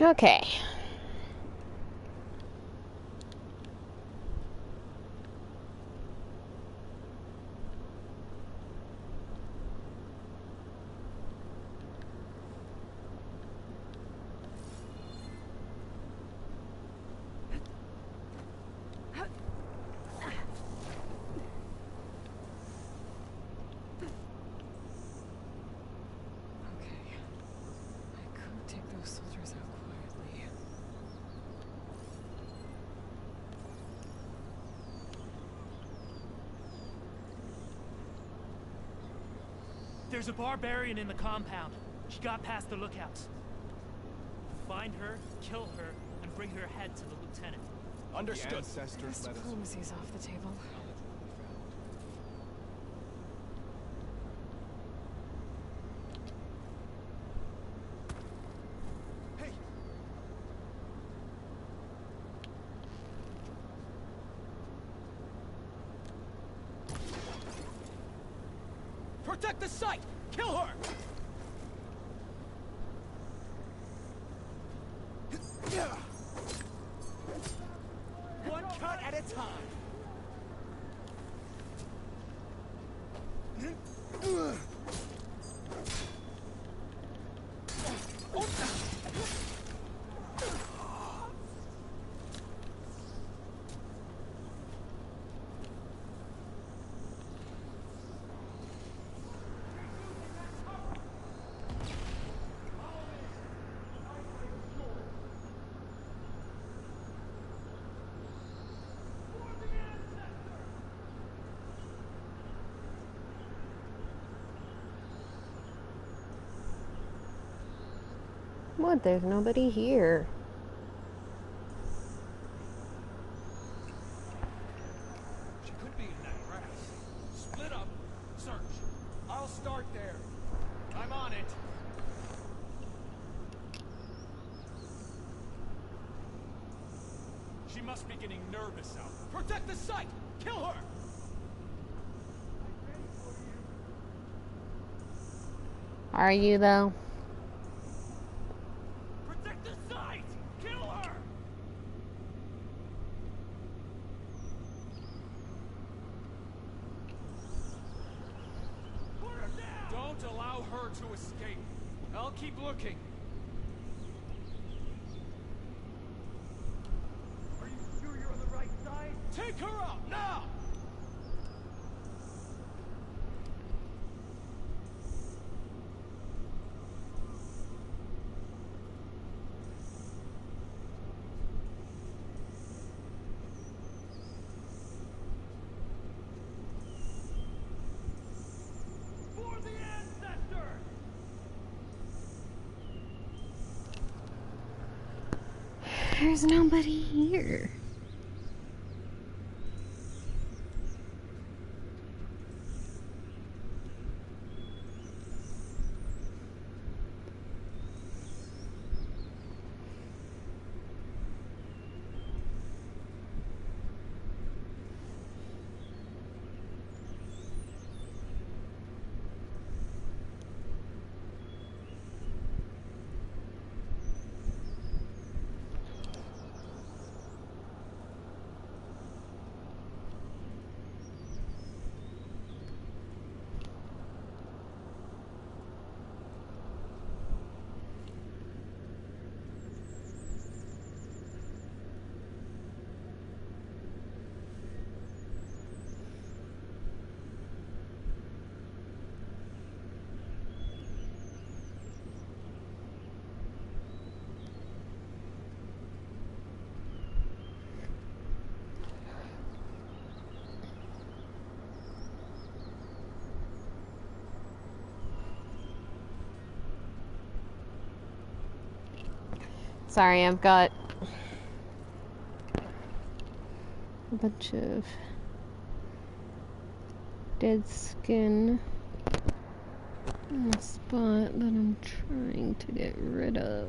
Okay. There's a barbarian in the compound. She got past the lookouts. Find her, kill her, and bring her head to the lieutenant. Understood. This diplomacy's off the table. Protect the site! Kill her! One cut at a time. What? There's nobody here. She could be in that grass. Split up. Search. I'll start there. I'm on it. She must be getting nervous out. Protect the site! Kill her! Are you though? Protect the site! Kill her! Put her down! Don't allow her to escape. I'll keep looking. Are you sure you're on the right side? Take her out now! There's nobody here. Sorry, I've got a bunch of dead skin on the spot that I'm trying to get rid of.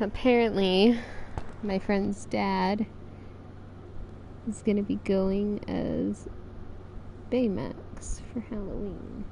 Apparently, my friend's dad is gonna be going as Baymax for Halloween.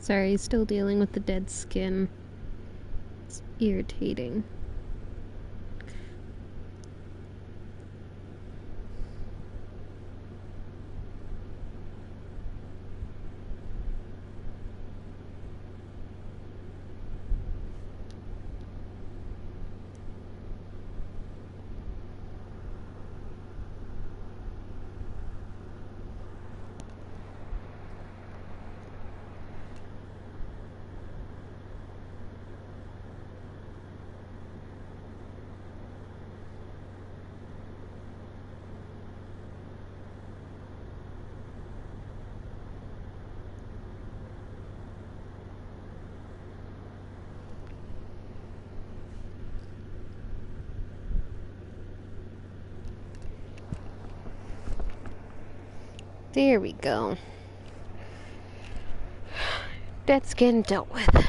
Sorry, still dealing with the dead skin. It's irritating. There we go. Dead skin dealt with.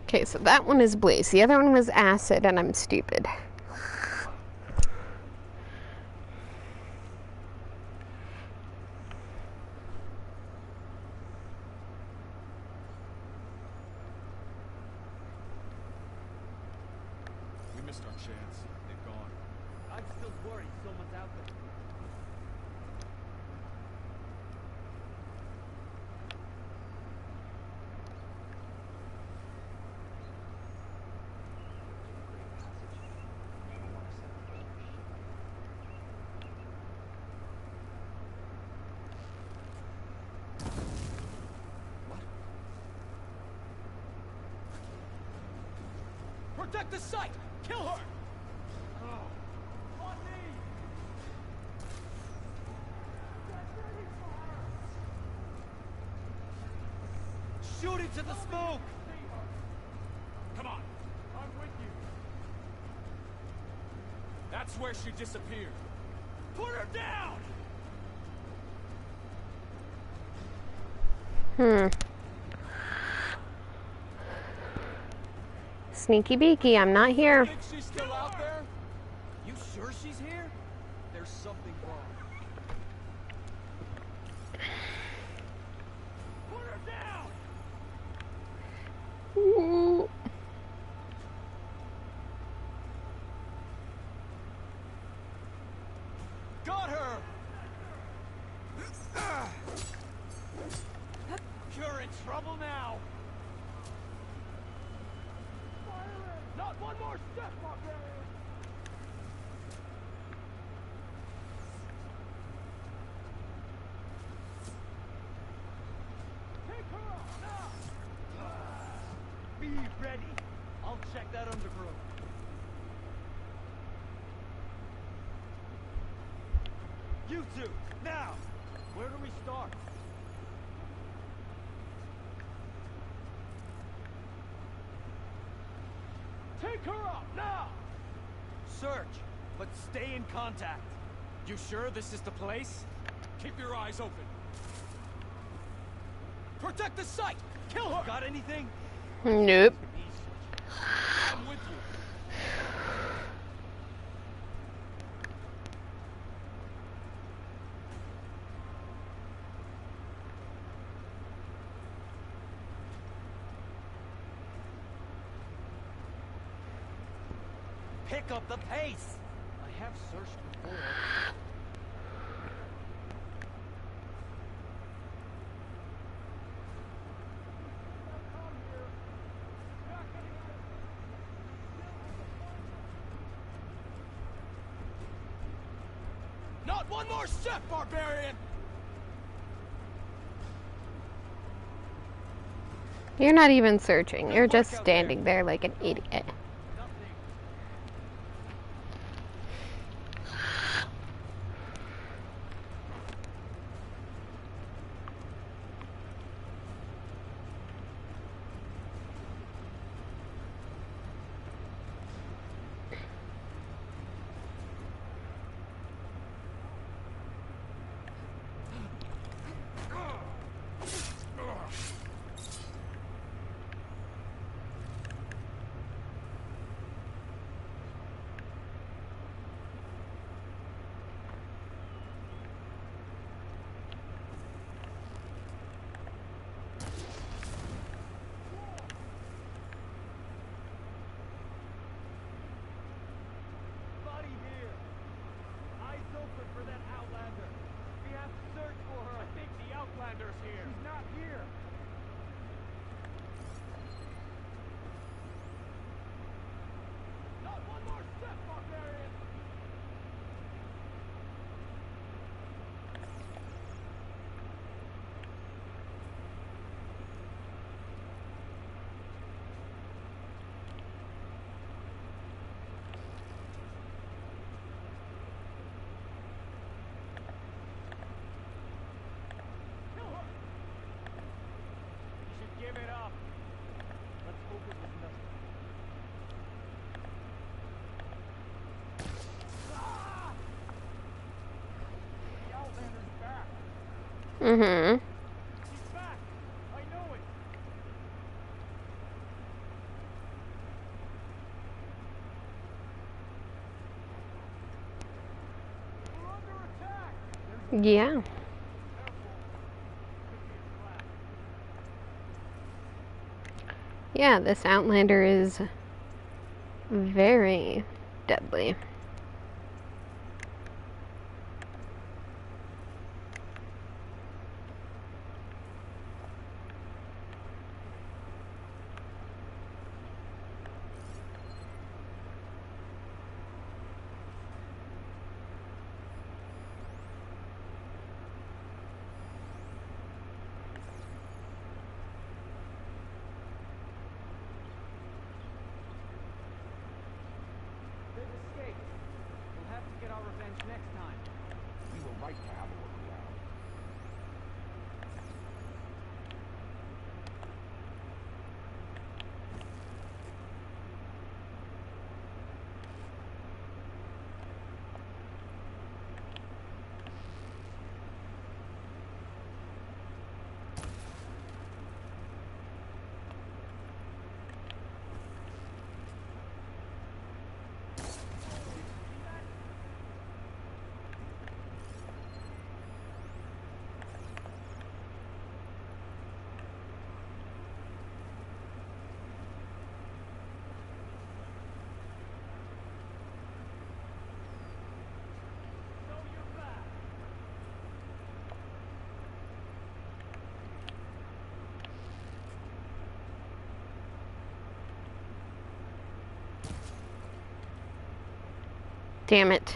Okay, so that one is Blaze. The other one was Acid, and I'm stupid. We missed our chance. They've gone. I'm still worried someone's out there. Protect the site! Kill her! Oh. On me! Shoot into the smoke! Come on! I'm with you. That's where she disappeared. Put her down! Sneaky beaky, I'm not here. Think she's still out there? You sure she's here? There's something wrong. Put her down! Got her! You're in trouble now! Not one more step, barbarian! Take her off now! Be ready. I'll check that undergrowth. You two, now! Where do we start? Take her up, now! Search, but stay in contact. You sure this is the place? Keep your eyes open. Protect the site! Kill her! Got anything? Nope. I'm with you. Pick up the pace! I have searched before. Not one more step, barbarian! You're not even searching. You're just standing there like an idiot. Buddy here. Eyes open for that Outlander. We have to search for her. I think the Outlander's here. She's not here. Not one more step, barbarian! Kill her! You should give it up. Let's hope it was nothing. Ah! The Outlander's back. Mm-hmm. She's back. I know it. We're under attack. Yeah. Yeah, this Outlander is very deadly. They've escaped. We'll have to get our revenge next time. We were right to have a look around. Damn it.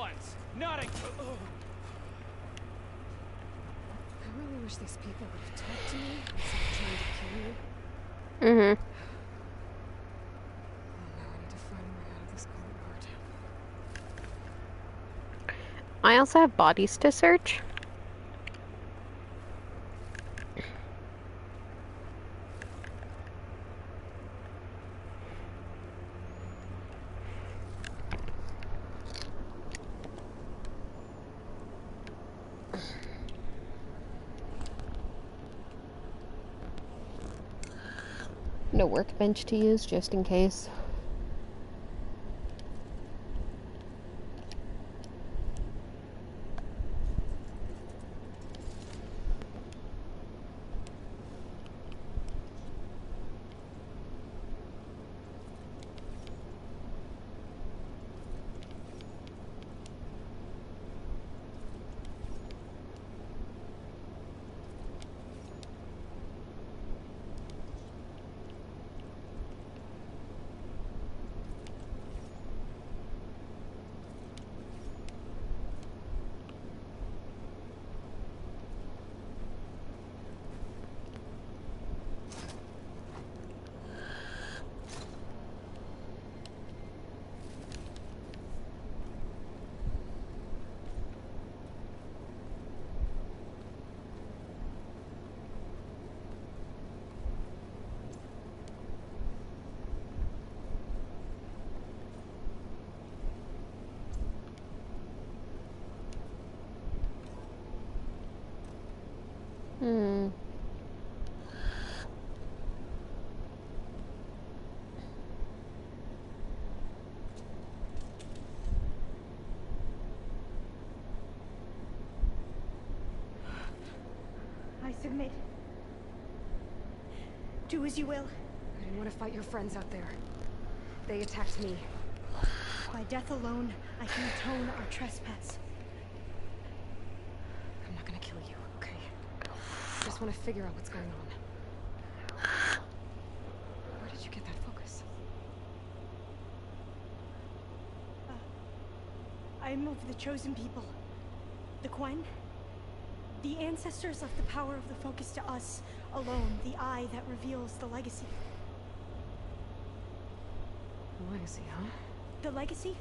ones, not a... I really wish these people would have talked to me instead of trying to kill me. Mm-hmm. Now I need to find a way out of this courtyard. I also have bodies to search. No workbench to use, just in case. I submit. Do as you will. I didn't want to fight your friends out there. They attacked me. By death alone, I can atone our trespass. I'm not gonna kill you, okay? I just want to figure out what's going on. Where did you get that focus? I'm of the chosen people. The Quen. The ancestors left the power of the focus to us alone, the eye that reveals the legacy. The legacy, huh? The legacy?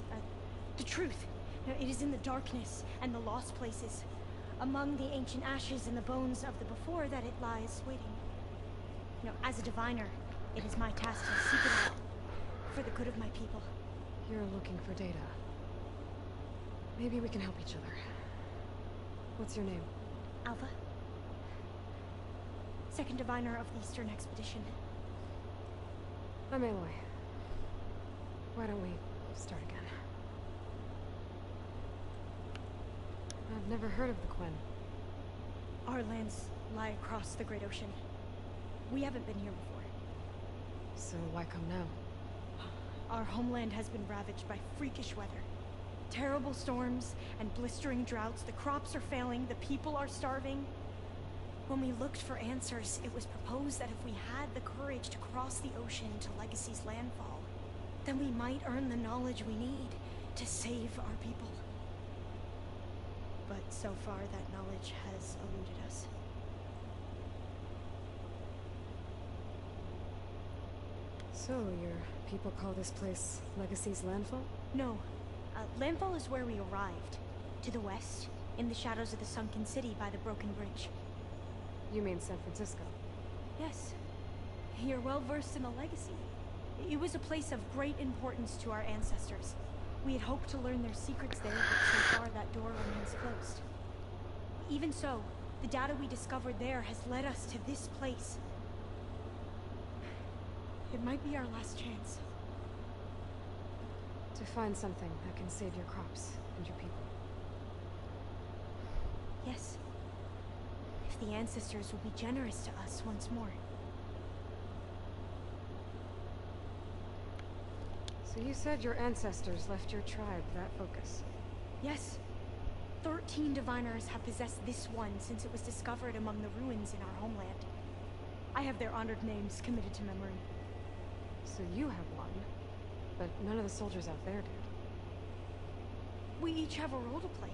The truth. No, it is in the darkness and the lost places. Among the ancient ashes and the bones of the before that it lies waiting. No, as a diviner, it is my task to seek it out. For the good of my people. You're looking for data. Maybe we can help each other. What's your name? Alpha. Second diviner of the Eastern Expedition. I'm Aloy. Why don't we start again? I've never heard of the Quen. Our lands lie across the Great Ocean. We haven't been here before. So why come now? Our homeland has been ravaged by freakish weather. Terrible storms and blistering droughts. The crops are failing, the people are starving. When we looked for answers, it was proposed that if we had the courage to cross the ocean to Legacy's landfall, then we might earn the knowledge we need to save our people. But so far, that knowledge has eluded us. So, your people call this place Legacy's landfall? No. Landfall is where we arrived. To the west, in the shadows of the sunken city by the broken bridge. You mean San Francisco? Yes. You're well versed in the legacy. It was a place of great importance to our ancestors. We had hoped to learn their secrets there, but so far that door remains closed. Even so, the data we discovered there has led us to this place. It might be our last chance. To find something that can save your crops and your people. Yes. If the ancestors will be generous to us once more. So you said your ancestors left your tribe that focus? Yes. 13 diviners have possessed this one since it was discovered among the ruins in our homeland. I have their honored names committed to memory. So you have one, but none of the soldiers out there did. We each have a role to play.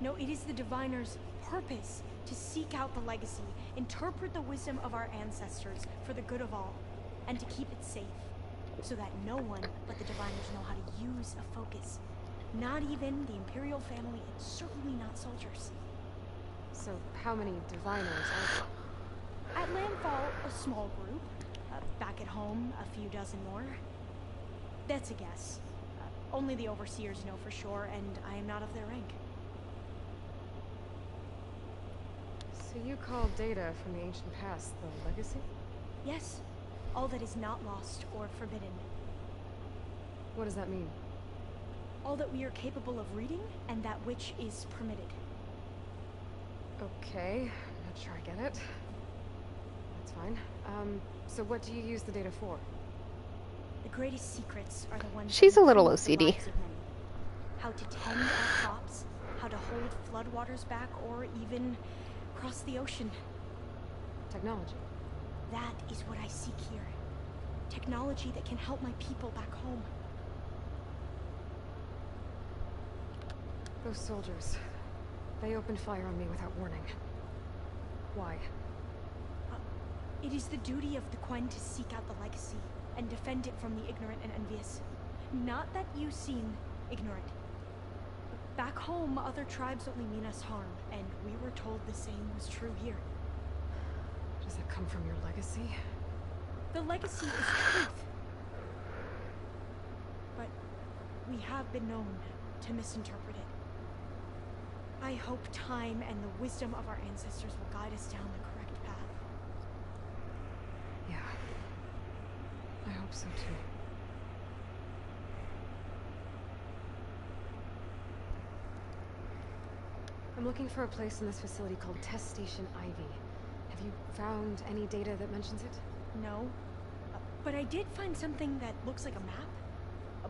No, it is the Diviner's purpose to seek out the legacy, interpret the wisdom of our ancestors for the good of all, and to keep it safe, so that no one but the Diviners know how to use a focus. Not even the Imperial family, and certainly not soldiers. So, how many Diviners are there? At Landfall, a small group. Back at home, a few dozen more. That's a guess. Only the Overseers know for sure, and I am not of their rank. So you call data from the ancient past the legacy? Yes. All that is not lost or forbidden. What does that mean? All that we are capable of reading, and that which is permitted. Okay, I'm not sure I get it. That's fine. So what do you use the data for? The greatest secrets are the ones. She's a that little improve the OCD. lives of many. How to tend our crops, how to hold floodwaters back, or even cross the ocean. Technology. That is what I seek here. Technology that can help my people back home. Those soldiers, they opened fire on me without warning. Why? It is the duty of the Quen to seek out the legacy and defend it from the ignorant and envious. Not that you seem ignorant. Back home, other tribes only mean us harm, and we were told the same was true here. Does that come from your legacy? The legacy is truth. But we have been known to misinterpret it. I hope time and the wisdom of our ancestors will guide us down the correct path. Yeah. I hope so too. I'm looking for a place in this facility called Test Station Ivy. Have you found any data that mentions it? No. But I did find something that looks like a map.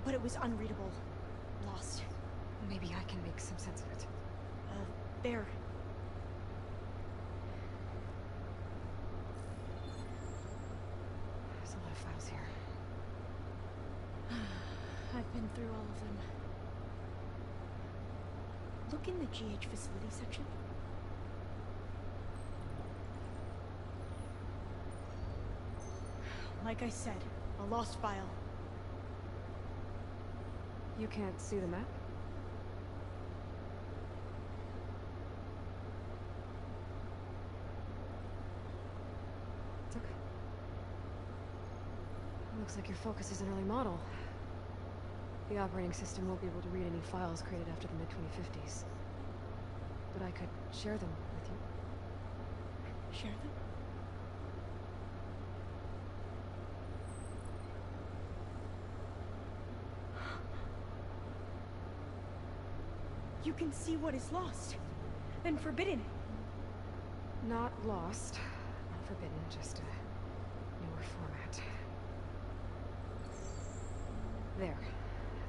But it was unreadable. Lost. Maybe I can make some sense of it. There. There's a lot of files here. I've been through all of them. Look in the GH facility section. Like I said, a lost file. You can't see the map? It's okay. Looks like your focus is an early model. The operating system won't be able to read any files created after the mid-2050s. But I could share them with you. Share them? You can see what is lost, then forbidden. Not lost, not forbidden, just a newer format. There.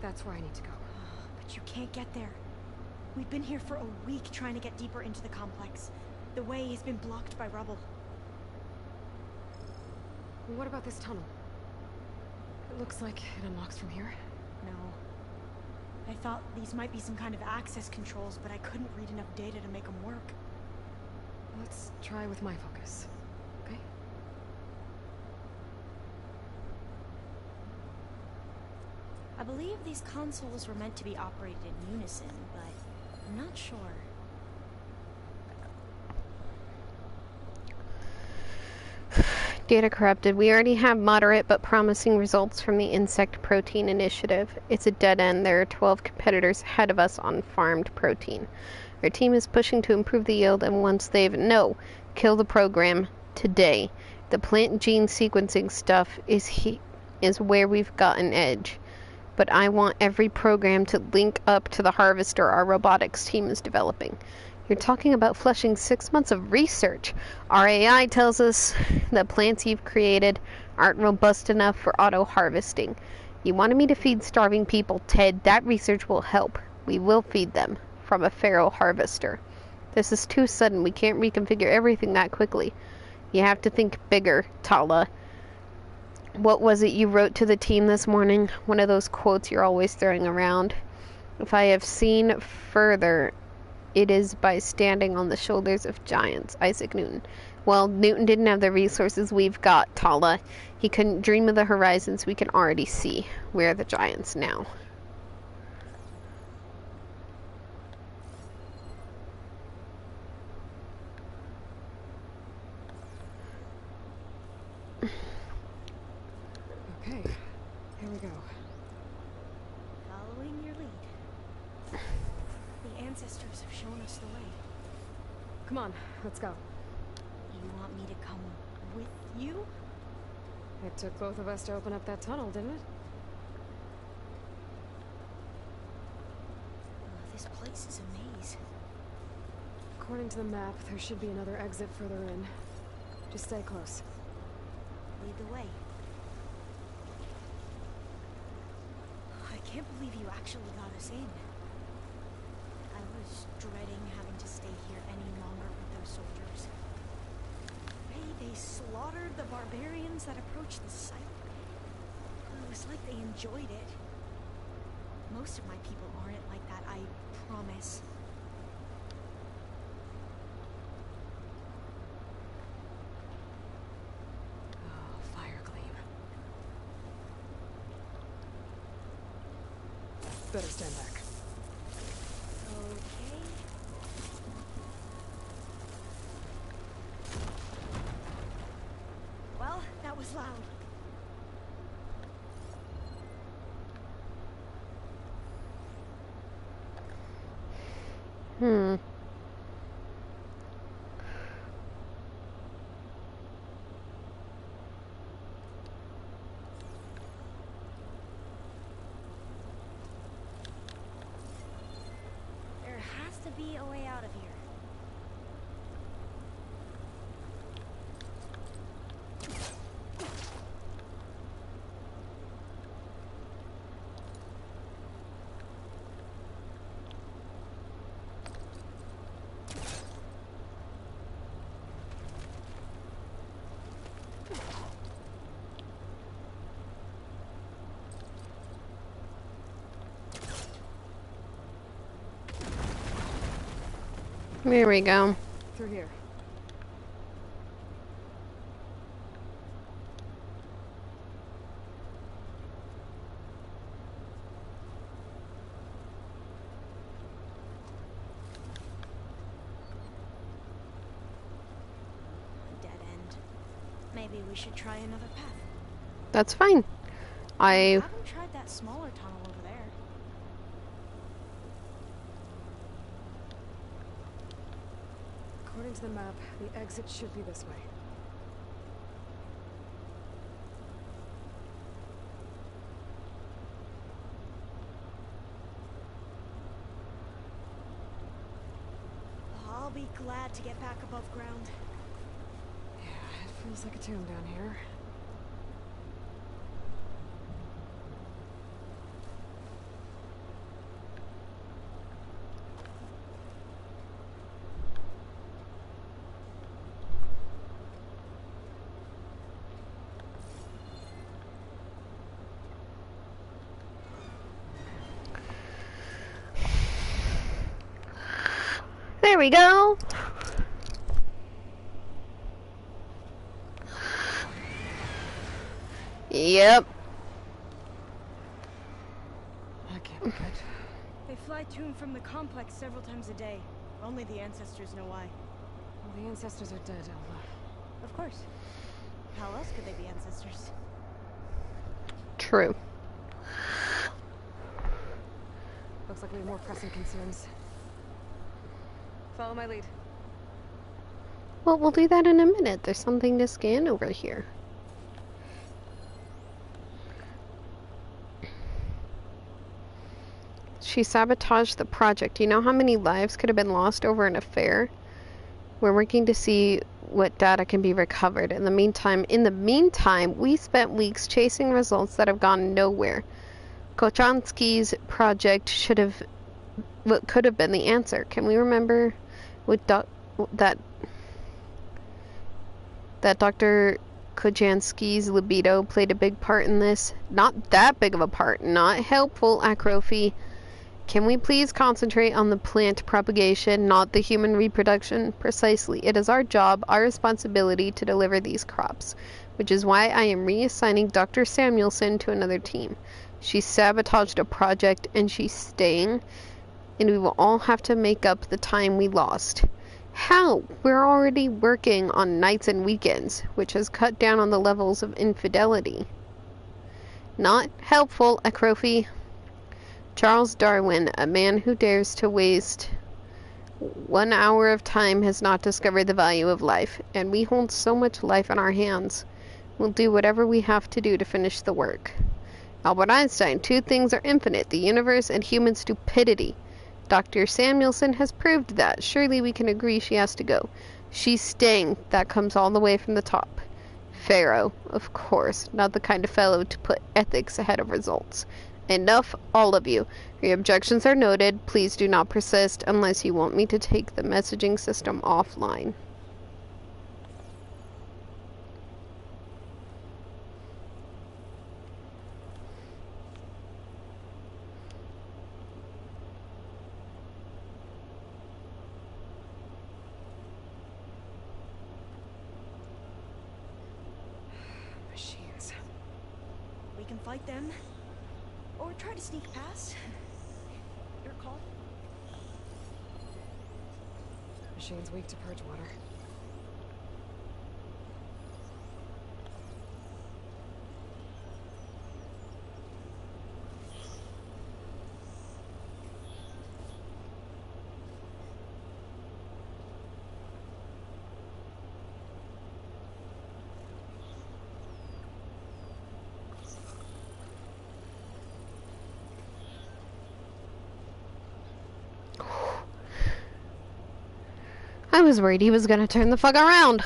That's where I need to go. But you can't get there. We've been here for a week trying to get deeper into the complex. The way has been blocked by rubble. What about this tunnel? It looks like it unlocks from here. No. I thought these might be some kind of access controls, but I couldn't read enough data to make them work. Let's try with my focus, okay? I believe these consoles were meant to be operated in unison, but I'm not sure. Data corrupted. We already have moderate but promising results from the insect protein initiative. It's a dead end. There are 12 competitors ahead of us on farmed protein. Our team is pushing to improve the yield, and once they've... No! Kill the program. Today. The plant gene sequencing stuff is where we've got an edge. But I want every program to link up to the harvester our robotics team is developing. You're talking about flushing 6 months of research. Our AI tells us the plants you've created aren't robust enough for auto-harvesting. You wanted me to feed starving people, Ted. That research will help. We will feed them. From a feral harvester. This is too sudden. We can't reconfigure everything that quickly. You have to think bigger, Tala. What was it you wrote to the team this morning? One of those quotes you're always throwing around. If I have seen further, it is by standing on the shoulders of giants. Isaac Newton. Well, Newton didn't have the resources we've got, Tala. He couldn't dream of the horizons we can already see. We're the giants now. Okay, here we go. Following your lead. The ancestors have shown us the way. Come on, let's go. You want me to come with you? It took both of us to open up that tunnel, didn't it? This place is a maze. According to the map, there should be another exit further in. Just stay close. Lead the way. I can't believe you actually got us in. I was dreading having to stay here any longer with those soldiers. They slaughtered the barbarians that approached the site. It was like they enjoyed it. Most of my people aren't like that, I promise. Oh, fire gleam. Better stand back. Okay. Well, that was loud. There has to be a way out of here. There we go. Through here. Dead end. Maybe we should try another path. That's fine. I haven't tried that smaller tunnel over there. According to the map, the exit should be this way. I'll be glad to get back above ground. Yeah, it feels like a tomb down here. There we go. Yep. That can't be good. They fly to and from the complex several times a day. Only the ancestors know why. Well, the ancestors are dead, Elva. Of course. How else could they be ancestors? True. Looks like we have more pressing concerns. Follow my lead. Well, we'll do that in a minute. There's something to scan over here. She sabotaged the project. You know how many lives could have been lost over an affair? We're working to see what data can be recovered. In the meantime, we spent weeks chasing results that have gone nowhere. Kochansky's project should have, what could have been the answer. Can we remember what that Dr. Kochansky's libido played a big part in this? Not that big of a part. Not helpful, Akrofi. Can we please concentrate on the plant propagation, not the human reproduction? Precisely. It is our job, our responsibility to deliver these crops, which is why I am reassigning Dr. Samuelson to another team. She sabotaged a project and she's staying, and we will all have to make up the time we lost. How? We're already working on nights and weekends, which has cut down on the levels of infidelity. Not helpful, Akrofi. Charles Darwin, a man who dares to waste 1 hour of time, has not discovered the value of life, and we hold so much life in our hands. We'll do whatever we have to do to finish the work. Albert Einstein, two things are infinite, the universe and human stupidity. Dr. Samuelson has proved that. Surely we can agree she has to go. She's staying. That comes all the way from the top. Pharaoh, of course, not the kind of fellow to put ethics ahead of results. Enough, all of you. Your objections are noted. Please do not persist unless you want me to take the messaging system offline. Machines. We can fight them, or try to sneak past. Your call. Machine's weak to purge water. I was worried he was gonna turn the fuck around.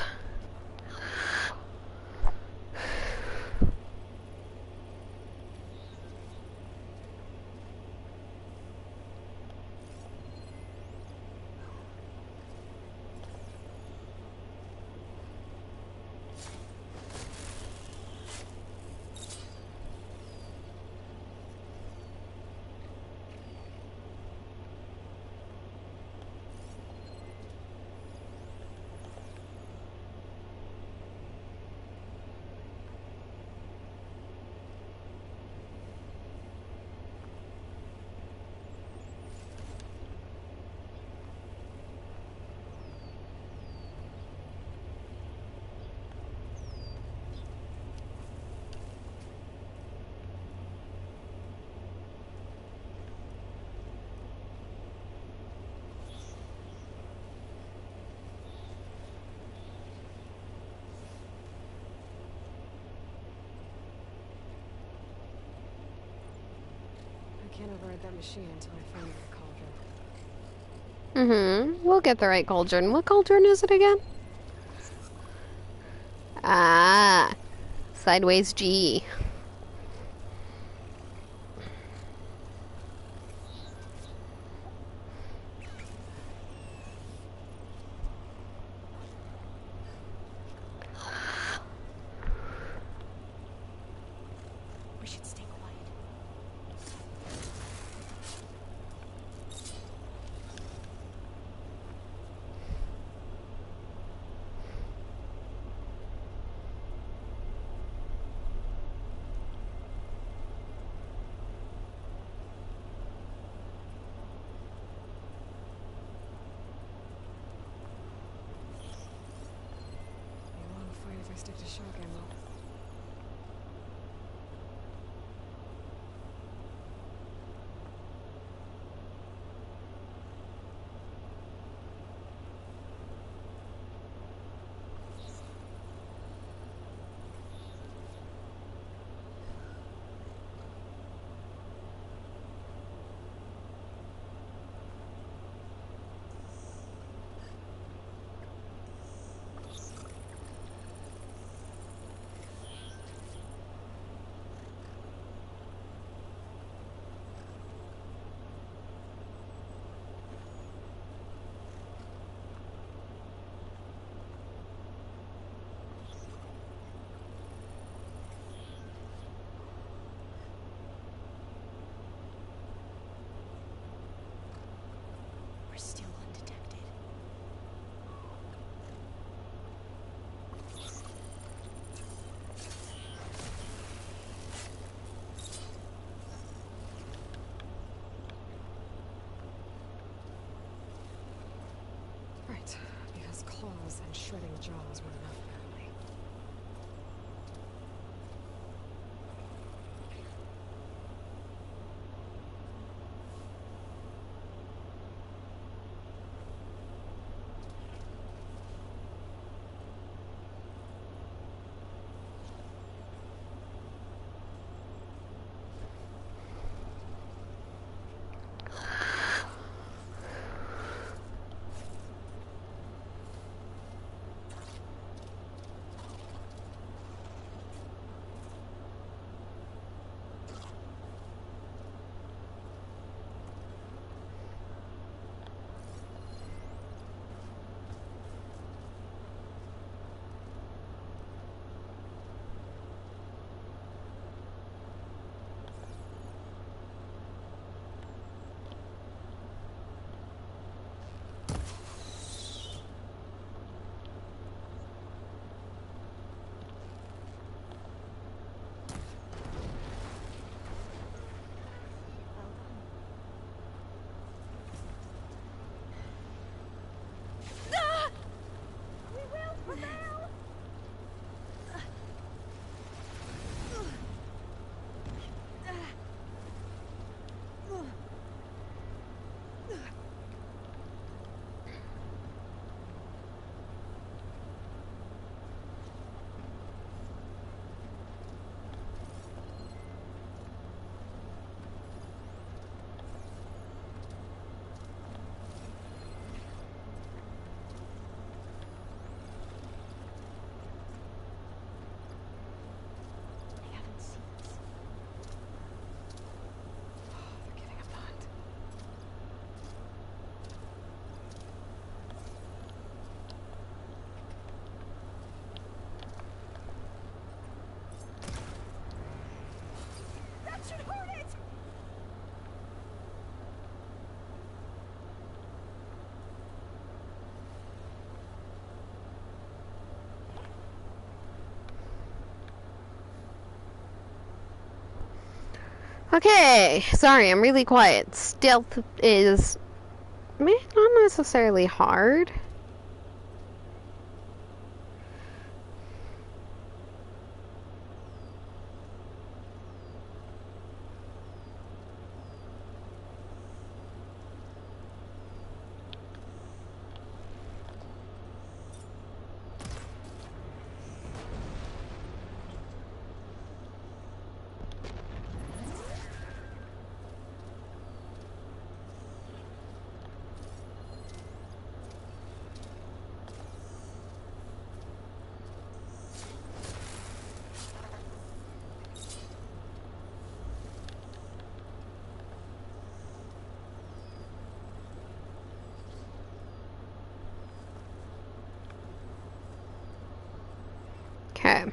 I can't override that machine until I find the cauldron. We'll get the right cauldron. What cauldron is it again? Ah, Sideways G. We should stay quiet. jaws weren't enough, apparently. Should hurt it! Okay, sorry, I'm really quiet. Stealth is not necessarily hard. Okay.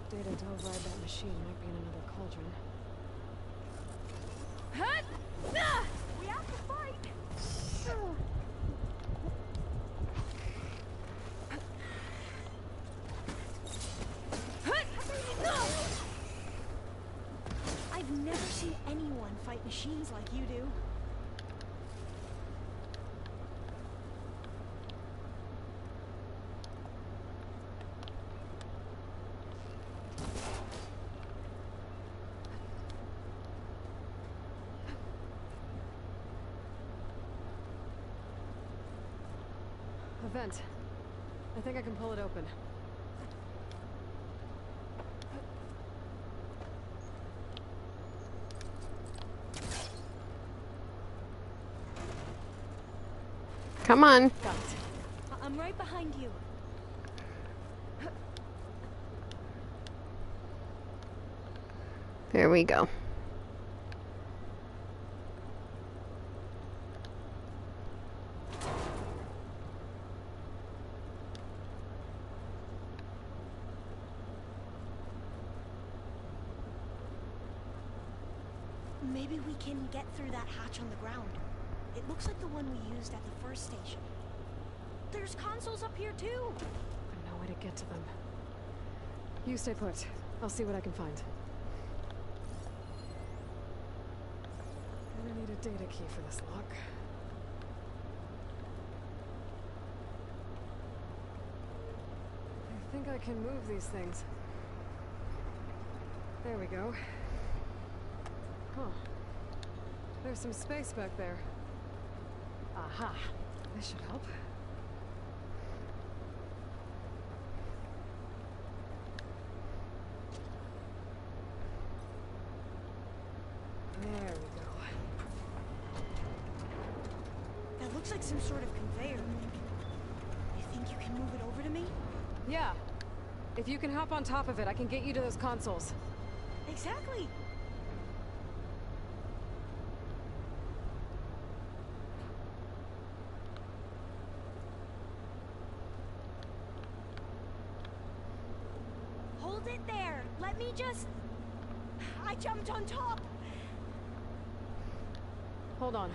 Data to override that machine might be in another cauldron. We have to fight! I've never seen anyone fight machines like you do. A vent. I think I can pull it open. Come on. Got it. I'm right behind you. There we go. Maybe we can get through that hatch on the ground. It looks like the one we used at the first station. There's consoles up here too! No way to get to them. You stay put. I'll see what I can find. Gonna need a data key for this lock. I think I can move these things. There we go. Huh. There's some space back there. Aha. This should help. There we go. That looks like some sort of conveyor. You think you can move it over to me? Yeah. If you can hop on top of it, I can get you to those consoles. Exactly. Hold it there. Let me just... I jumped on top. Hold on.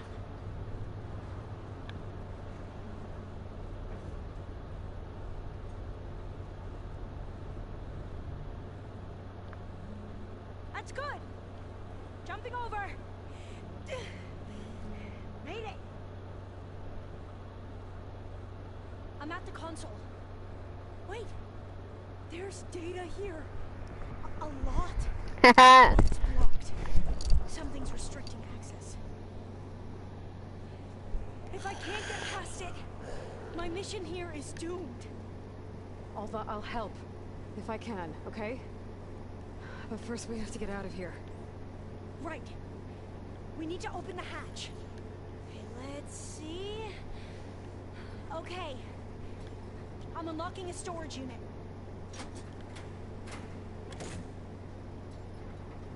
That's good. Jumping over. Made it. I'm at the console. Wait. There's data here. A lot. It's blocked. Something's restricting access. If I can't get past it, my mission here is doomed. Alva, I'll help. If I can, okay? But first we have to get out of here. Right. We need to open the hatch. Okay, let's see. Okay. I'm unlocking a storage unit.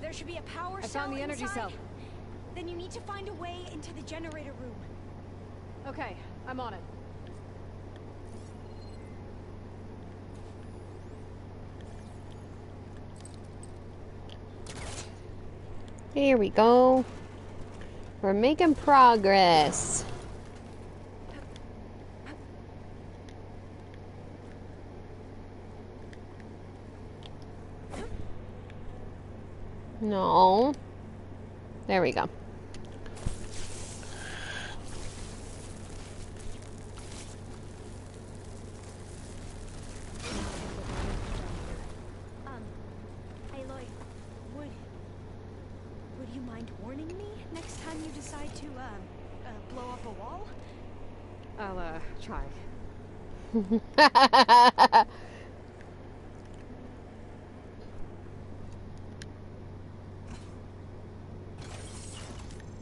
There should be a power cell. I found the energy inside. cell. Then you need to find a way into the generator room. Okay, I'm on it. Here we go. We're making progress. No. There we go. Aloy, would you mind warning me next time you decide to, blow up a wall? I'll, try.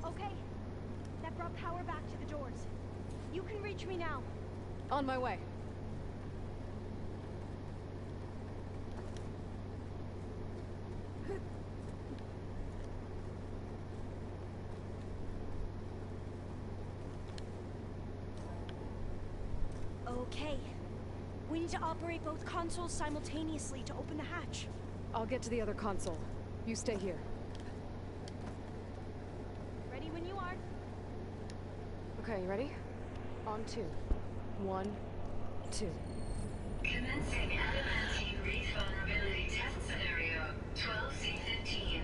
Okay. That brought power back to the doors. You can reach me now. On my way. Okay. We need to operate both consoles simultaneously to open the hatch. I'll get to the other console. You stay here. Ready when you are. Okay, you ready? On 2. 1, 2. Commencing adamantine reef vulnerability test scenario 12C15.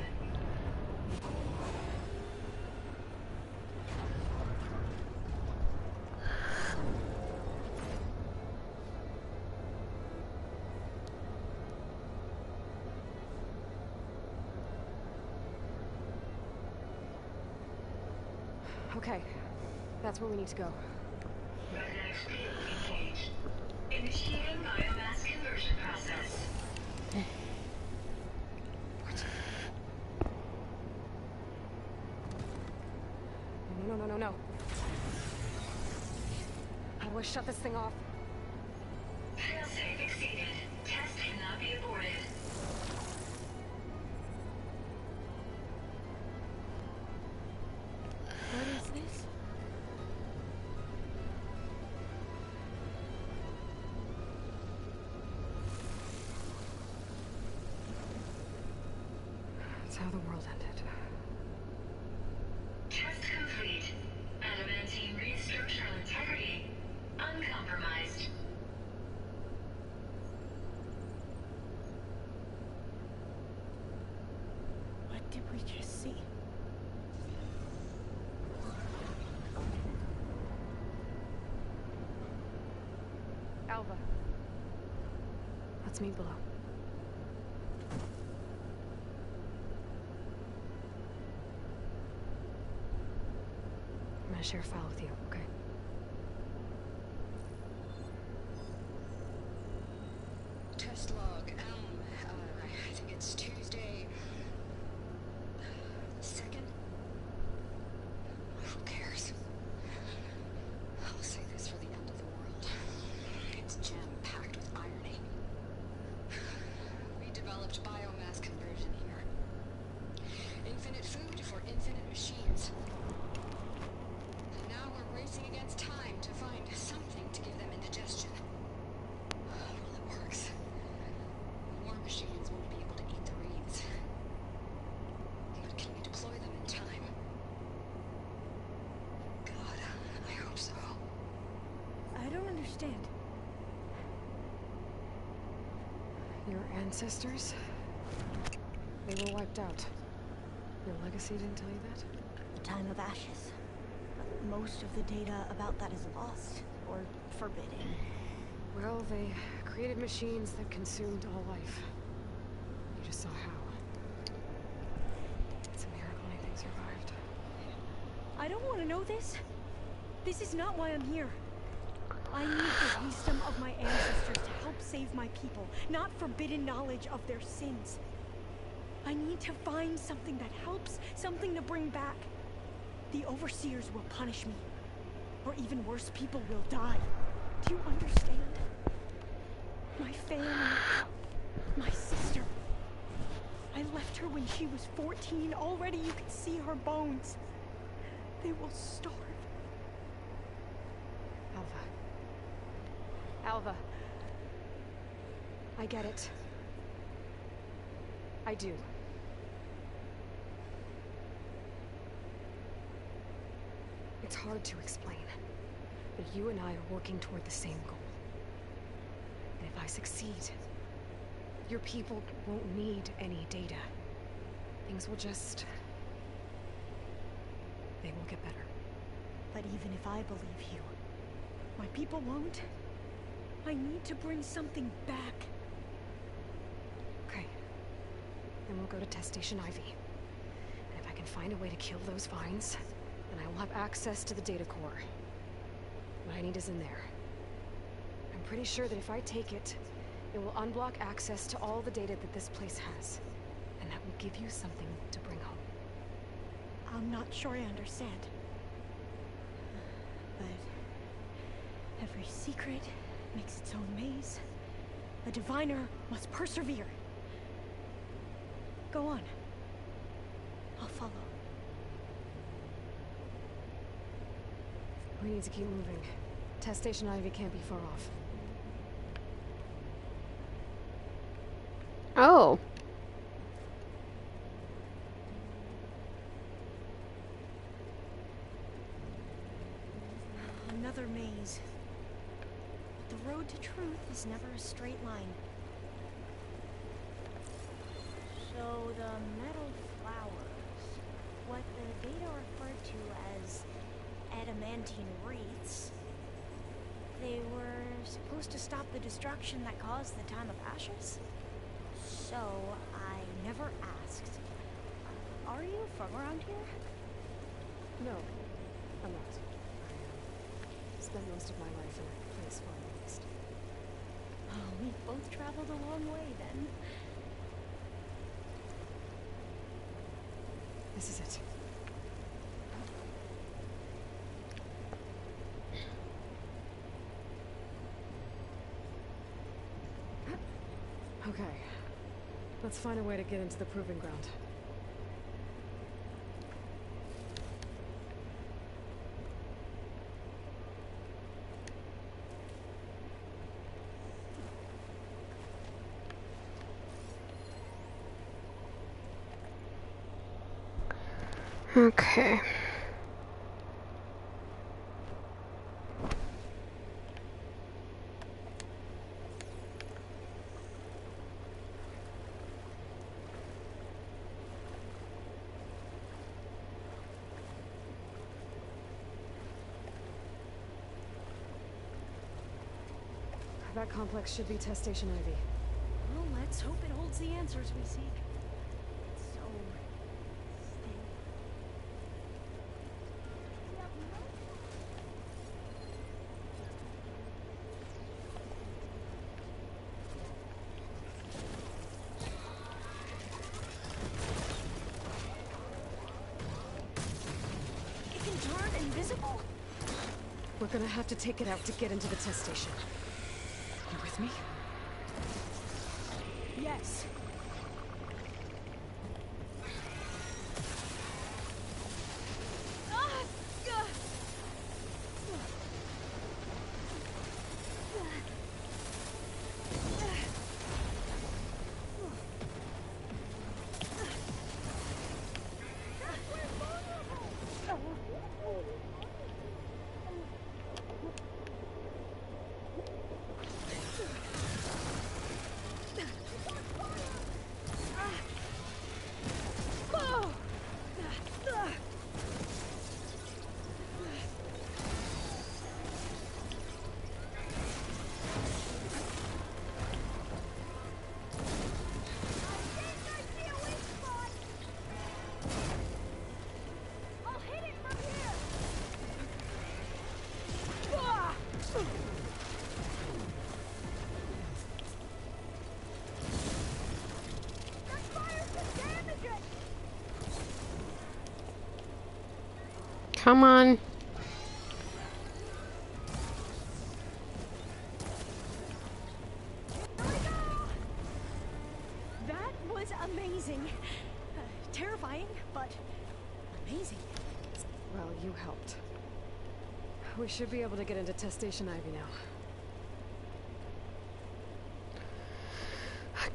Okay, that's where we need to go. Redax payload engaged. Initiating biomass conversion process. No. How do I shut this thing off? Failsafe exceeded. Test cannot be aborted. What is this? That's how the world ended. Test complete. Adamantine reef structural integrity uncompromised. What did we just see? Alva. Let's meet below. I'm gonna share a file with you, okay? Test log, I think it's Tuesday... 2nd? Who cares? I'll say this for the end of the world. It's jam-packed with irony. We developed biomass conversion here. Infinite food for infinite machines. And now we're racing against time to find something to give them indigestion. Well, it works. War machines won't be able to eat the reeds. But can we deploy them in time? God, I hope so. I don't understand. Your ancestors? They were wiped out. Your legacy didn't tell you that? The Time of Ashes. Most of the data about that is lost, or forbidden. Well, they created machines that consumed all life. You just saw how. It's a miracle anything survived. I don't want to know this. This is not why I'm here. I need the wisdom of my ancestors to help save my people, not forbidden knowledge of their sins. I need to find something that helps, something to bring back. The Overseers will punish me. Or even worse, people will die. Do you understand? My family, my sister. I left her when she was 14. Already you can see her bones. They will starve. Alva. I get it. I do. It's hard to explain, but you and I are working toward the same goal. And if I succeed, your people won't need any data. Things will just... they will get better. But even if I believe you, my people won't. I need to bring something back. Okay. Then we'll go to Test Station Ivy. And if I can find a way to kill those vines, then I will have access to the data core. What I need is in there. I'm pretty sure that if I take it, it will unblock access to all the data that this place has. And that will give you something to bring home. I'm not sure I understand. But every secret makes its own maze. A diviner must persevere. Go on. I'll follow. We need to keep moving. Test Station Ivy can't be far off. Oh. Another maze. But the road to truth is never a straight line. So the metal flowers, what the data referred to as adamantine wreaths, they were supposed to stop the destruction that caused the Time of Ashes? So I never asked. Are you from around here? No, I'm not. I spent most of my life in a place far east. Oh, we both traveled a long way then. This is it. Okay. Let's find a way to get into the proving ground. Okay. That complex should be Test Station Ivy. Well, let's hope it holds the answers we seek. So... It can turn invisible? We're gonna have to take it out to get into the test station. You with me? Yes. Come on. That was amazing. Terrifying, but amazing. Well, you helped. We should be able to get into Test Station Ivy now.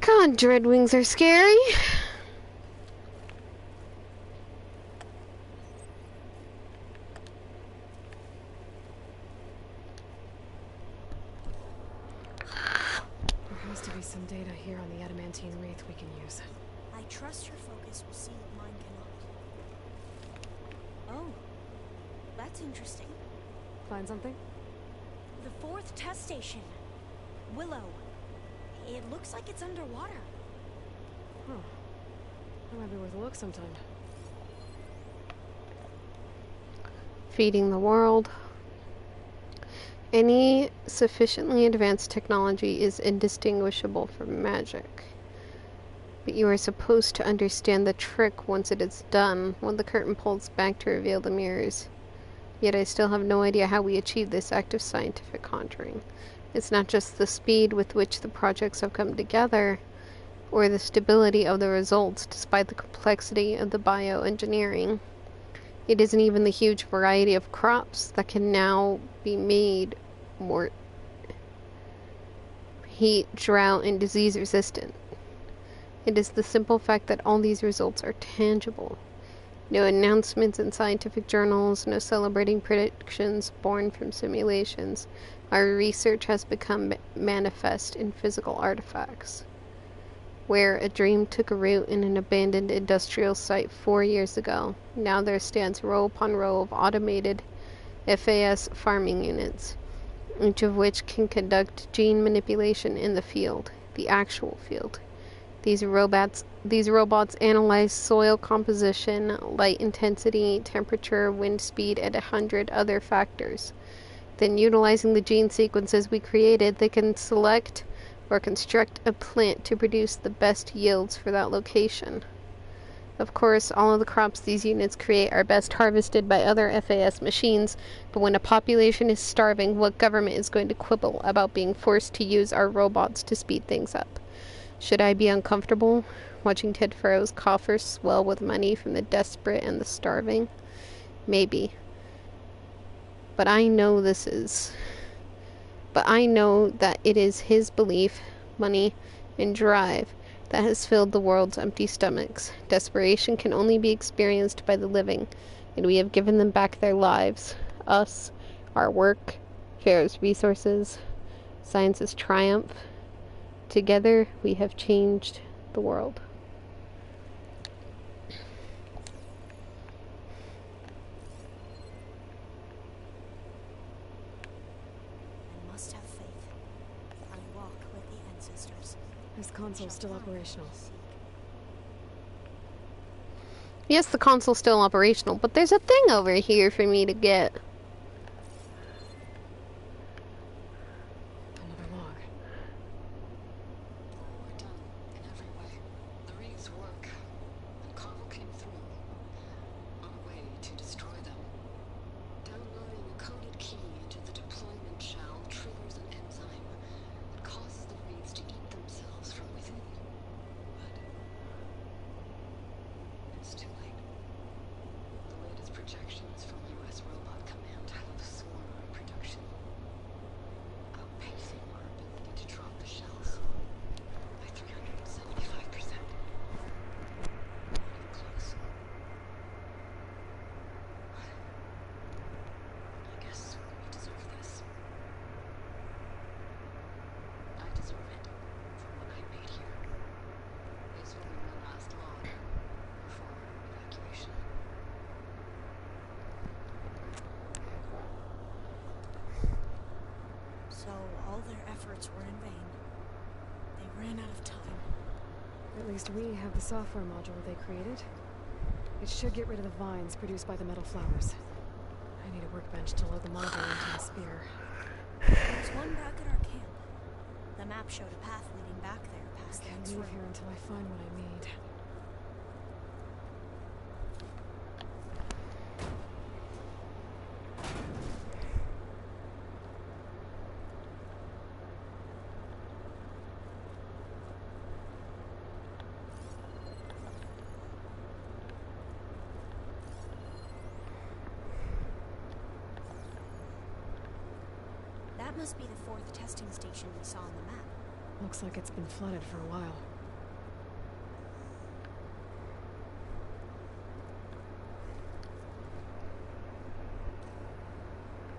God, Dreadwings are scary. There has to be some data here on the adamantine wraith we can use. I trust your focus will see what mine cannot. Oh, that's interesting. Find something? The 4th test station. Willow. It looks like it's underwater. Huh. That might be worth a look sometime. Feeding the world. Any sufficiently advanced technology is indistinguishable from magic. But you are supposed to understand the trick once it is done, when the curtain pulls back to reveal the mirrors. Yet I still have no idea how we achieve this act of scientific conjuring. It's not just the speed with which the projects have come together, or the stability of the results despite the complexity of the bioengineering. It isn't even the huge variety of crops that can now be made more heat, drought, and disease resistant. It is the simple fact that all these results are tangible. No announcements in scientific journals, no celebrating predictions born from simulations. Our research has become manifest in physical artifacts. Where a dream took a root in an abandoned industrial site 4 years ago, now there stands row upon row of automated FAS farming units, each of which can conduct gene manipulation in the field, the actual field. These robots analyze soil composition, light intensity, temperature, wind speed, and 100 other factors. Then, utilizing the gene sequences we created, they can select or construct a plant to produce the best yields for that location. Of course, all of the crops these units create are best harvested by other FAS machines, but when a population is starving, what government is going to quibble about being forced to use our robots to speed things up? Should I be uncomfortable watching Ted Furrow's coffers swell with money from the desperate and the starving? Maybe. But I know that it is his belief, money, and drive that has filled the world's empty stomachs. Desperation can only be experienced by the living, and we have given them back their lives. Us, our work, Pharaoh's resources, science's triumph. Together, we have changed the world. I must have faith. I console's still operational. Yes, the console's still operational, but there's a thing over here for me to get. Another log. We're done in every way. The Reeves work, and Carl came through on a way to destroy them. Downloading a coded key into the deployment shell triggers an enzyme that causes the Reeves to eat themselves from within. But it's too late. The latest projections from U.S. Robot Command have swarm reproduction, outpacing our ability to drop the shells by 375%. Not even close. I guess we deserve this. I deserve it for what I made here. This will be my last log before evacuation. So all their efforts were in vain. They ran out of time. At least we have the software module they created. It should get rid of the vines produced by the metal flowers. I need a workbench to load the module into the spear. There's one back at our camp. The map showed a path leading back there past the Can't next leave room. here until I find what I need. That must be the fourth testing station we saw on the map. Looks like it's been flooded for a while.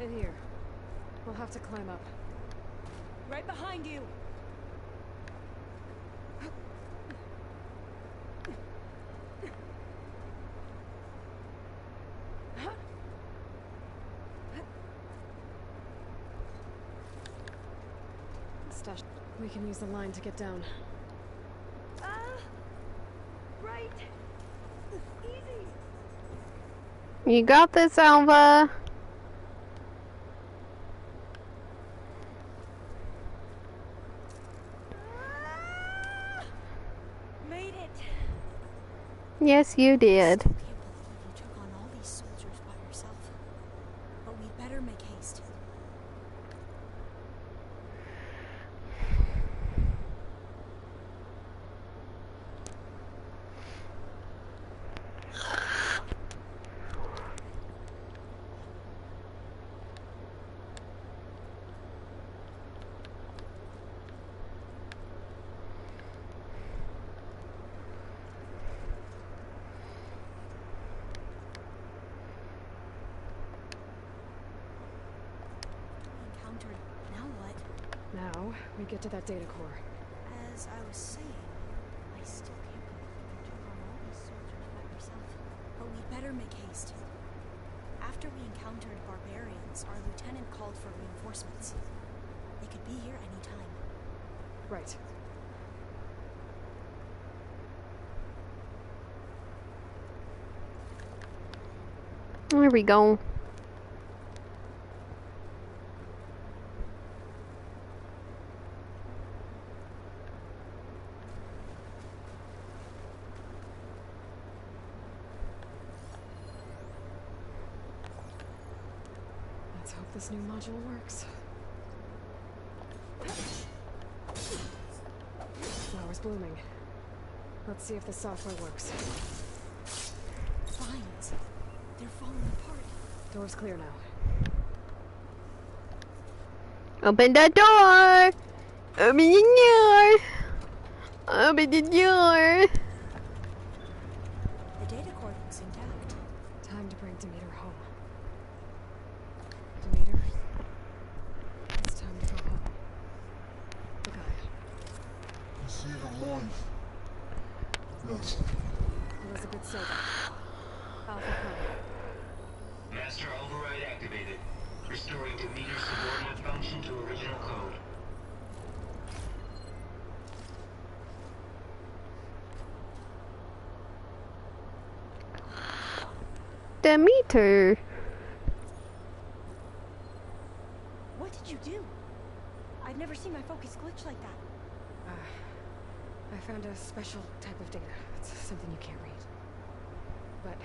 In here. We'll have to climb up. Right behind you! Stash. We can use the line to get down. Right! Easy! You got this, Alva. Made it! Yes, you did. You took on all these soldiers by yourself. But we'd better make haste. Encountered. Now what? Now, we get to that data core. As I was saying, I still can't believe you took on all these soldiers by yourself. But we'd better make haste. After we encountered barbarians, our lieutenant called for reinforcements. They could be here any time. Right. There we go. Let's hope this new module works. Flowers blooming. Let's see if the software works. Vines. They're falling apart. Door's clear now. Open the door! Open the door! Open the door! The data core looks intact. Time to bring Demeter home. Demeter, it's time to go home. The guy. Receiver 1. Yes. Elizabeth Silva. Alpha Prime. Master override activated. Restoring Demeter's subordinate function to original code. Demeter. What did you do? I've never seen my focus glitch like that. I found a special type of data. It's something you can't read. But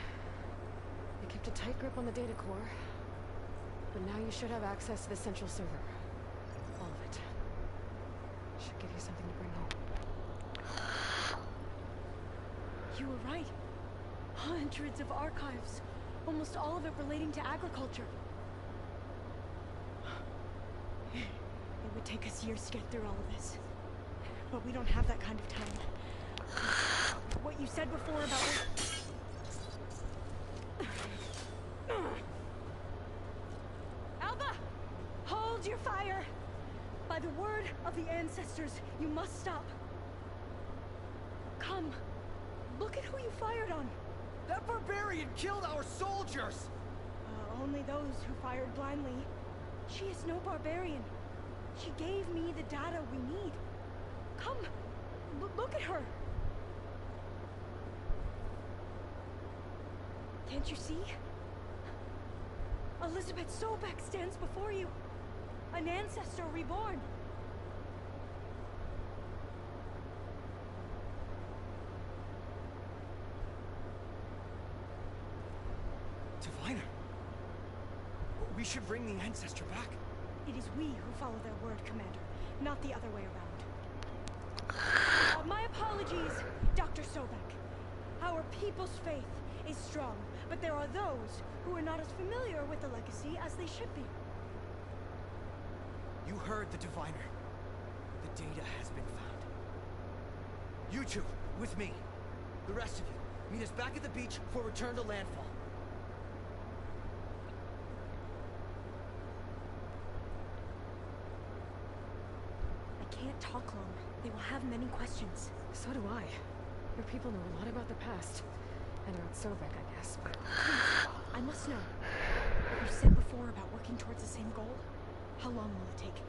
I kept a tight grip on the data core. But now you should have access to the central server. All of it. Should give you something to bring home. You were right. Hundreds of archives. Almost all of it relating to agriculture. It would take us years to get through all of this. But we don't have that kind of time. What you said before about... Alva! Hold your fire! By the word of the ancestors, you must stop. Come. Look at who you fired on. That barbarian killed our soldiers! Only those who fired blindly. She is no barbarian. She gave me the data we need. Come, look at her. Can't you see? Elizabeth Sobek stands before you. An ancestor reborn. Diviner. We should bring the ancestor back. It is we who follow their word, Commander, not the other way around. My apologies, Dr. Sobek. Our people's faith is strong, but there are those who are not as familiar with the legacy as they should be. You heard the Diviner. The data has been found. You two, with me. The rest of you, meet us back at the beach for return to landfall. I can't talk long. They will have many questions. So do I. Your people know a lot about the past. And about Sobek, I guess, but... Please, I must know. What you said before about working towards the same goal? How long will it take?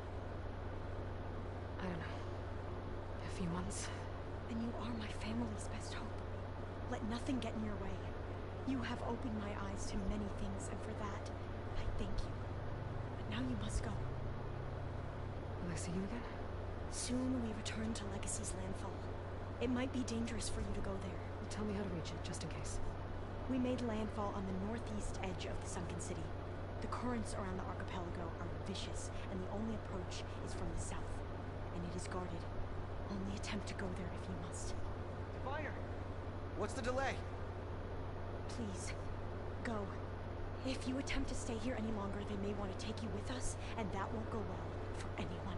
I don't know. A few months. Then you are my family's best hope. Let nothing get in your way. You have opened my eyes to many things, and for that, I thank you. But now you must go. Will I see you again? Soon we return to Legacy's landfall. It might be dangerous for you to go there. Well, tell me how to reach it, just in case. We made landfall on the northeast edge of the sunken city. The currents around the archipelago are vicious, and the only approach is from the south. And it is guarded. Only attempt to go there if you must. Diviner! What's the delay? Please, go. If you attempt to stay here any longer, they may want to take you with us, and that won't go well for anyone.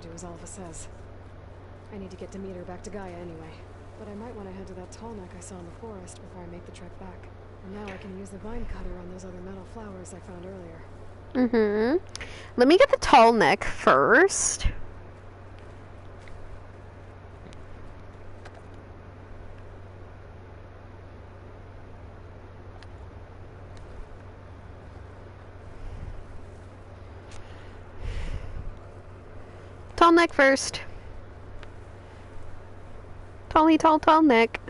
Do as Alva says. I need to get Demeter back to Gaia anyway. But I might want to head to that tall neck I saw in the forest before I make the trek back. And now I can use the vine cutter on those other metal flowers I found earlier. Let me get the tall neck first. Tall neck first. Tall neck.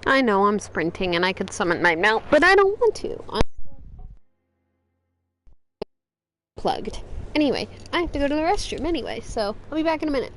I know I'm sprinting and I could summon my mount, but I don't want to. I'm plugged. Anyway, I have to go to the restroom anyway, so I'll be back in a minute.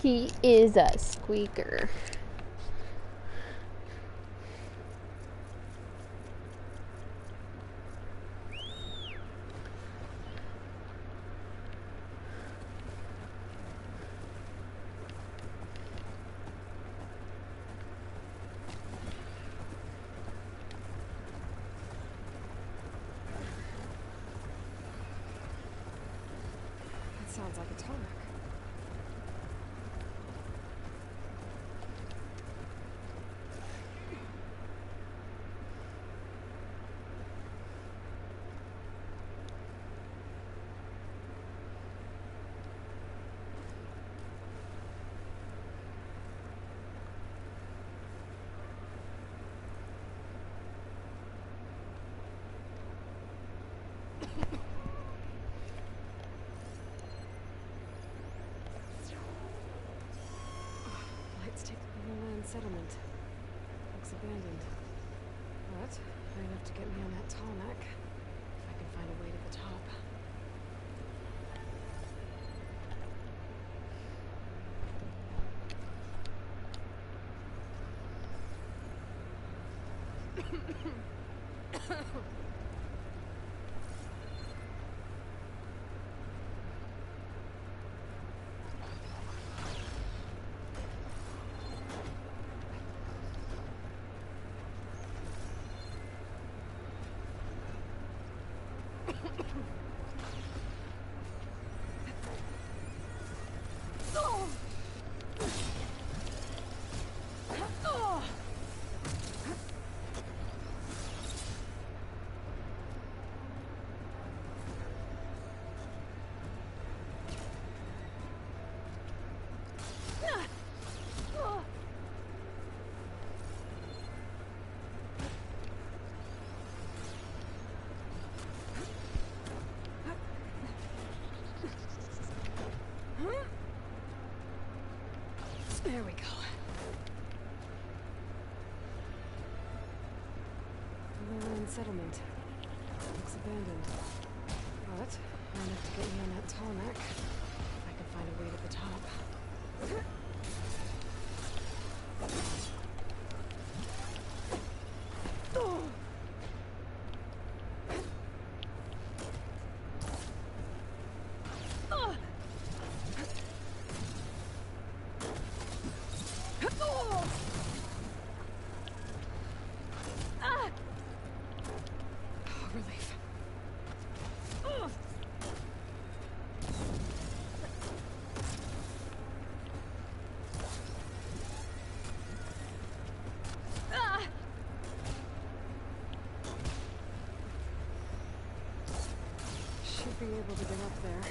He is a squeaker. That sounds like a Tarmac. Lights take the Blue Land settlement. Looks abandoned. But high enough to get me on that Tarmac. If I can find a way to the top. There we go. Blue Land settlement. Looks abandoned. But high enough to get me on that Tarmac. If I can find a way to the top. Relief. Should be able to get up there.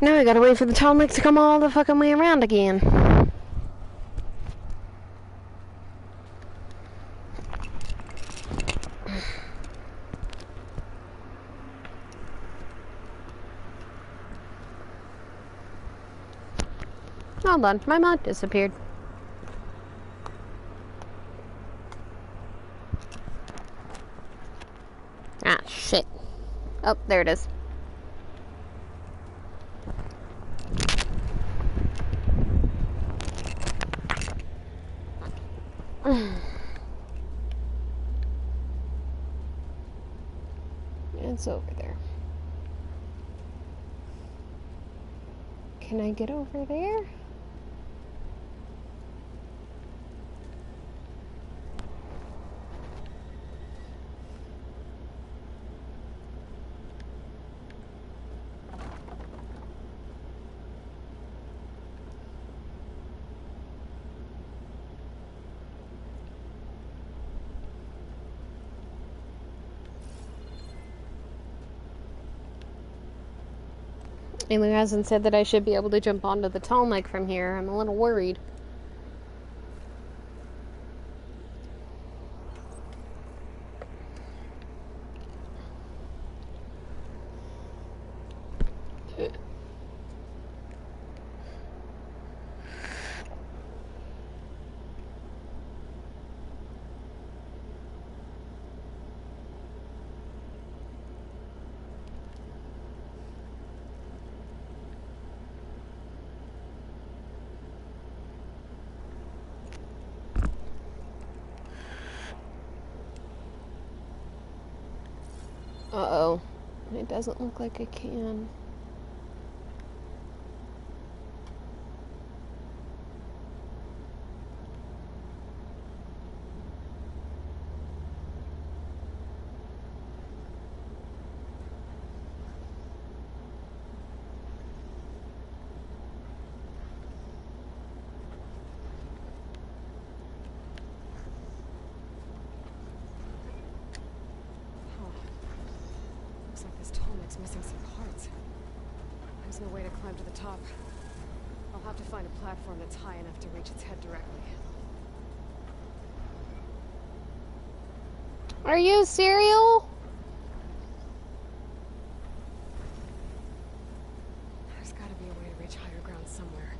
Now we gotta wait for the Tarmac to come all the fucking way around again. Hold on, my mod disappeared. Ah, shit. Oh, there it is. It's over there. Can I get over there? Elu hasn't said that I should be able to jump onto the tall mic from here. I'm a little worried. Uh-oh. It doesn't look like I can. Looks like this tallneck's missing some parts. There's no way to climb to the top. I'll have to find a platform that's high enough to reach its head directly. Are you cereal? There's gotta be a way to reach higher ground somewhere.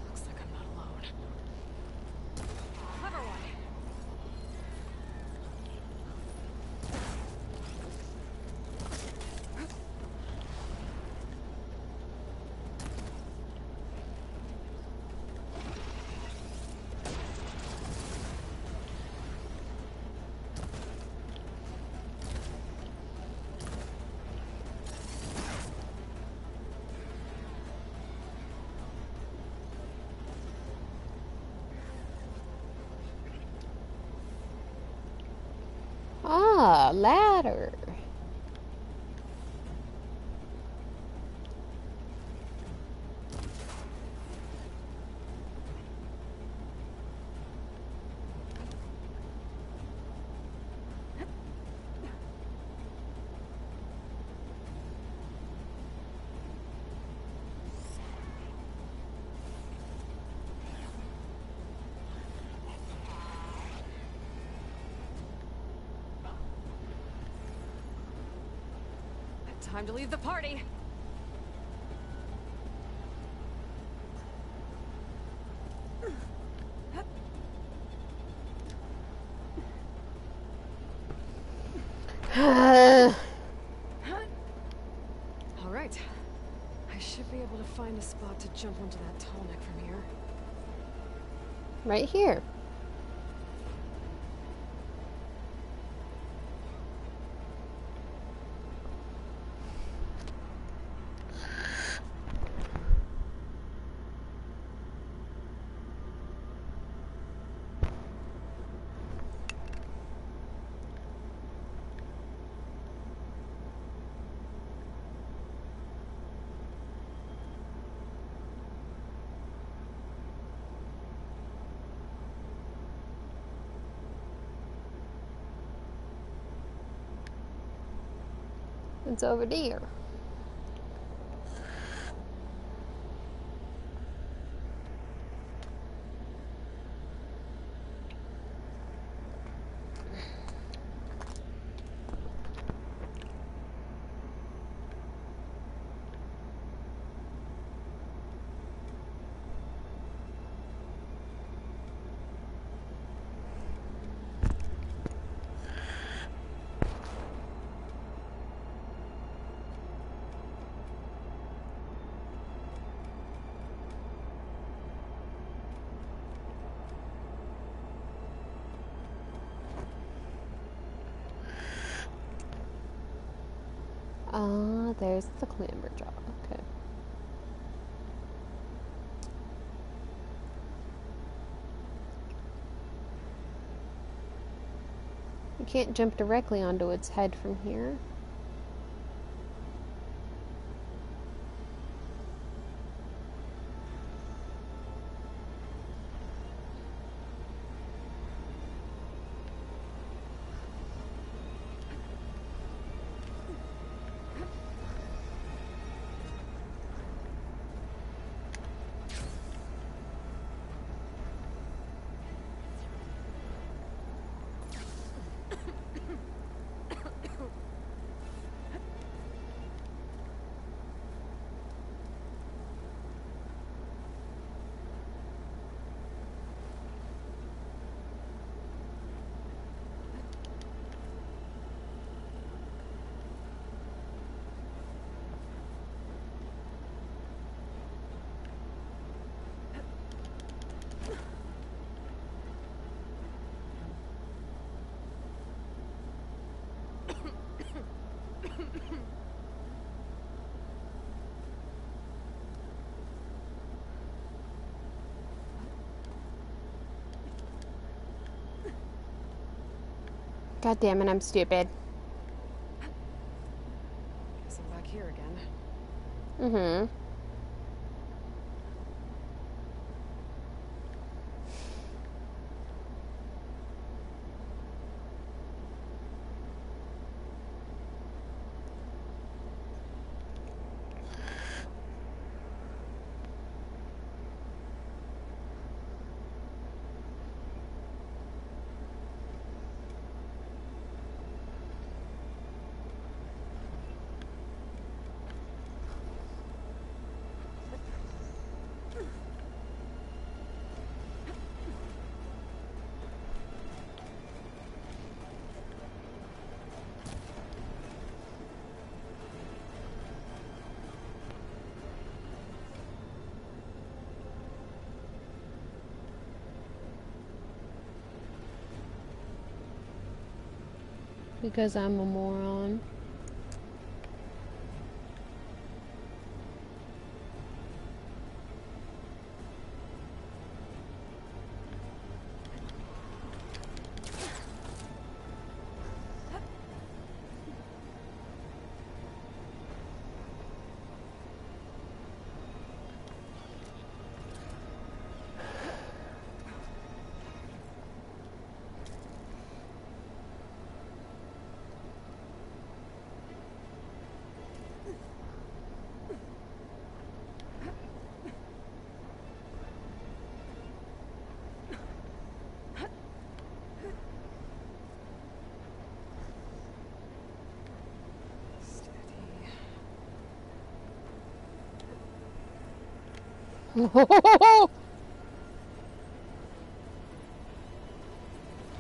Looks like I'm not alone. Clever one. Ah, ladder. Time to leave the party. All right. I should be able to find a spot to jump onto that tall neck from here. Right here. It's over there. Ah, there's the clamberjaw. Okay. You can't jump directly onto its head from here. God damn it, I'm stupid. Guess I'm back here again. Mm-hmm. Because I'm a moron.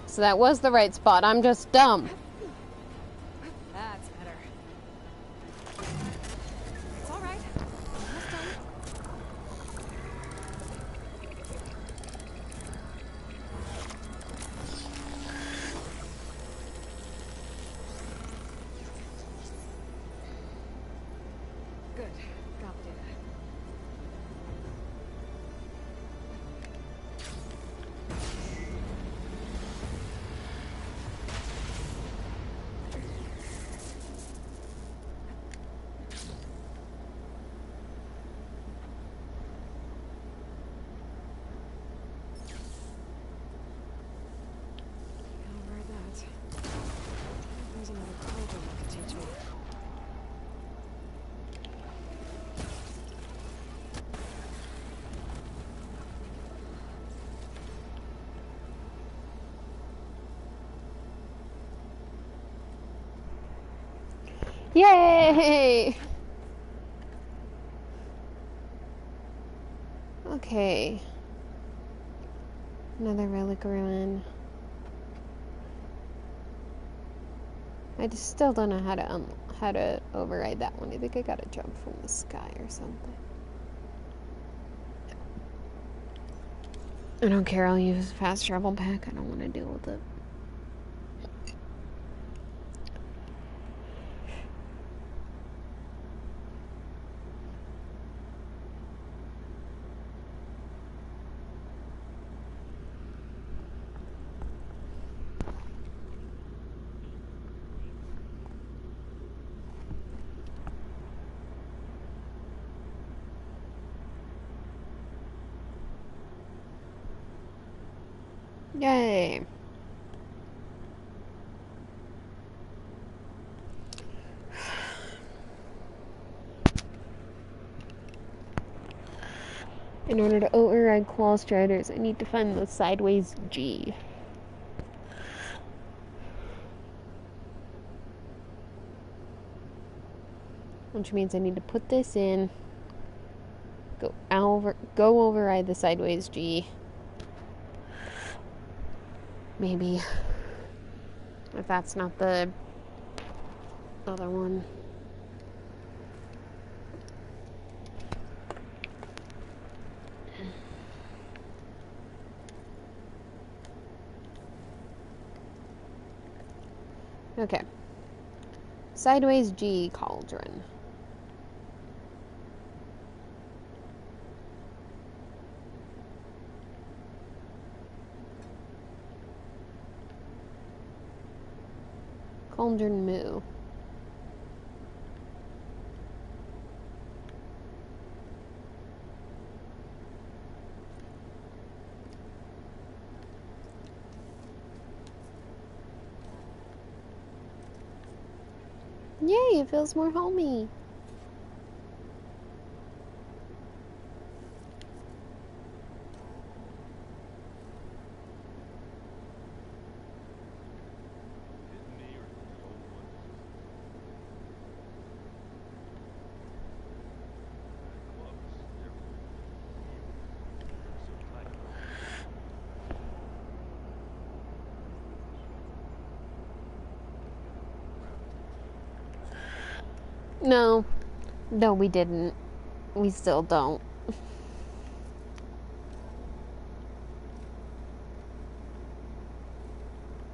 So that was the right spot. I'm just dumb. That's better. It's all right. Almost done. Good. Got the data. There's another program that could teach me. Yay! Okay. Another relic ruin. I just still don't know how to override that one. I think I gotta jump from the sky or something. I don't care, I'll use fast travel pack. I don't want to deal with it. Yay. In order to override Claw Striders, I need to find the sideways G. Which means I need to put this in, go override the sideways G. Maybe. If that's not the other one. Okay. Sideways G cauldron. Cauldron Moo. Yay, it feels more homey. No. No, we didn't. We still don't.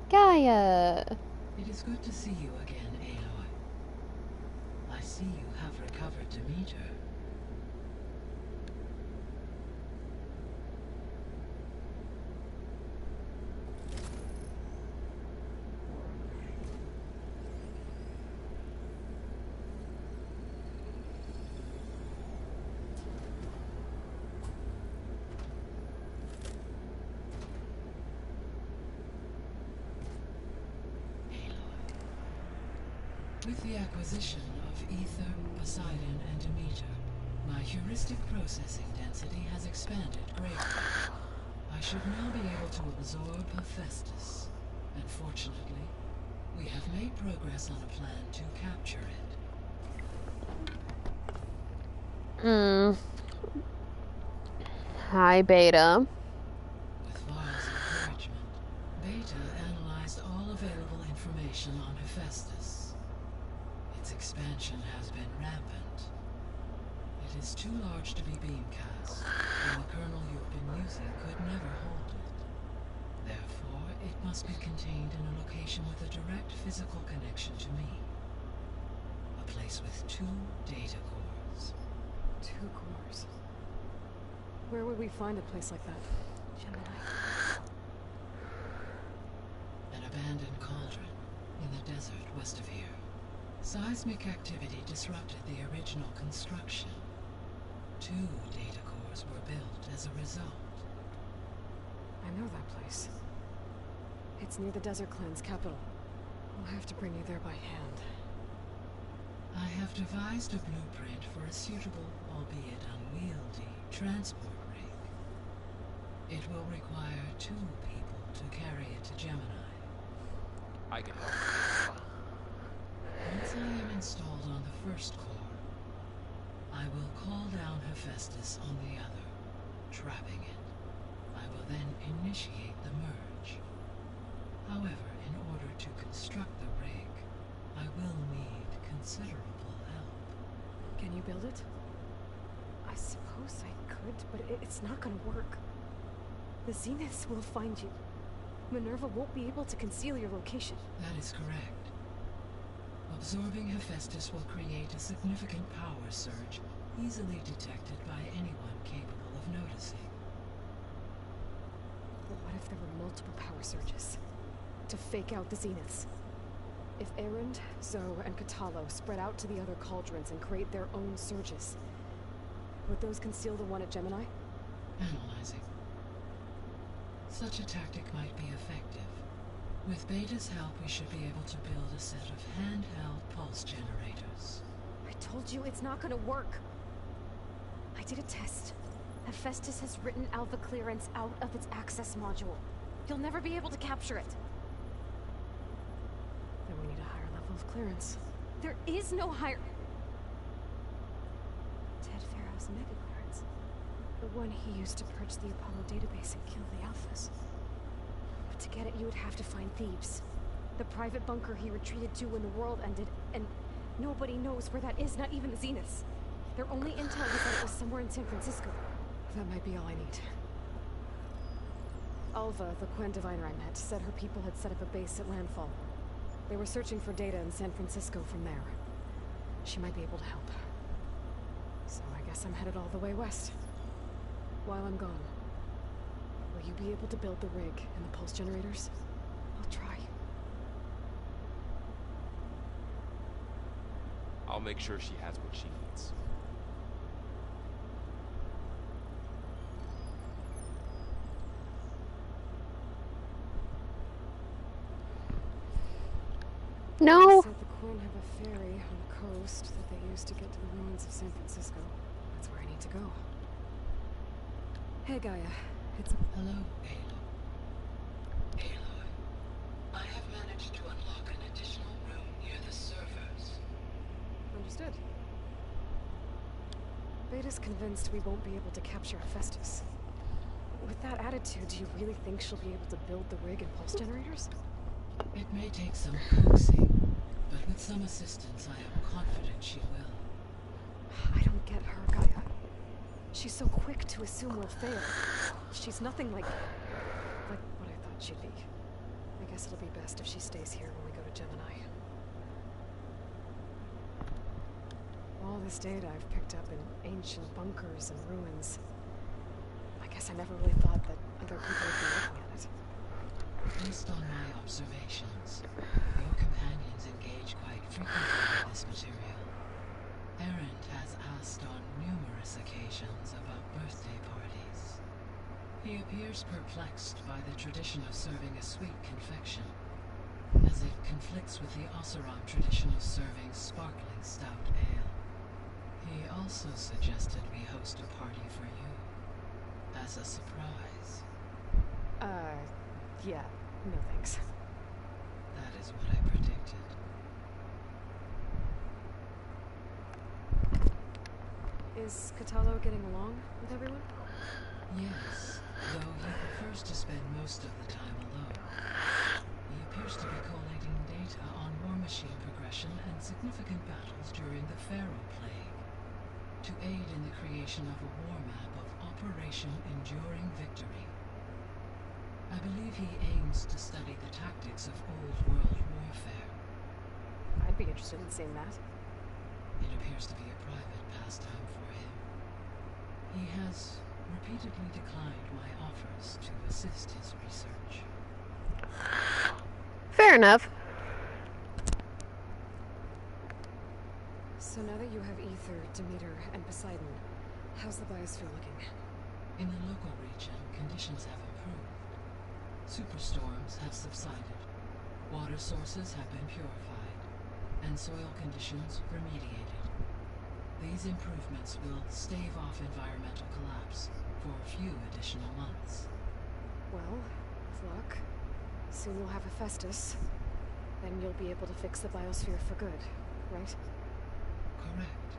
Gaia! It is good to see you again, Aloy. I see you have recovered Demeter. With the acquisition of Ether, Poseidon, and Demeter, my heuristic processing density has expanded greatly. I should now be able to absorb Hephaestus, and fortunately, we have made progress on a plan to capture it. Hi, Beta. With Varl's encouragement, Beta analyzed all available information on Hephaestus. Its expansion has been rampant. It is too large to be beamcast, and the kernel you've been using could never hold it. Therefore, it must be contained in a location with a direct physical connection to me. A place with 2 data cores. 2 cores? Where would we find a place like that? Gemini. An abandoned cauldron in the desert west of here. Seismic activity disrupted the original construction. 2 data cores were built as a result. I know that place. It's near the Desert Clan's capital. I'll have to bring you there by hand. I have devised a blueprint for a suitable, albeit unwieldy, transport rig. It will require 2 people to carry it to Gemini. I can help. Once I am installed on the first core, I will call down Hephaestus on the other, trapping it. I will then initiate the merge. However, in order to construct the rig, I will need considerable help. Can you build it? I suppose I could, but it's not gonna work. The Zeniths will find you. Minerva won't be able to conceal your location. That is correct. Absorbing Hephaestus will create a significant power surge, easily detected by anyone capable of noticing. But what if there were multiple power surges? To fake out the Zeniths? If Erend, Zoe, and Kotallo spread out to the other cauldrons and create their own surges, would those conceal the one at Gemini? Analyzing. Such a tactic might be effective. With Beta's help, we should be able to build a set of handheld pulse generators. I told you it's not gonna work. I did a test. Hephaestus has written Alpha clearance out of its access module. You'll never be able to capture it. Then we need a higher level of clearance. There is no higher... Ted Pharaoh's mega clearance. The one he used to purge the Apollo database and kill the Alphas. But to get it, you would have to find Thebes. The private bunker he retreated to when the world ended, and nobody knows where that is, not even the Zeniths. Their only intel was that it was somewhere in San Francisco. That might be all I need. Alva, the Quen diviner I met, said her people had set up a base at landfall. They were searching for data in San Francisco from there. She might be able to help. So I guess I'm headed all the way west. While I'm gone, will you be able to build the rig and the pulse generators? I'll try. I'll make sure she has what she needs. No! They said the Quen have a ferry on the coast that they used to get to the ruins of San Francisco. That's where I need to go. Hey, Gaia. It's... Hello, Aloy. Aloy, I have managed to unlock an additional room near the servers. Understood. Beta's convinced we won't be able to capture Hephaestus. With that attitude, do you really think she'll be able to build the rig and pulse generators? It may take some coaxing, but with some assistance, I am confident she will. I don't get her, Gaia. She's so quick to assume we'll fail. She's nothing like what I thought she'd be. I guess it'll be best if she stays here when we go to Gemini. All this data I've picked up in ancient bunkers and ruins. I guess I never really thought that other people would be looking at it. Based on my observations, your companions engage quite frequently with this material. Erend has asked on numerous occasions about birthday parties. He appears perplexed by the tradition of serving a sweet confection, as it conflicts with the Oseram tradition of serving sparkling stout ale. He also suggested we host a party for you, as a surprise. Yeah, no thanks. That is what I predicted. Is Kotallo getting along with everyone? Yes, though he prefers to spend most of the time alone. He appears to be collating data on war machine progression and significant battles during the Pharaoh Plague, to aid in the creation of a war map of Operation Enduring Victory. I believe he aims to study the tactics of old world warfare. I'd be interested in seeing that. It appears to be a private pastime for him. He has repeatedly declined my offers to assist his research. Fair enough. So now that you have Ether, Demeter, and Poseidon, how's the biosphere looking? In the local region, conditions have improved. Superstorms have subsided, water sources have been purified, and soil conditions remediated. These improvements will stave off environmental collapse for a few additional months. Well, with luck, soon we'll have Hephaestus. Then you'll be able to fix the biosphere for good, right? Correct.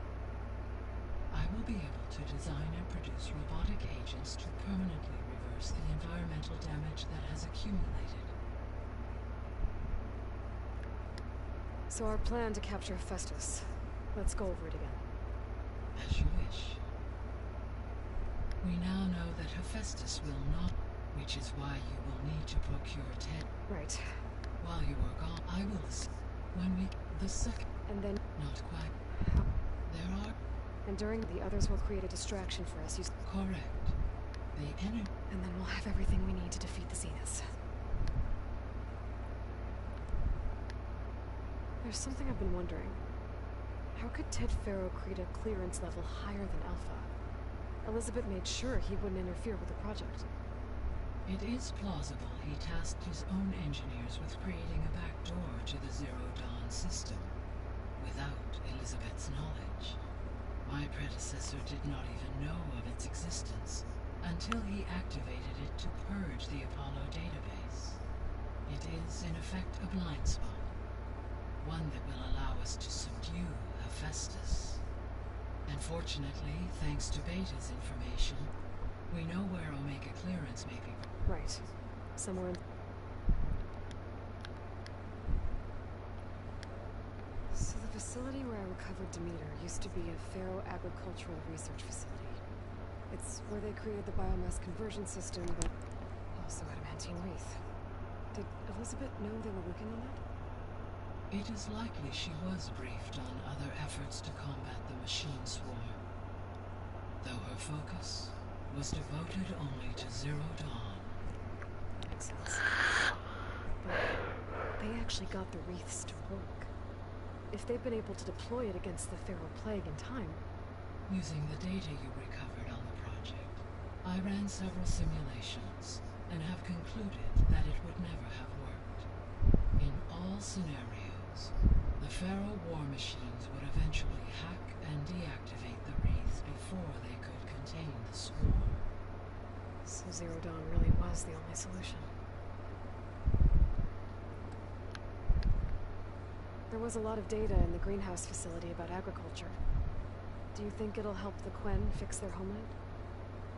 I will be able to design and produce robotic agents to permanently reverse the environmental damage that has accumulated. So our plan to capture Hephaestus. Let's go over it again. As you wish. We now know that Hephaestus will not, which is why you will need to procure Ted. Right. While you are gone, I will when we the second. And then Not quite. There are. And during the others will create a distraction for us. Correct. The enemy. And then we'll have everything we need to defeat the Zeniths. There's something I've been wondering. How could Ted Pharaoh create a clearance level higher than Alpha? Elizabeth made sure he wouldn't interfere with the project. It is plausible he tasked his own engineers with creating a back door to the Zero Dawn system, without Elizabeth's knowledge. My predecessor did not even know of its existence until he activated it to purge the Apollo database. It is, in effect, a blind spot, one that will allow us to subdue Hephaestus. And fortunately, thanks to Beta's information, we know where Omega clearance may be. Right. Somewhere in... So the facility where I recovered Demeter used to be a Pharaoh agricultural research facility. It's where they created the biomass conversion system, but also adamantine wreath. Did Elizabeth know they were working on that? It is likely she was briefed on other efforts to combat the machine swarm, though her focus was devoted only to Zero Dawn. That makes sense. But they actually got the wreaths to work. If they've been able to deploy it against the Pharaoh Plague in time... Using the data you recovered on the project, I ran several simulations and have concluded that it would never have worked. In all scenarios, the Pharaoh war machines would eventually hack and deactivate the wreaths before they could contain the swarm. So Zero Dawn really was the only solution. There was a lot of data in the greenhouse facility about agriculture. Do you think it'll help the Quen fix their homeland?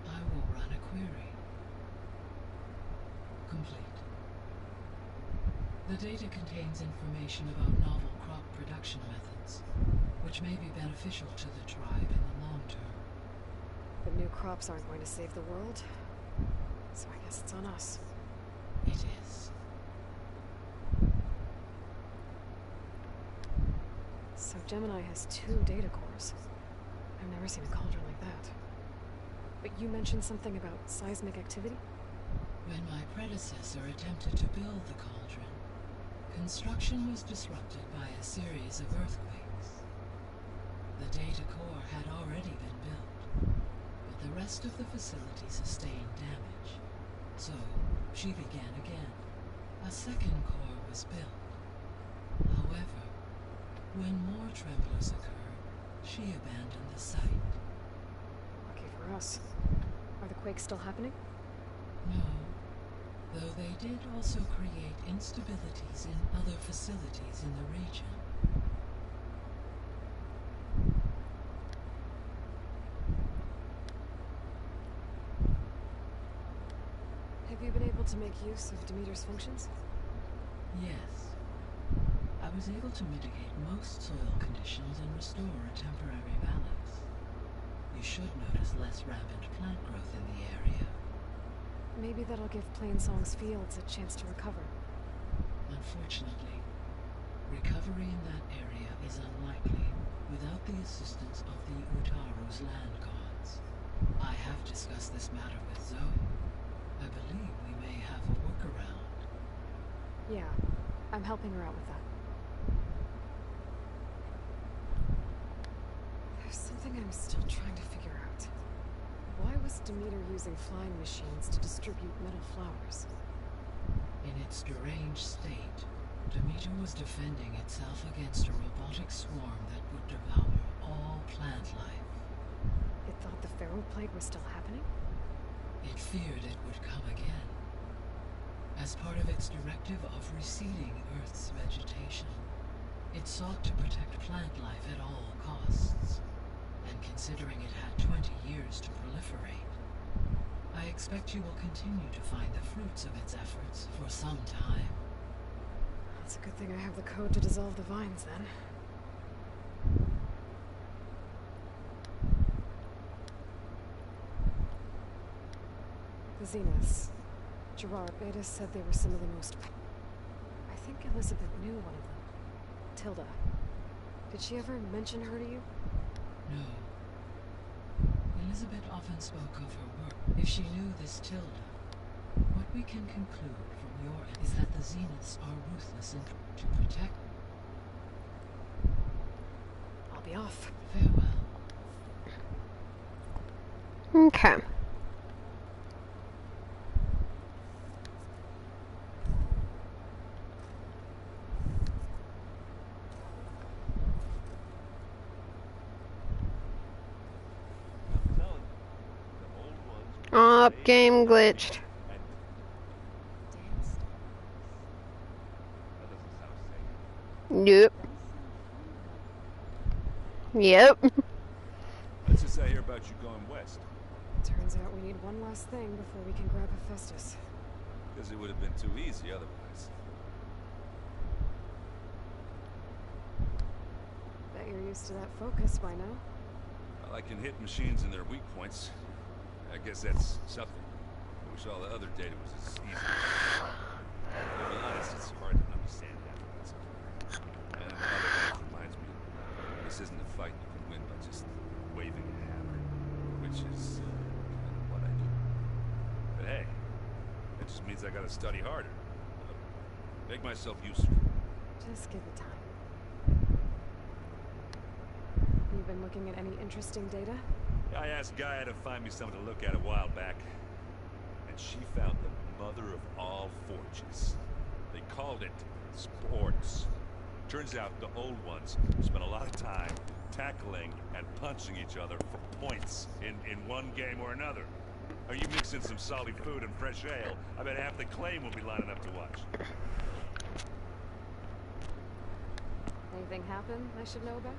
I will run a query. Complete. The data contains information about novel crop production methods, which may be beneficial to the tribe in the long term. But new crops aren't going to save the world, so I guess it's on us. It is. So Gemini has 2 data cores. I've never seen a cauldron like that. But you mentioned something about seismic activity? When my predecessor attempted to build the cauldron, construction was disrupted by a series of earthquakes. The data core had already been built, but the rest of the facility sustained damage. So, she began again. A second core was built. However, when more tremblers occurred, she abandoned the site. Lucky for us. Are the quakes still happening? No, though they did also create instabilities in other facilities in the region. Have you been able to make use of Demeter's functions? Yes. I was able to mitigate most soil conditions and restore a temporary balance. You should notice less rampant plant growth in the area. Maybe that'll give Plainsong's fields a chance to recover. Unfortunately, recovery in that area is unlikely without the assistance of the Utaru's land gods. I have discussed this matter with Zoe. I believe we may have a workaround. Yeah, I'm helping her out with that. There's something I'm still trying to figure out. Why was Demeter using flying machines to distribute metal flowers? In its deranged state, Demeter was defending itself against a robotic swarm that would devour all plant life. It thought the Pharaoh Plague was still happening? It feared it would come again. As part of its directive of receding Earth's vegetation, it sought to protect plant life at all costs. And considering it had 20 years to proliferate, I expect you will continue to find the fruits of its efforts for some time. It's a good thing I have the code to dissolve the vines, then. The Zeniths. Gerard, Beta said they were some of the most... I think Elizabeth knew one of them. Tilda. Did she ever mention her to you? No. Elizabeth often spoke of her work. If she knew this Tilda, what we can conclude from your end is that the Zeniths are ruthless in to protect. I'll be off. Farewell. Okay. Nope, game glitched. Yep. Yep. Let's just say here about you going west. Turns out we need one last thing before we can grab Hephaestus. Because it would have been too easy otherwise. Bet you're used to that focus by now. Well, I can hit machines in their weak points. I guess that's something. I wish all the other data was as easy. To be honest, it's hard to understand that. And the other hand reminds me, this isn't a fight you can win by just waving a hammer, which is what I do. But hey, that just means I gotta study harder. Make myself useful. Just give it time. You've been looking at any interesting data? I asked Gaia to find me something to look at a while back, and she found the mother of all forges. They called it sports. Turns out the old ones spent a lot of time tackling and punching each other for points in one game or another. Are you mixing some salty food and fresh ale? I bet half the claim will be lining up to watch. Anything happen I should know about?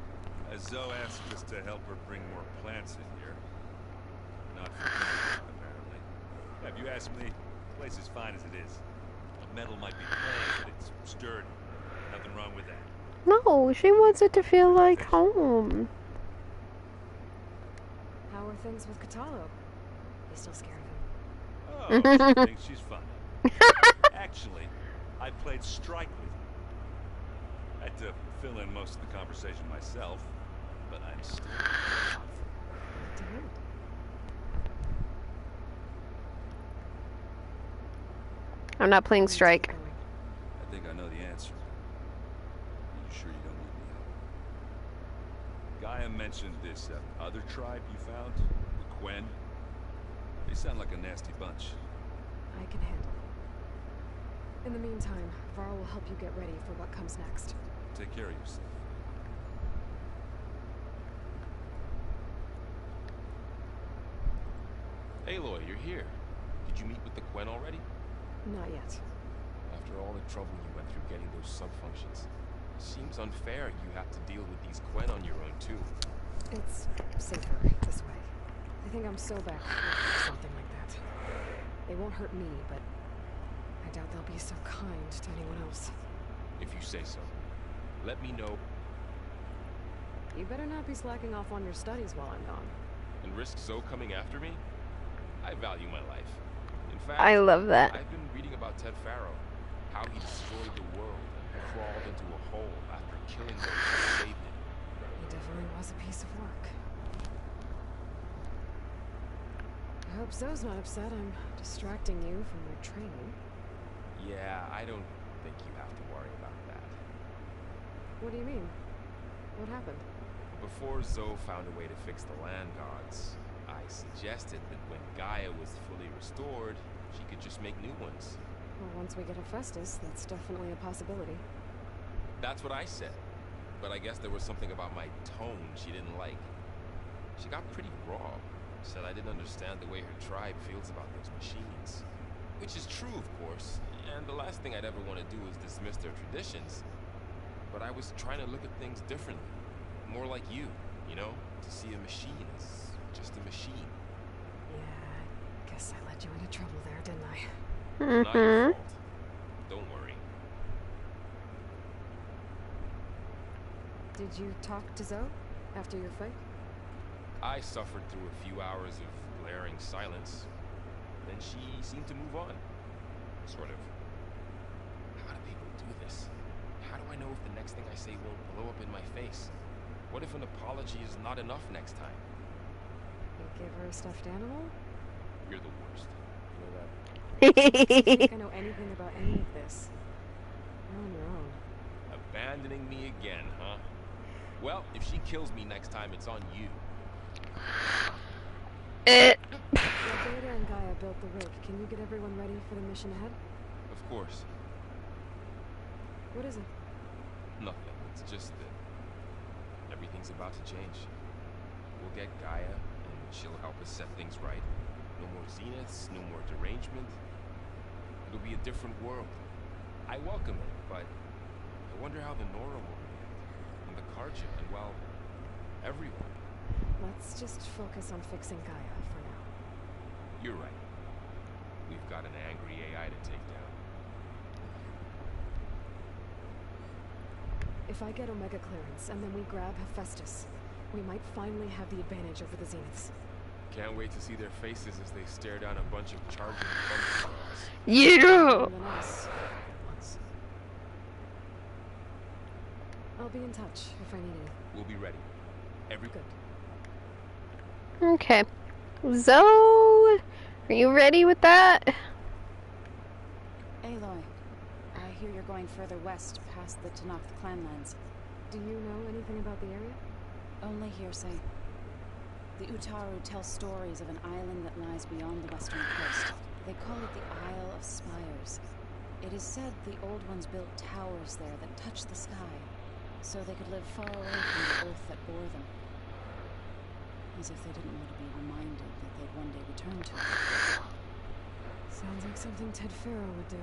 Zoe asked us to help her bring more plants in here. Not for me, apparently. Yeah, if you ask me, the place is fine as it is. The metal might be plain, but it's sturdy. Nothing wrong with that. No, she wants it to feel like home. How are things with Kotallo? You still scared Oh, she thinks she's funny. Actually, I played strike with her. I had to fill in most of the conversation myself, but I'm still I'm not playing Strike. I think I know the answer. Are you sure you don't need me help? Gaia mentioned this other tribe you found, the Quen. They sound like a nasty bunch. I can handle it. In the meantime, Varl will help you get ready for what comes next. Take care of yourself. Aloy, you're here. Did you meet with the Quen already? Not yet. After all the trouble you went through getting those sub-functions, seems unfair you have to deal with these Quen on your own, too. It's safer this way. I think I'm so back for something like that. They won't hurt me, but I doubt they'll be so kind to anyone else. If you say so. Let me know. You better not be slacking off on your studies while I'm gone. And risk Zoe coming after me? I value my life. In fact, I love that. I've been reading about Ted Faro, how he destroyed the world and crawled into a hole after killing those who saved it. He definitely was a piece of work. I hope Zoe's not upset I'm distracting you from your training. Yeah, I don't think you have to worry about that. What do you mean? What happened? Before Zoe found a way to fix the land gods, I suggested that when Gaia was fully restored, she could just make new ones. Well, once we get Hephaestus, that's definitely a possibility. That's what I said. But I guess there was something about my tone she didn't like. She got pretty raw. Said I didn't understand the way her tribe feels about those machines. Which is true, of course. And the last thing I'd ever want to do is dismiss their traditions. But I was trying to look at things differently. More like you know? To see a machine as just a machine. Yeah, I guess I led you into trouble there, didn't I? Not your fault. Don't worry. Did you talk to Zoe after your fight? I suffered through a few hours of glaring silence. Then she seemed to move on. Sort of. How do people do this? How do I know if the next thing I say won't blow up in my face? What if an apology is not enough next time? You give her a stuffed animal? You're the worst. You know that? I don't think I know anything about any of this. You're on your own. Abandoning me again, huh? Well, if she kills me next time, it's on you. Well, Data and Gaia built the rig. Can you get everyone ready for the mission ahead? Of course. What is it? Nothing. It's just that everything's about to change. We'll get Gaia, and she'll help us set things right. No more zeniths, no more derangement. It'll be a different world. I welcome it, but I wonder how the Nora will react. And the Carja, and well, everyone. Let's just focus on fixing Gaia for now. You're right. We've got an angry AI to take down. If I get Omega clearance and then we grab Hephaestus, we might finally have the advantage over the Zeniths. Can't wait to see their faces as they stare down a bunch of charging thumbs. Yeah! And then us, once. I'll be in touch if I need anything. We'll be ready. Good. Okay. Zoe, are you ready with that? Aloy, I hear you're going further west past the Tenakth clanlands. Do you know anything about the area? Only hearsay. The Utaru tell stories of an island that lies beyond the western coast. They call it the Isle of Spires. It is said the Old Ones built towers there that touch the sky, so they could live far away from the oath that bore them. As if they didn't want to be reminded that they'd one day return to it. Sounds like something Ted Faro would do.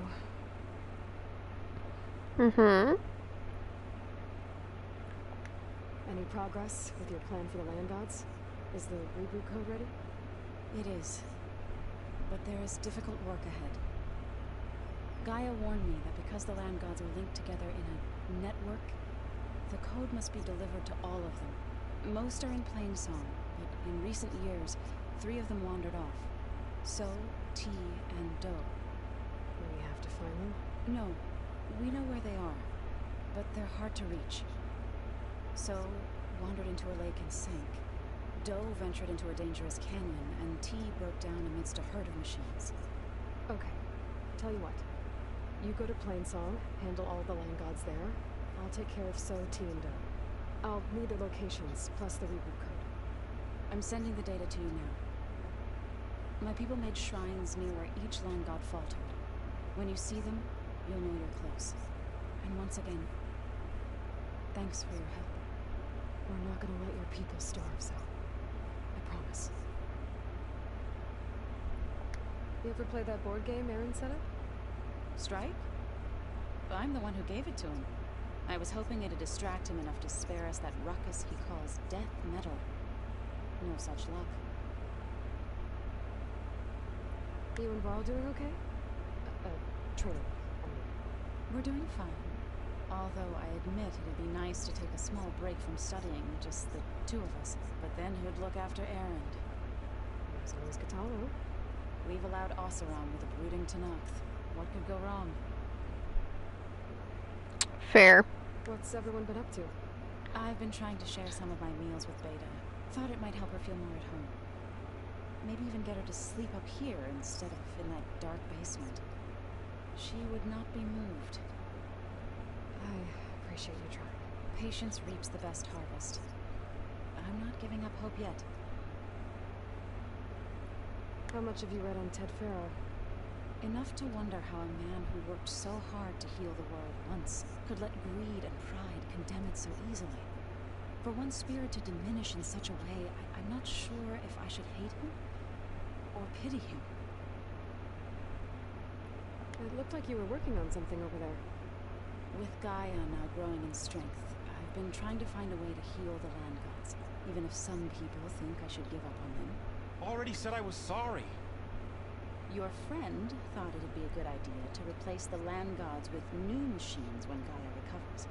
Mm-hmm. Any progress with your plan for the land gods? Is the reboot code ready? It is. But there is difficult work ahead. Gaia warned me that because the land gods are linked together in a network, the code must be delivered to all of them. Most are in plain song, but in recent years, 3 of them wandered off. So, T, and Do. We have to find them? No, we know where they are, but they're hard to reach. So, wandered into a lake and sank. Do ventured into a dangerous canyon, and T broke down amidst a herd of machines. Okay, tell you what. You go to Plainsong, handle all the land gods there. I'll take care of So, T, and Do. I'll need their locations, plus the reboot code. I'm sending the data to you now. My people made shrines near where each land god faltered. When you see them, you'll know you're close. And once again, thanks for your help. We're not gonna let your people starve, so I promise. You ever play that board game Aaron set up? Strike? I'm the one who gave it to him. I was hoping it'd distract him enough to spare us that ruckus he calls death metal. No such luck. You and Varl doing okay? Training, I mean. We're doing fine. Although I admit it'd be nice to take a small break from studying, just the 2 of us. But then who'd look after Erend? There's always Kotallo. We've allowed Oseram with a brooding Tenakth. What could go wrong? Fair. What's everyone been up to? I've been trying to share some of my meals with Beta. Thought it might help her feel more at home. Maybe even get her to sleep up here instead of in that dark basement. She would not be moved. I appreciate you trying. Patience reaps the best harvest. I'm not giving up hope yet. How much have you read on Ted Faro? Enough to wonder how a man who worked so hard to heal the world once could let greed and pride condemn it so easily. For one spirit to diminish in such a way, I'm not sure if I should hate him or pity him. It looked like you were working on something over there. With Gaia now growing in strength, I've been trying to find a way to heal the land gods, even if some people think I should give up on them. Already said I was sorry. Your friend thought it'd be a good idea to replace the land gods with new machines when Gaia recovers.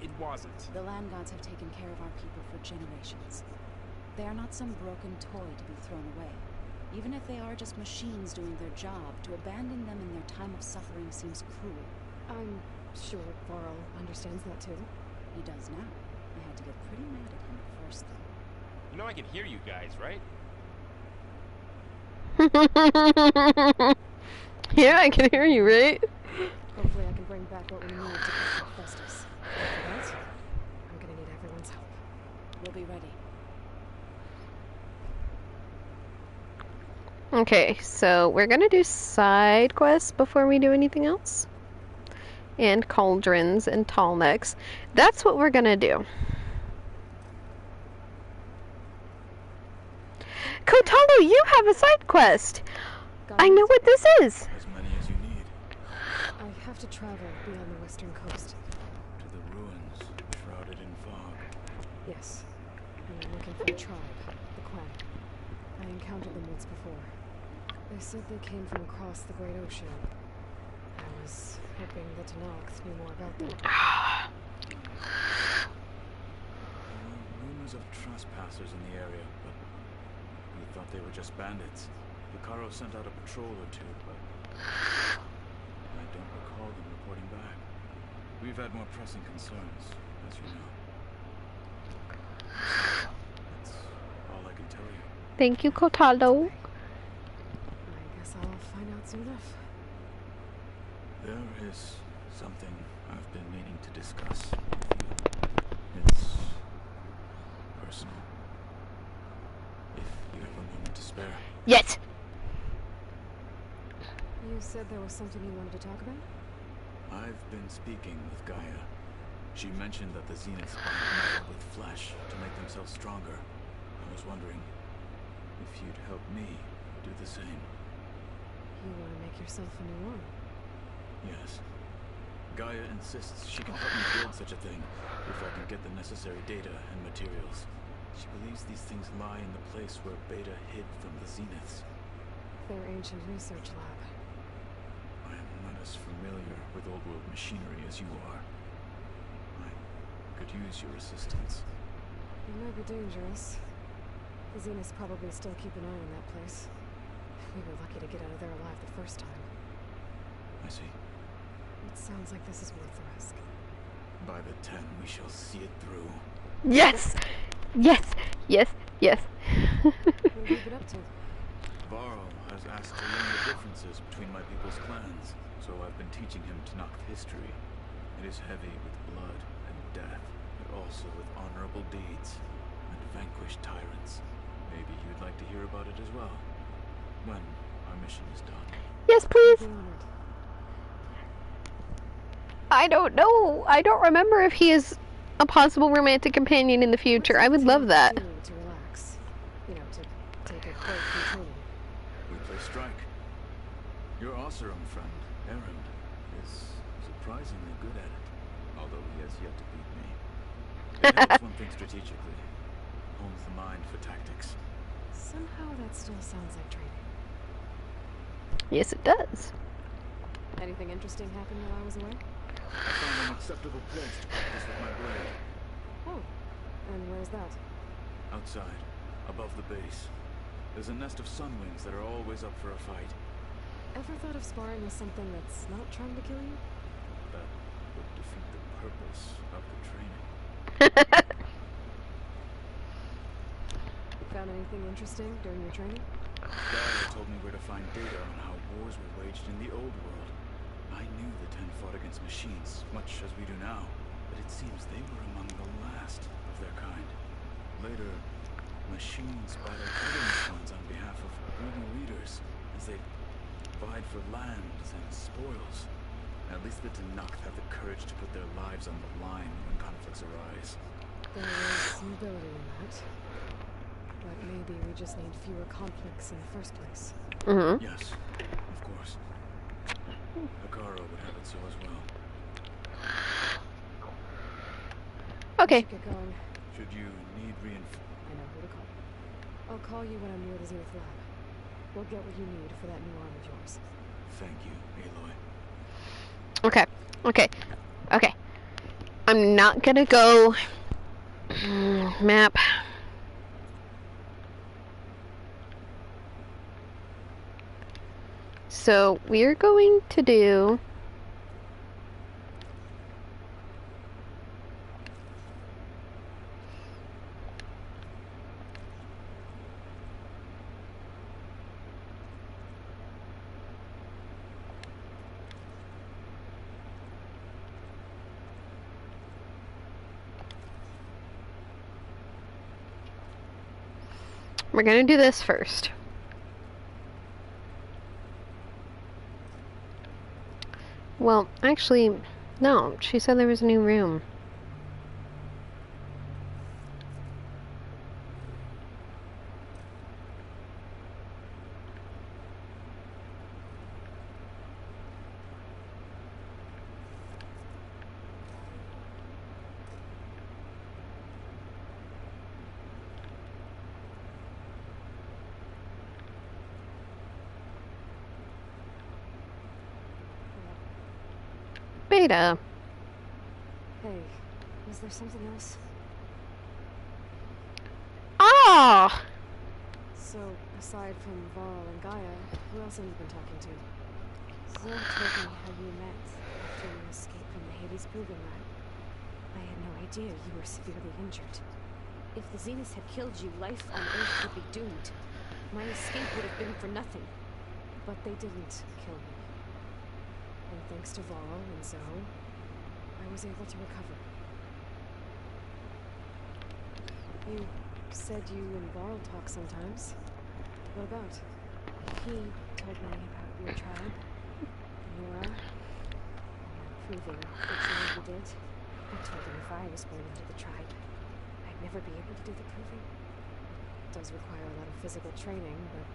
It wasn't. The land gods have taken care of our people for generations. They are not some broken toy to be thrown away. Even if they are just machines doing their job, to abandon them in their time of suffering seems cruel. I'm sure Varl understands that too. He does now. I had to get pretty mad at him at first, though. You know I can hear you guys, right? Yeah, I can hear you, right? Hopefully I can bring back what we need to get Hephaestus. For that, I'm gonna need everyone's help. We'll be ready. Okay, so we're gonna do side quests before we do anything else. And cauldrons and tall necks. That's what we're gonna do. Kotaro, you have a side quest. I know what this is. As many as you need. I have to travel beyond the western coast. To the ruins, shrouded in fog. Yes. And I'm looking for a tribe, the Quen. I encountered them once before. They said they came from across the Great Ocean. I was hoping the Tenakth knew more about them. Rumors of trespassers in the area, but we thought they were just bandits. Hekarro sent out a patrol or two, but I don't recall them reporting back. We've had more pressing concerns, as you know. That's all I can tell you. Thank you, Kotaro. I guess I'll find out soon enough. There is something I've been meaning to discuss with you. It's personal. If you have a moment to spare. Yes. You said there was something you wanted to talk about? I've been speaking with Gaia. She mentioned that the Zeniths bind metal with flesh to make themselves stronger. I was wondering if you'd help me do the same. You want to make yourself a new one? Yes. Gaia insists she can help me build such a thing if I can get the necessary data and materials. She believes these things lie in the place where Beta hid from the Zeniths. Their ancient research lab. I am not as familiar with old world machinery as you are. I could use your assistance. It might be dangerous. The Zeniths probably still keep an eye on that place. We were lucky to get out of there alive the first time. I see. It sounds like this is worth the risk. By the 10, we shall see it through. Yes! Yes! Yes! Yes! What have you been up to? Varl has asked to learn the differences between my people's clans, so I've been teaching him Tenakth history. It is heavy with blood and death, but also with honorable deeds and vanquished tyrants. Maybe you'd like to hear about it as well, when our mission is done. Yes, please! I don't know. I don't remember if he is a possible romantic companion in the future. I would love that. To relax. You know, to take a break from training. We play strike. Your Oseram friend, Erend, is surprisingly good at it, although he has yet to beat me. It helps one think strategically, hones the mind for tactics. Somehow that still sounds like training. Yes, it does. Anything interesting happened while I was away? I found an acceptable place to practice with my blade. Oh, and where's that? Outside, above the base. There's a nest of sunwings that are always up for a fight. Ever thought of sparring with something that's not trying to kill you? That would defeat the purpose of the training. Found anything interesting during your training? Gaia told me where to find data on how wars were waged in the old world. I knew the Ten fought against machines, much as we do now, but it seems they were among the last of their kind. Later, machines battled other machines on behalf of brutal leaders as they vied for lands and spoils. At least the Tenakth have the courage to put their lives on the line when conflicts arise. There is some ability in that. But maybe we just need fewer conflicts in the first place. Mm-hmm. Yes, of course. Hekarro would have it so as well. Okay. Get going. Should you need reinforcements? I know who to call. I'll call you when I'm near the Zenith lab. We'll get what you need for that new arm of yours. Thank you, Aloy. Okay. Okay. Okay. I'm not gonna go... map. So, we're going to do... We're gonna do this first. Well, actually, no. She said there was a new room. Data. Hey, was there something else? Ah! So, aside from Varl and Gaia, who else have you been talking to? Zed told me how you met after you escaped from the Hades Proving Lab. I had no idea you were severely injured. If the Zeniths had killed you, life on Earth would be doomed. My escape would have been for nothing. But they didn't kill me. And thanks to Varl and Zoe, I was able to recover. You said you and Varl talk sometimes. What about? He told me about your tribe, Nora, and proving that you did. I told him if I was born into the tribe, I'd never be able to do the proving. It does require a lot of physical training, but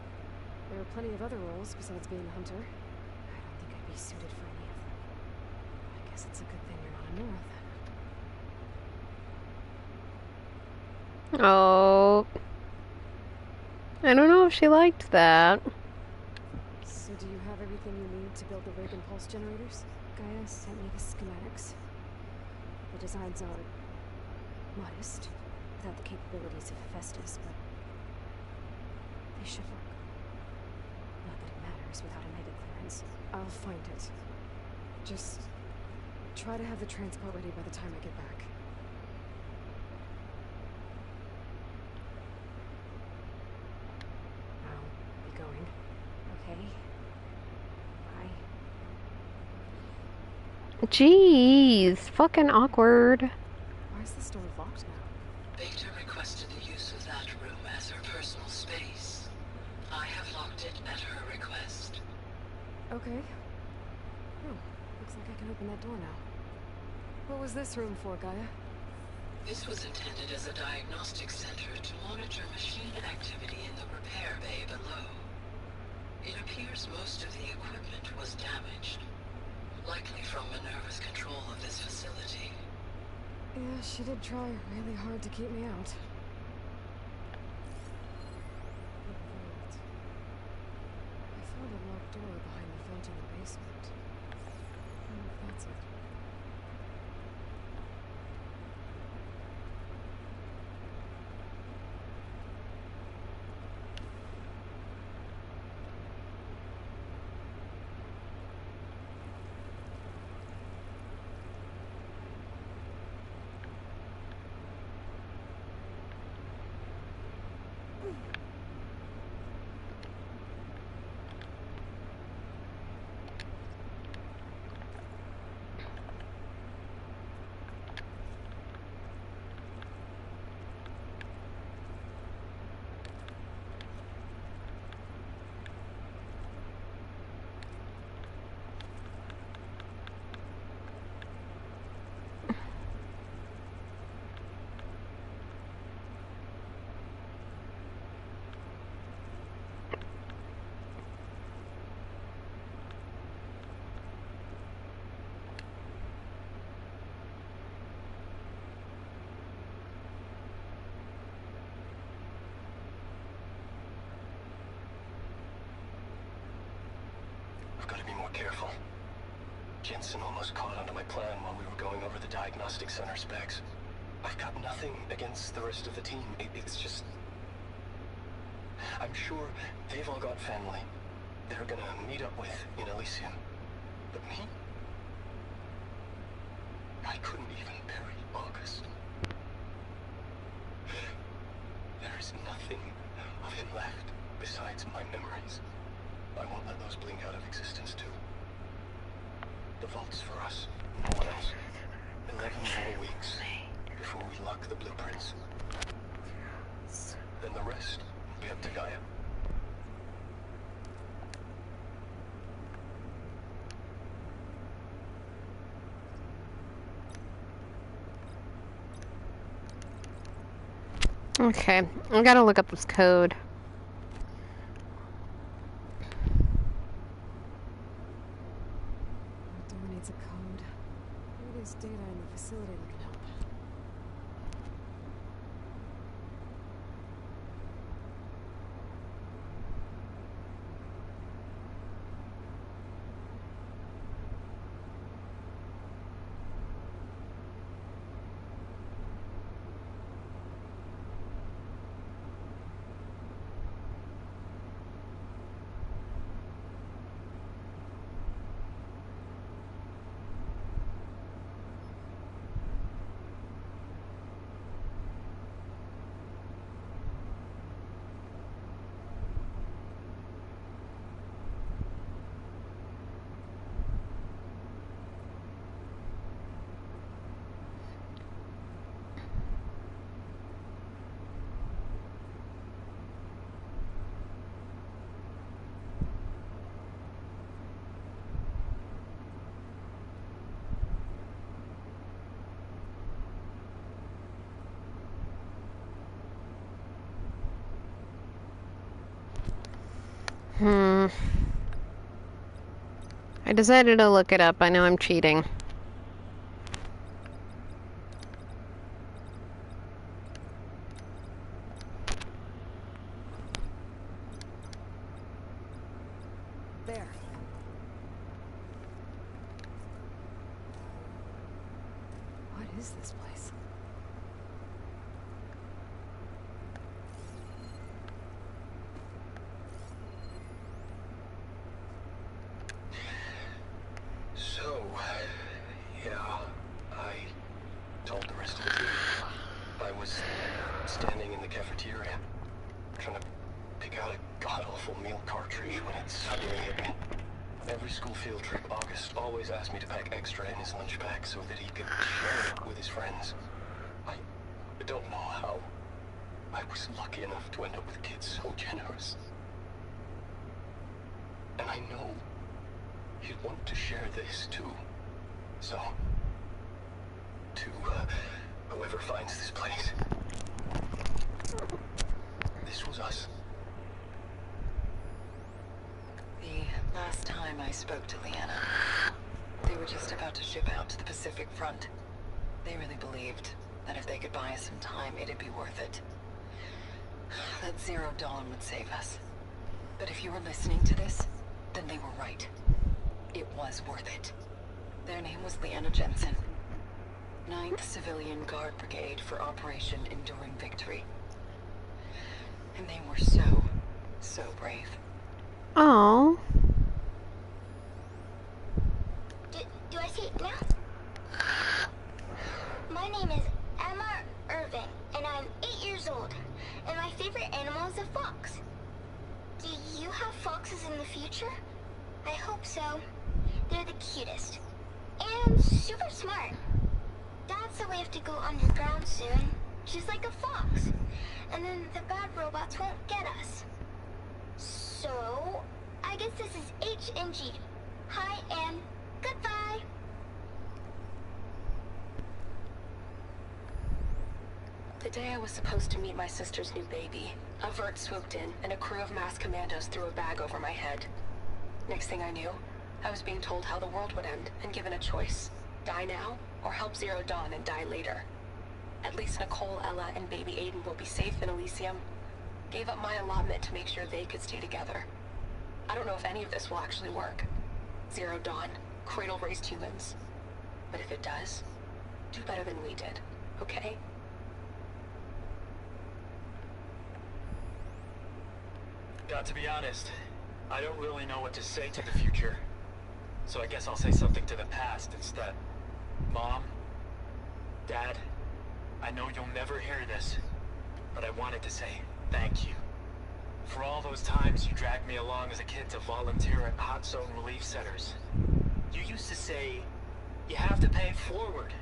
there are plenty of other roles besides being a hunter. I don't think I'd be suited for any of them. I guess it's a good thing you're not a Nora then. Oh. I don't know if she liked that. So do you have everything you need to build the rig and pulse generators? Gaia sent me the schematics. The designs are modest, without the capabilities of Hephaestus, but they should work. Not that it matters without a mega clearance. I'll find it. Just try to have the transport ready by the time I get back. I'll be going. Okay? Bye. Jeez, fucking awkward. Why is this door locked now? Beta requested the use of that room as her personal space. I have locked it at her request. Okay. Oh, looks like I can open that door now. What was this room for, Gaia? This was intended as a diagnostic center to monitor machine activity in the repair bay below. It appears most of the equipment was damaged, likely from Minerva's control of this facility. Yeah, she did try really hard to keep me out. I found a locked door behind the vent in the basement. I wonder if that's it. I've got to be more careful. Jensen almost caught onto my plan while we were going over the diagnostic center specs. I've got nothing against the rest of the team. It's just... I'm sure they've all got family they're gonna meet up with in Elysium. But me? I couldn't even bury August. There is nothing of him left besides my memories. I won't let those blink out of existence too. The vault's for us, no one else. 11 more weeks before we lock the blueprints. Then the rest will be up to Gaia. Okay, I gotta look up this code. That door needs a code. Maybe there's data in the facility that can help. I decided to look it up. I know I'm cheating. There. What is this place? So, yeah, I told the rest of the team. I was standing in the cafeteria, trying to pick out a god-awful meal cartridge when it suddenly hit me. Every school field trip, August always asked me to pack extra in his lunch bag so that he could share it with his friends. I don't know how. I was lucky enough to end up with kids so generous. And I know he'd want to share this too. So, to whoever finds this place, this was us. The last time I spoke to Leanna, they were just about to ship out to the Pacific Front. They really believed that if they could buy us some time, it'd be worth it. That Zero Dawn would save us. But if you were listening to this, then they were right. It was worth it. Their name was Leanna Jensen. 9th Civilian Guard Brigade for Operation Enduring Victory. And they were so brave. Oh. Do I see it now? My name is Emma Irving, and I'm 8 years old, and my favorite animal is a fox. Do you have foxes in the future? I hope so. They're the cutest. And super smart. Dad said we have to go underground soon, just like a fox. And then the bad robots won't get us. So, I guess this is H and G. Hi and goodbye. The day I was supposed to meet my sister's new baby, a vert swooped in and a crew of masked commandos threw a bag over my head. Next thing I knew, I was being told how the world would end and given a choice. Die now, or help Zero Dawn and die later. At least Nicole, Ella, and baby Aiden will be safe in Elysium. Gave up my allotment to make sure they could stay together. I don't know if any of this will actually work. Zero Dawn, cradle-raised humans. But if it does, do better than we did, okay? Got to be honest, I don't really know what to say to the future. So I guess I'll say something to the past instead. Mom, Dad, I know you'll never hear this, but I wanted to say thank you. For all those times you dragged me along as a kid to volunteer at hot zone relief centers. You used to say, you have to pay it forward.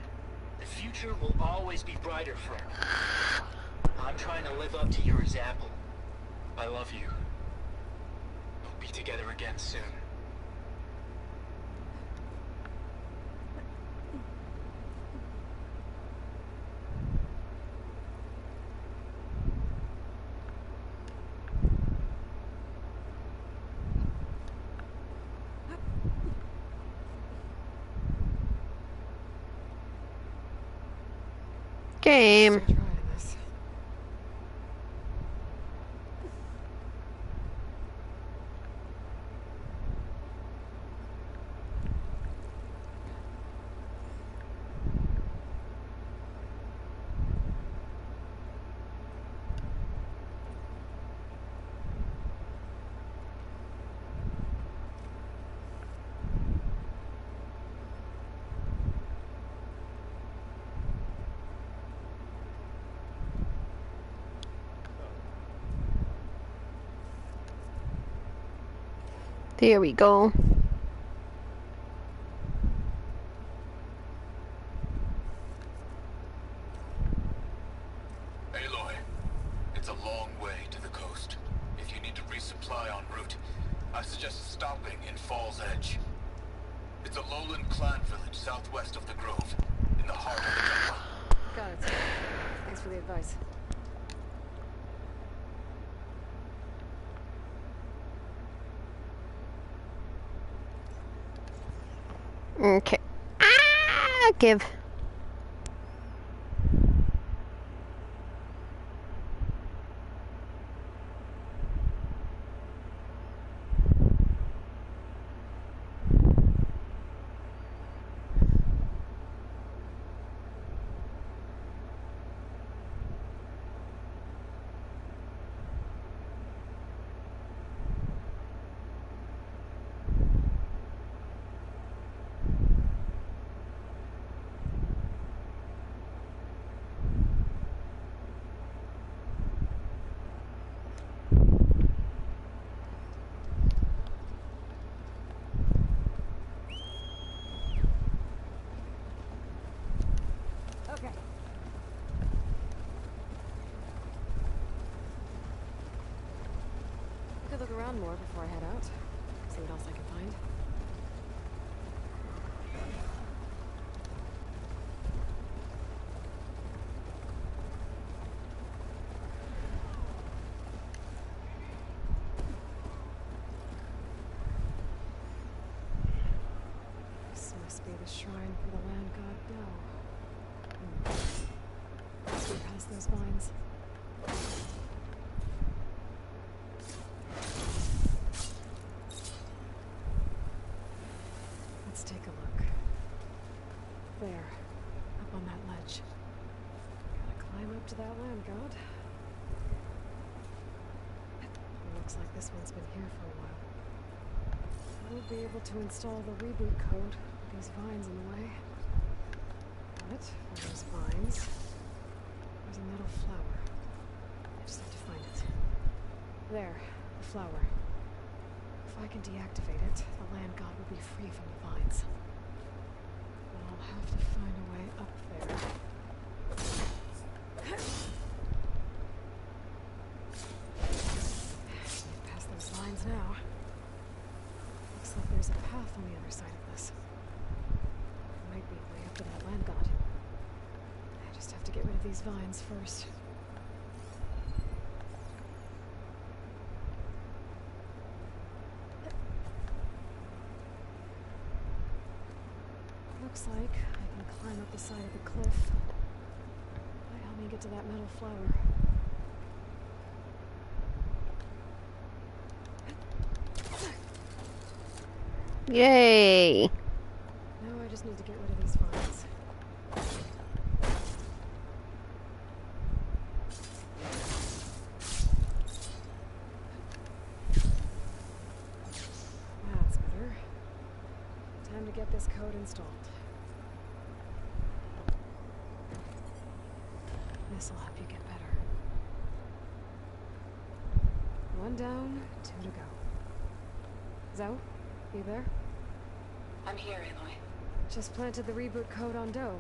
The future will always be brighter for you. I'm trying to live up to your example. I love you. We'll be together again soon. Game. There we go. Aloy, it's a long way to the coast. If you need to resupply en route, I suggest stopping in Falls Edge. It's a lowland clan village southwest of the Grove, in the heart of the jungle. Got it. Thanks for the advice. Okay. Ah, give. Okay. I could look around more before I head out. See what else I can find. This must be the shrine for the land god Bel. Let's get past those vines. Let's take a look. There, up on that ledge. Gotta climb up to that land god. It looks like this one's been here for a while. I won't be able to install the reboot code with these vines in the way. But for those vines, there's a metal flower. I just have to find it. There, the flower. If I can deactivate it, the land god will be free from the vines. But I'll have to find a way up there. Get past those vines now. Looks like there's a path on the other side of this. Might be a way up to that land god. I just have to get rid of these vines first. Looks like I can climb up the side of the cliff. Might help me get to that metal flower. Yay! Now I just need to get rid of these vines. That's better. Time to get this code installed. This'll help you get better. One down, 2 to go. Zoe, you there? I'm here, Aloy. Just planted the reboot code on Doe.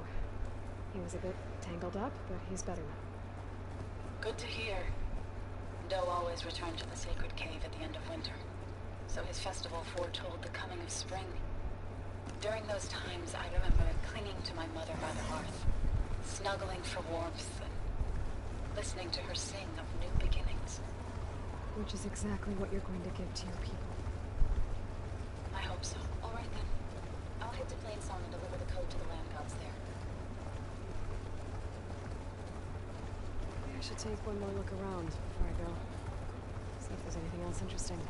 He was a bit tangled up, but he's better now. Good to hear. Doe always returned to the sacred cave at the end of winter, so his festival foretold the coming of spring. During those times, I remember clinging to my mother by the hearth, snuggling for warmth, and listening to her sing of new beginnings. Which is exactly what you're going to give to your people. I hope so. All right then. I'll head to Plainsong and deliver the code to the land gods there. Maybe I should take one more look around before I go. See if there's anything else interesting.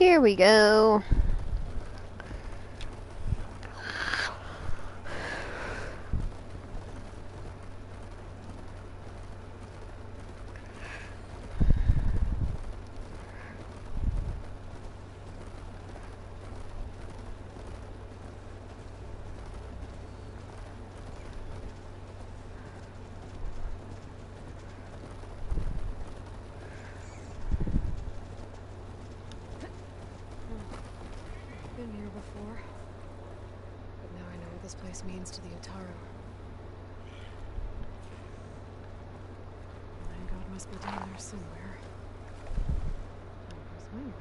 Here we go. Been here before, but now I know what this place means to the Utaru. My god must be down there somewhere. Where's Wayne?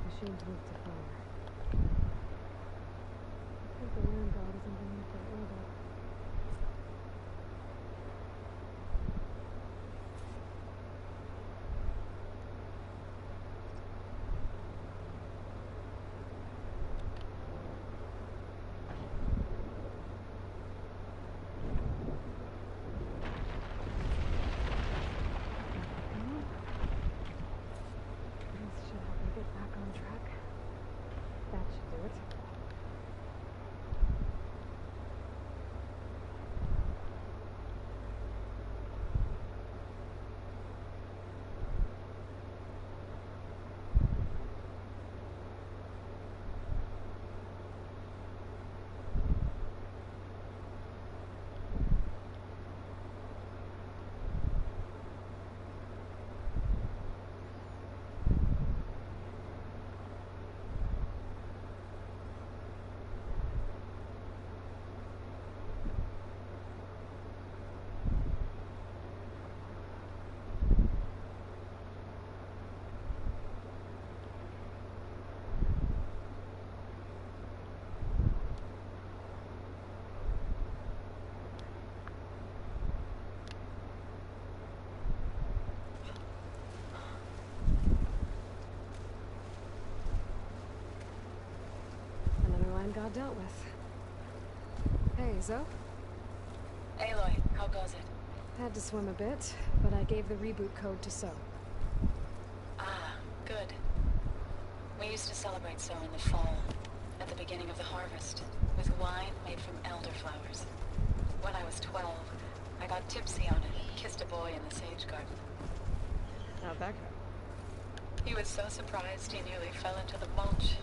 Machines move to power. I think the land god is underneath their orbit. This should help me get back on track. That should do it. Another land god dealt with. Hey, Zoe? Aloy, how goes it? Had to swim a bit, but I gave the reboot code to So. Ah, good. We used to celebrate So in the fall, at the beginning of the harvest, with wine made from elderflowers. When I was 12, I got tipsy on it and kissed a boy in the sage garden. How'd that go? He was so surprised he nearly fell into the mulch.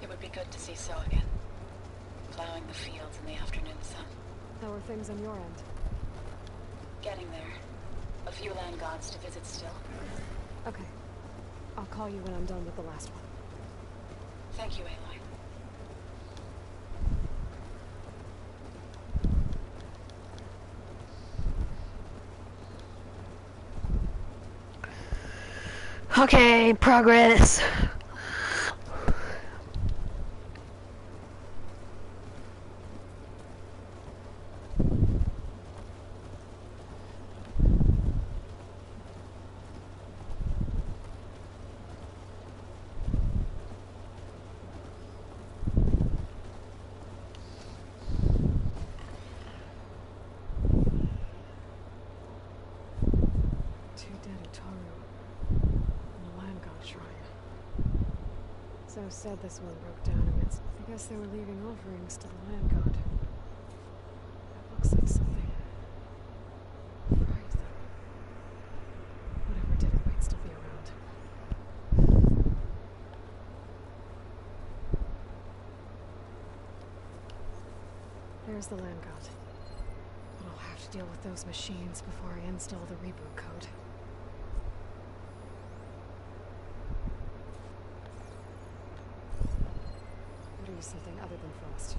It would be good to see So again, plowing the fields in the afternoon sun. How are things on your end? Getting there. A few land gods to visit still. Okay. I'll call you when I'm done with the last one. Thank you, Aloy. Okay, progress. Two dead Utaru. And a land god shrine. So said this one broke down amidst. I guess they were leaving offerings to the land god. That looks like something. Fries them. Whatever did it might still be around. There's the land god. But I'll have to deal with those machines before I install the reboot code. Better use something other than frost.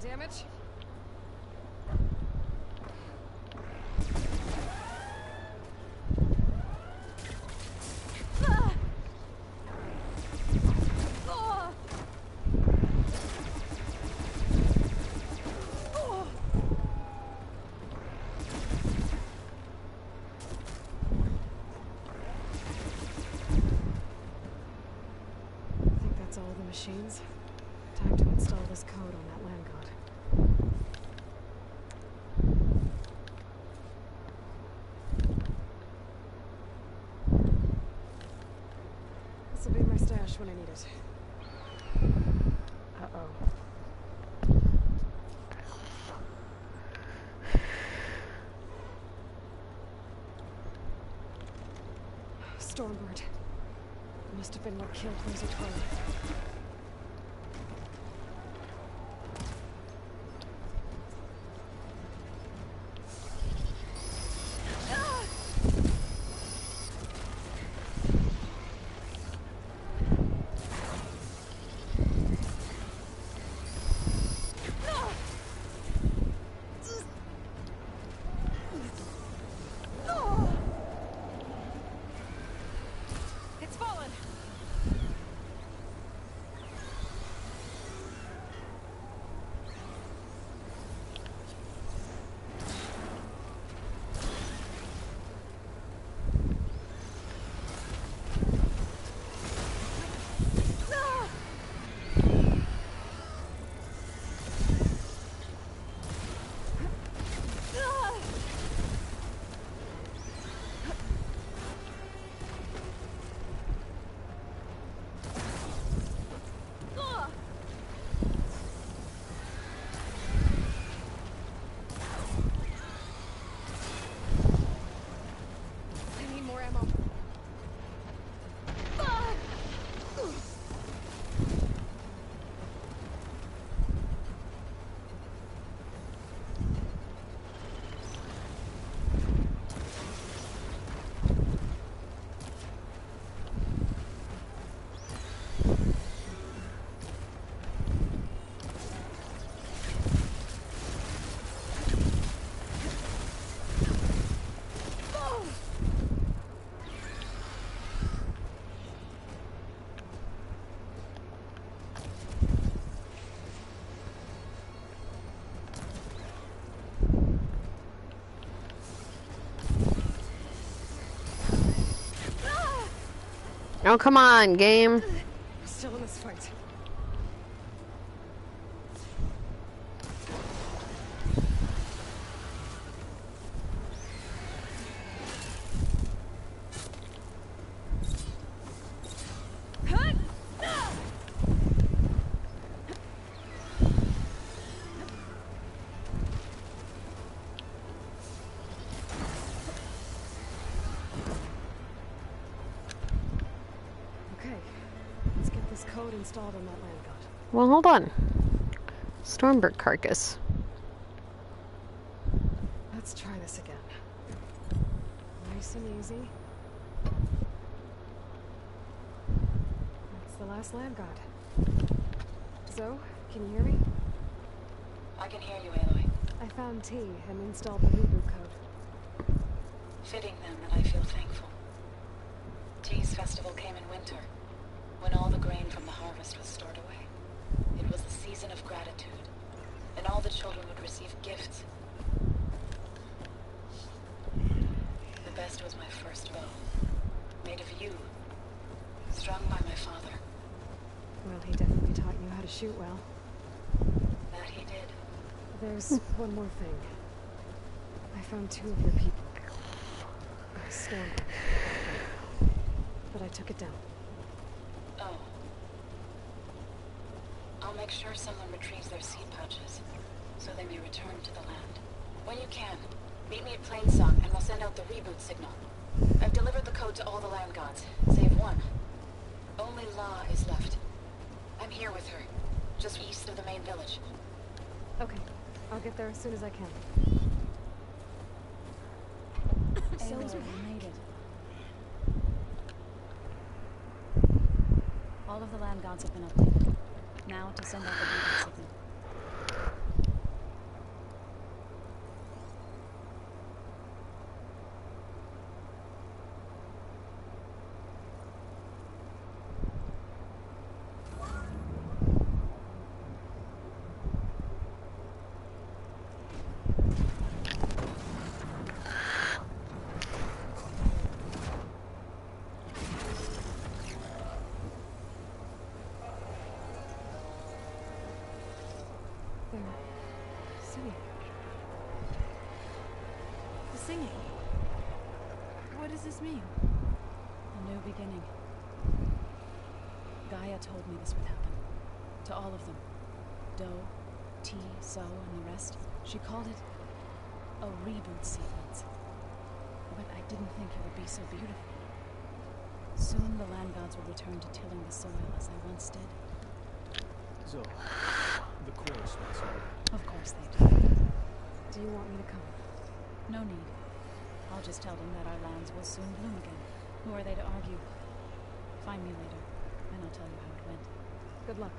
Damage? I think that's all the machines. Time to install this code on that land god. This'll be my stash when I need it. Uh-oh. Stormbird. Must have been what killed those Utaru. Oh, come on, game. Still in this fight. Installed on that land god. Well, hold on. Stormbird carcass. Let's try this again. Nice and easy. That's the last land god. So, can you hear me? I can hear you, Aloy. I found T and installed the reboot code. Fitting then that I feel thankful. T's festival came in winter, when all the grain from the harvest was stored away. It was the season of gratitude, and all the children would receive gifts. The best was my first bow, made of yew, strung by my father. Well, he definitely taught you how to shoot well. That he did. There's one more thing. I found 2 of your people. A storm. But I took it down. Oh. I'll make sure someone retrieves their seed pouches, so they may return to the land. When you can, meet me at Plainsong, and we'll send out the reboot signal. I've delivered the code to all the land gods, save one. Only La is left. I'm here with her, just east of the main village. Okay, I'll get there as soon as I can. Aloy, we made it. All of the land gods have been updated. Now to send out the reboot signal. The singing. What does this mean? A new beginning. Gaia told me this would happen. To all of them. Do, T, So, and the rest. She called it a reboot sequence. But I didn't think it would be so beautiful. Soon the land gods would return to tilling the soil as they once did. So, the chorus was Of course they do. Do you want me to come? No need. I'll just tell them that our lands will soon bloom again. Who are they to argue? Find me later, and I'll tell you how it went. Good luck.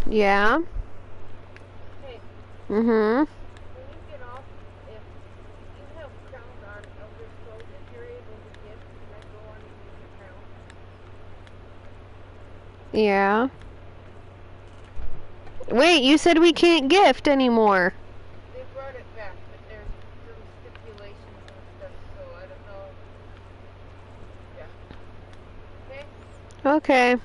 Yeah. Hey. Mm-hmm. When you get off, if you have crowns on Elder Scrolls, if you're able to gift, can I go on and use the crown? Yeah. Wait, you said we can't gift anymore. They brought it back, but there's some stipulations and stuff, so I don't know. Yeah. Okay? Okay.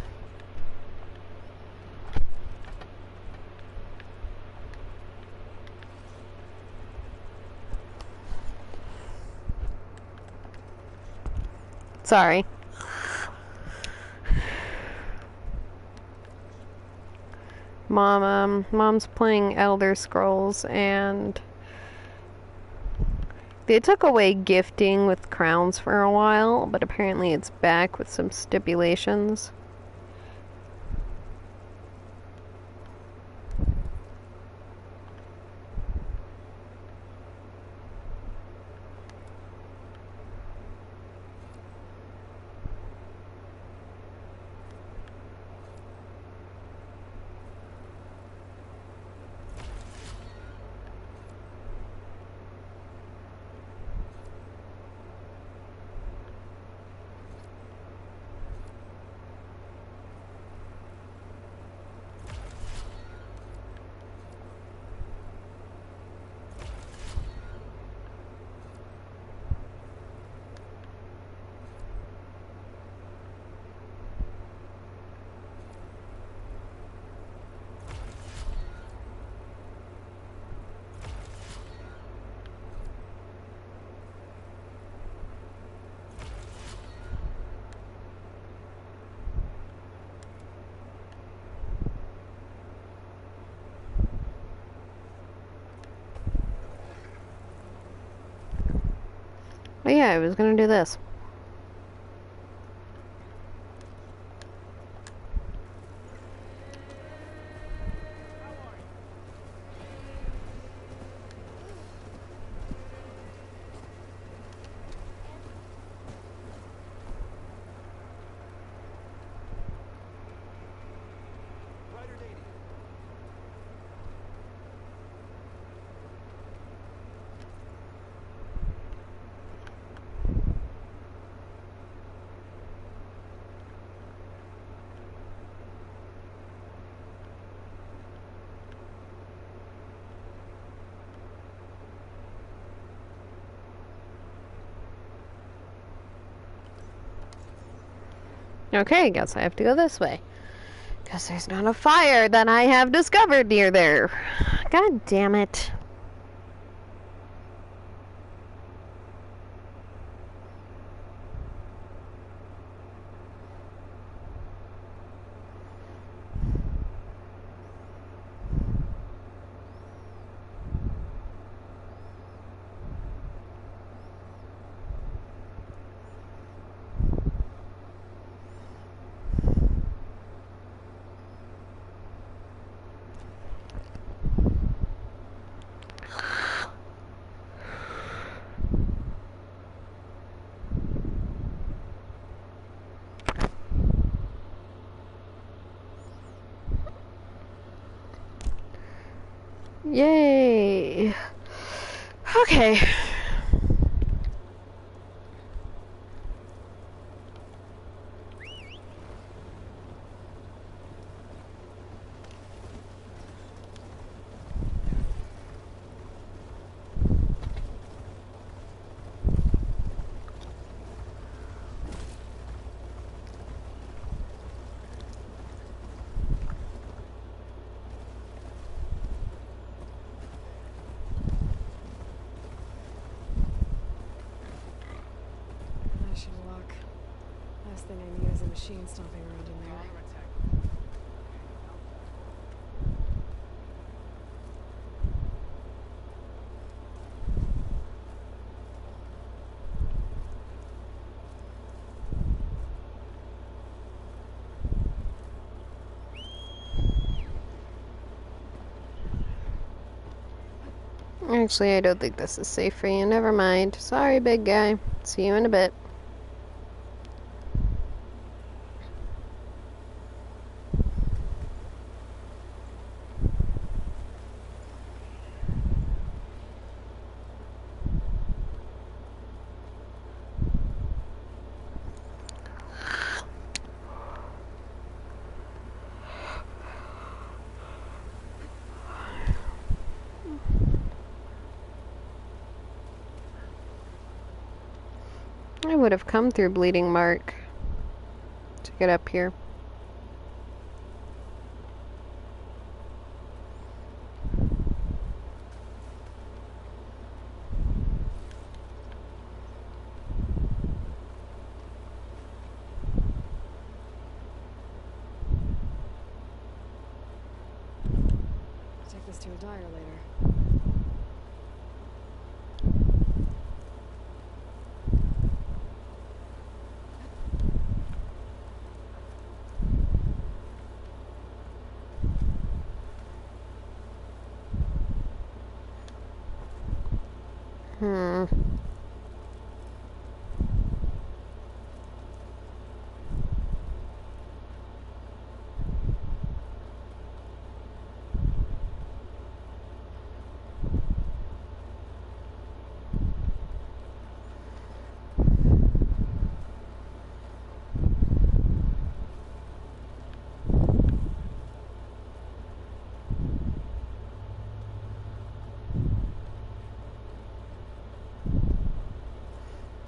Sorry. Mom's playing Elder Scrolls, and they took away gifting with crowns for a while, but apparently it's back with some stipulations. I was gonna do this. Okay, guess I have to go this way. Because there's not a fire that I have discovered near there. God damn it. Yay. Okay. Last thing I need is a machine stomping around in there. Actually, I don't think this is safe for you. Never mind. Sorry, big guy. See you in a bit. I would have come through Bleeding Mark to get up here. Take this to a dyer later.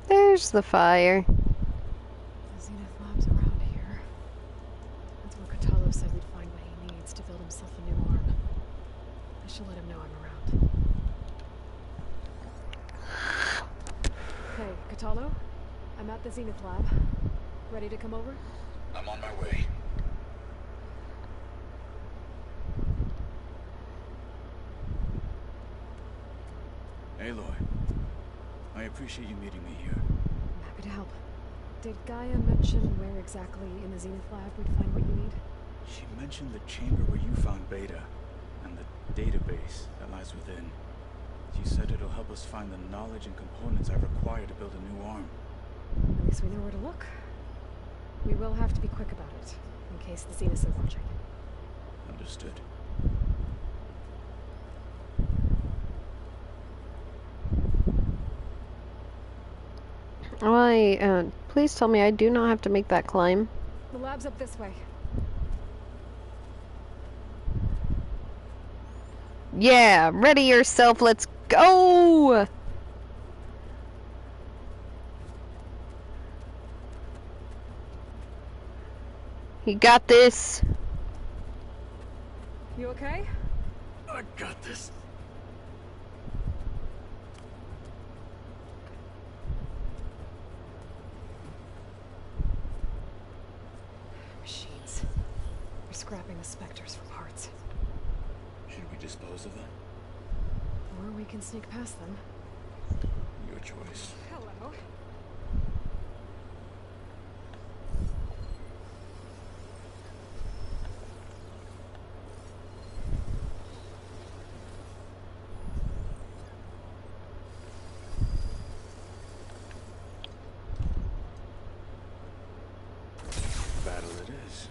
There's the fire. The Zenith lab's around here. That's where Kotallo said we'd find what he needs to build himself a new arm. I should let him know I'm around. Hey, Kotallo? I'm at the Zenith lab. Ready to come over? I'm on my way. Aloy. I appreciate you meeting me here. I'm happy to help. Did Gaia mention where exactly in the Zenith lab we'd find what you need? She mentioned the chamber where you found Beta, and the database that lies within. She said it'll help us find the knowledge and components I require to build a new arm. At least we know where to look. We will have to be quick about it, in case the Zeniths are watching. Understood. Please tell me I do not have to make that climb. The lab's up this way. Yeah, ready yourself, let's go! You got this. You okay? I got this. Machines. They're scrapping the Spectres for parts. Should we dispose of them? Or we can sneak past them. Your choice. Hello. Battle it is.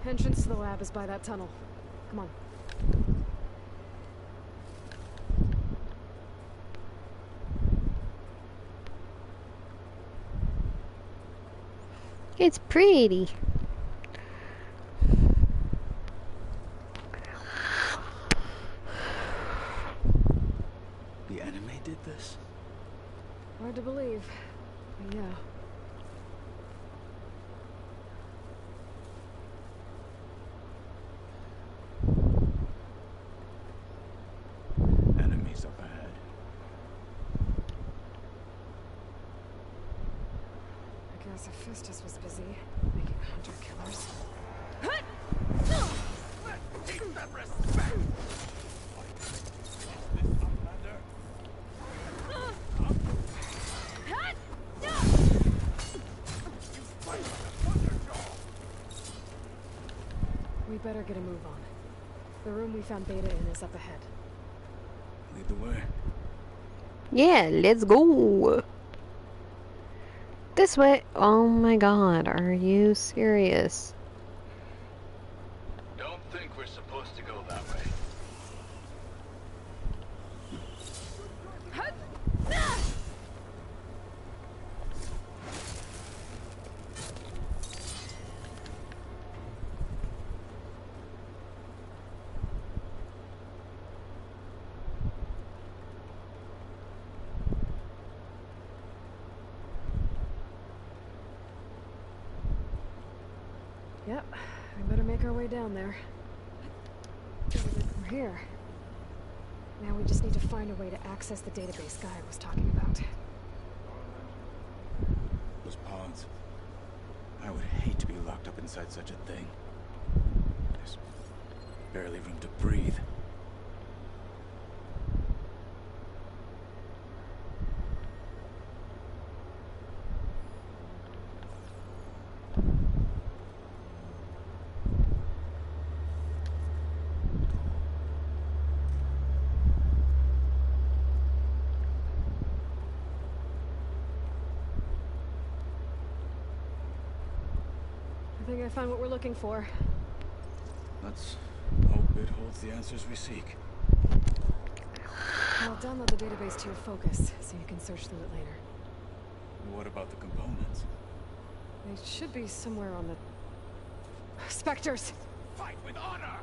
Entrance to the lab is by that tunnel. Come on. It's pretty. The anime did this? Hard to believe, but yeah. Enemies up ahead. I guess Hephaestus was busy making hunter-killers. We better get a move on. The room we found Beta in is up ahead. Lead the way. Yeah, let's go. This way. Oh my god, are you serious? Don't think we're supposed to go that way. Yep, we better make our way down there. We're here. Now we just need to find a way to access the database Guy was talking about. Those pods. I would hate to be locked up inside such a thing. There's barely room to breathe. I think I found what we're looking for. Let's hope it holds the answers we seek. I'll download the database to your Focus, so you can search through it later. What about the components? They should be somewhere on the... Spectres! Fight with honor!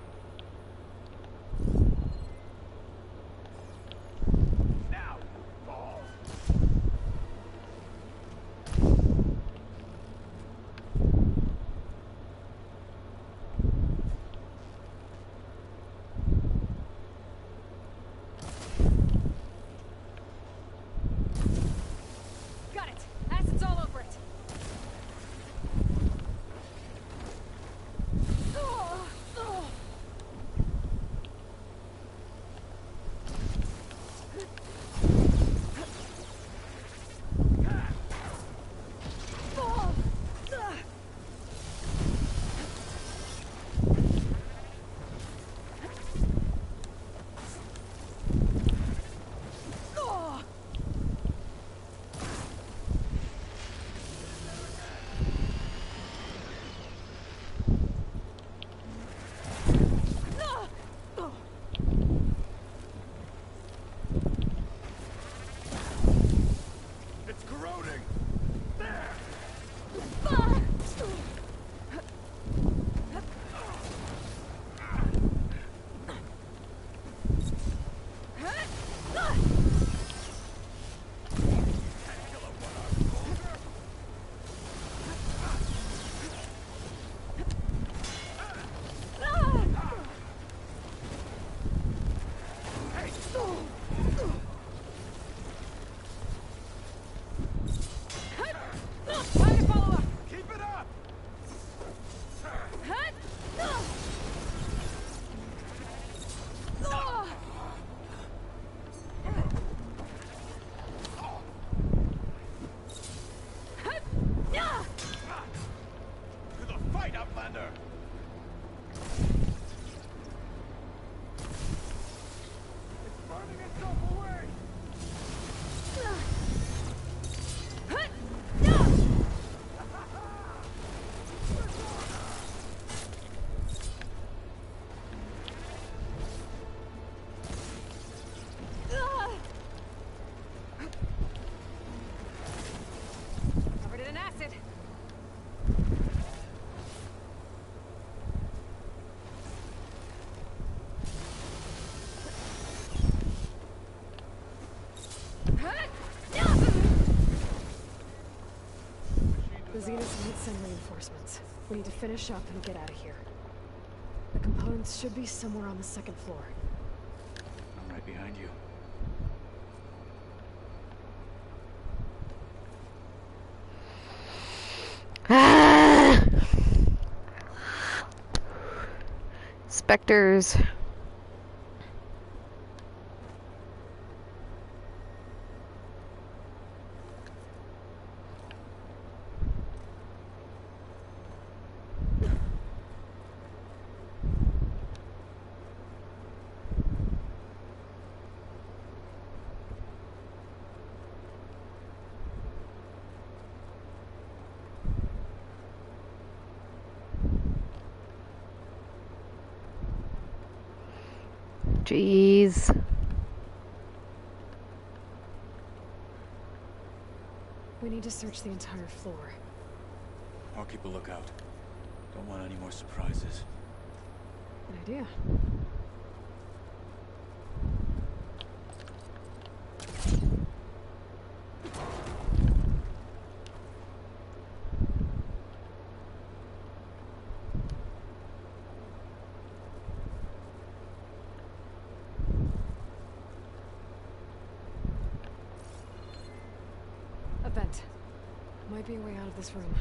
Now, balls! Got it! Acid's all over it! It's corroding! There! Time to follow up! Keep it up! To the fight, Outlander! It's burning itself away! Covered it in acid. The Zeniths might send reinforcements. We need to finish up and get out of here. The components should be somewhere on the second floor. I'm right behind you. Spectres. Jeez. We need to search the entire floor. I'll keep a lookout. Don't want any more surprises. Good idea. A vent. Might be a way out of this room.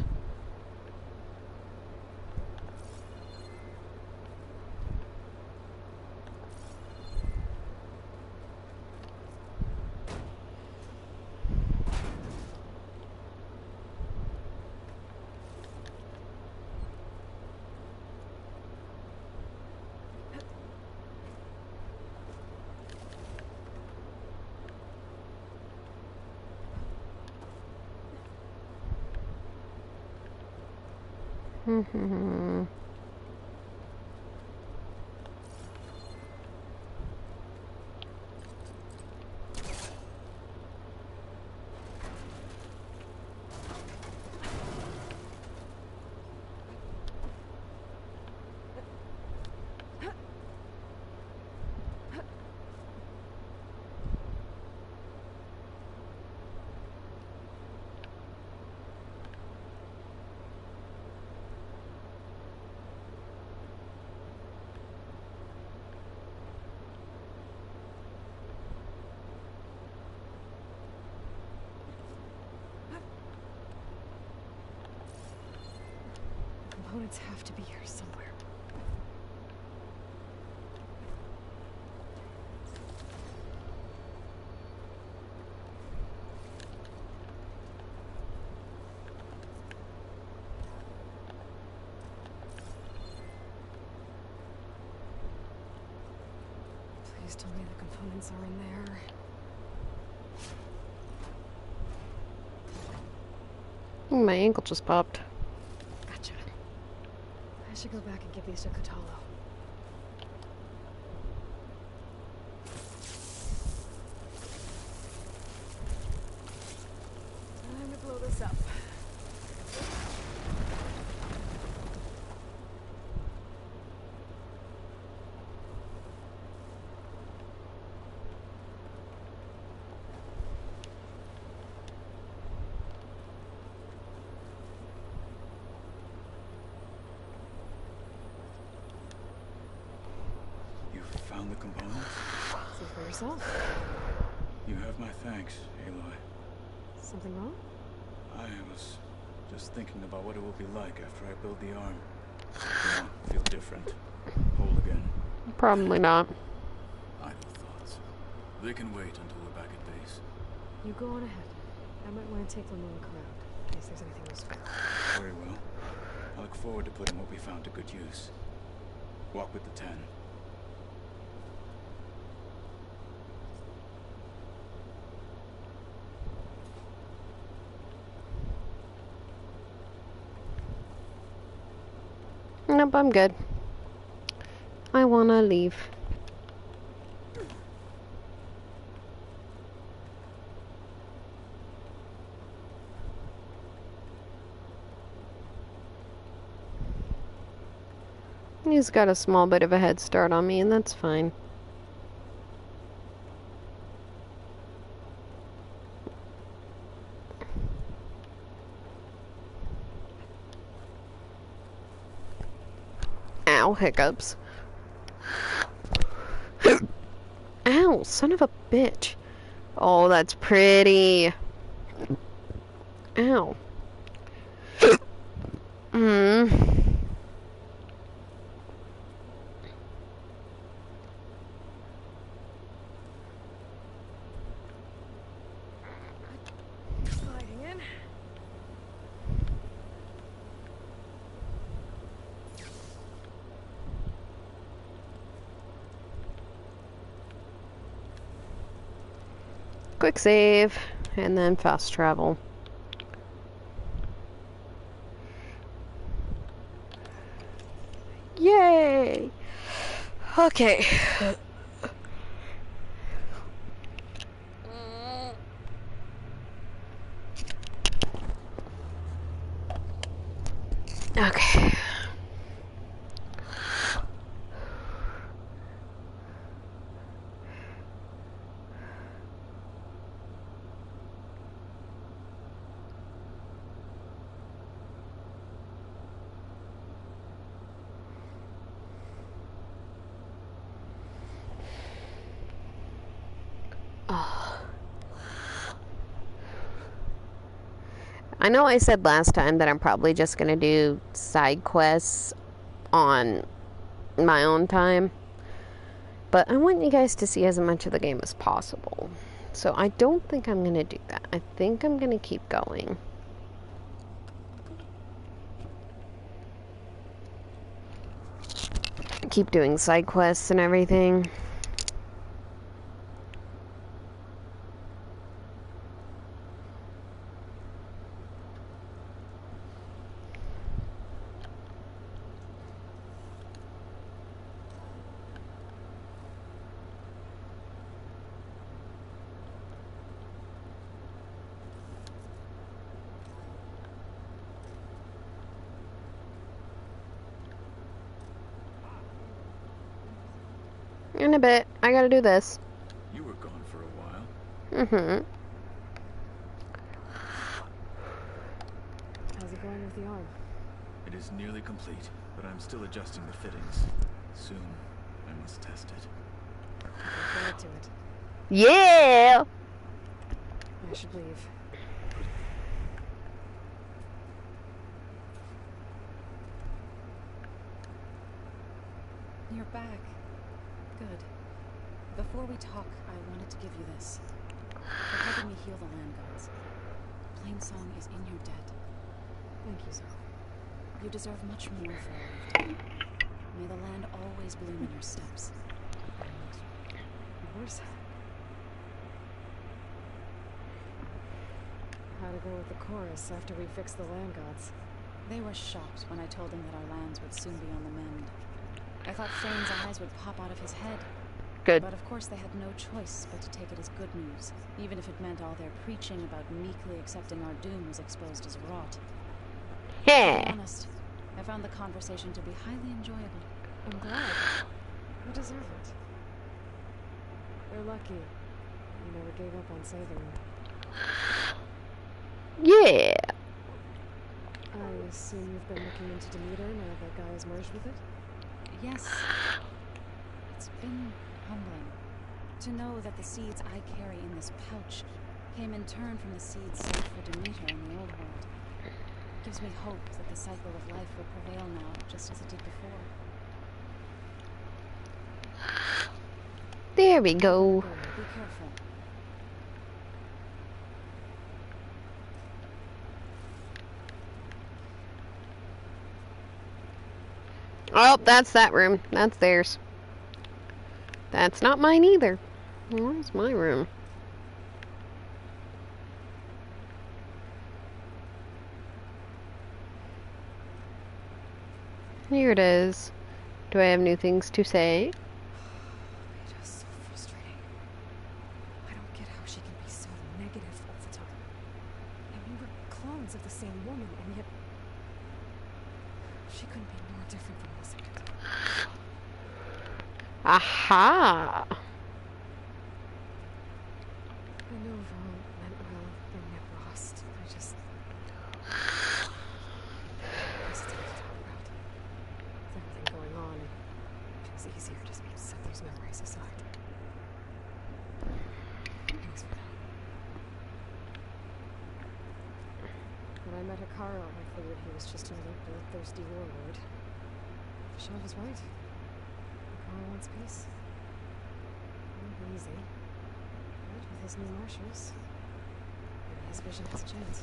components have to be here somewhere. Please tell me the components are in there. Ooh, my ankle just popped. Gotcha. I should go back and give these to Kotallo. Time to blow this up. Found the components? See for yourself. You have my thanks, Aloy. Something wrong? I was just thinking about what it will be like after I build the arm. You know, feel different. Whole again. Probably not. Idle thoughts. They can wait until we're back at base. You go on ahead. I might want to take one more look around, in case there's anything useful. Very well. I look forward to putting what we found to good use. Walk with the 10. Nope, I'm good. I wanna leave. He's got a small bit of a head start on me, and that's fine. Ow, hiccups. Ow, son of a bitch. Oh, that's pretty. Ow. Sliding in. Quick save, and then fast travel. Yay! Okay. Okay. I know I said last time that I'm probably just going to do side quests on my own time, but I want you guys to see as much of the game as possible. So I don't think I'm going to do that. I think I'm going to keep going. Keep doing side quests and everything. In a bit. I gotta do this. You were gone for a while. Mm-hmm. How's it going with the arm? It is nearly complete, but I'm still adjusting the fittings. Soon, I must test it. Looking forward to it. Yeah! I should leave. you're back. Good. Before we talk, I wanted to give you this. For helping me heal the land gods. Plainsong is in your debt. Thank you, Zoe. You deserve much more for all you've done. May the land always bloom in your steps. And yours? How to go with the chorus after we fixed the land gods? They were shocked when I told them that our lands would soon be on the mend. I thought Fane's eyes would pop out of his head. Good. But of course they had no choice but to take it as good news, even if it meant all their preaching about meekly accepting our doom was exposed as rot. Yeah. To be honest, I found the conversation to be highly enjoyable. I'm glad. You deserve it. They're lucky. You never gave up on saving them. Yeah. I assume you've been looking into Demeter now that Gaia has merged with it? Yes. It's been humbling to know that the seeds I carry in this pouch came in turn from the seeds sent for Demeter in the old world. It gives me hope that the cycle of life will prevail now, just as it did before. There we go. Be careful. Oh, that's that room. That's theirs. That's not mine either. Where's my room? Here it is. Do I have new things to say? It's so frustrating. I don't get how she can be so negative all the time. And we were clones of the same woman, and yet she couldn't be more different from us. Aha! I know Val meant well bringing up Rost. I just... It's time to talk about. With everything going on, it feels easier just to set those memories aside. Thanks for that. When I met Hikaru, I figured he was just another bloodthirsty warlord. Shaw was right. Hikaru wants peace. It won't be easy. But with his new marshals, maybe his vision has a chance.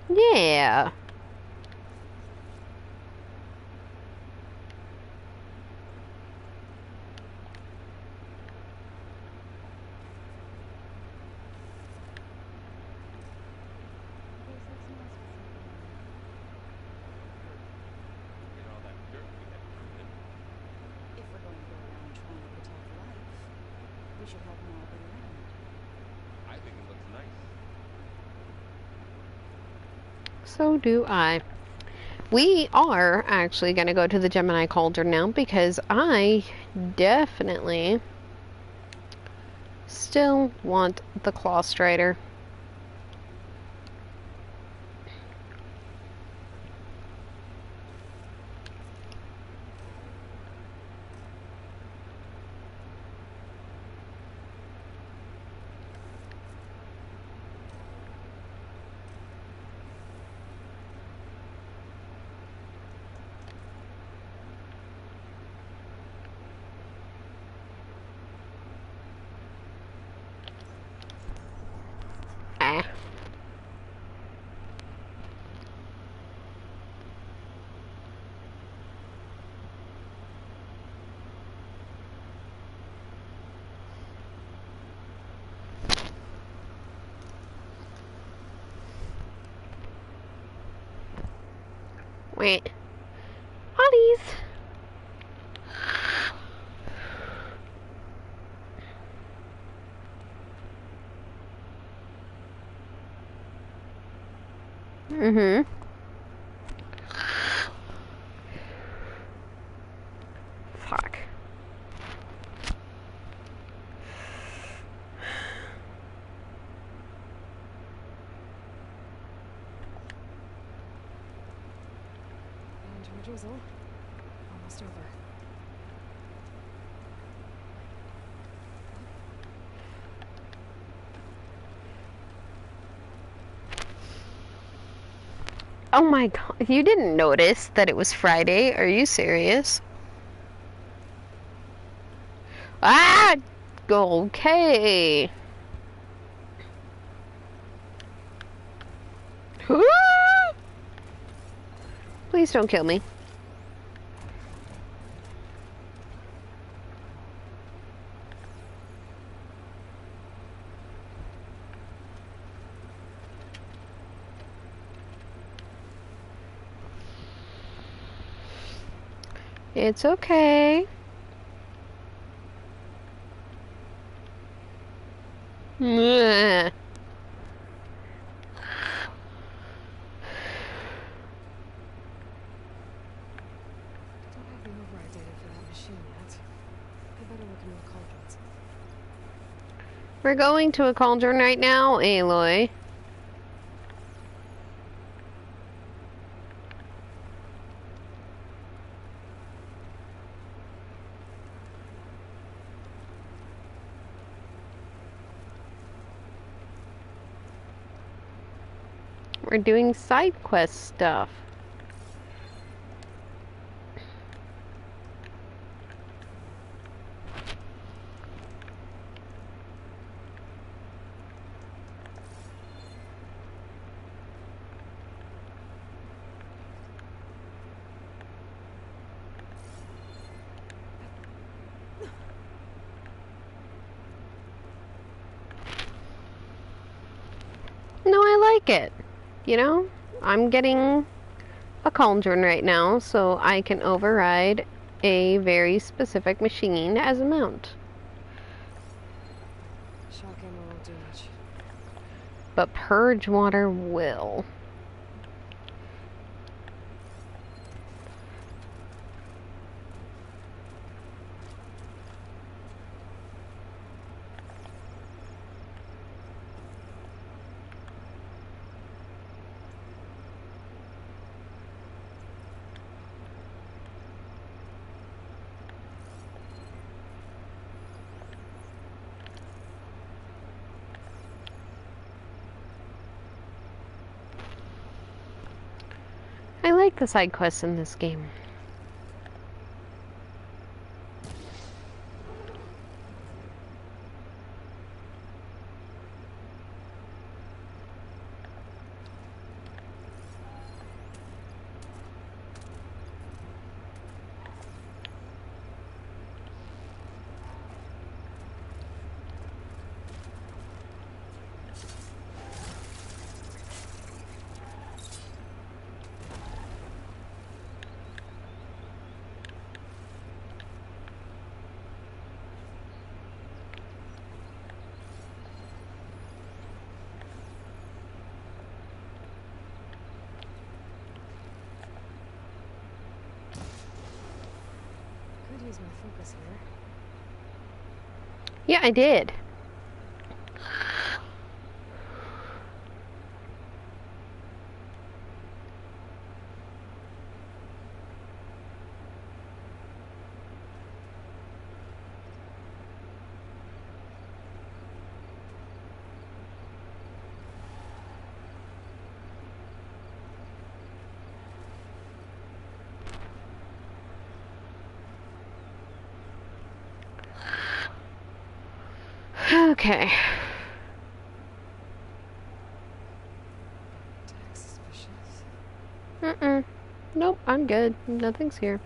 Yeah. If we're going to go around trying to protect life, we should have more of it around. I think it looks nice. So do I. We are actually going to go to the Gemini Cauldron now because I definitely still want the Claw Strider. Wait. Hotties! Mm-hmm. Fuck. And your drizzle. Almost over. Oh my god, you didn't notice that it was Friday? Are you serious? Ah! Okay. Please don't kill me. It's okay. Mwah. Don't have the override data for that machine yet. I better look into the cauldrons. We're going to a cauldron right now, Aloy. We're doing side quest stuff. No, I like it. You know, I'm getting a cauldron right now, so I can override a very specific machine as a mount. Shock ammo won't do much. But purge water will. I like the side quests in this game. Could use my focus here. Yeah, I did. Okay. Mm-mm. Nope, I'm good. Nothing's here.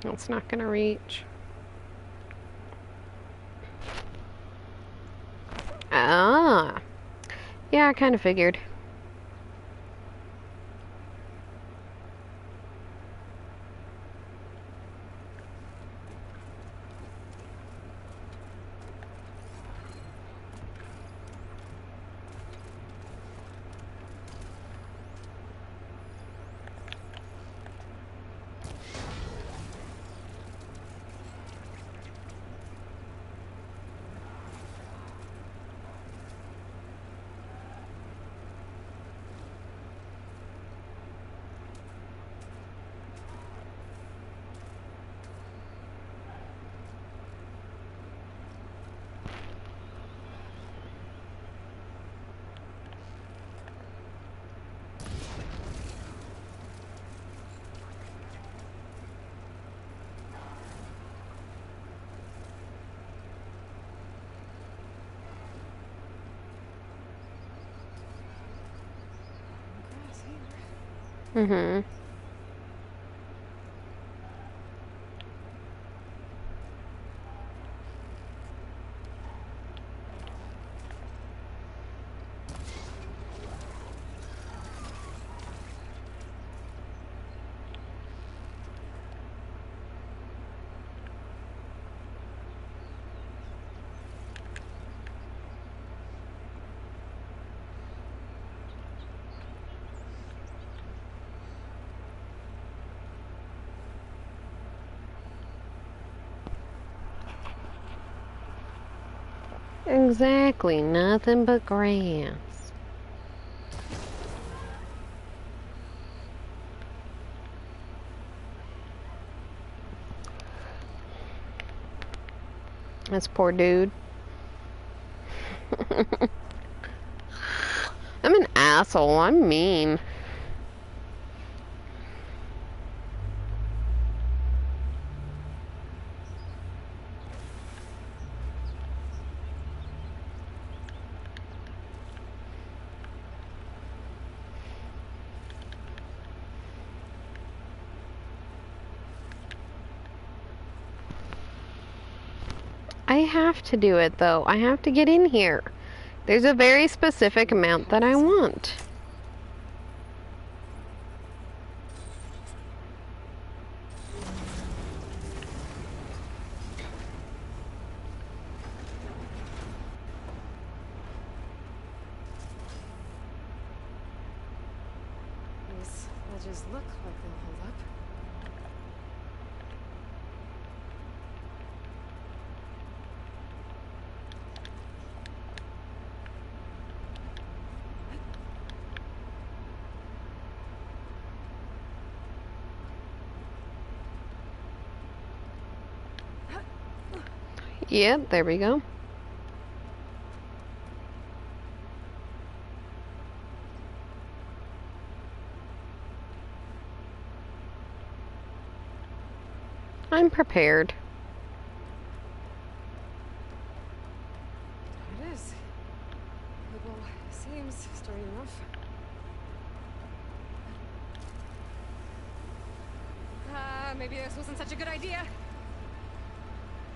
It's not gonna reach. Ah. Yeah, I kind of figured. Mm-hmm. Exactly, nothing but grass. This poor dude. I'm an asshole, I'm mean. I have to do it though. I have to get in here. There's a very specific amount that I want. These ledges look like they'll hold up. Yep, there we go. I'm prepared. It is. Well, seems sturdy enough. Maybe this wasn't such a good idea.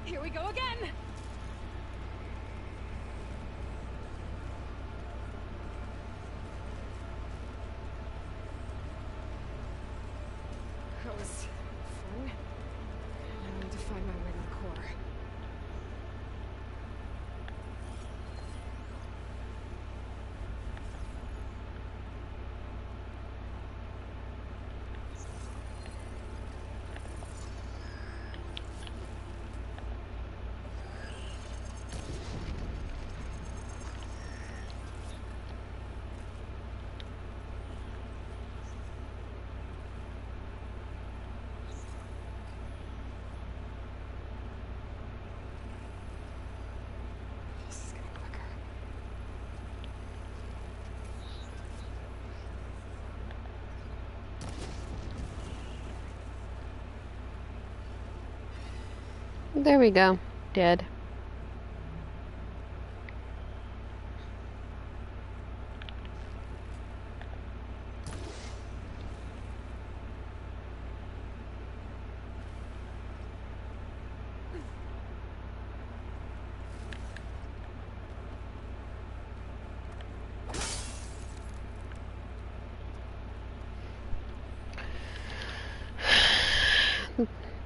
Here we go again! That was fun. Now I need to find my way to the core. There we go. Dead.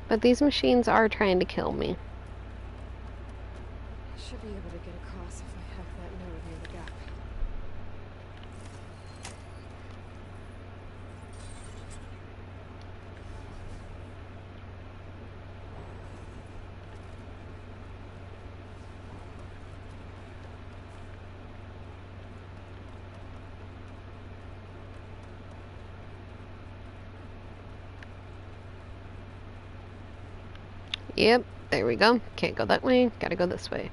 But these machines are trying to kill me. I should be able to get across if I hack that node near the gap. Yep, there we go. Can't go that way. Gotta go this way.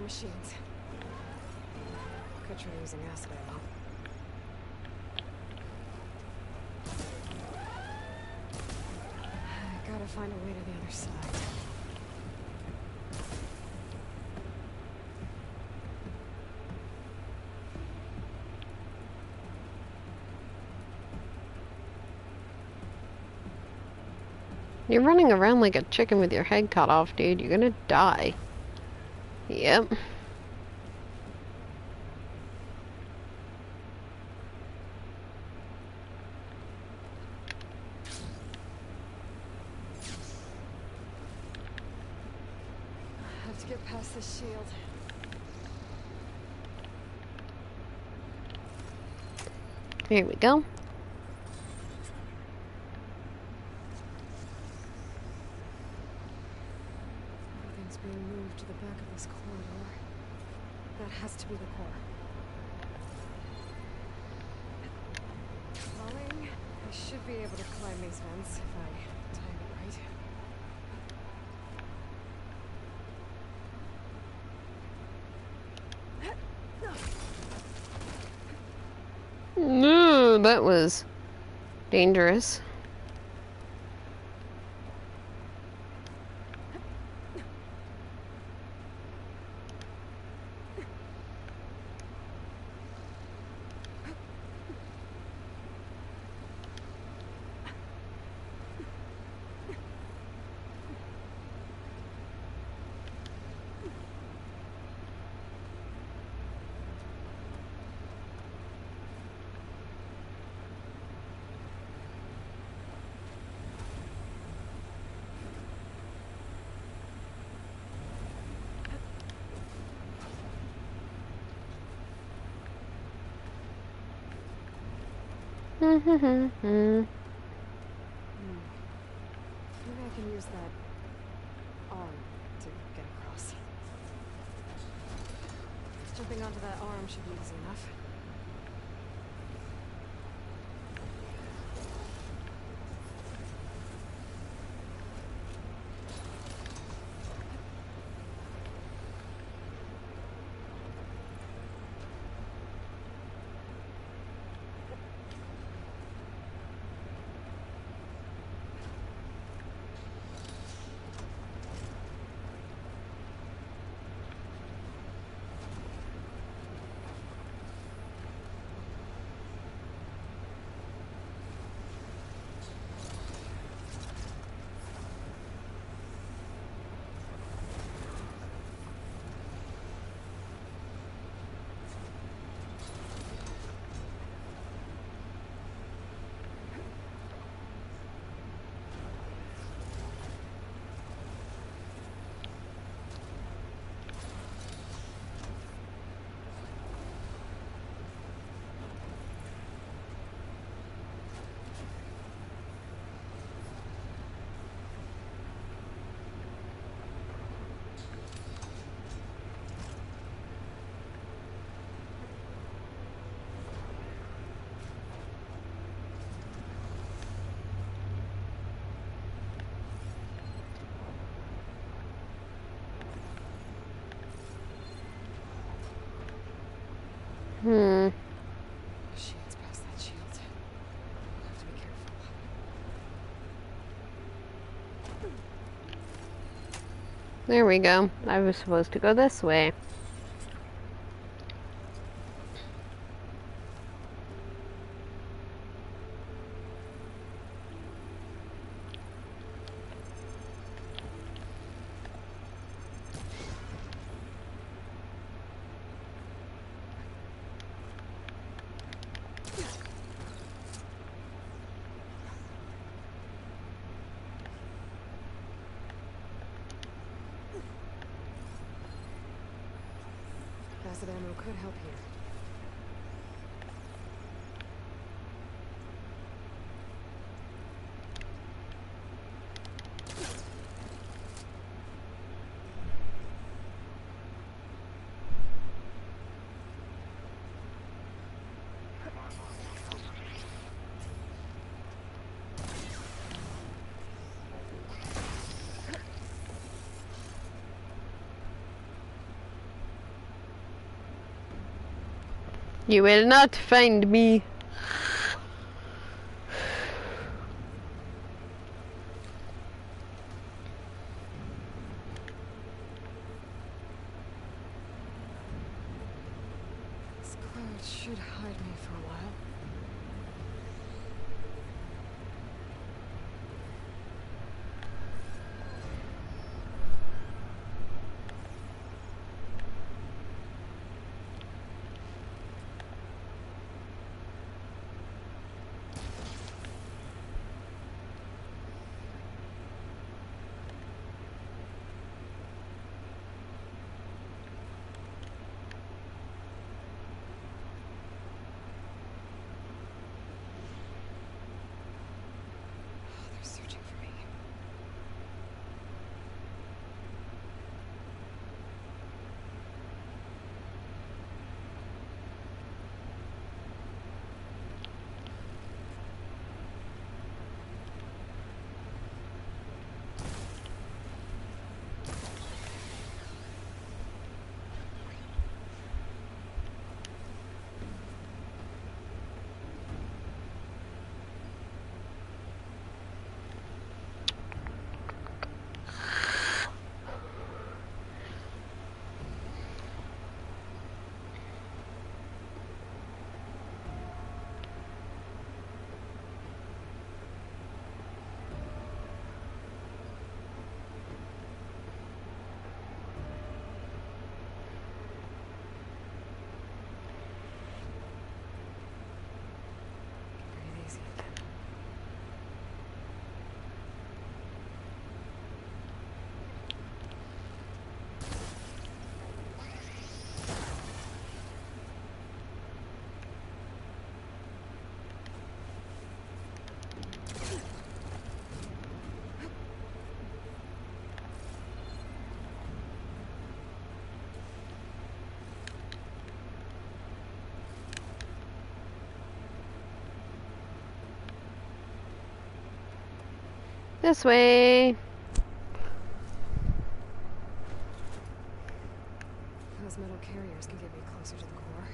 machines. Could try using acid ammo. I gotta find a way to the other side. You're running around like a chicken with your head cut off, dude. You're gonna die. Yep. I have to get past this shield. Here we go. Everything's being moved to the back of this corridor. That has to be the core. Falling. I should be able to climb these vents if I time it right. No, that was dangerous. Maybe I can use that arm to get across. Jumping onto that arm should be easy enough. Shield's past that shield. I'll have to be careful. There we go. I was supposed to go this way. Acid ammo could help here. You will not find me. This cloud should hide me for a while. They're searching for me. Breathe easy again. This way. Those metal carriers can get me closer to the core.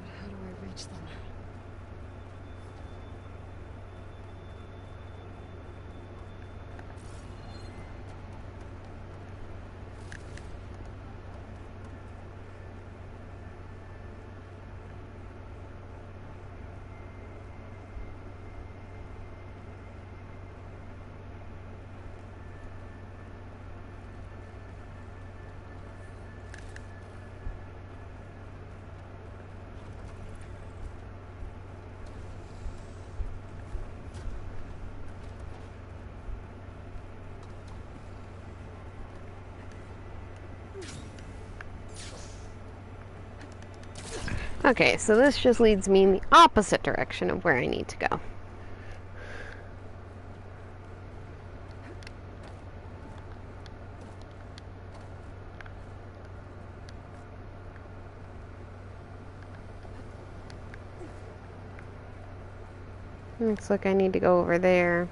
But how do I reach them? Okay, so this just leads me in the opposite direction of where I need to go. Looks like I need to go over there.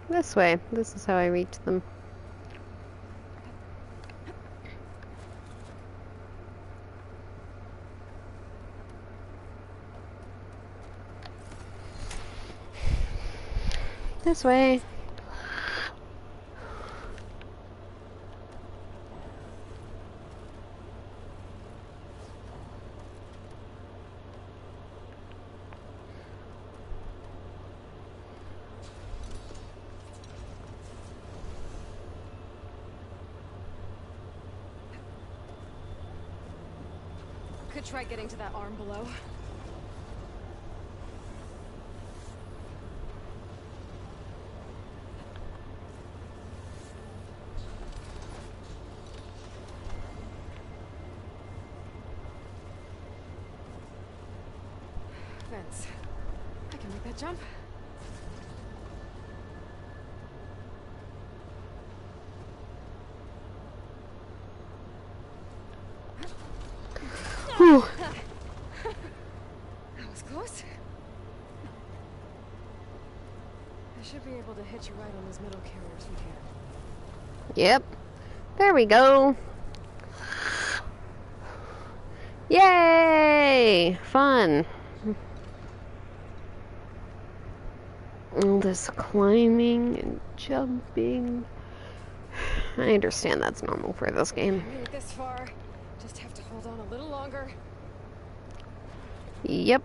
This way. This is how I reach them. This way. Could try getting to that arm below. Vents. I can make that jump. Whew. That was close. I should be able to hit you right on those metal carriers from here. Yep. There we go. Yay! Fun. All this climbing and jumping. I understand that's normal for this game. I made it this far. Just have to hold on a little longer. Yep.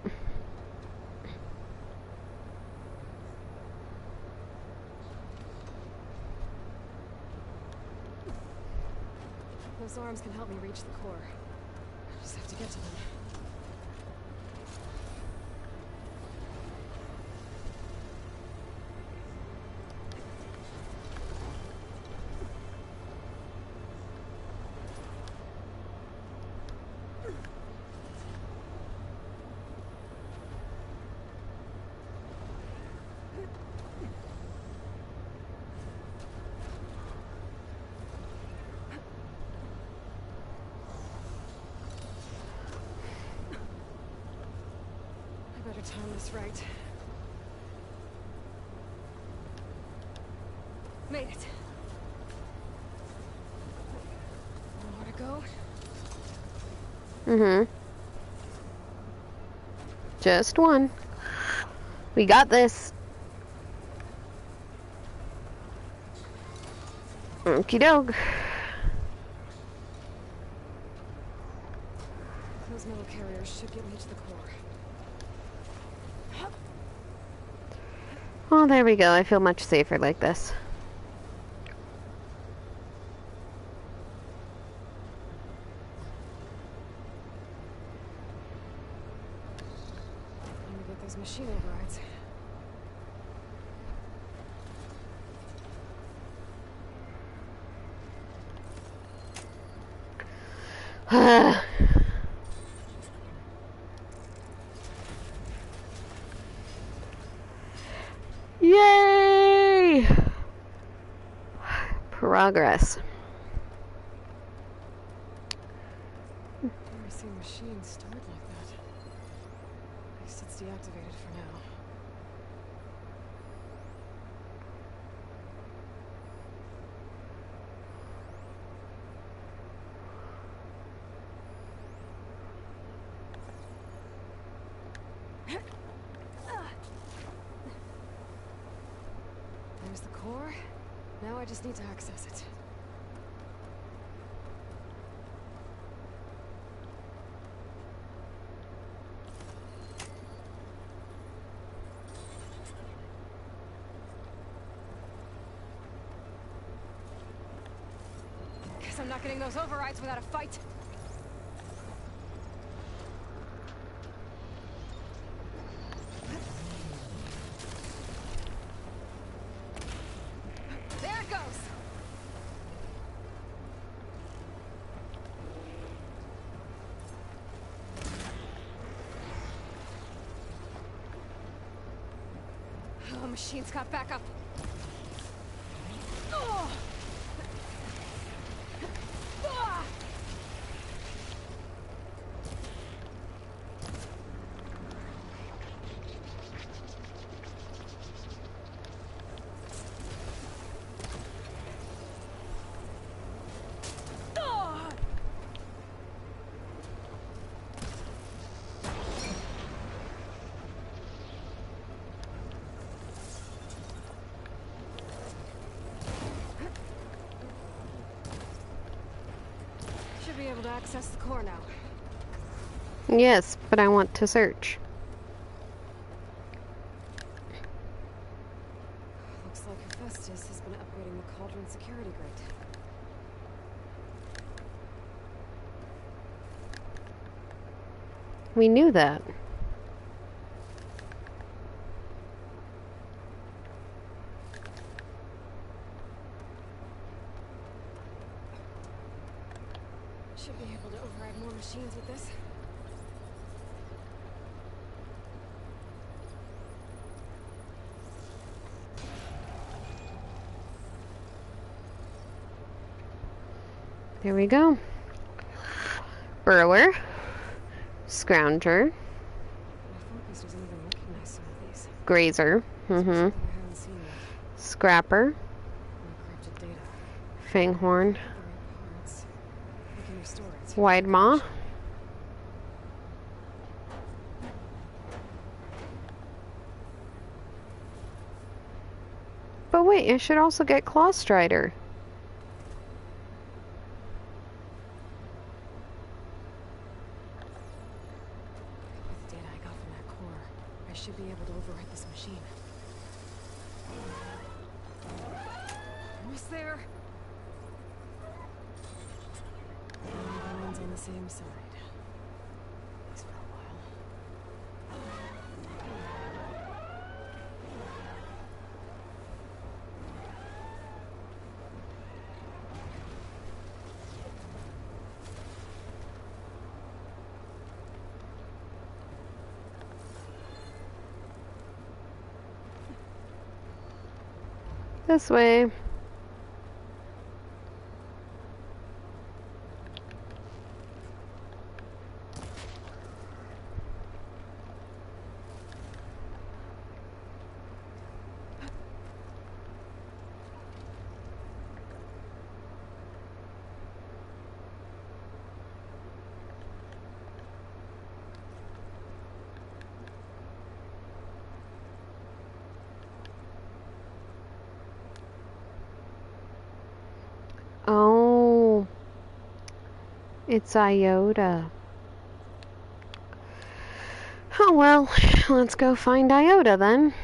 Those arms can help me reach the core. I just have to get to them. Time this right. Made it. One more to go. Mm-hmm. Just one. We got this. Okie doke. Those metal carriers should get me to the core. Oh, there we go. I feel much safer like this. Let me get those machine overrides. Yay! Progress. I've never seen machines start like that. At least it's deactivated for now. There's the core. Now I just need to access it. Guess I'm not getting those overrides without a fight. There it goes. Oh, machine's got backup. Oh. Ah. Ah. Should be able to access the core now. Yes, but I want to search. Looks like Hephaestus has been upgrading the Cauldron security grid. We knew that. Should be able to override more machines with this. There we go. Burrower. Scrounger. My focus doesn't even recognize some of these. Grazer. Something I haven't seen yet. Scrapper. Encrypted data. Fanghorn. The right parts. We can restore it. Wide Maw. But wait, I should also get Claw Strider. With the data I got from that core, I should be able to override this machine. Almost there. Everyone's on the same side. At least for a while. This way. Oh, it's Iota. Oh well, let's go find Iota then.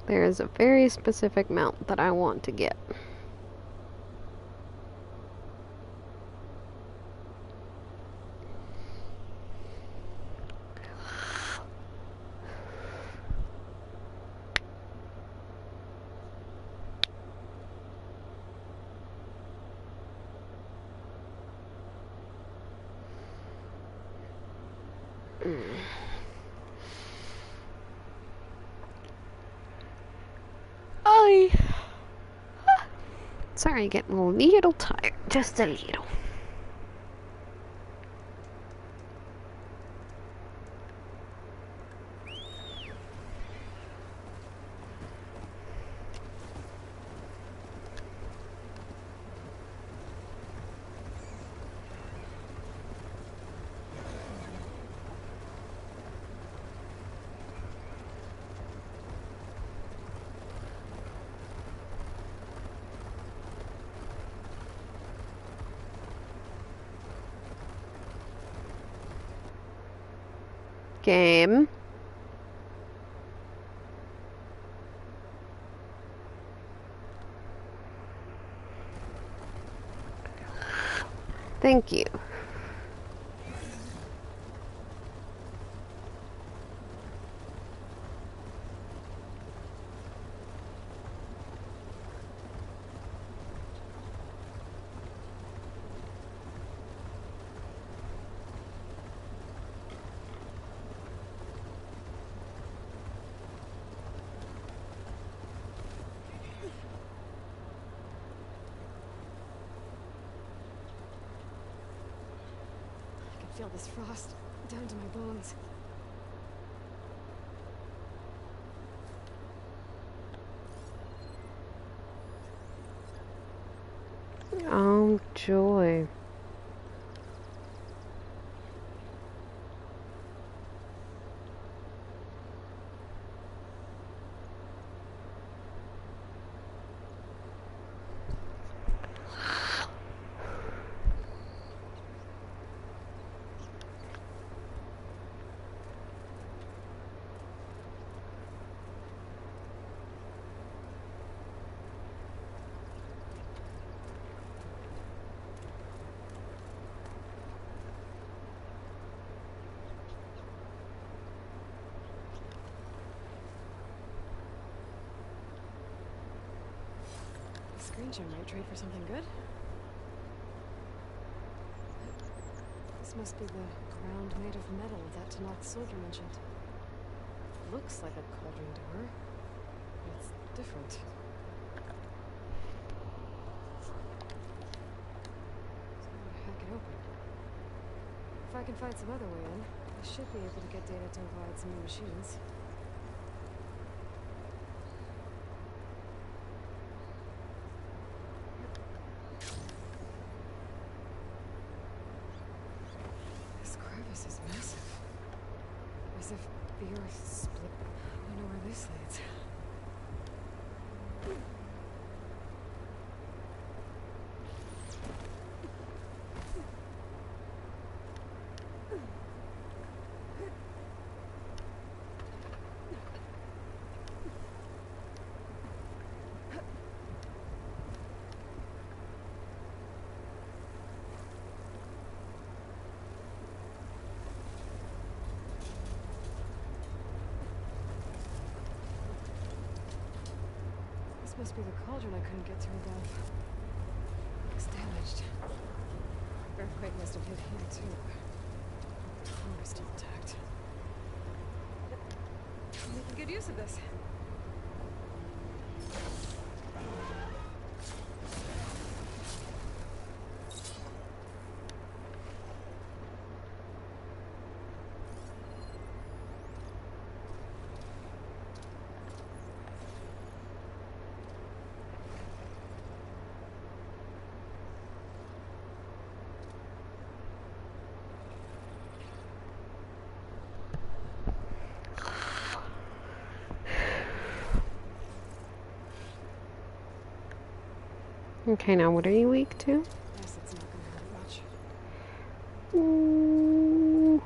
There is a very specific mount that I want to get. Sorry, getting a little tired. Just a little. Game. Thank you. feel this frost down to my bones. Oh, joy. Screen share might trade for something good. This must be the ground made of metal that Tanakh soldier mentioned. Looks like a cauldron door, but it's different. So I'm gonna hack it open. If I can find some other way in, I should be able to get data to override some new machines. This is massive. As if the earth split. I wonder where this leads. Must be the cauldron I couldn't get through above. Looks damaged. Earthquake must have hit here too. Oh, still intact. I'm making good use of this. Okay, now what are you weak to? Guess it's not gonna hurt much. Ooh.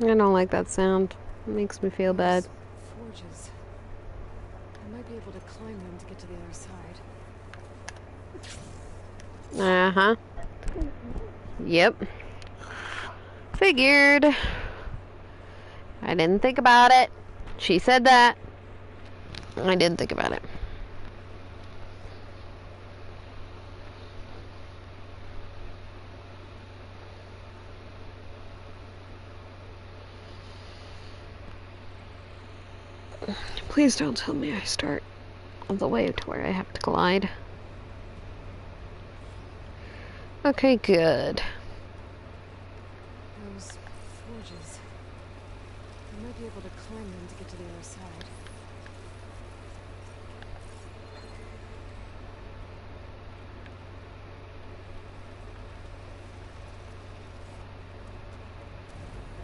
I don't like that sound. It makes me feel bad. Forges. I might be able to climb them to get to the other side. Uh-huh. Yep. Figured. I didn't think about it. She said that. I didn't think about it. Please don't tell me I start on the way to where I have to glide. Okay, good. Those forges. I might be able to climb them to get to the other side.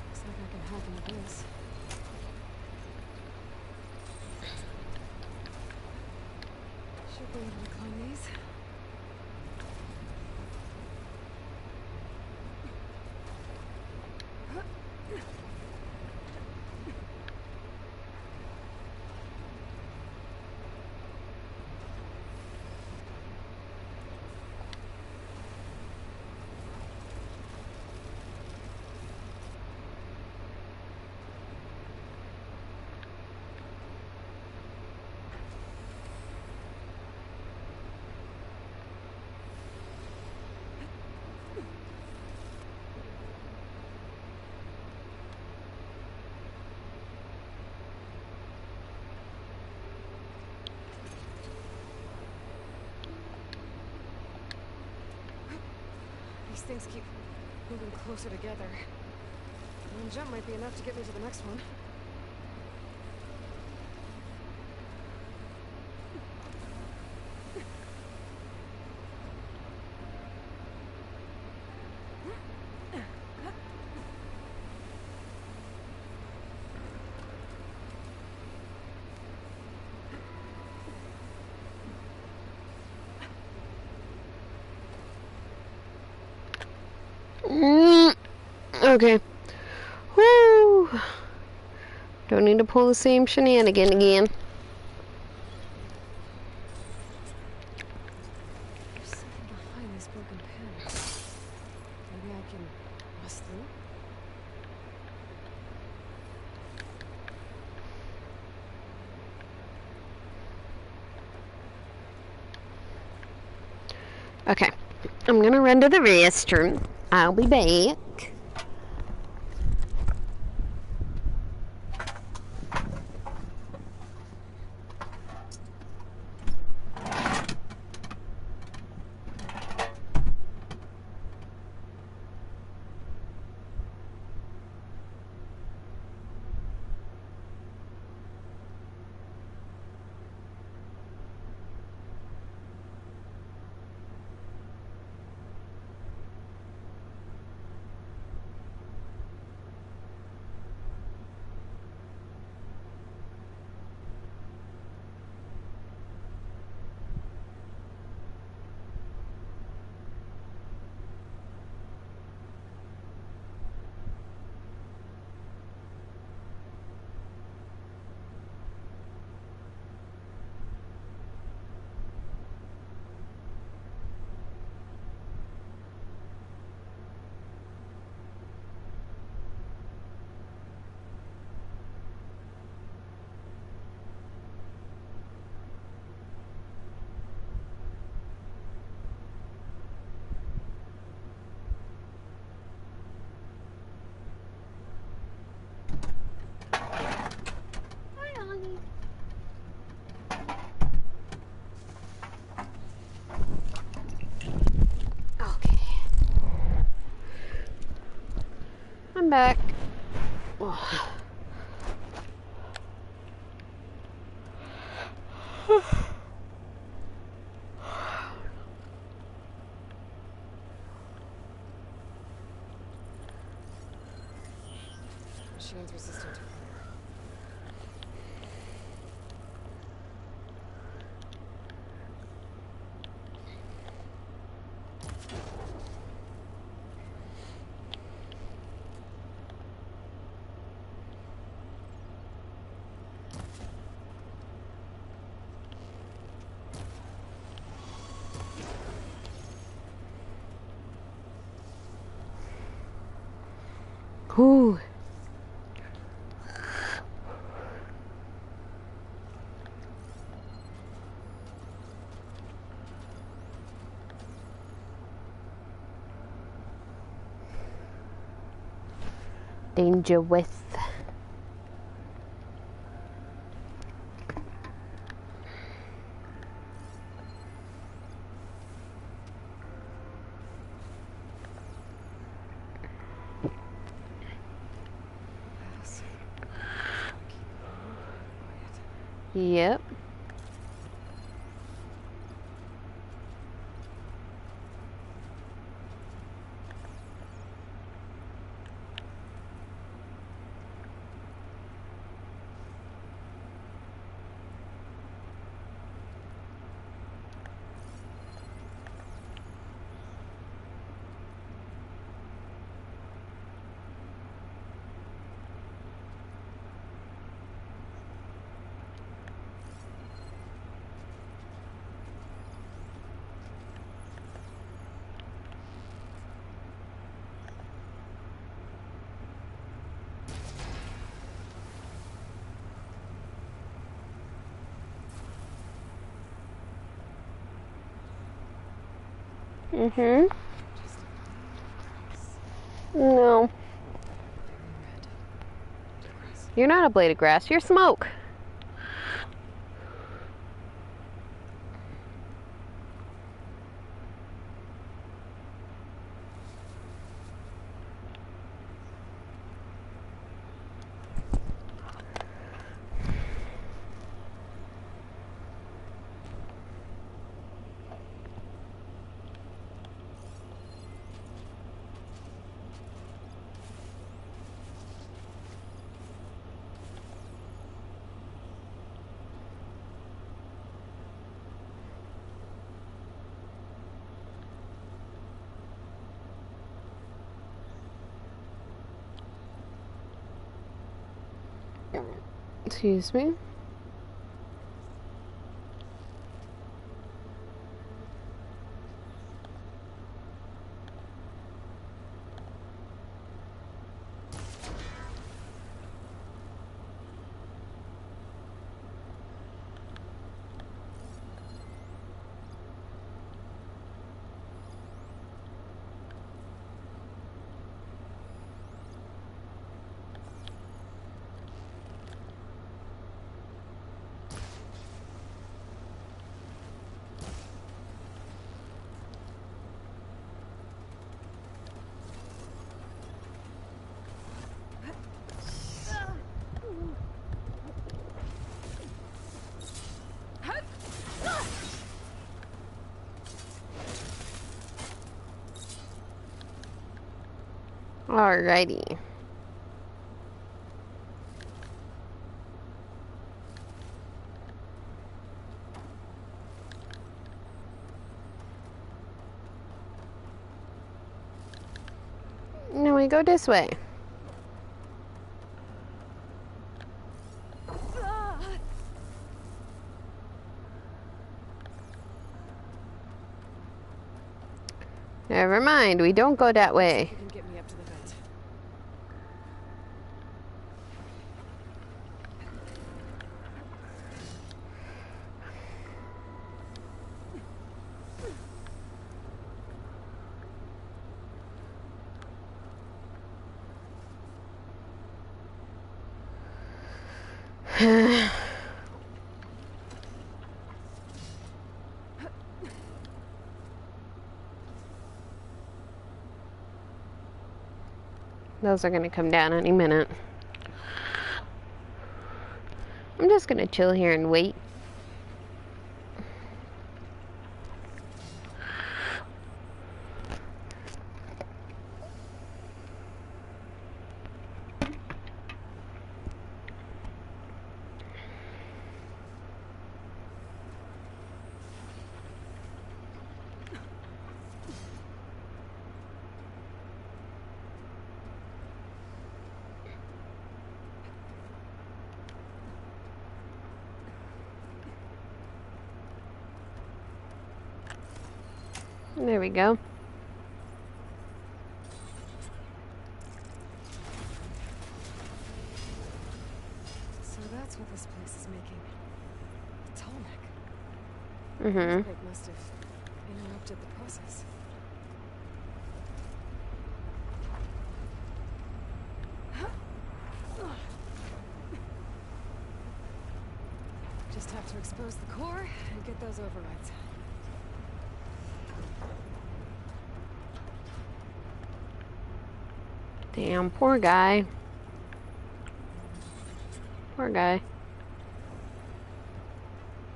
Looks like I can hack into this. Should be able to climb these. These things keep moving closer together. One jump might be enough to get me to the next one. Okay. Woo! Don't need to pull the same shenanigan again. There's something behind this broken pen. Maybe I can bust through? Okay. I'm gonna run to the restroom. I'll be back. I'm back. Oh. Machine's resistant to fire. Ooh. Danger with. Yep. Mm-hmm. No. You're not a blade of grass, you're smoke. Excuse me. Alrighty. Now we go this way. Never mind, we don't go that way. You can get me up to the vent. Those are gonna come down any minute. I'm just gonna chill here and wait. There we go. So that's what this place is making. Tallneck. Mm-hmm. Earthquake must have interrupted the process. Just have to expose the core and get those overrides. Damn, poor guy. Poor guy.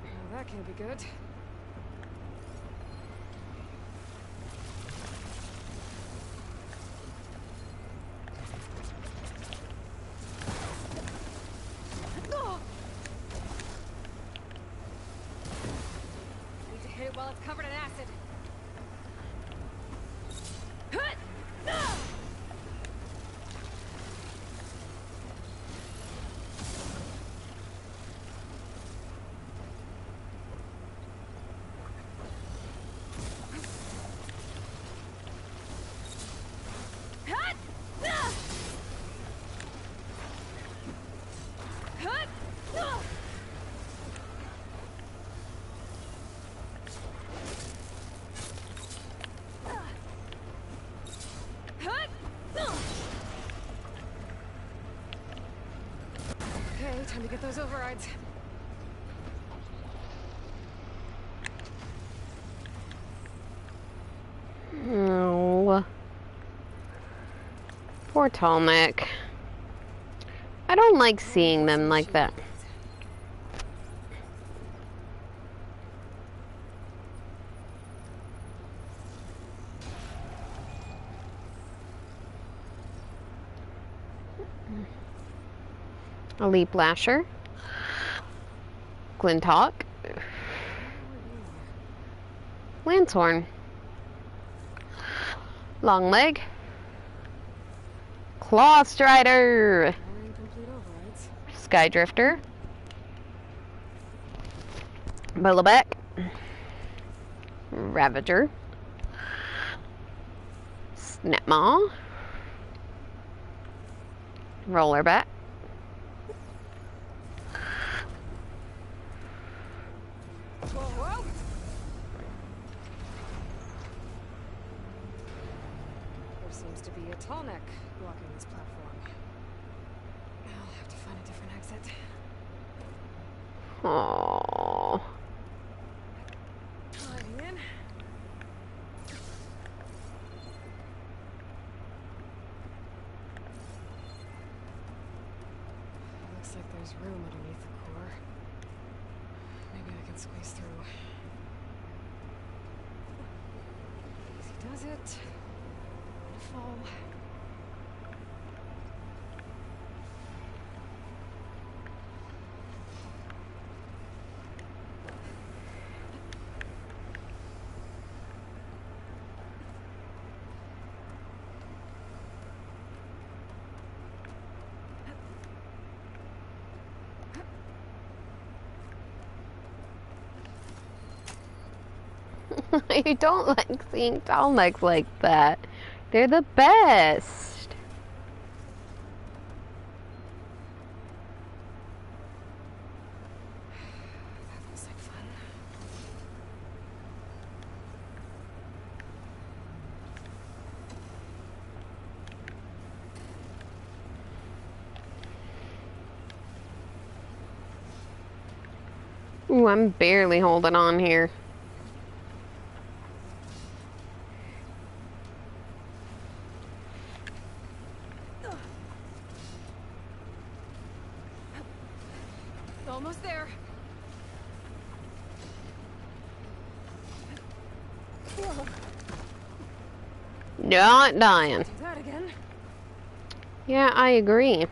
Well, that can't be good. Need to hit it while it's covered in acid. Okay, time to get those overrides. Oh. Poor Tallneck. I don't like seeing them like that. A Leap Lasher. Glinthawk. Lancehorn. Longleg. Claw Strider. Skydrifter. Bullabeck. Ravager. Snapmaw. Rollerback. Whoa. There seems to be a tall neck blocking this platform. I'll have to find a different exit. Aww. Climbing in. Looks like there's room underneath the core. Maybe I can squeeze through. Easy does it. Fall. You don't like seeing tall necks like that. They're the best. That looks like fun. Ooh, I'm barely holding on here. Almost there. Not dying. Do that again. Yeah, I agree.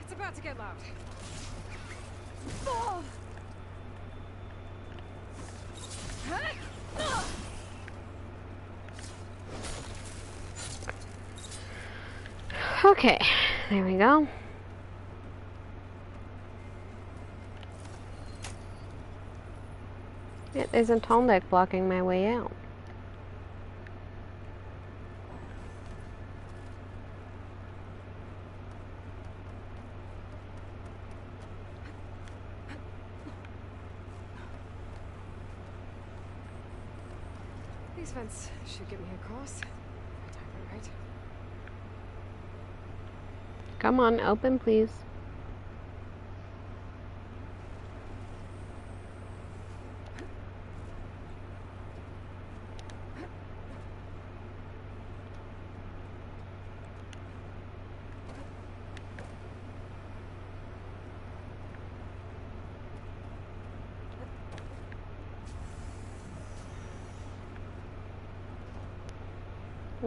It's about to get loud. Oh. Okay, there we go. Yeah, there's a tall neck blocking my way out. These vents should get me across. I timed it right. Come on, open please.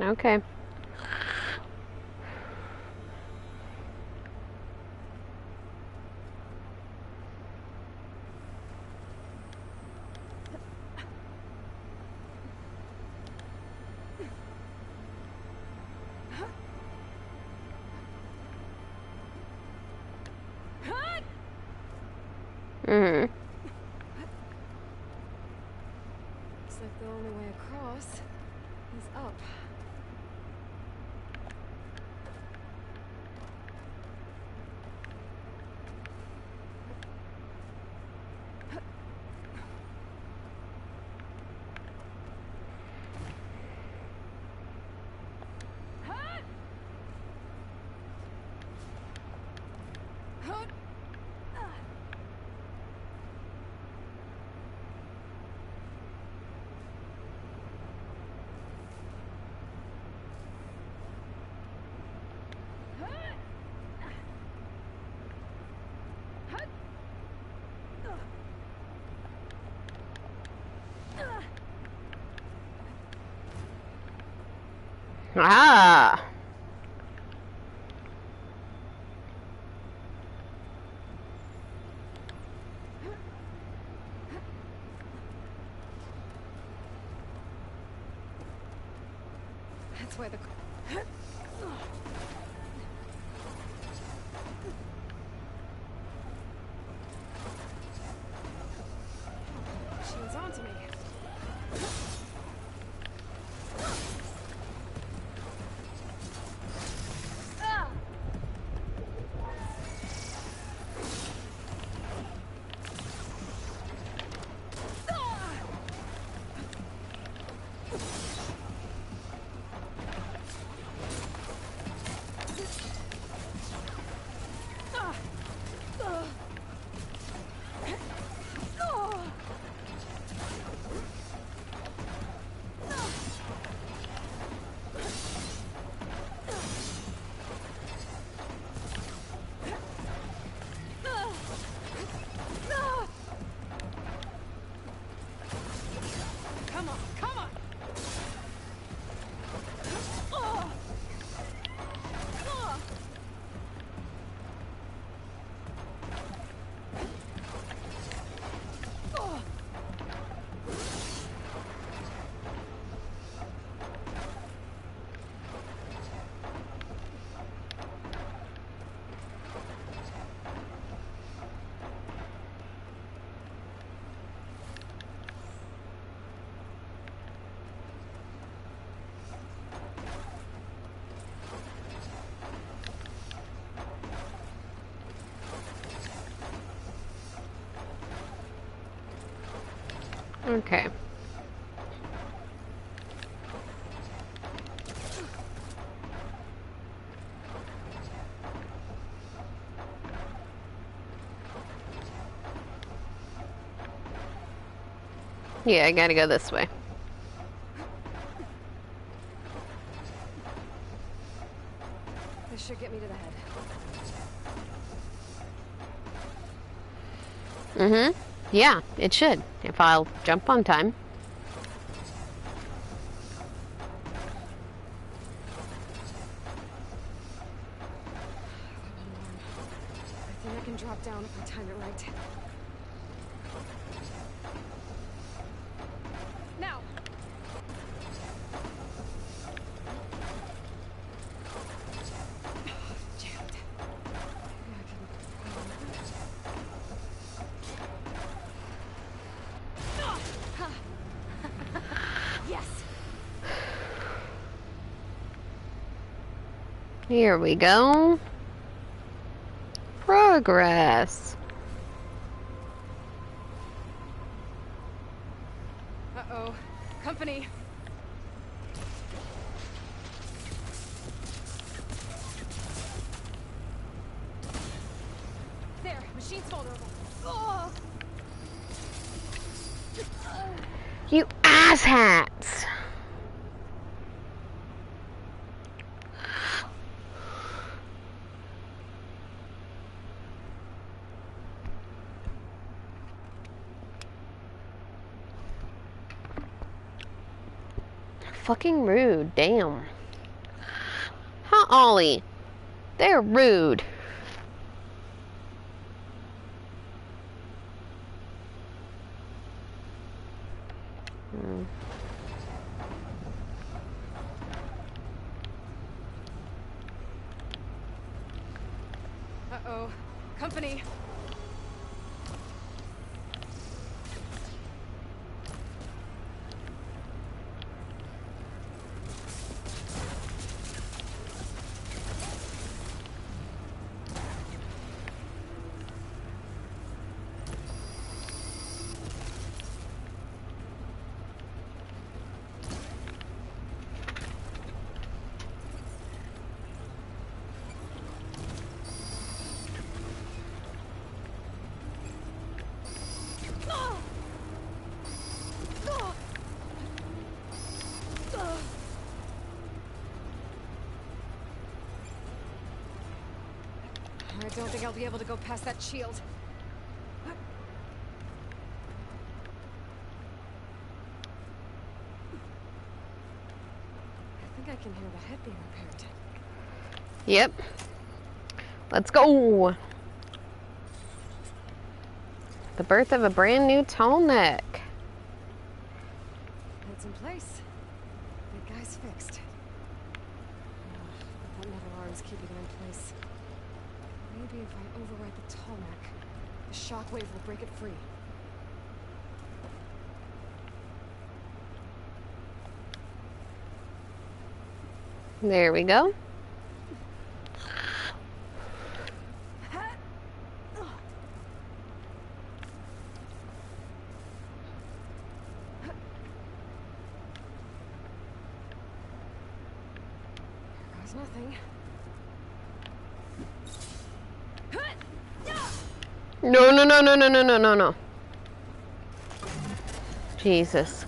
Okay. Mm-hmm. Looks like the only way across is up. Ah! way the... She was onto me. Okay. Yeah, I gotta go this way. This should get me to the head. Mm-hmm. Yeah, it should, if I'll jump on time. I think I can drop down if I time it right. Now! Here we go. Progress. Uh-oh. Company. There, machine's vulnerable. Oh! You asshats! Fucking rude, damn. Huh, Ollie? They're rude. Uh-oh. Company. I don't think I'll be able to go past that shield. I think I can hear the head being repaired. Yep. Let's go. The birth of a brand new tall neck. It's in place. The guy's fixed. That metal arm's keeping it in place. Maybe if I override the Tallneck, the shockwave will break it free. There we go. Nothing. No, no, no, no, no, no, no, no, no. Jesus.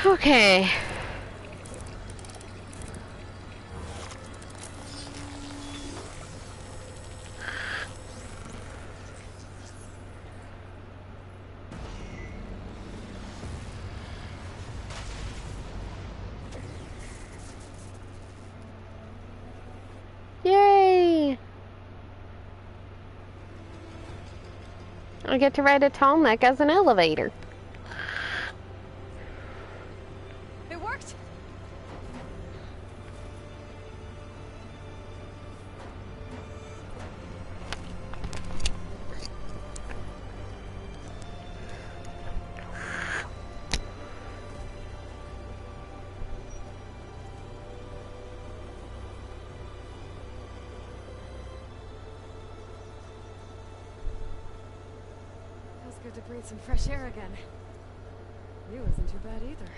Okay. Yay! I get to ride a Tallneck as an elevator. It worked. Good to breathe some fresh air again. You isn't too bad either.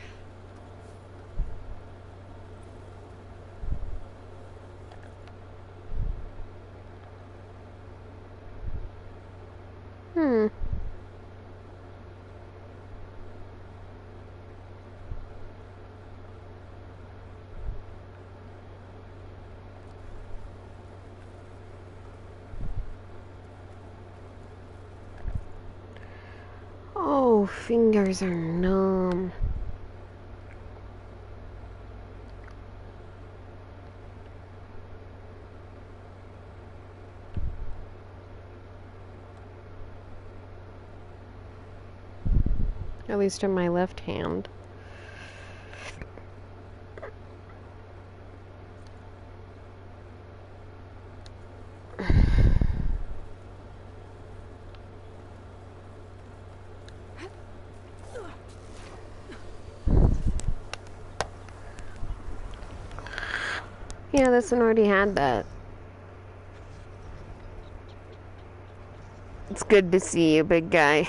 Oh, fingers are numb. At least in my left hand. Yeah, this one already had that. It's good to see you, big guy.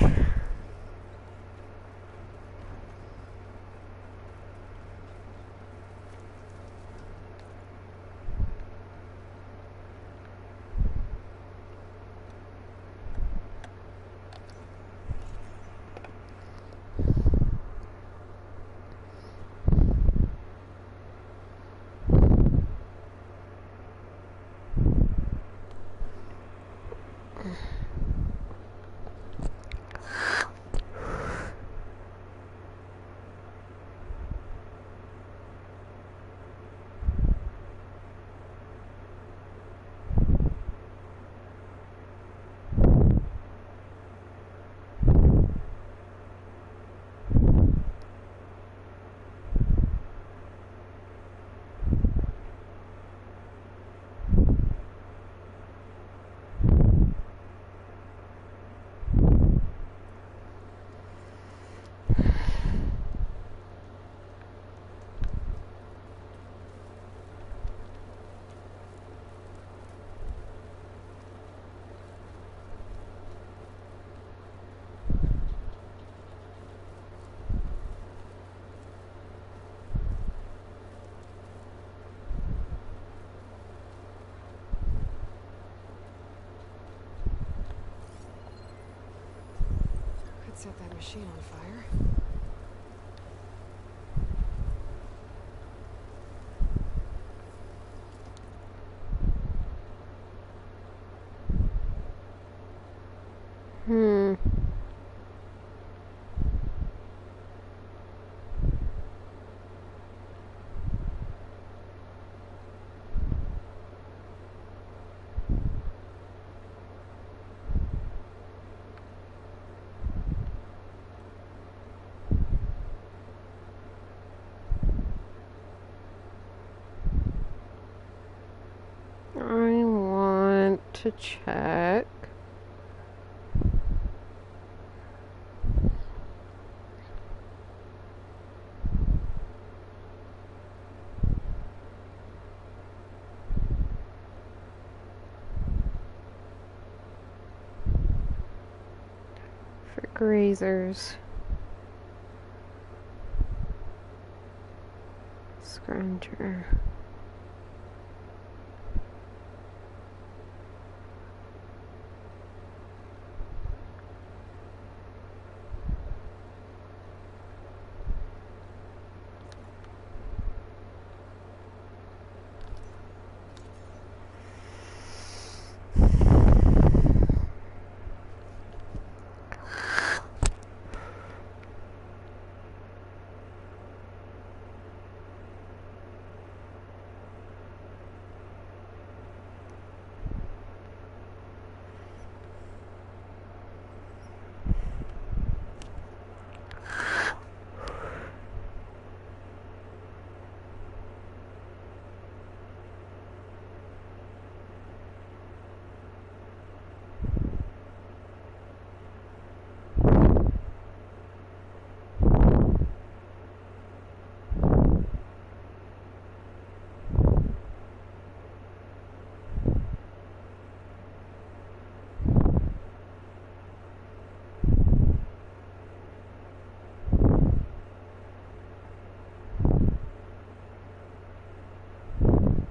Set that machine on fire. to check. For grazers. Scrounger.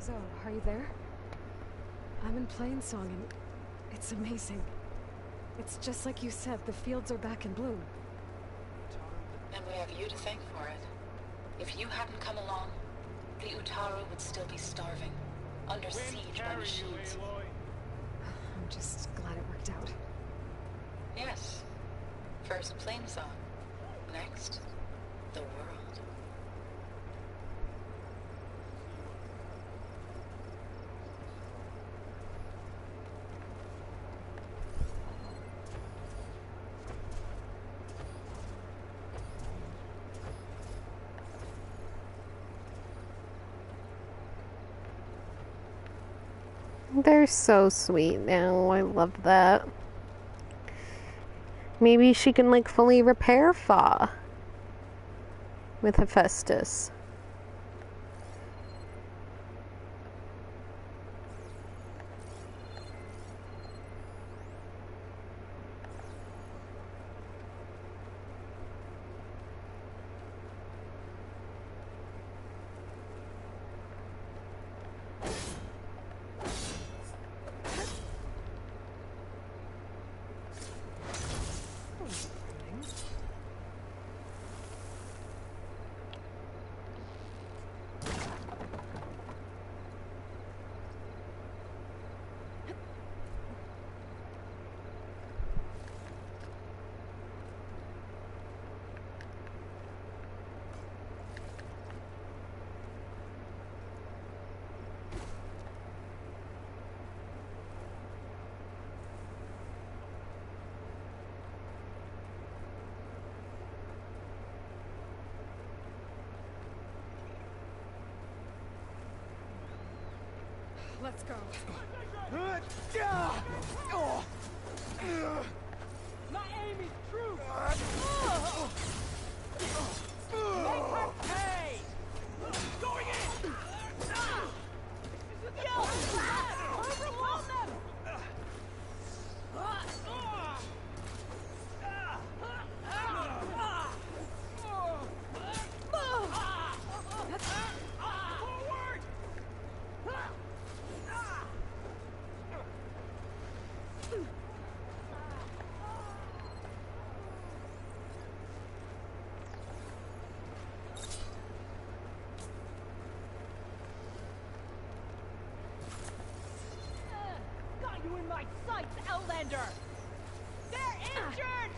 So, are you there? I'm in Plainsong and it's amazing. It's just like you said, the fields are back in bloom. And we have you to thank for it. If you hadn't come along, the Utaru would still be starving, under siege by machines. I'm just glad it worked out. Yes. First Plainsong. Next, the world. They're so sweet now. I love that. Maybe she can like fully repair Fa with Hephaestus. Let's go. My aim is true. Make her pay. Going in. Yo, overwhelm them. Forward. Got you in my sights, Outlander! They're injured!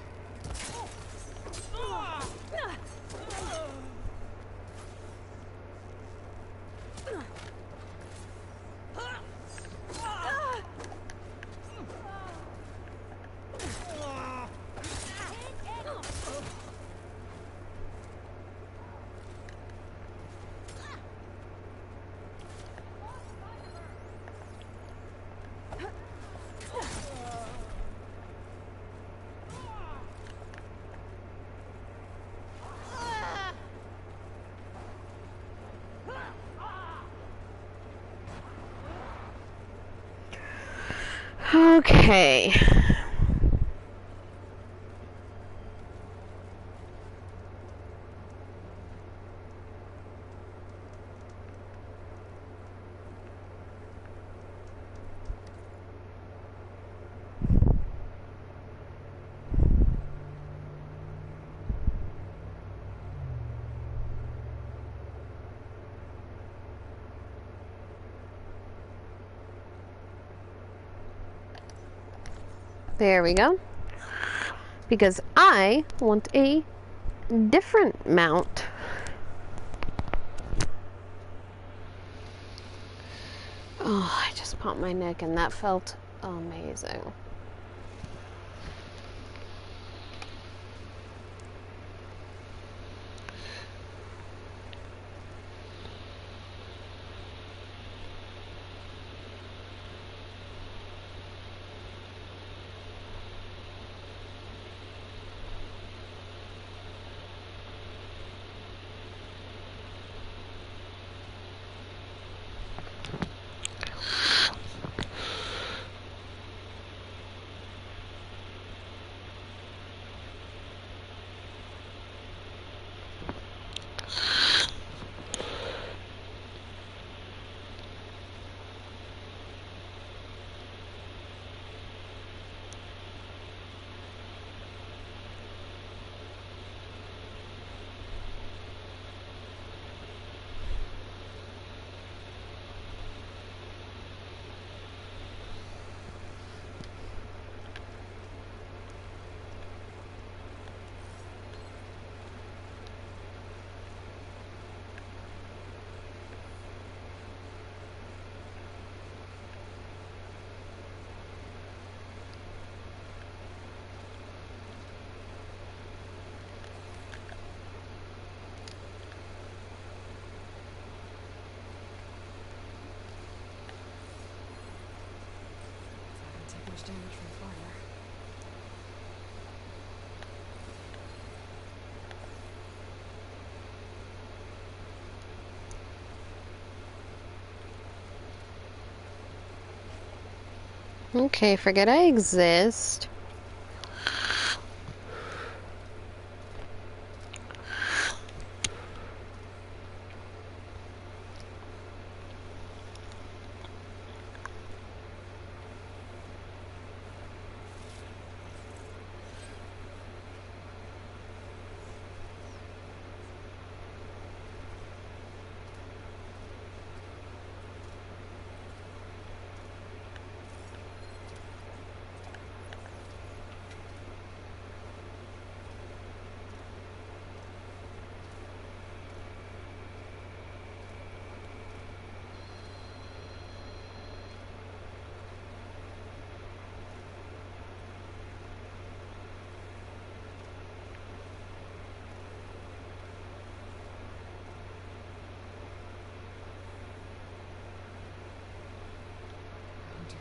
Okay. There we go. Because I want a different mount. Oh, I just popped my neck and that felt amazing. Take much damage from fire. Okay, forget I exist.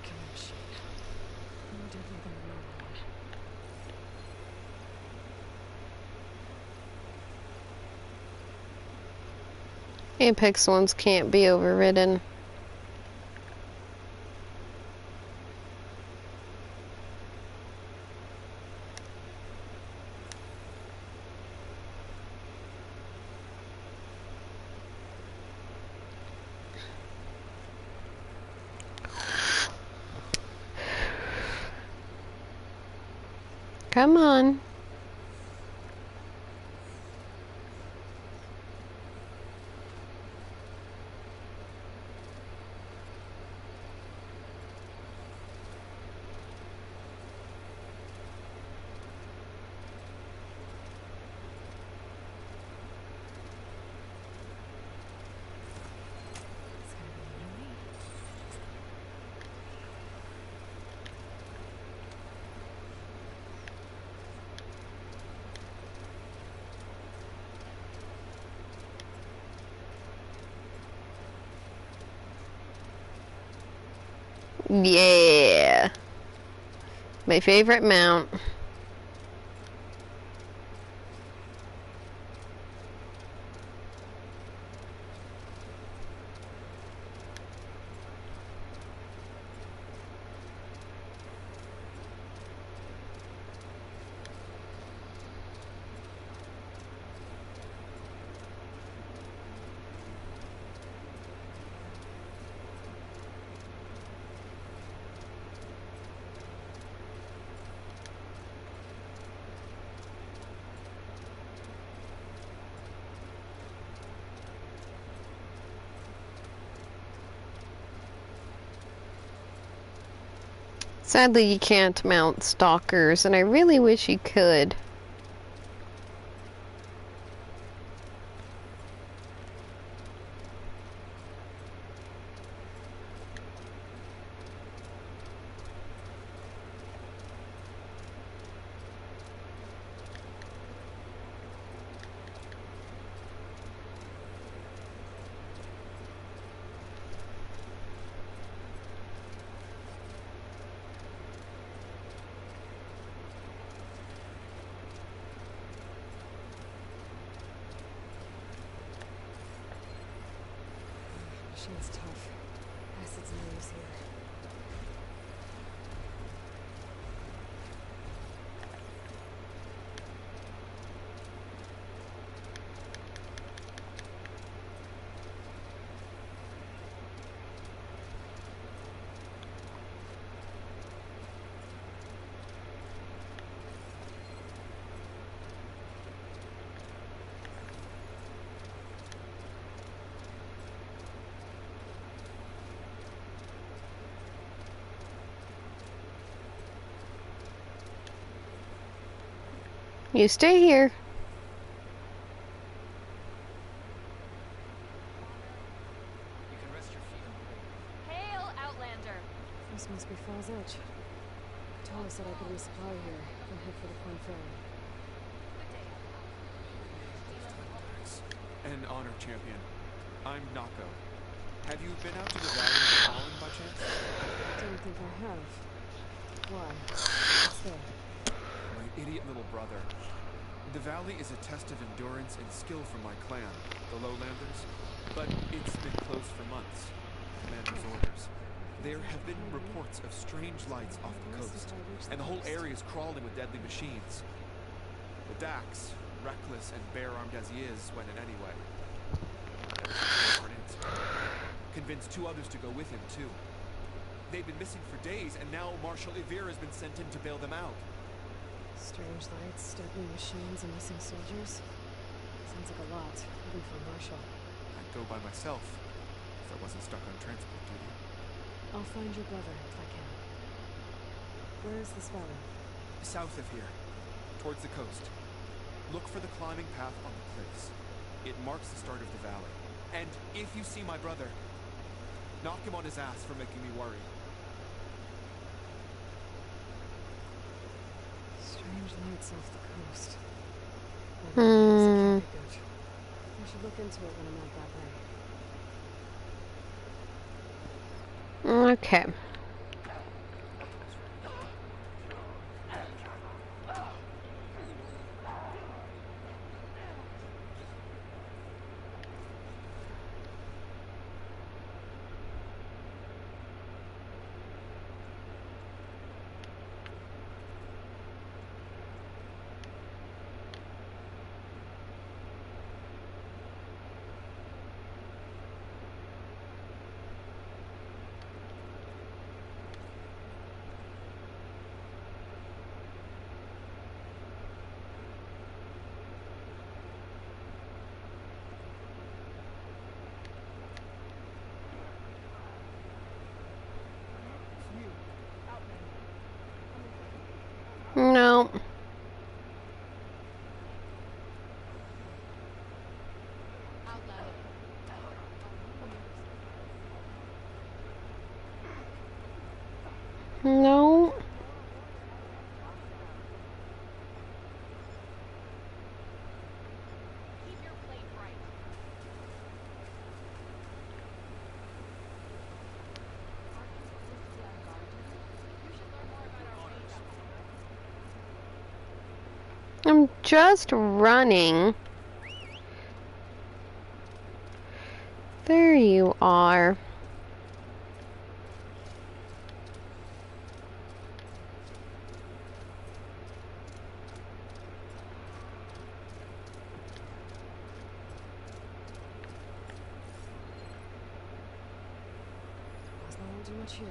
Killer machine. More deadly than the normal one. Apex ones can't be overridden. Come on. Yeah. My favorite mount. Sadly, you can't mount stalkers, and I really wish you could. Machine's tough. Acid's no use here. You stay here. Hail, Outlander! This must be Fall's Edge. Katala said I could resupply here and head for the Corn Ferry. An honor, champion. I'm Nako. Have you been out to the Valley of the Fallen by chance? Don't think I have. Why? What's there? My idiot little brother. The valley is a test of endurance and skill for my clan, the Lowlanders, but it's been closed for months. Commander's orders. There have been reports of strange lights off the coast, and the whole area is crawling with deadly machines. But Dax, reckless and bare-armed as he is, went in anyway. Convinced 2 others to go with him, too. They've been missing for days, and now Marshal Ivir has been sent in to bail them out. Strange lights, deadly machines, and missing soldiers. Sounds like a lot, even for a Marshal. I'd go by myself, if I wasn't stuck on transport duty. I'll find your brother, if I can. Where is this valley? South of here, towards the coast. Look for the climbing path on the cliffs. It marks the start of the valley. And if you see my brother, knock him on his ass for making me worry. Strange lights off the coast. Hmm. I should look into it when I'm out that way. Okay. No. No. I'm just running. There you are. Oslo won't do much here.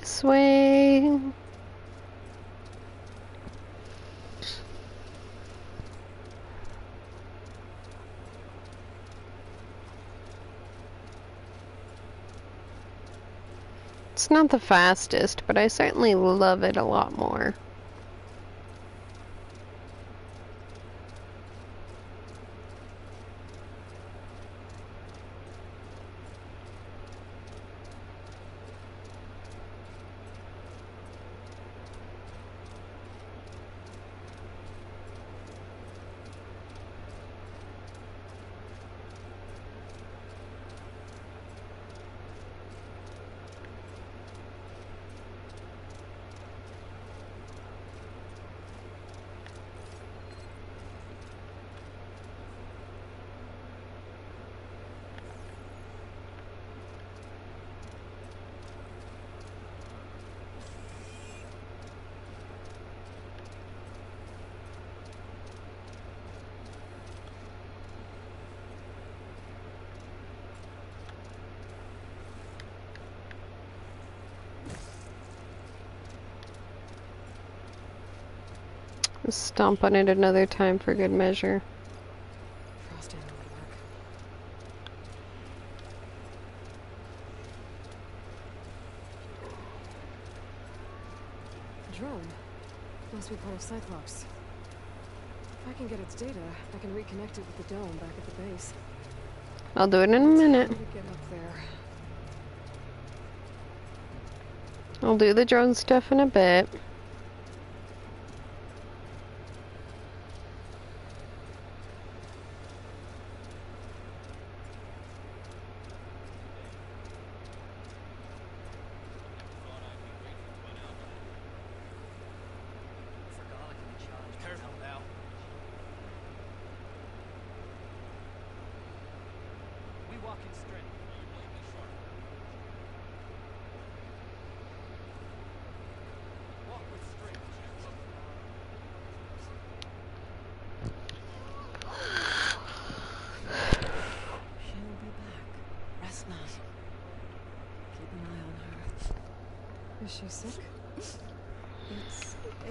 this way. It's not the fastest, but I certainly love it a lot more. Stomp on it another time for good measure. Frost ammo would work. Drone. Must be part of Cyclops. If I can get its data, I can reconnect it with the dome back at the base. I'll do it in a minute. Get up there. I'll do the drone stuff in a bit. Is she sick? It's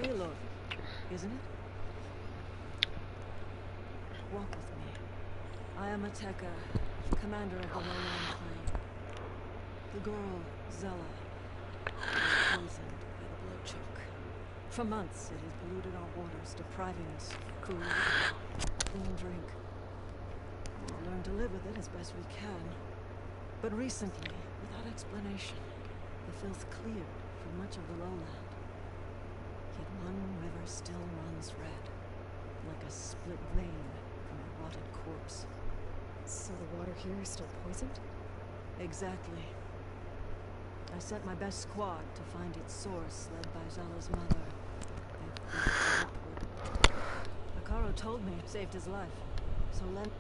Aloy, isn't it? Walk with me. I am Ateka, commander of the Lowland Clan. The girl, Zella, was poisoned by the blood choke. For months, it has polluted our waters, depriving us of food, clean drink. We'll learn to live with it as best we can. But recently, without explanation, the filth cleared from much of the lowland. Yet one river still runs red, like a split vein from a rotted corpse. So the water here is still poisoned? Exactly. I sent my best squad to find its source, led by Zella's mother. Akaro told me it saved his life. So Len...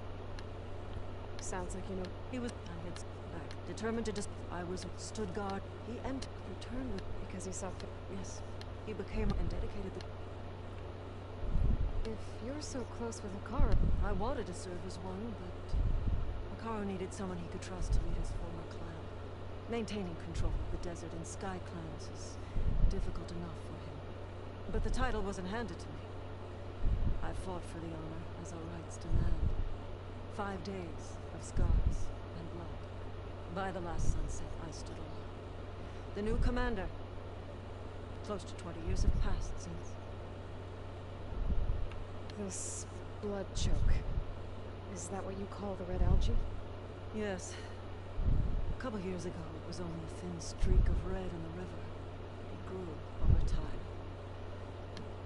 Sounds like you know. He was... I had back, determined to I was stood guard. He returned with... Because he saw fit. Yes. He became and dedicated the... If you're so close with Akaro... I wanted to serve as one, but... Akaro needed someone he could trust to lead his former clan. Maintaining control of the desert and sky clans is difficult enough for him. But the title wasn't handed to me. I fought for the honor as our rights demand. 5 days of scars and blood. By the last sunset, I stood alone. The new commander. Close to 20 years have passed since. This blood choke. Is that what you call the red algae? Yes. A couple years ago, it was only a thin streak of red in the river. It grew over time.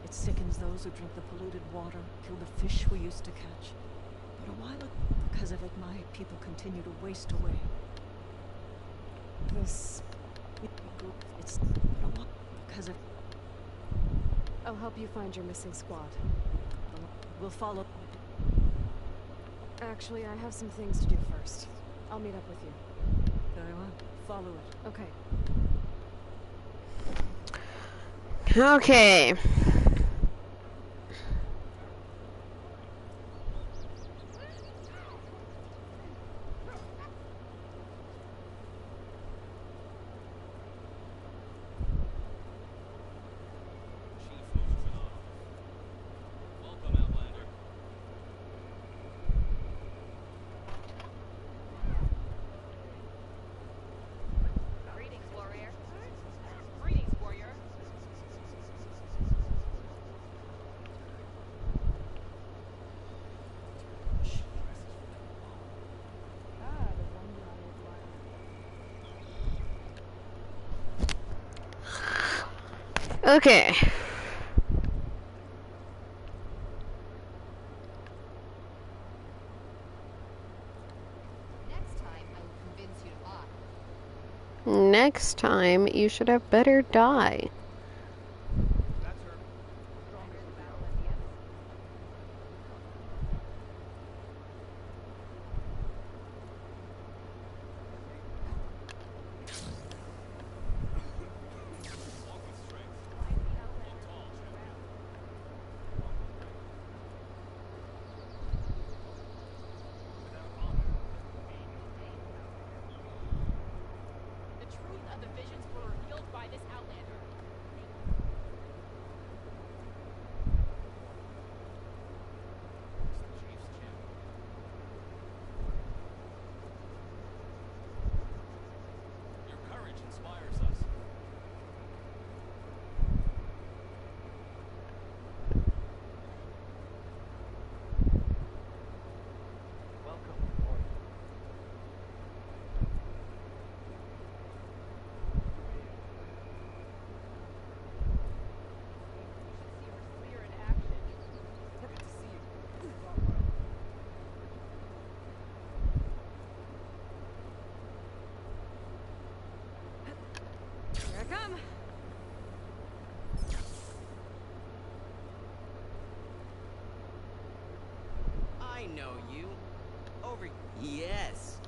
It sickens those who drink the polluted water, kill the fish we used to catch. But a while ago, because of it, my people continue to waste away. This... It's... because of... I'll help you find your missing squad. We'll follow... Actually, I have some things to do first. I'll meet up with you. Very well. Follow it. Okay. Okay. Okay. Next time, you should have better die. I know you. Over. Yes.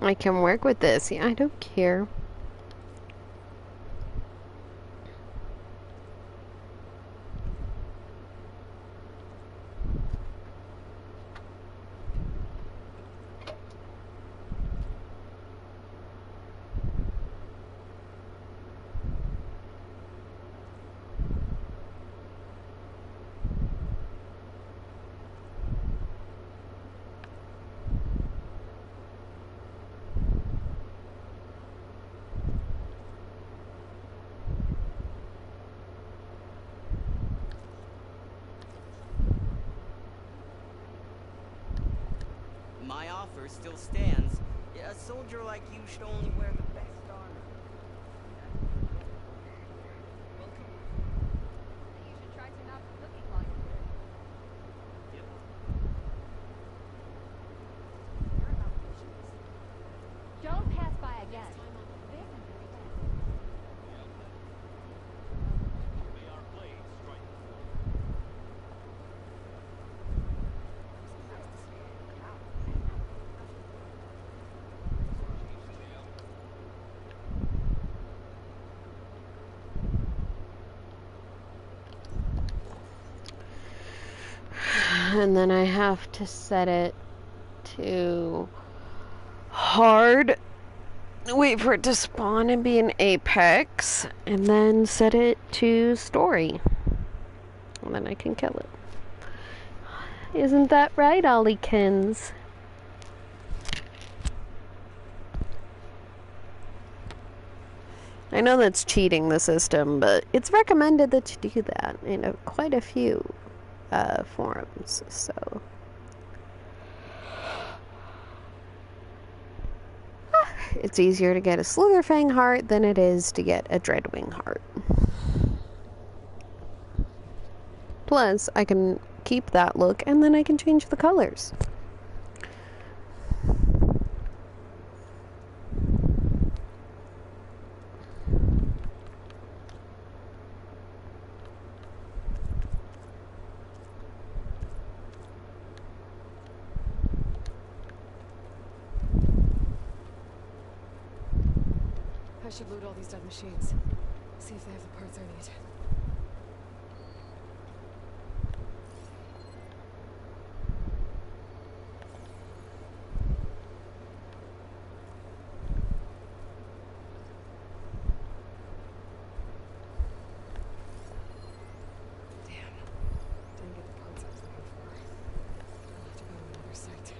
I can work with this. Yeah, I don't care. My offer still stands. A soldier like you should only wear the best armor. You should try to not looking like it. Don't pass by again. And then I have to set it to hard, wait for it to spawn and be an apex, and then set it to story. And then I can kill it. Isn't that right, Ollykins? I know that's cheating the system, but it's recommended that you do that in quite a few forums, so. It's easier to get a Slitherfang heart than it is to get a Dreadwing heart. Plus, I can keep that look and then I can change the colors. I should loot all these dead machines. See if they have the parts I need. Damn. Didn't get the parts I was looking for. I'll have to go to another site.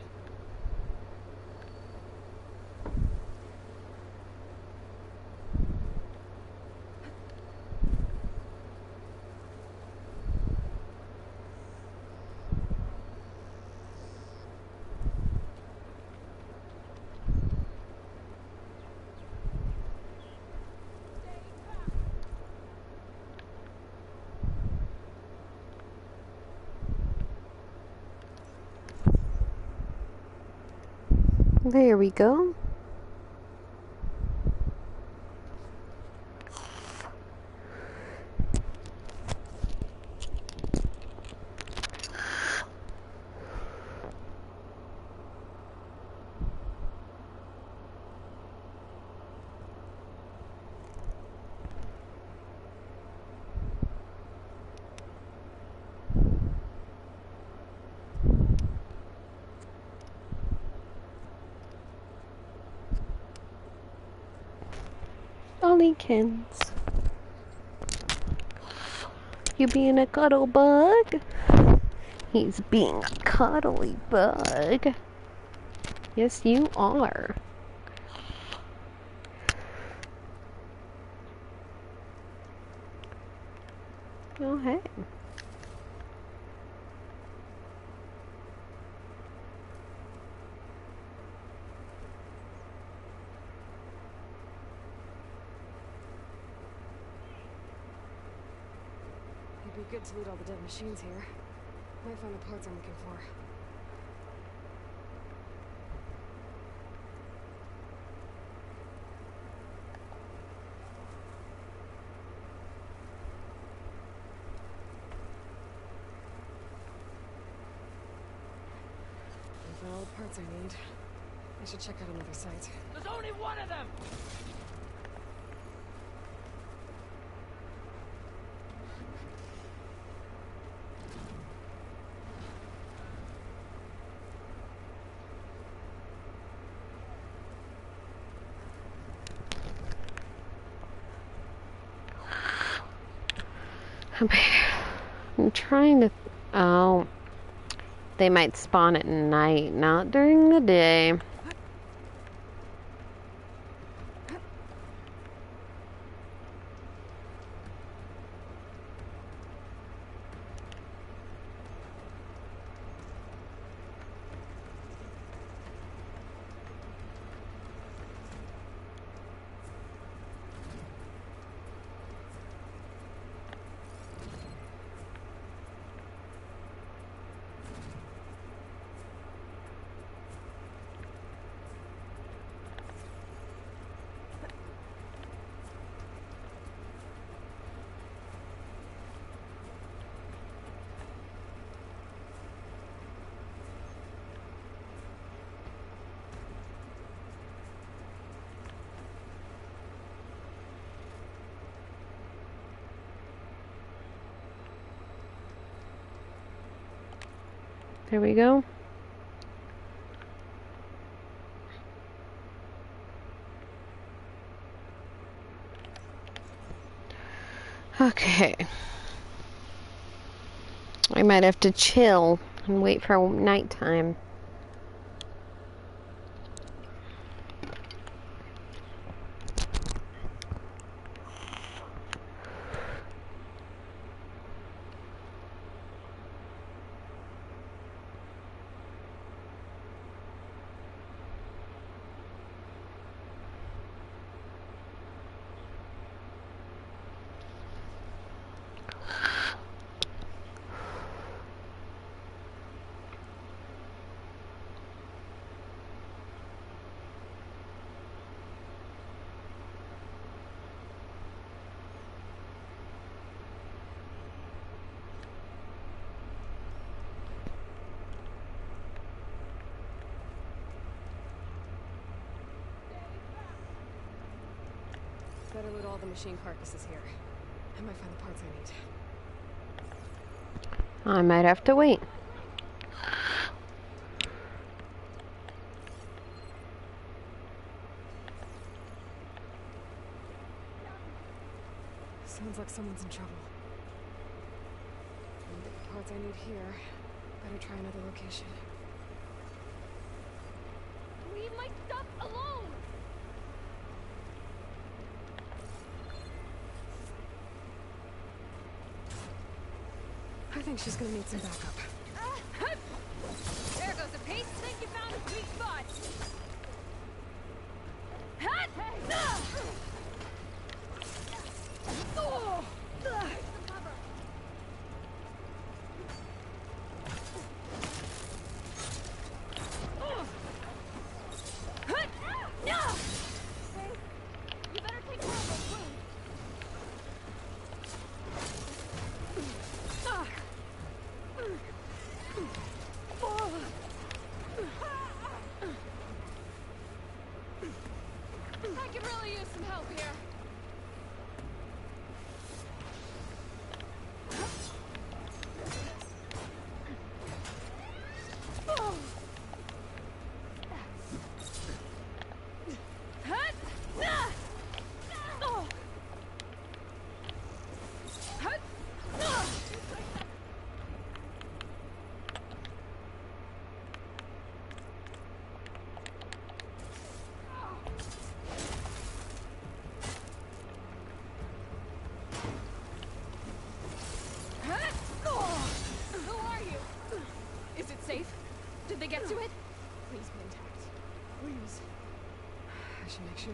There we go. Ollykins. You being a cuddle bug? He's being a cuddly bug. Yes, you are. Oh, hey. It'd be good to loot all the dead machines here. Might find the parts I'm looking for. I found all the parts I need. I should check out another site. There's only one of them! I'm trying to... Oh. They might spawn at night, not during the day. There we go. Okay. I might have to chill and wait for nighttime. Better loot all the machine carcasses here. I might find the parts I need. I might have to wait. Sounds like someone's in trouble. If I get the parts I need here, better try another location. Leave my stuff alone! I think she's gonna need some backup. There goes a piece. Think you found a sweet spot.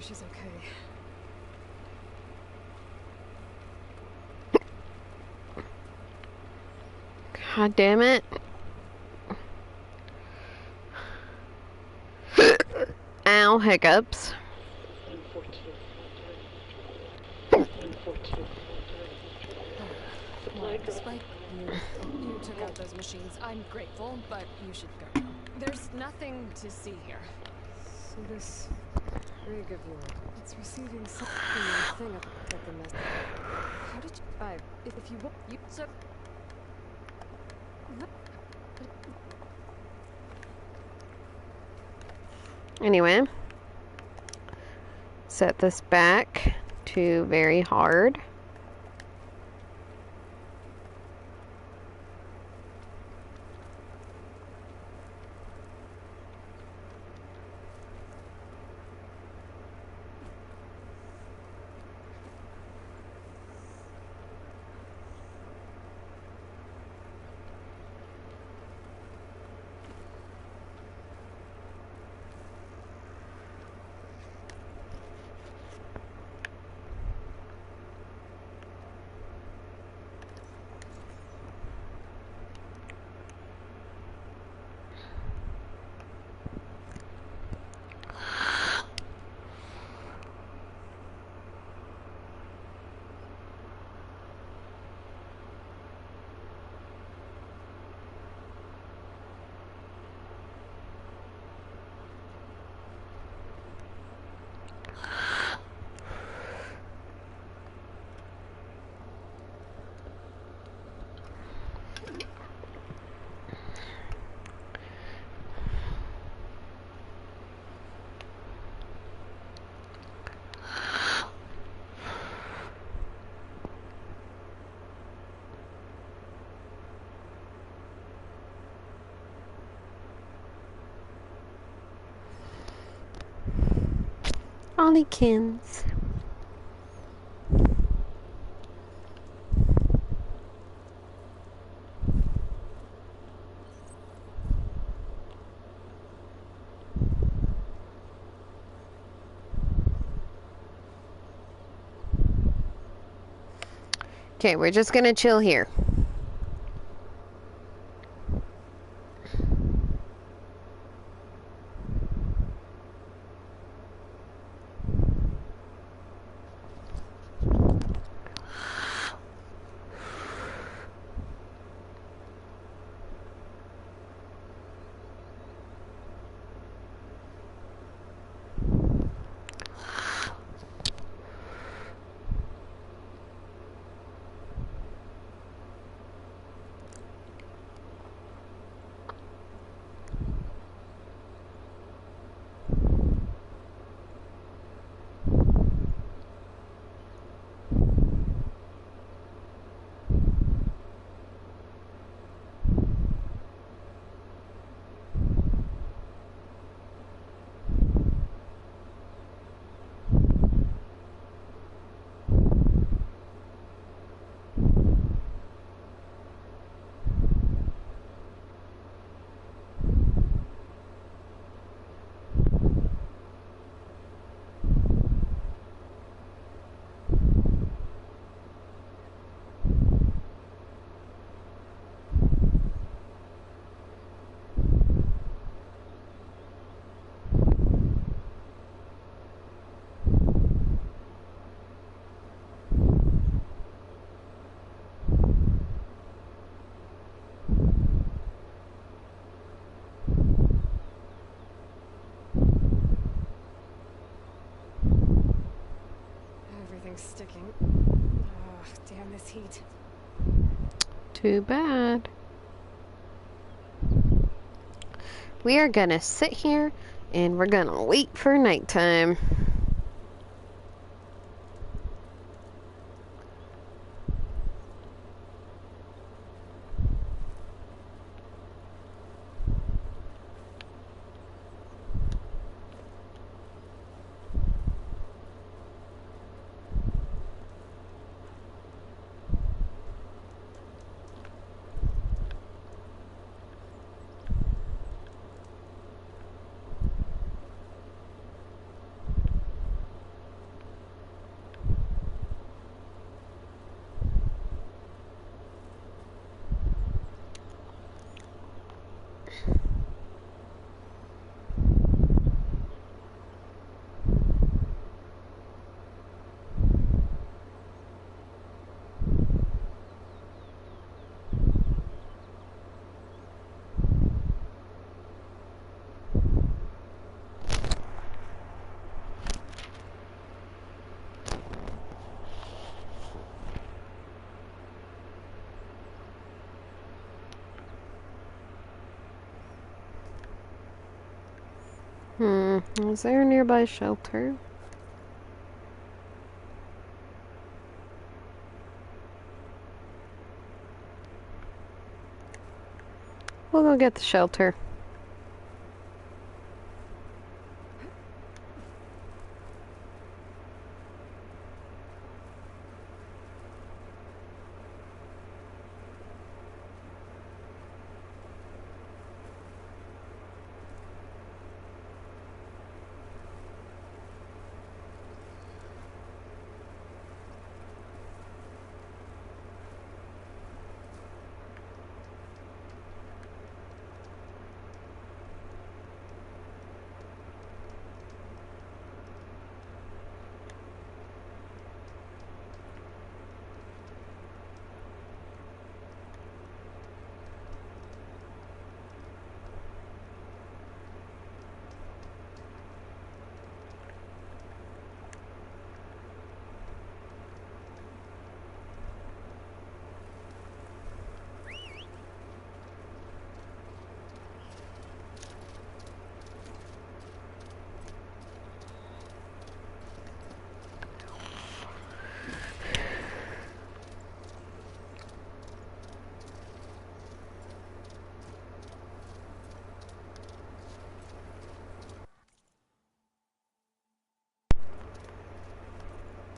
she's okay. God damn it. Ow, hiccups. Well, despite you took out those machines, I'm grateful, but you should go now. There's nothing to see here. So this rig of yours, it's receiving something up at the mess. How did you if you so Anyway, set this back to very hard. Ollykins. Okay, we're just gonna chill here. Everything's sticking. Oh, damn this heat. Too bad. We are gonna sit here and we're gonna wait for nighttime. Is there a nearby shelter? We'll go get the shelter.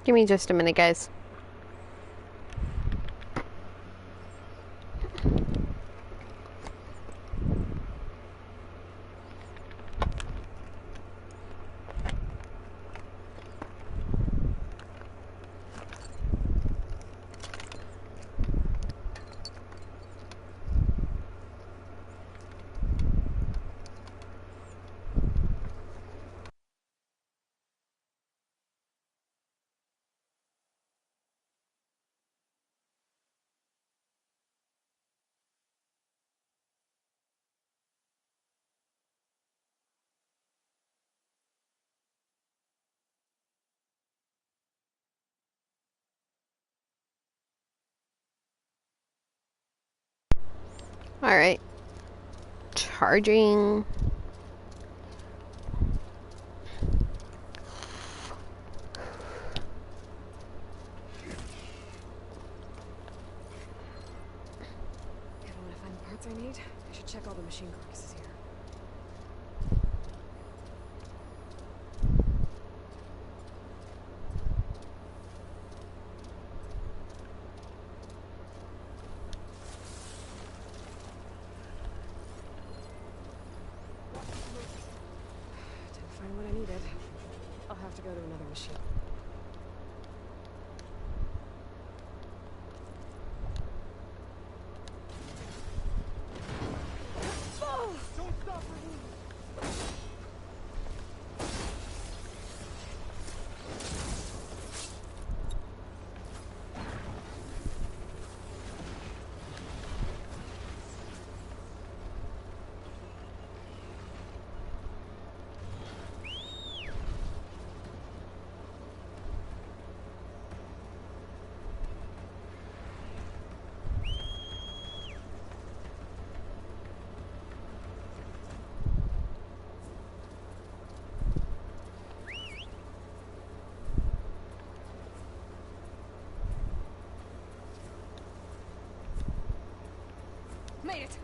Give me just a minute, guys. Alright. Charging. If I want to find the parts I need, I should check all the machine carcasses here. Didn't find what I needed. I'll have to go to another machine. Don't stop her moving! Made it!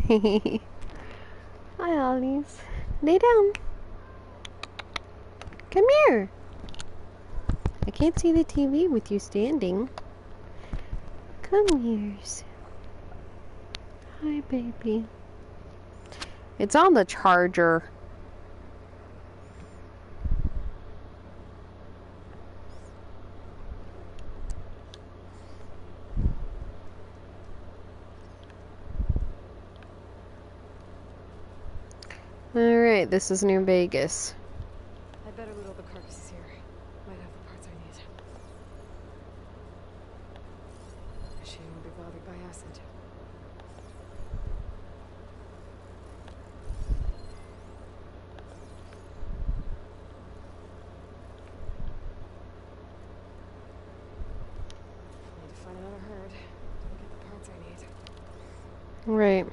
Hi, Ollies. Lay down. Come here. can't see the TV with you standing. Come here. Hi, baby. It's on the charger. Alright, this is New Vegas. I'd better loot all the carcasses here. Might have the parts I need. She won't be bothered by acid. Need to find another herd to get the parts I need. Right.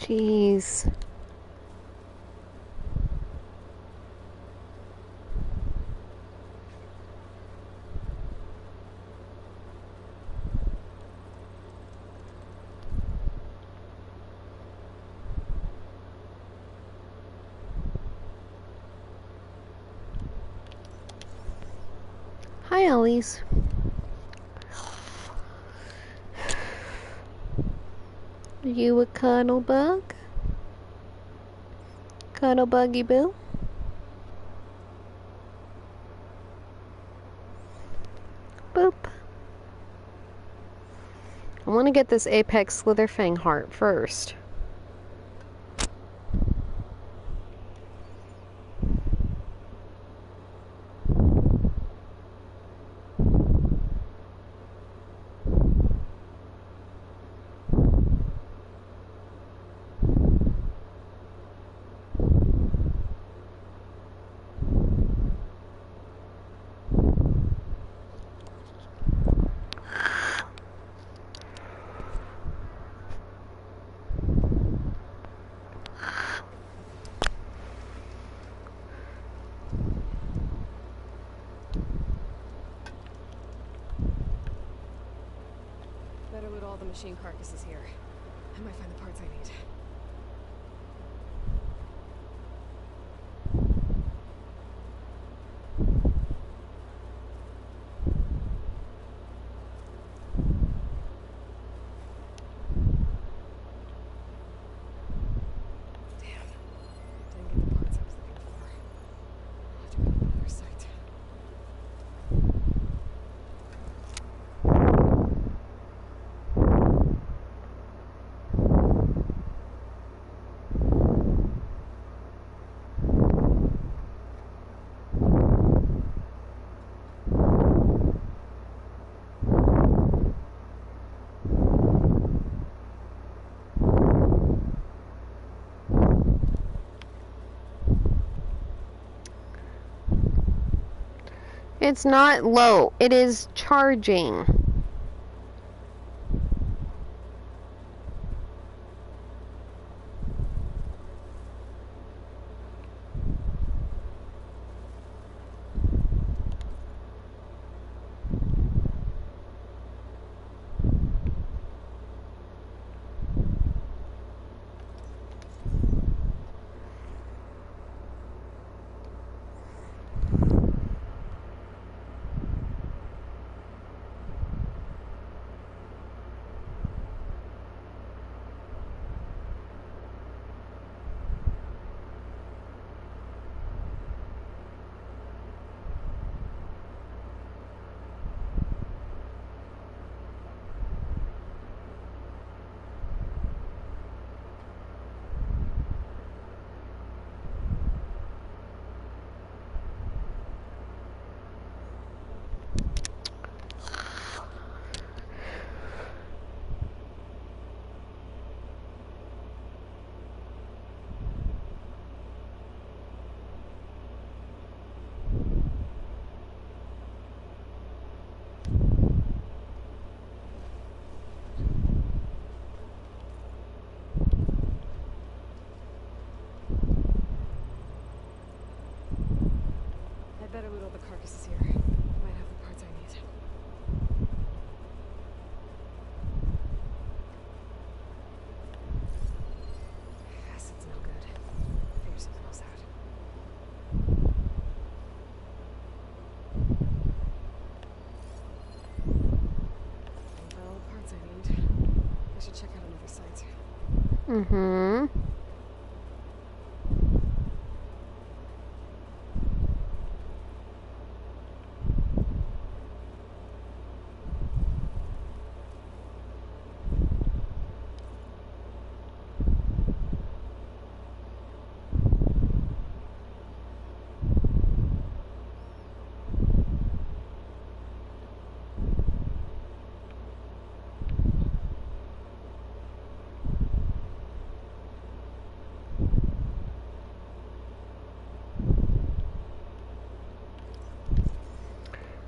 Jeez. Hi, Ellies. Are you a cuddle bug? Cuddle buggy boo? Boop. I want to get this Apex Slitherfang heart first. Better loot all the machine carcasses here. I might find the parts I need. Damn. Didn't get the parts I was looking for. I'll have to go to another site. It's not low. It is charging. Better loot all the carcasses here. Might have the parts I need. Acid's no good. Figure something else out. Got all the parts I need. I should check out another site. Mm-hmm.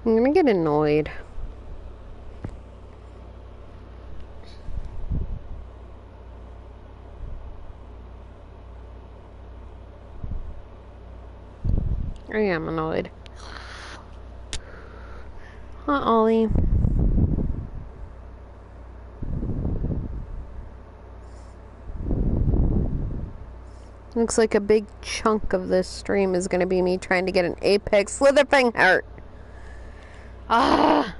I'm gonna get annoyed. I am annoyed. Huh, Ollie? Looks like a big chunk of this stream is gonna be me trying to get an Apex Slitherfang heart. Ah!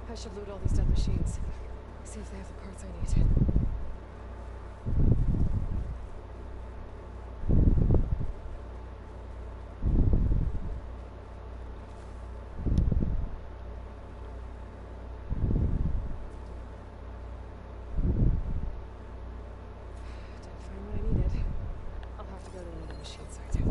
I should loot all these dead machines. See if they have the parts I need. Didn't find what I needed. I'll have to go to another machine site.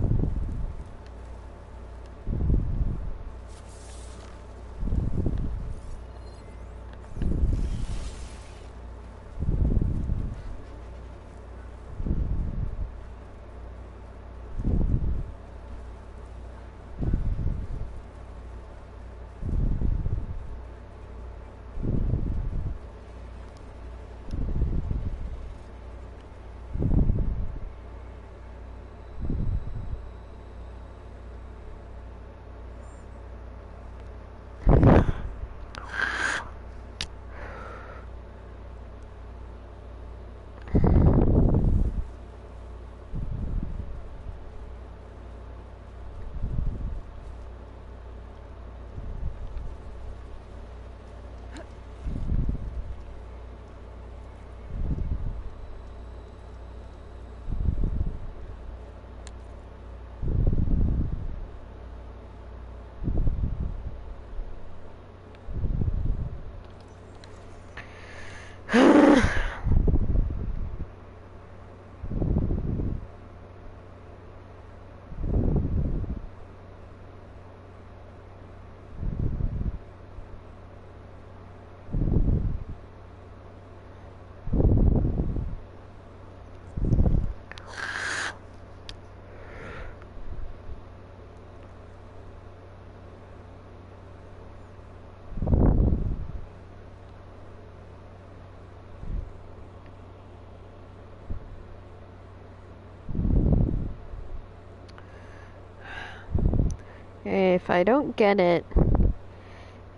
If I don't get it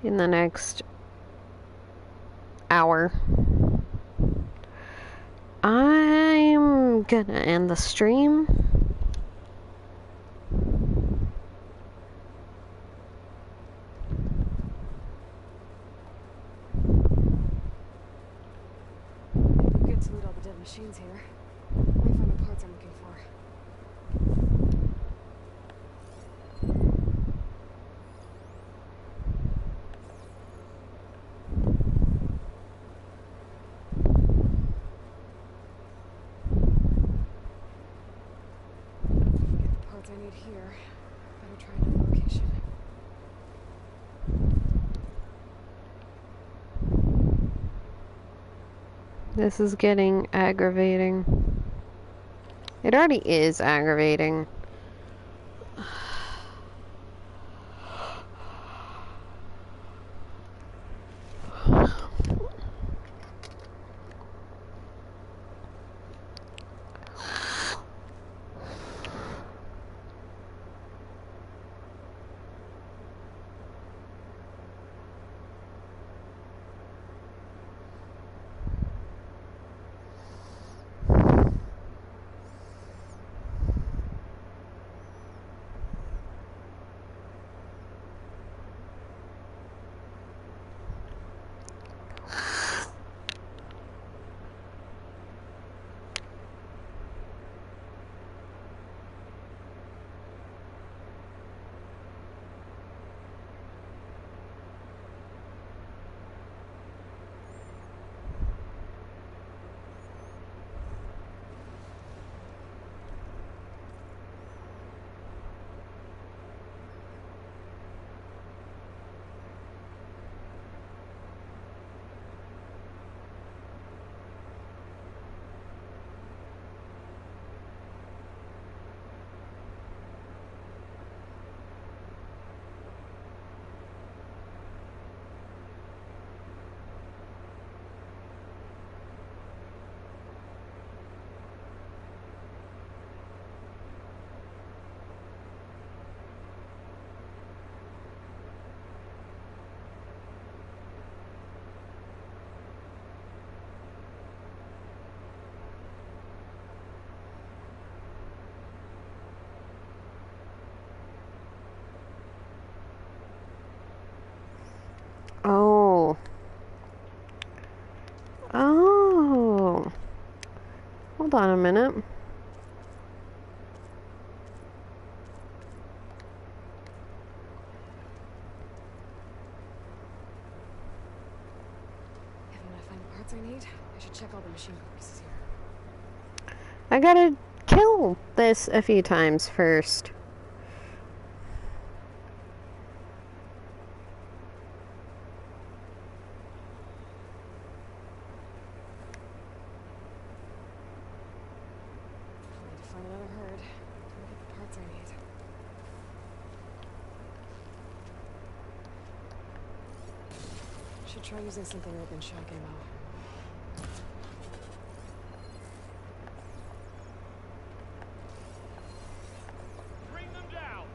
in the next hour, I'm gonna end the stream. It'd be good to loot all the dead machines here. Might find the parts I'm looking for. Get the parts I need here. Better try another location. This is getting aggravating. It already is aggravating. Oh. Oh. Hold on a minute. If I'm gonna find the parts I need, I should check all the machine carcasses here. I gotta kill this a few times first. I need to find another herd. Try to get the parts I need. Should try using something other than shock ammo. Bring them down!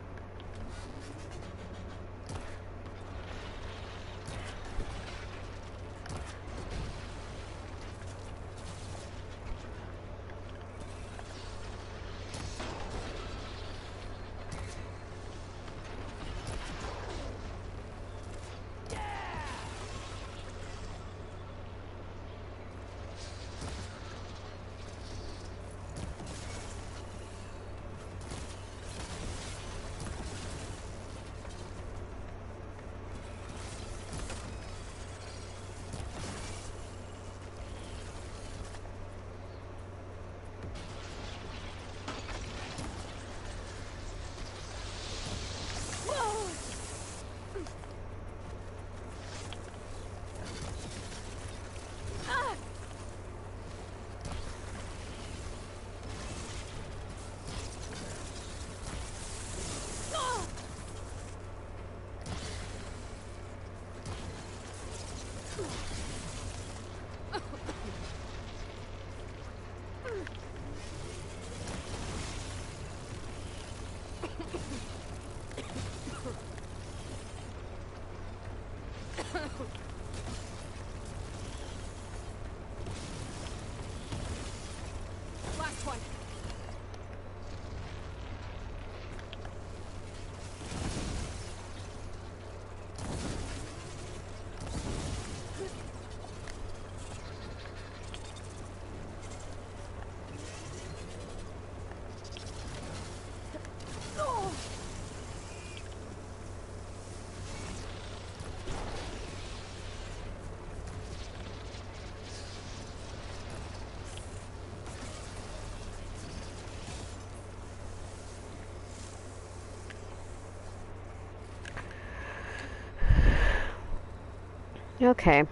Okay.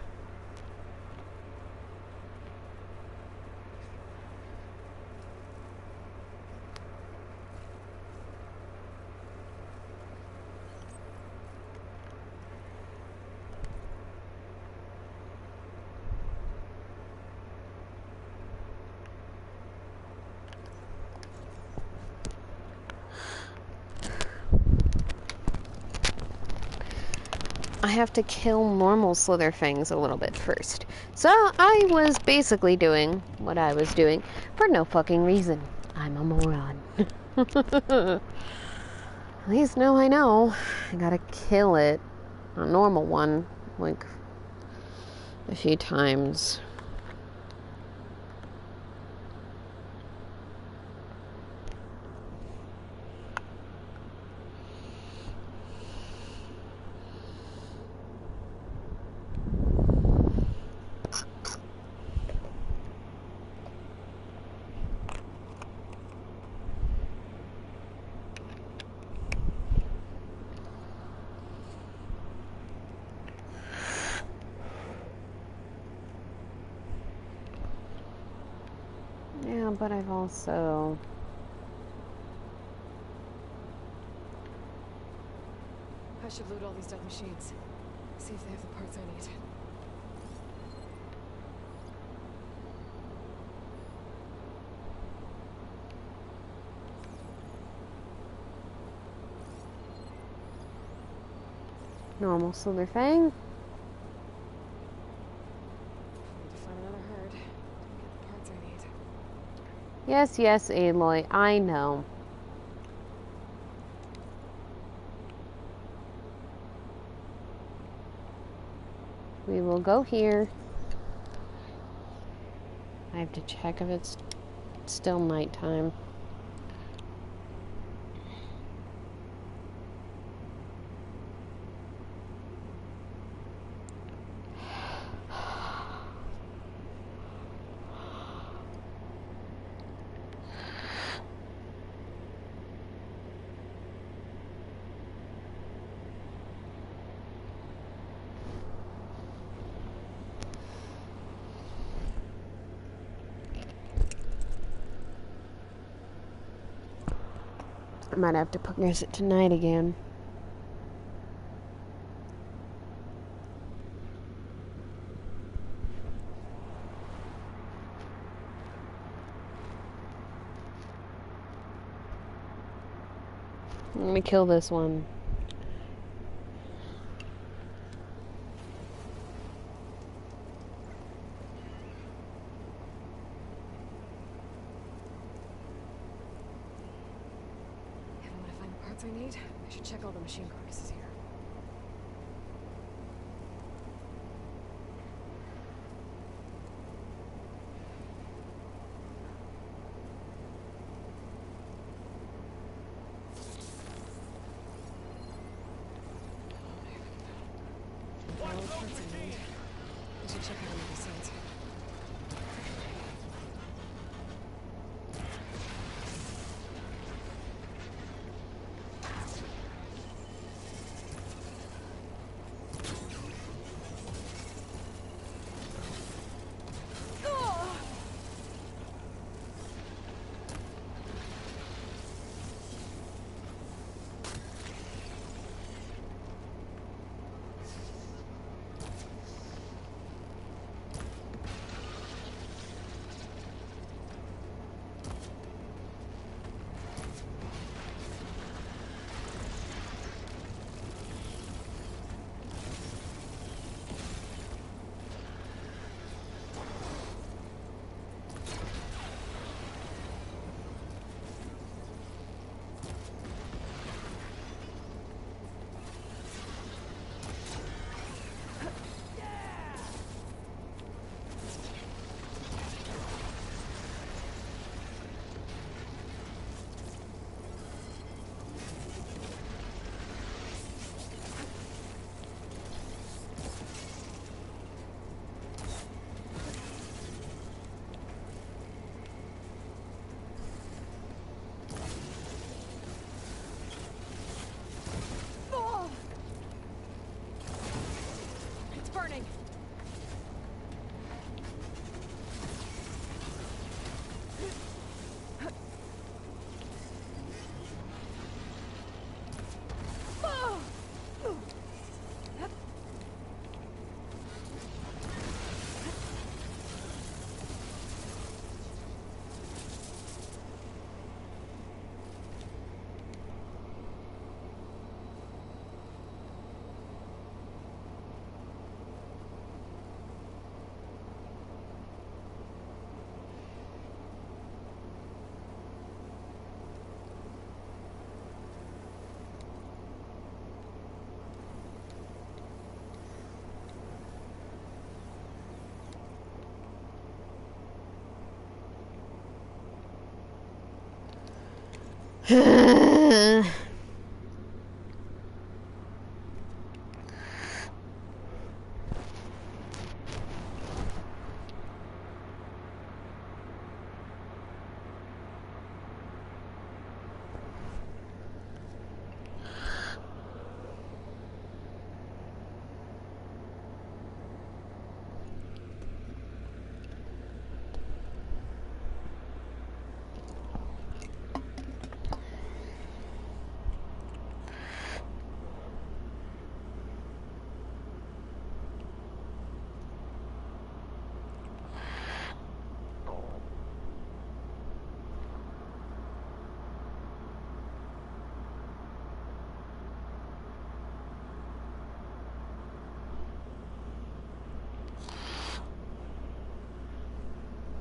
I have to kill normal Slitherfangs a little bit first. So I was basically doing what I was doing for no fucking reason. I'm a moron. At least now I know. I gotta kill it. A normal one. Like a few times. Yeah, but I've also... I should loot all these dead machines. See if they have the parts I need. Normal Slitherfang. Need to find another herd. Get the parts I need. Yes, yes, Aloy, I know. We will go here. I have to check if it's still nighttime. I might have to progress it tonight again. Let me kill this one. I need? I should check all the machine carcasses here. All the parts I need. I should check out all the sides.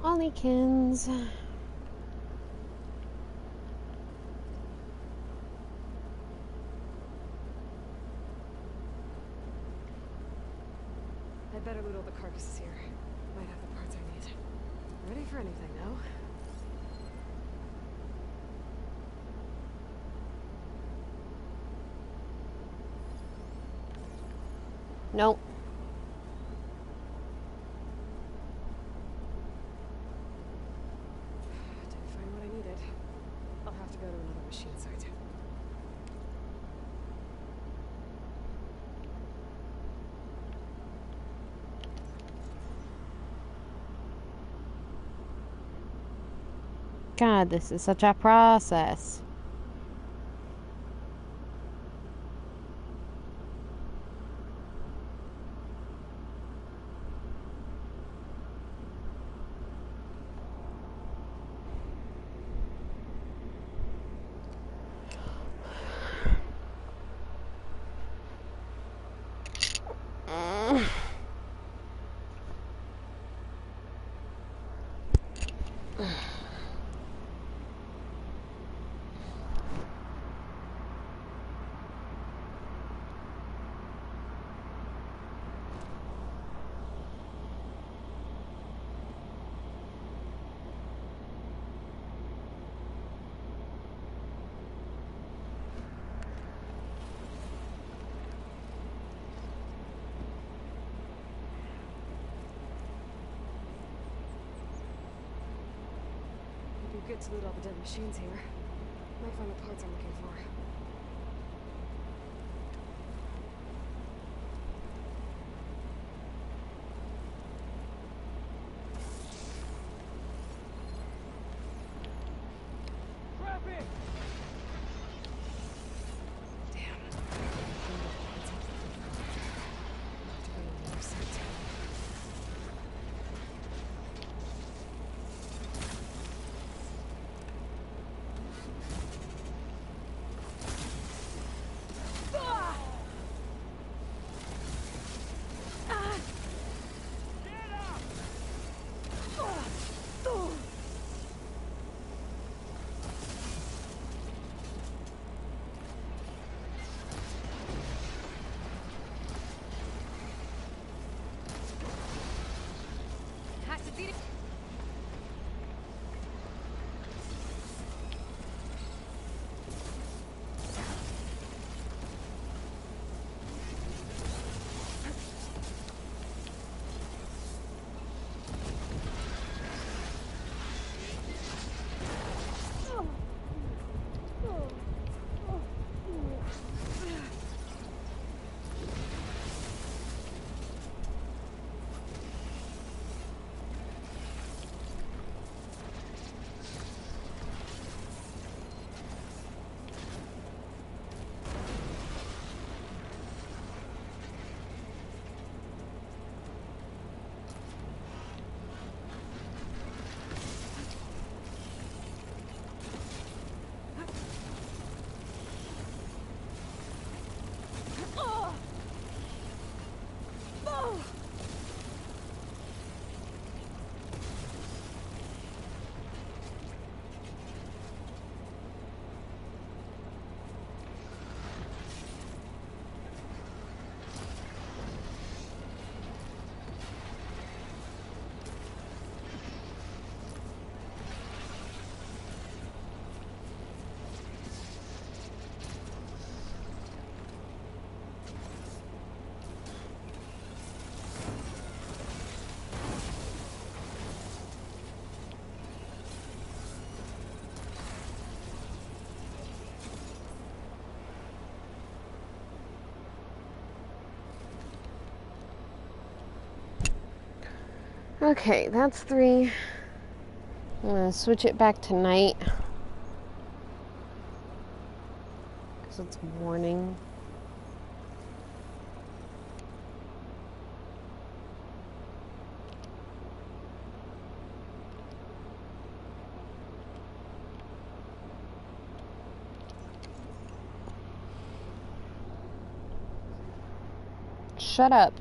Ollykins. I'd better loot all the carcasses here. Might have the parts I need. Ready for anything, no? Nope. Didn't find what I needed. I'll have to go to another machine site. God, this is such a process. It'd be good to loot all the dead machines here. Might find the parts I'm looking for. Okay, that's 3. I'm gonna switch it back to night. Because it's morning. Shut up.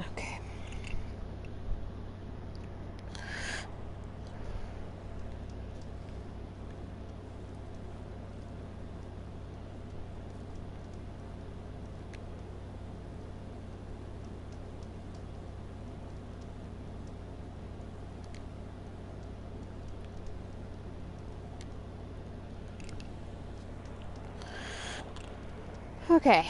Okay. Okay.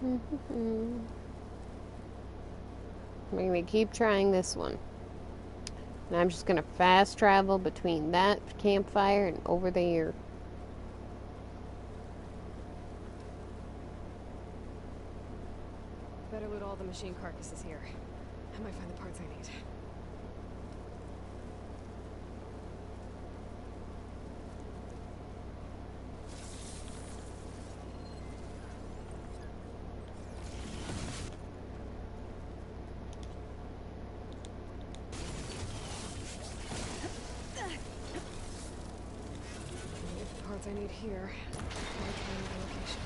I'm going to keep trying this one. And I'm just going to fast travel between that campfire and over there. Better loot all the machine carcasses here. I might find the parts I need. I need here. I'll try another location.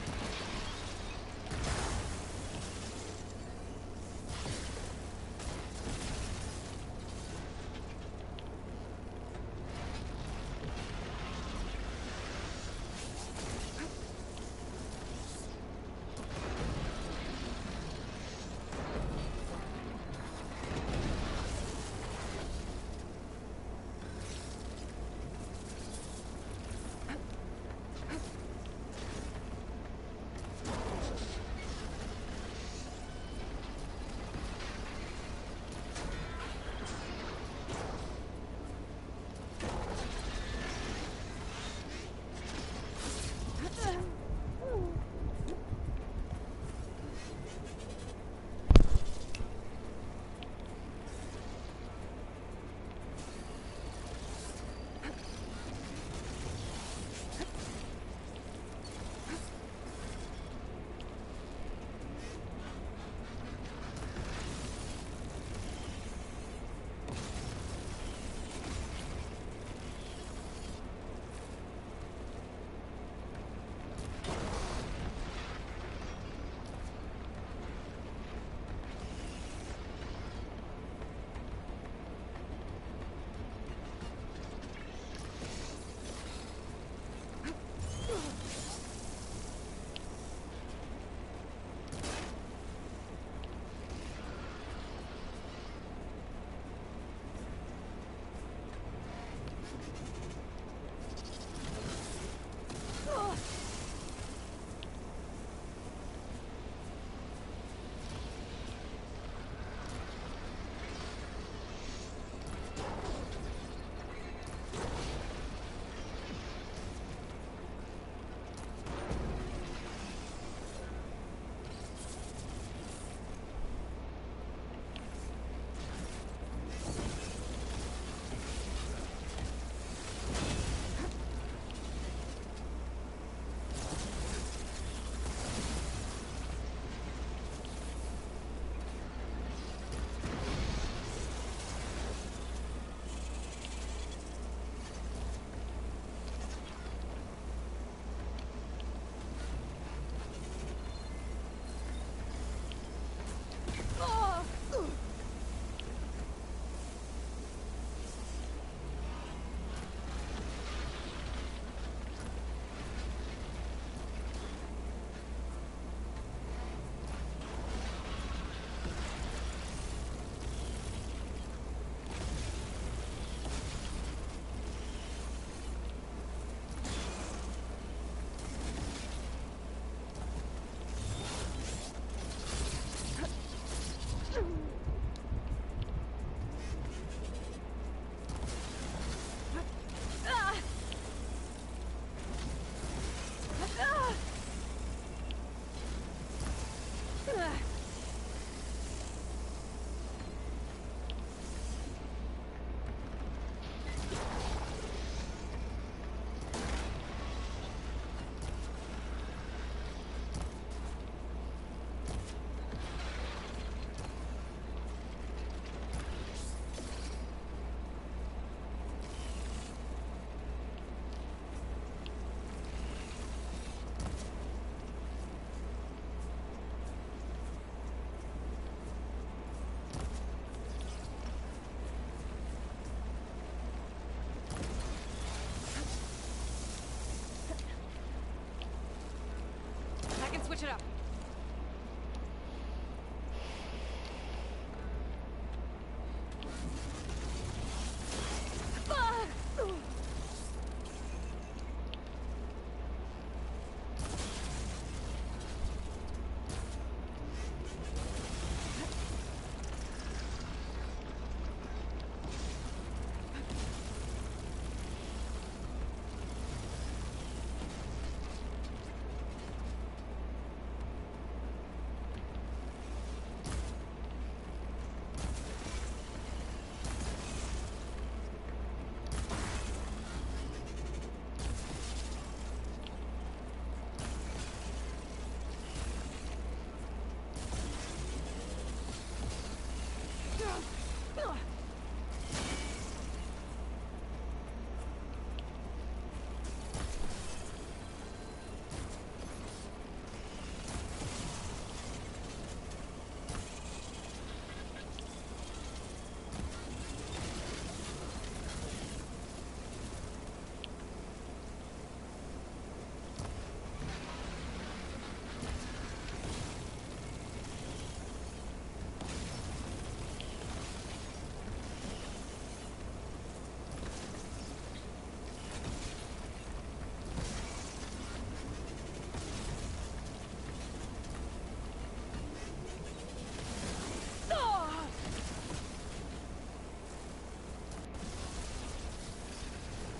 Switch it up.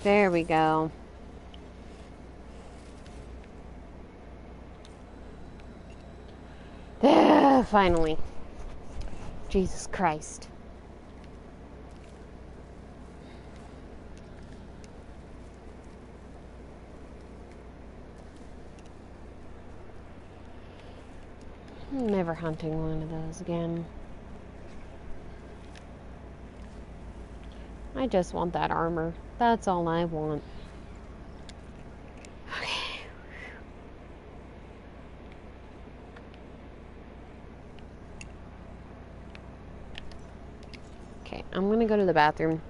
There we go. Finally. Jesus Christ. I'm never hunting one of those again. I just want that armor. That's all I want. Okay, I'm gonna go to the bathroom.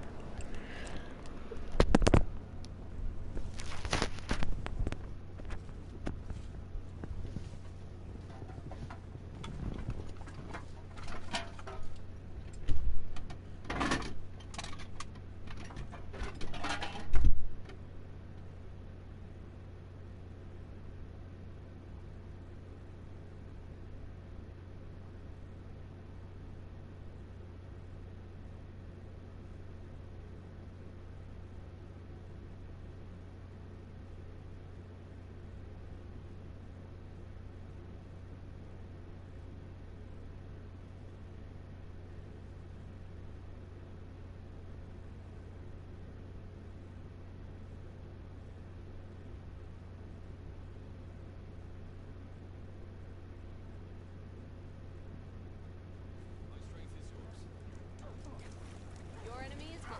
Your enemy is mine.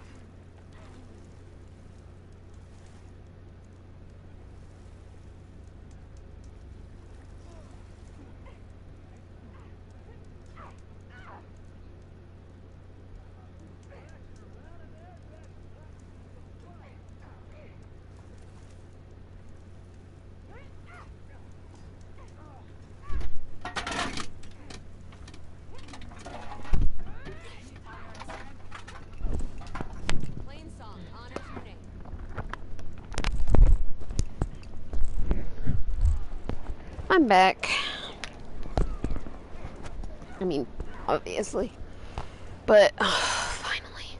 Plain song honors your name. I'm back. I mean, obviously. But, finally.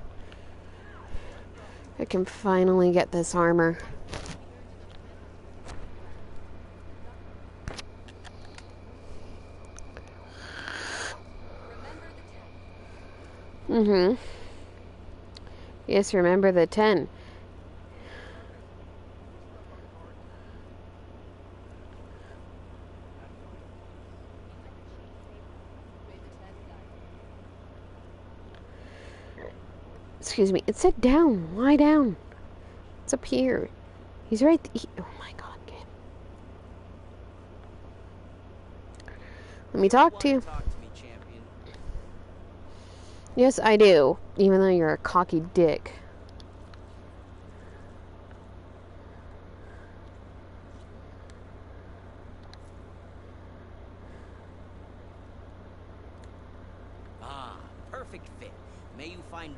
I can finally get this armor. Mm-hmm. Yes, remember the 10. Excuse me. It said down. Lie down. It's up here. He's right. Oh my God, kid. Let me talk to you. Yes, I do. Even though you're a cocky dick. perfect fit. May you find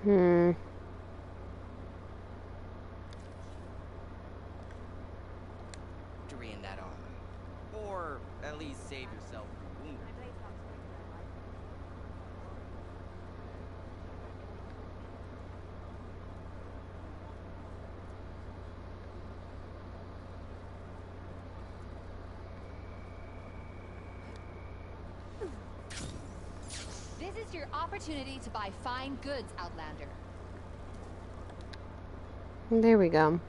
victory in that armor. Or at least save yourself from wounding. This is your opportunity to buy fine goods, Outlander. There we go.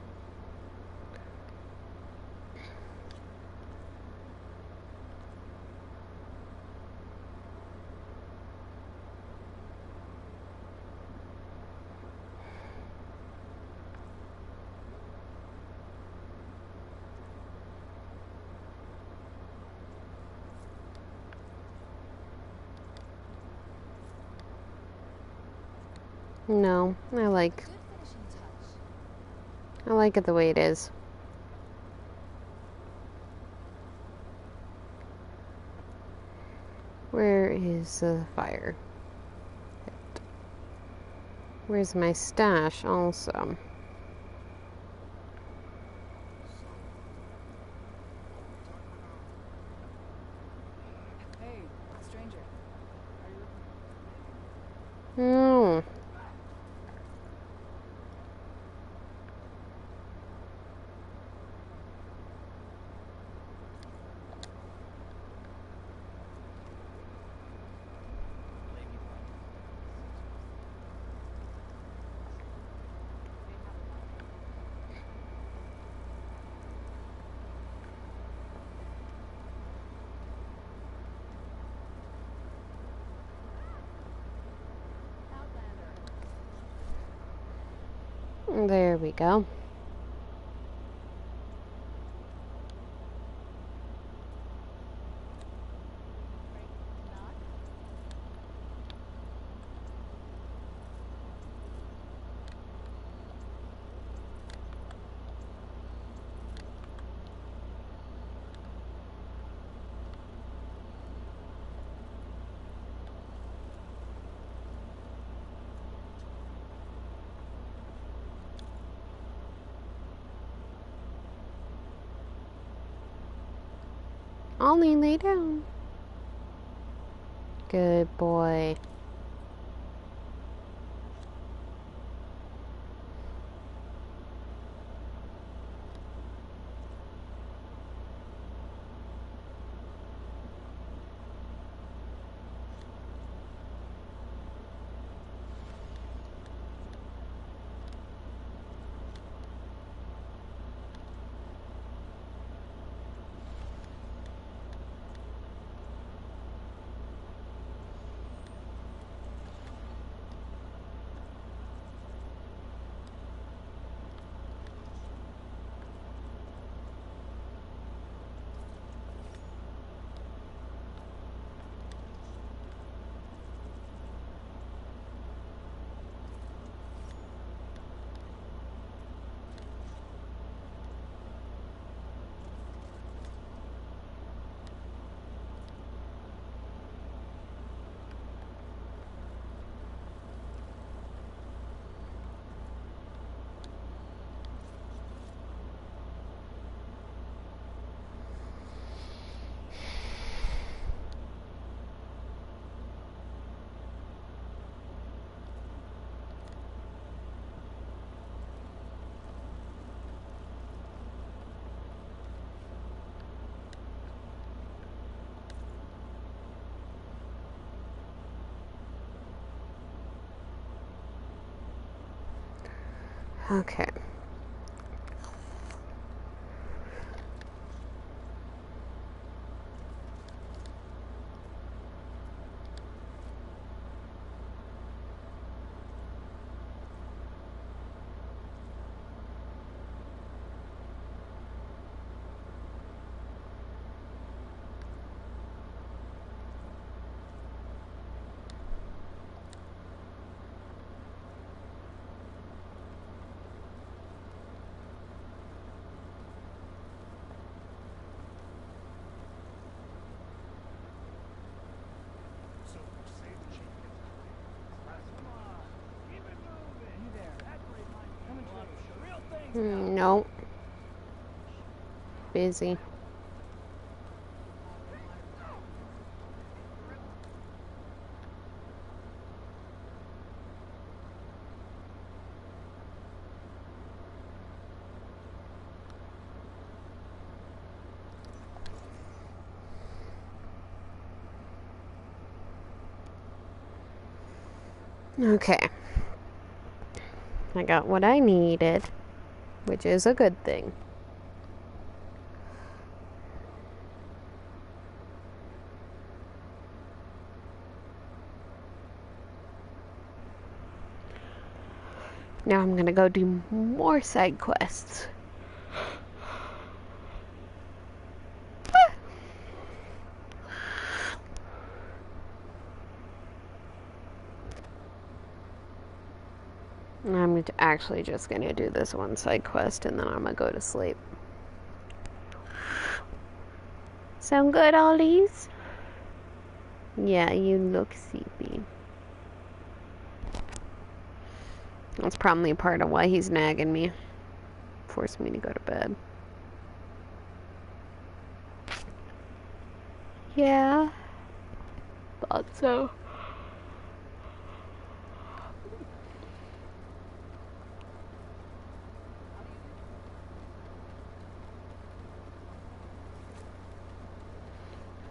No, I like it the way it is. Where is the fire? Where's my stash also? Hey, stranger. No. There we go. Ollie, lay down. Good boy. Okay. No. Busy. Okay. I got what I needed, which is a good thing. Now I'm gonna go do more side quests. I'm actually just gonna do this one side quest and then I'm gonna go to sleep. Sound good, Ollies? Yeah, you look sleepy. That's probably part of why he's nagging me. Forced me to go to bed. Yeah. Thought so.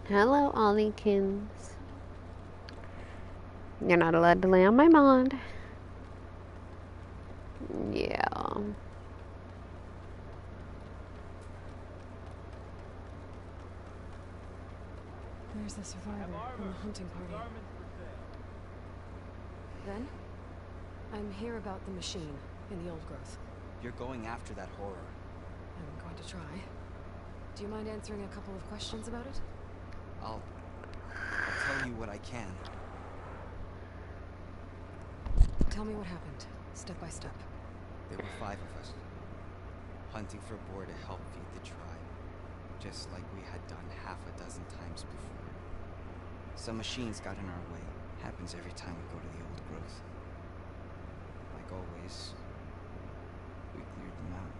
Hello, Olliekins. You're not allowed to lay on my mod. Yeah. There's the survivor from the hunting party. Then, I'm here about the machine in the old growth. You're going after that horror. I'm going to try. Do you mind answering a couple of questions about it? I'll tell you what I can. Tell me what happened, step by step. There were 5 of us, hunting for boar to help feed the tribe, just like we had done half a dozen times before. Some machines got in our way. Happens every time we go to the old growth. Like always, we cleared them out.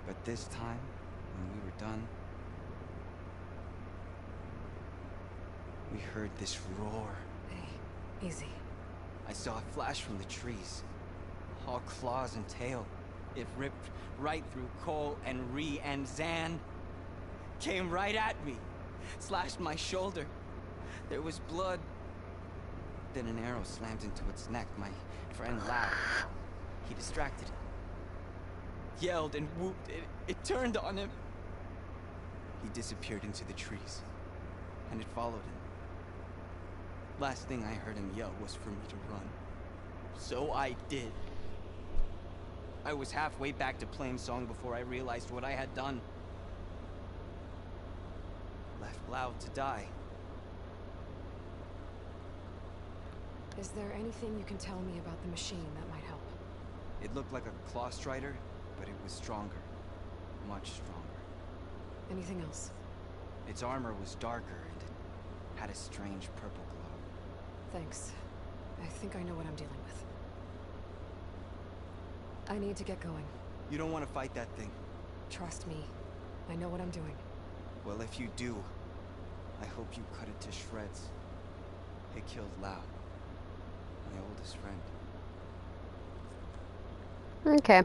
But this time, when we were done, we heard this roar. Hey, easy. I saw it flash from the trees. All claws and tail. It ripped right through Cole and Ree, and Zan came right at me. Slashed my shoulder. There was blood. Then an arrow slammed into its neck. My friend laughed. He distracted it. Yelled and whooped. It turned on him. He disappeared into the trees. And it followed him. Last thing I heard him yell was for me to run. So I did. I was halfway back to playing song before I realized what I had done. Left Loud to die. Is there anything you can tell me about the machine that might help? It looked like a claw strider, but it was stronger. Much stronger. Anything else? Its armor was darker and it had a strange purple glow. Thanks. I think I know what I'm dealing with. I need to get going. You don't want to fight that thing. Trust me. I know what I'm doing. Well, if you do, I hope you cut it to shreds. It killed Lao, my oldest friend. Okay.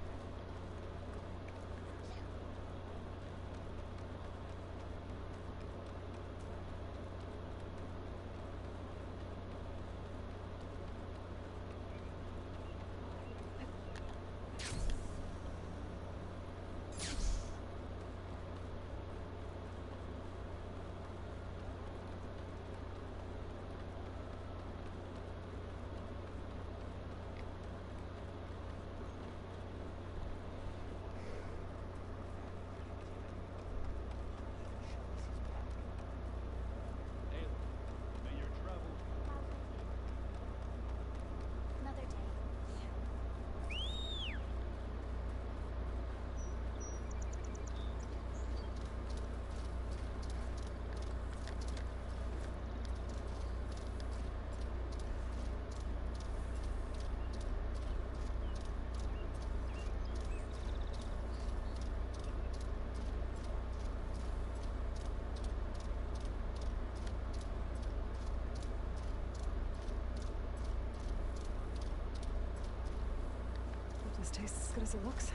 This tastes as good as it looks.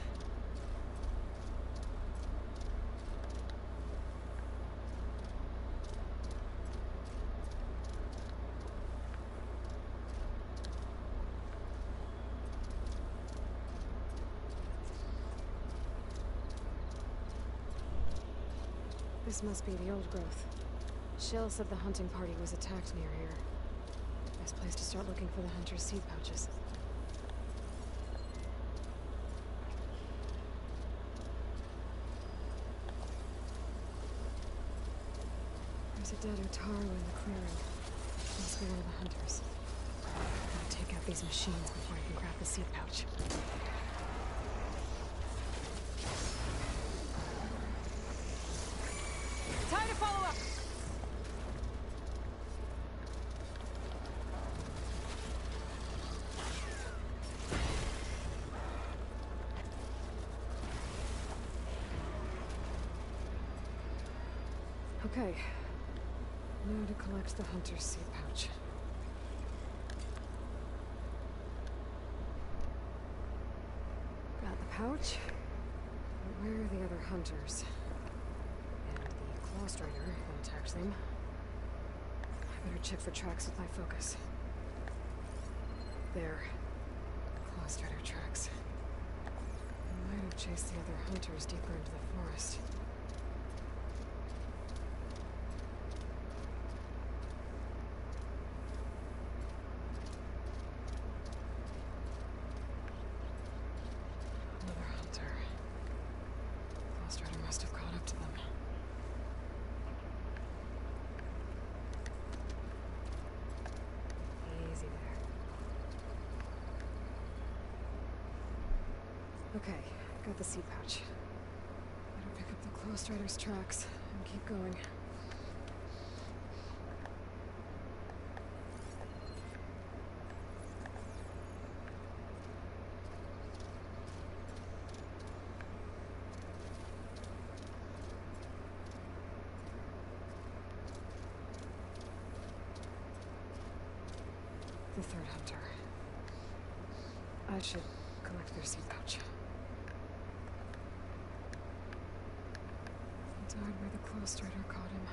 This must be the old growth. Shell said the hunting party was attacked near here. Best place to start looking for the hunter's seed pouches. There's a dead Utaru in the clearing. Must be one of the hunters. Gotta take out these machines before I can grab the seed pouch. Time to follow up! Okay. Now to collect the hunter's seed pouch. Got the pouch. But where are the other hunters? And the claw strider that attacks them. I better check for tracks with my focus. There. Claw strider tracks. I might have chased the other hunters deeper into the forest. Must have caught up to them. Easy there. Okay, got the seed pouch. Better pick up the claw strider's tracks and keep going. The third hunter. I should collect their seed pouch. He died where the Claw Strider caught him.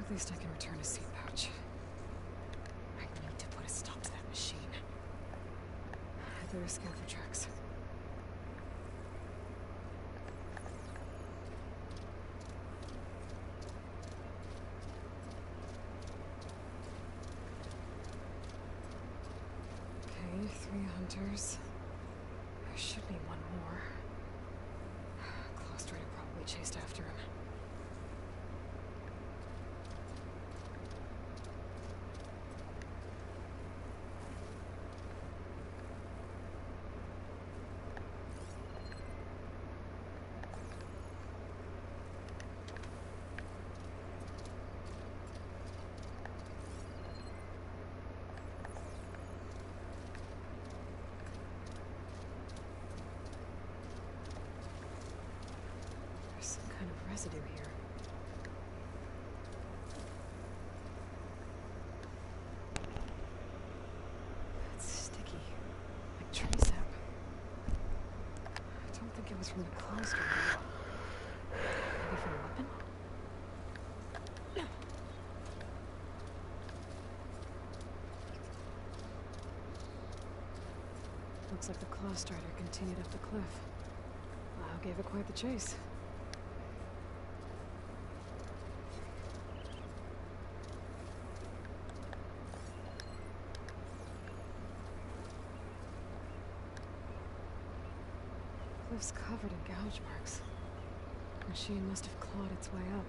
At least I can return his seed pouch. I need to put a stop to that machine. I better scout the tracks. Okay, 3 hunters. There should be one more. Claw Strider probably chased after him. Residue here. It's sticky, like tree sap. I don't think it was from the Claw Strider. Maybe from a weapon? Looks like the Claw Strider continued up the cliff. Wow, gave it quite the chase. Cliff's covered in gouge marks. The machine must have clawed its way up.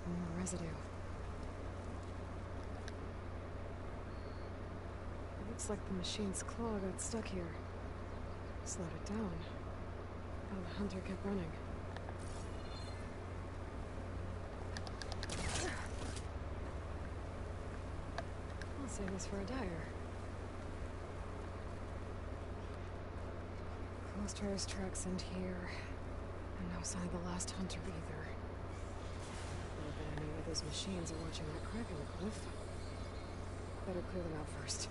More residue. Looks like the machine's claw got stuck here. Slowed it down. While the hunter kept running. I'll save this for a dagger. Claw Strider's tracks end here. And no sign of the last hunter either. I bet any of those machines are watching that crack in the cliff. Better clear them out first.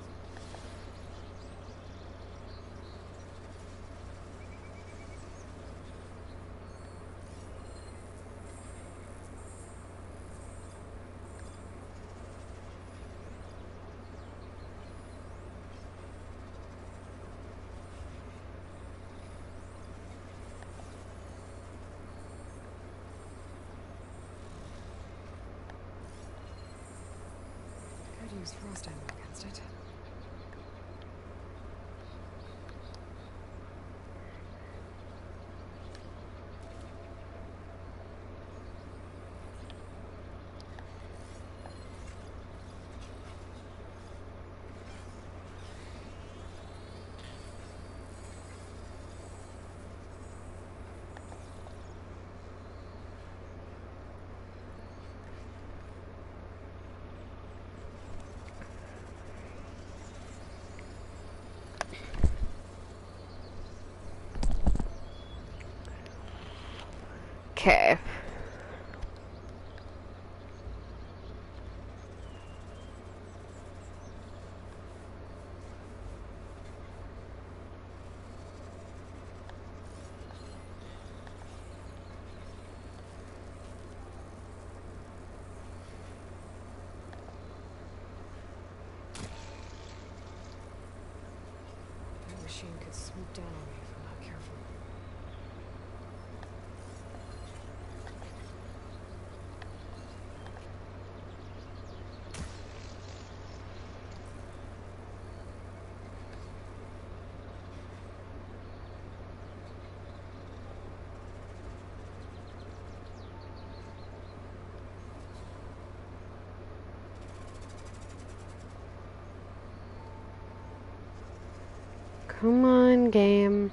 Could use frost ammo against it. Okay. That machine could swoop down on me if I'm not careful. Come on, game.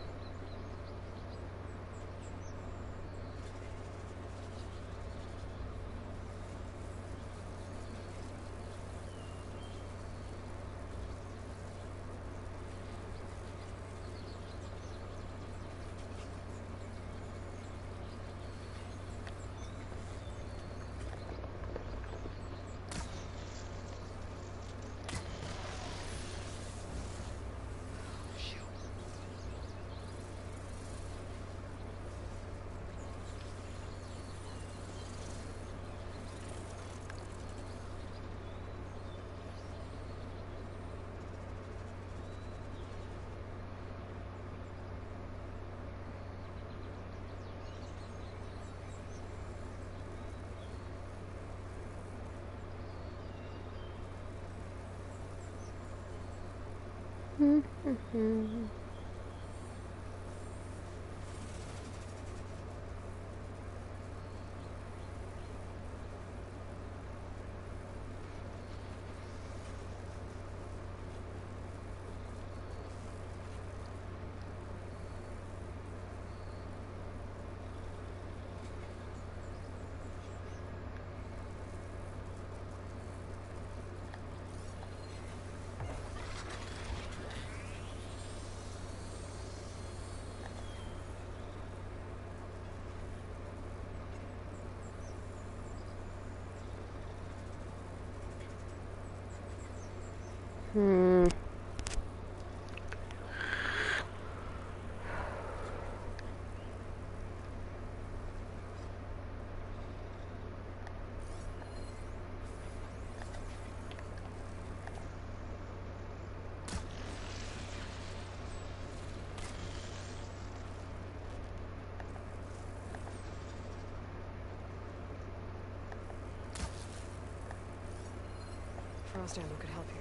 Frost ammo could help here.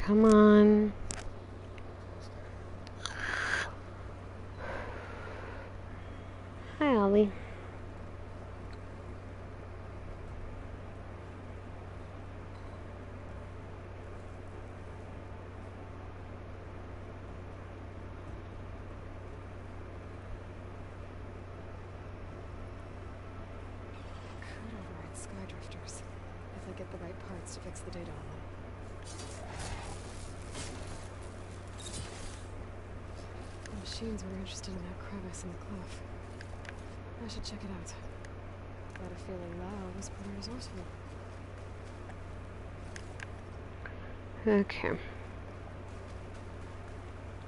Come on. Hi, Ollie. Could override Skydrifters if I get the right parts to fix the data on them. The machines were interested in that crevice in the cliff. I should check it out. Got a feeling Lao was pretty resourceful. Okay.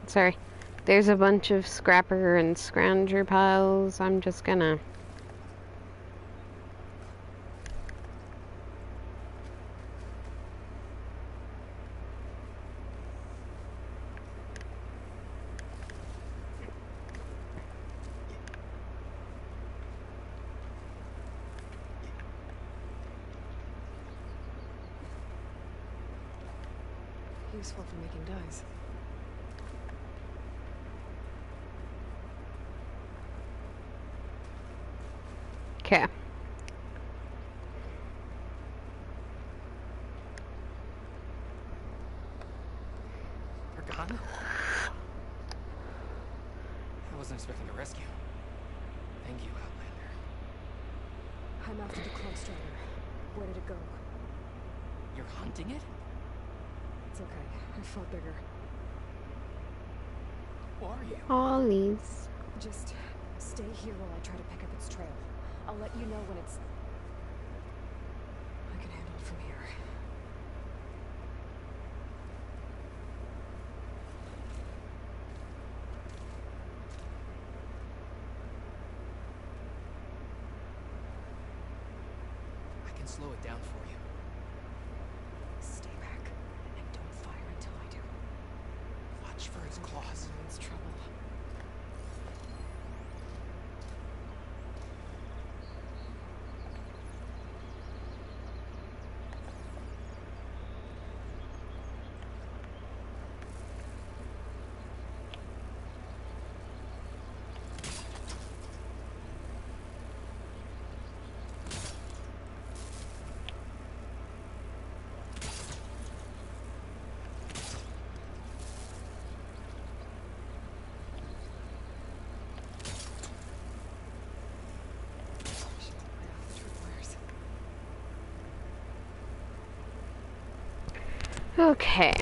Sorry. There's a bunch of scrapper and scrounger piles. I'm just gonna... Useful for making dyes. Okay. I'm after the Cloak Strider. Where did it go? You're hunting it? It's okay. I fought bigger. Who are you? Ollies. Just stay here while I try to pick up its trail. I'll let you know when it's... I can handle it from here. I can slow it down for you. Stay back and don't fire until I do. Watch for its claws. It's trouble. Okay.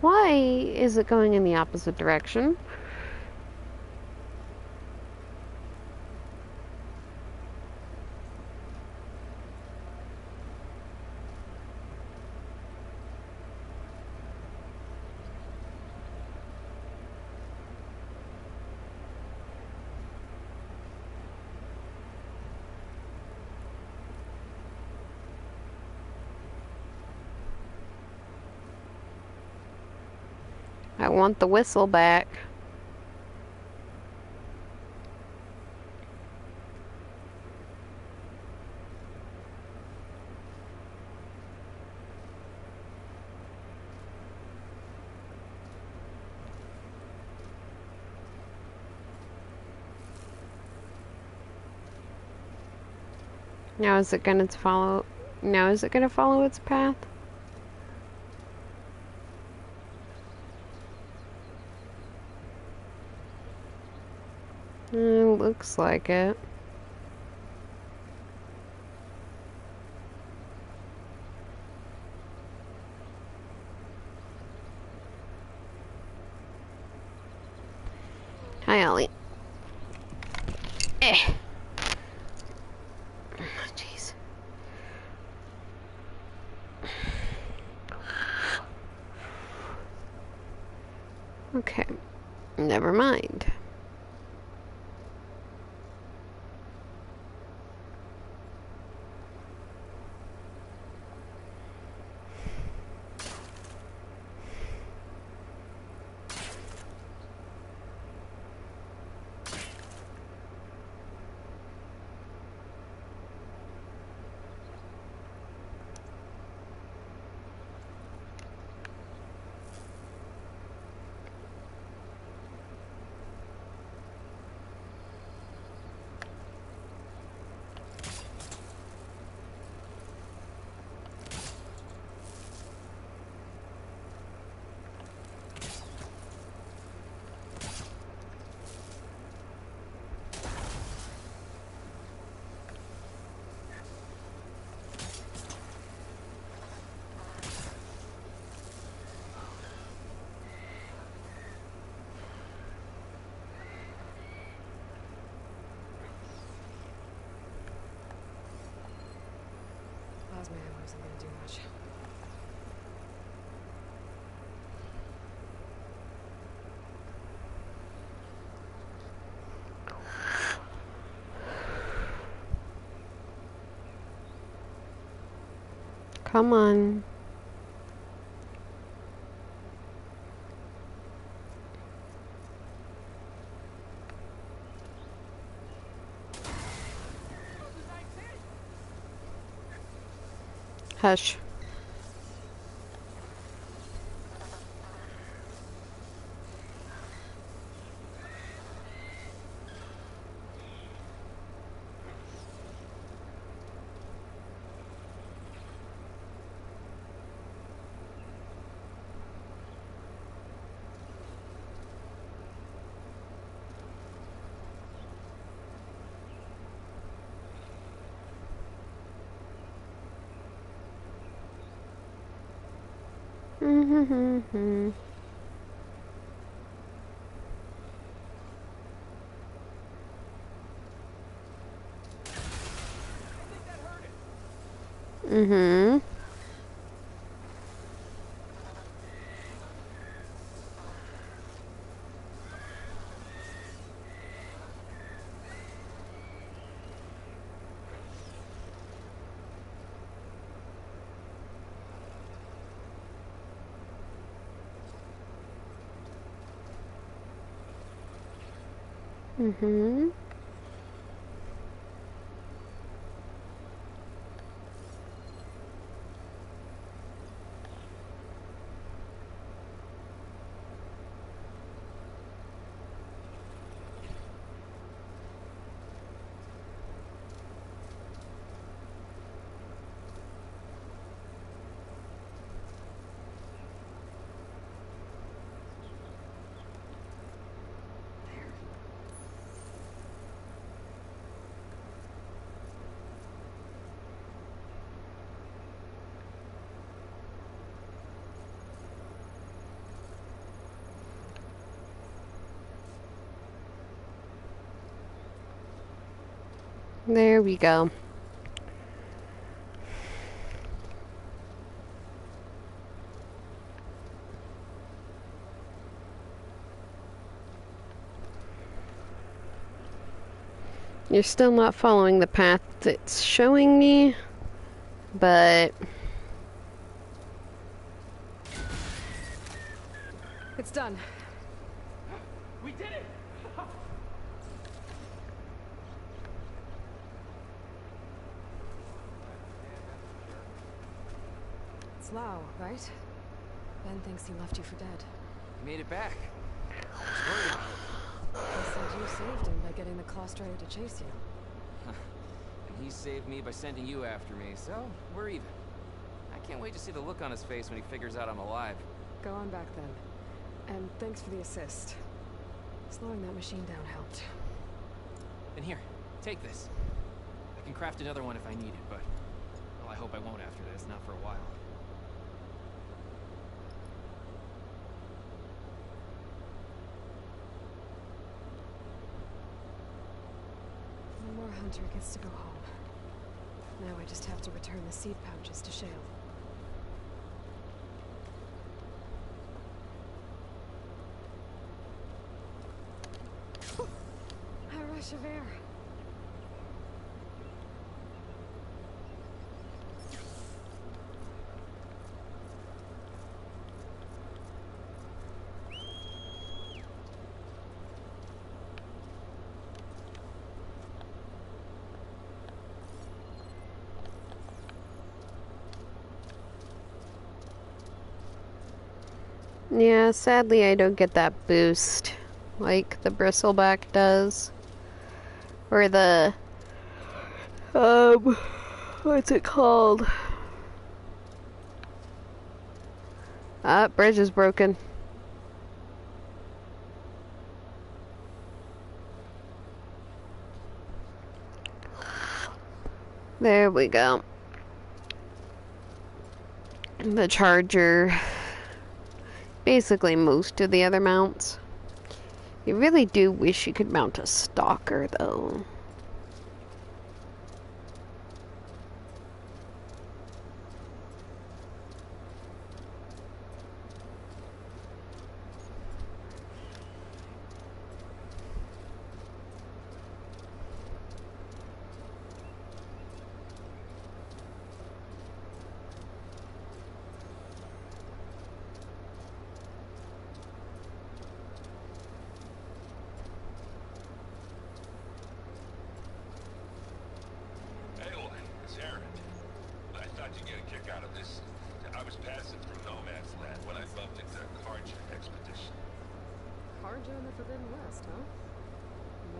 Why is it going in the opposite direction? I want the whistle back. Now is it going to follow? Now is it going to follow its path? Looks like it. Hi, Ollie. Jeez. Okay. Never mind. Plasma ammo isn't gonna do much. Come on. Hush. Mm-hmm. Mm-hmm. Mm-hmm. There we go. You're still not following the path it's showing me, but... It's done. We did it! It's Lau, right? Ben thinks he left you for dead. You made it back. I was worried about it. He said you saved him by getting the Clawstrider to chase you. And he saved me by sending you after me, so we're even. I can't wait to see the look on his face when he figures out I'm alive. Go on back then. And thanks for the assist. Slowing that machine down helped. And here, take this. I can craft another one if I need it, but... well, I hope I won't after this, not for a while. One more hunter gets to go home. Now I just have to return the seed pouches to Shale. A rush of air. Yeah, sadly I don't get that boost like the bristleback does. Or the... what's it called? Ah, bridge is broken. There we go. The charger. Basically most of the other mounts. You really do wish you could mount a stalker though.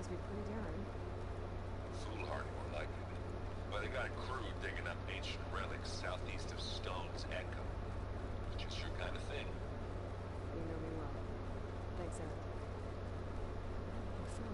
must be pretty daring. Foolhardy, more like it. But they got a crew digging up ancient relics southeast of Stone's Echo. Which is your kind of thing. You know me well. Thanks, Eric. Profound.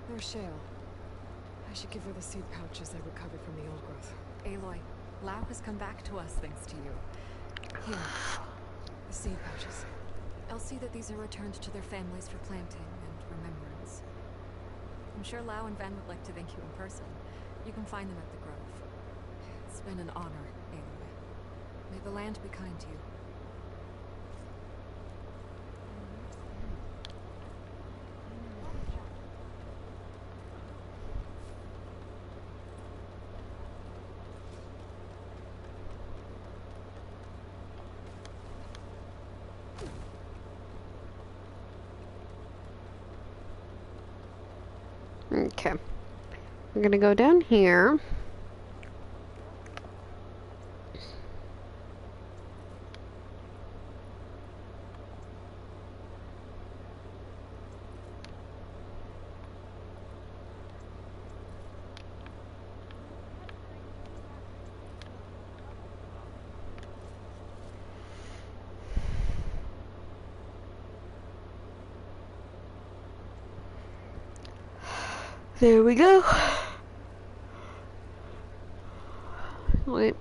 There's Shale. I should give her the seed pouches I recovered from the old growth. Aloy, Lau has come back to us thanks to you. Here. The seed pouches. I'll see that these are returned to their families for planting and remembrance. I'm sure Lau and Van would like to thank you in person. You can find them at the Grove. It's been an honor, Aloy. May the land be kind to you. Okay. We're gonna go down here. There we go. Wait.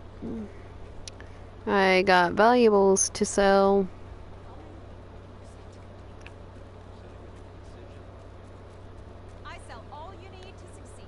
I got valuables to sell. I sell all you need to succeed.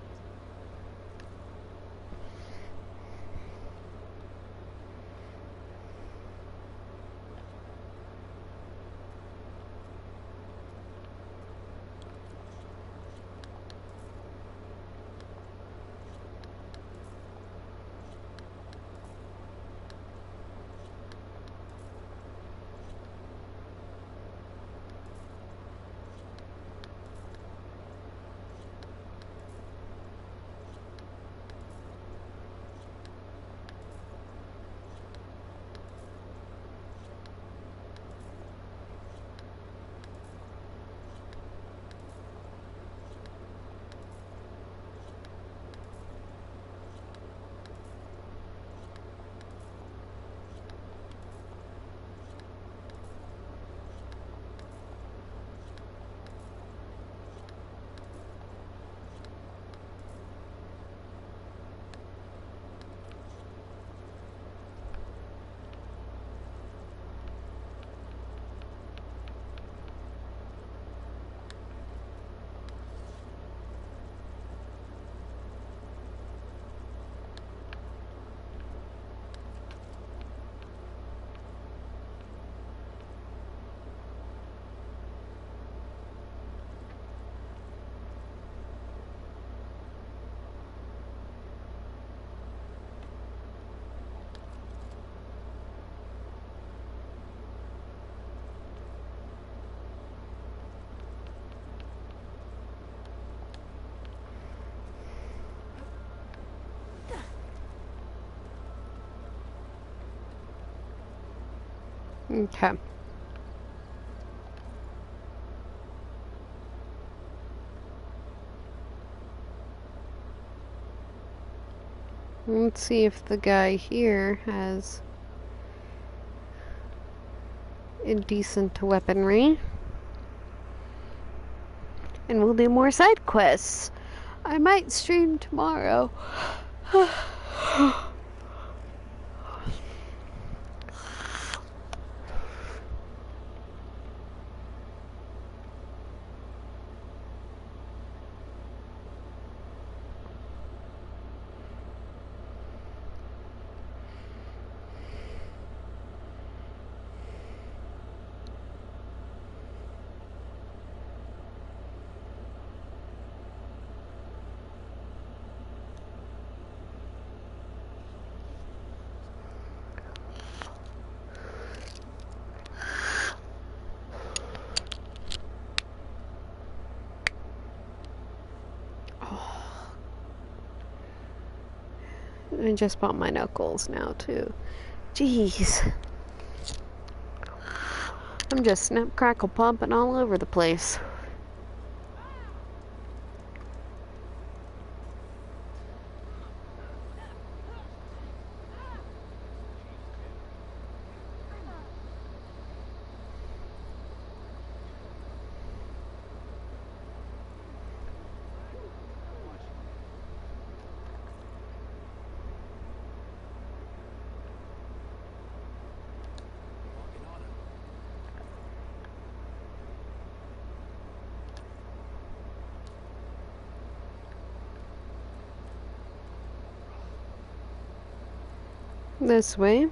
Okay. Let's see if the guy here has a decent weaponry. And we'll do more side quests. I might stream tomorrow. I just bought my knuckles now, too. Jeez. I'm just snap, crackle, popping all over the place. This way.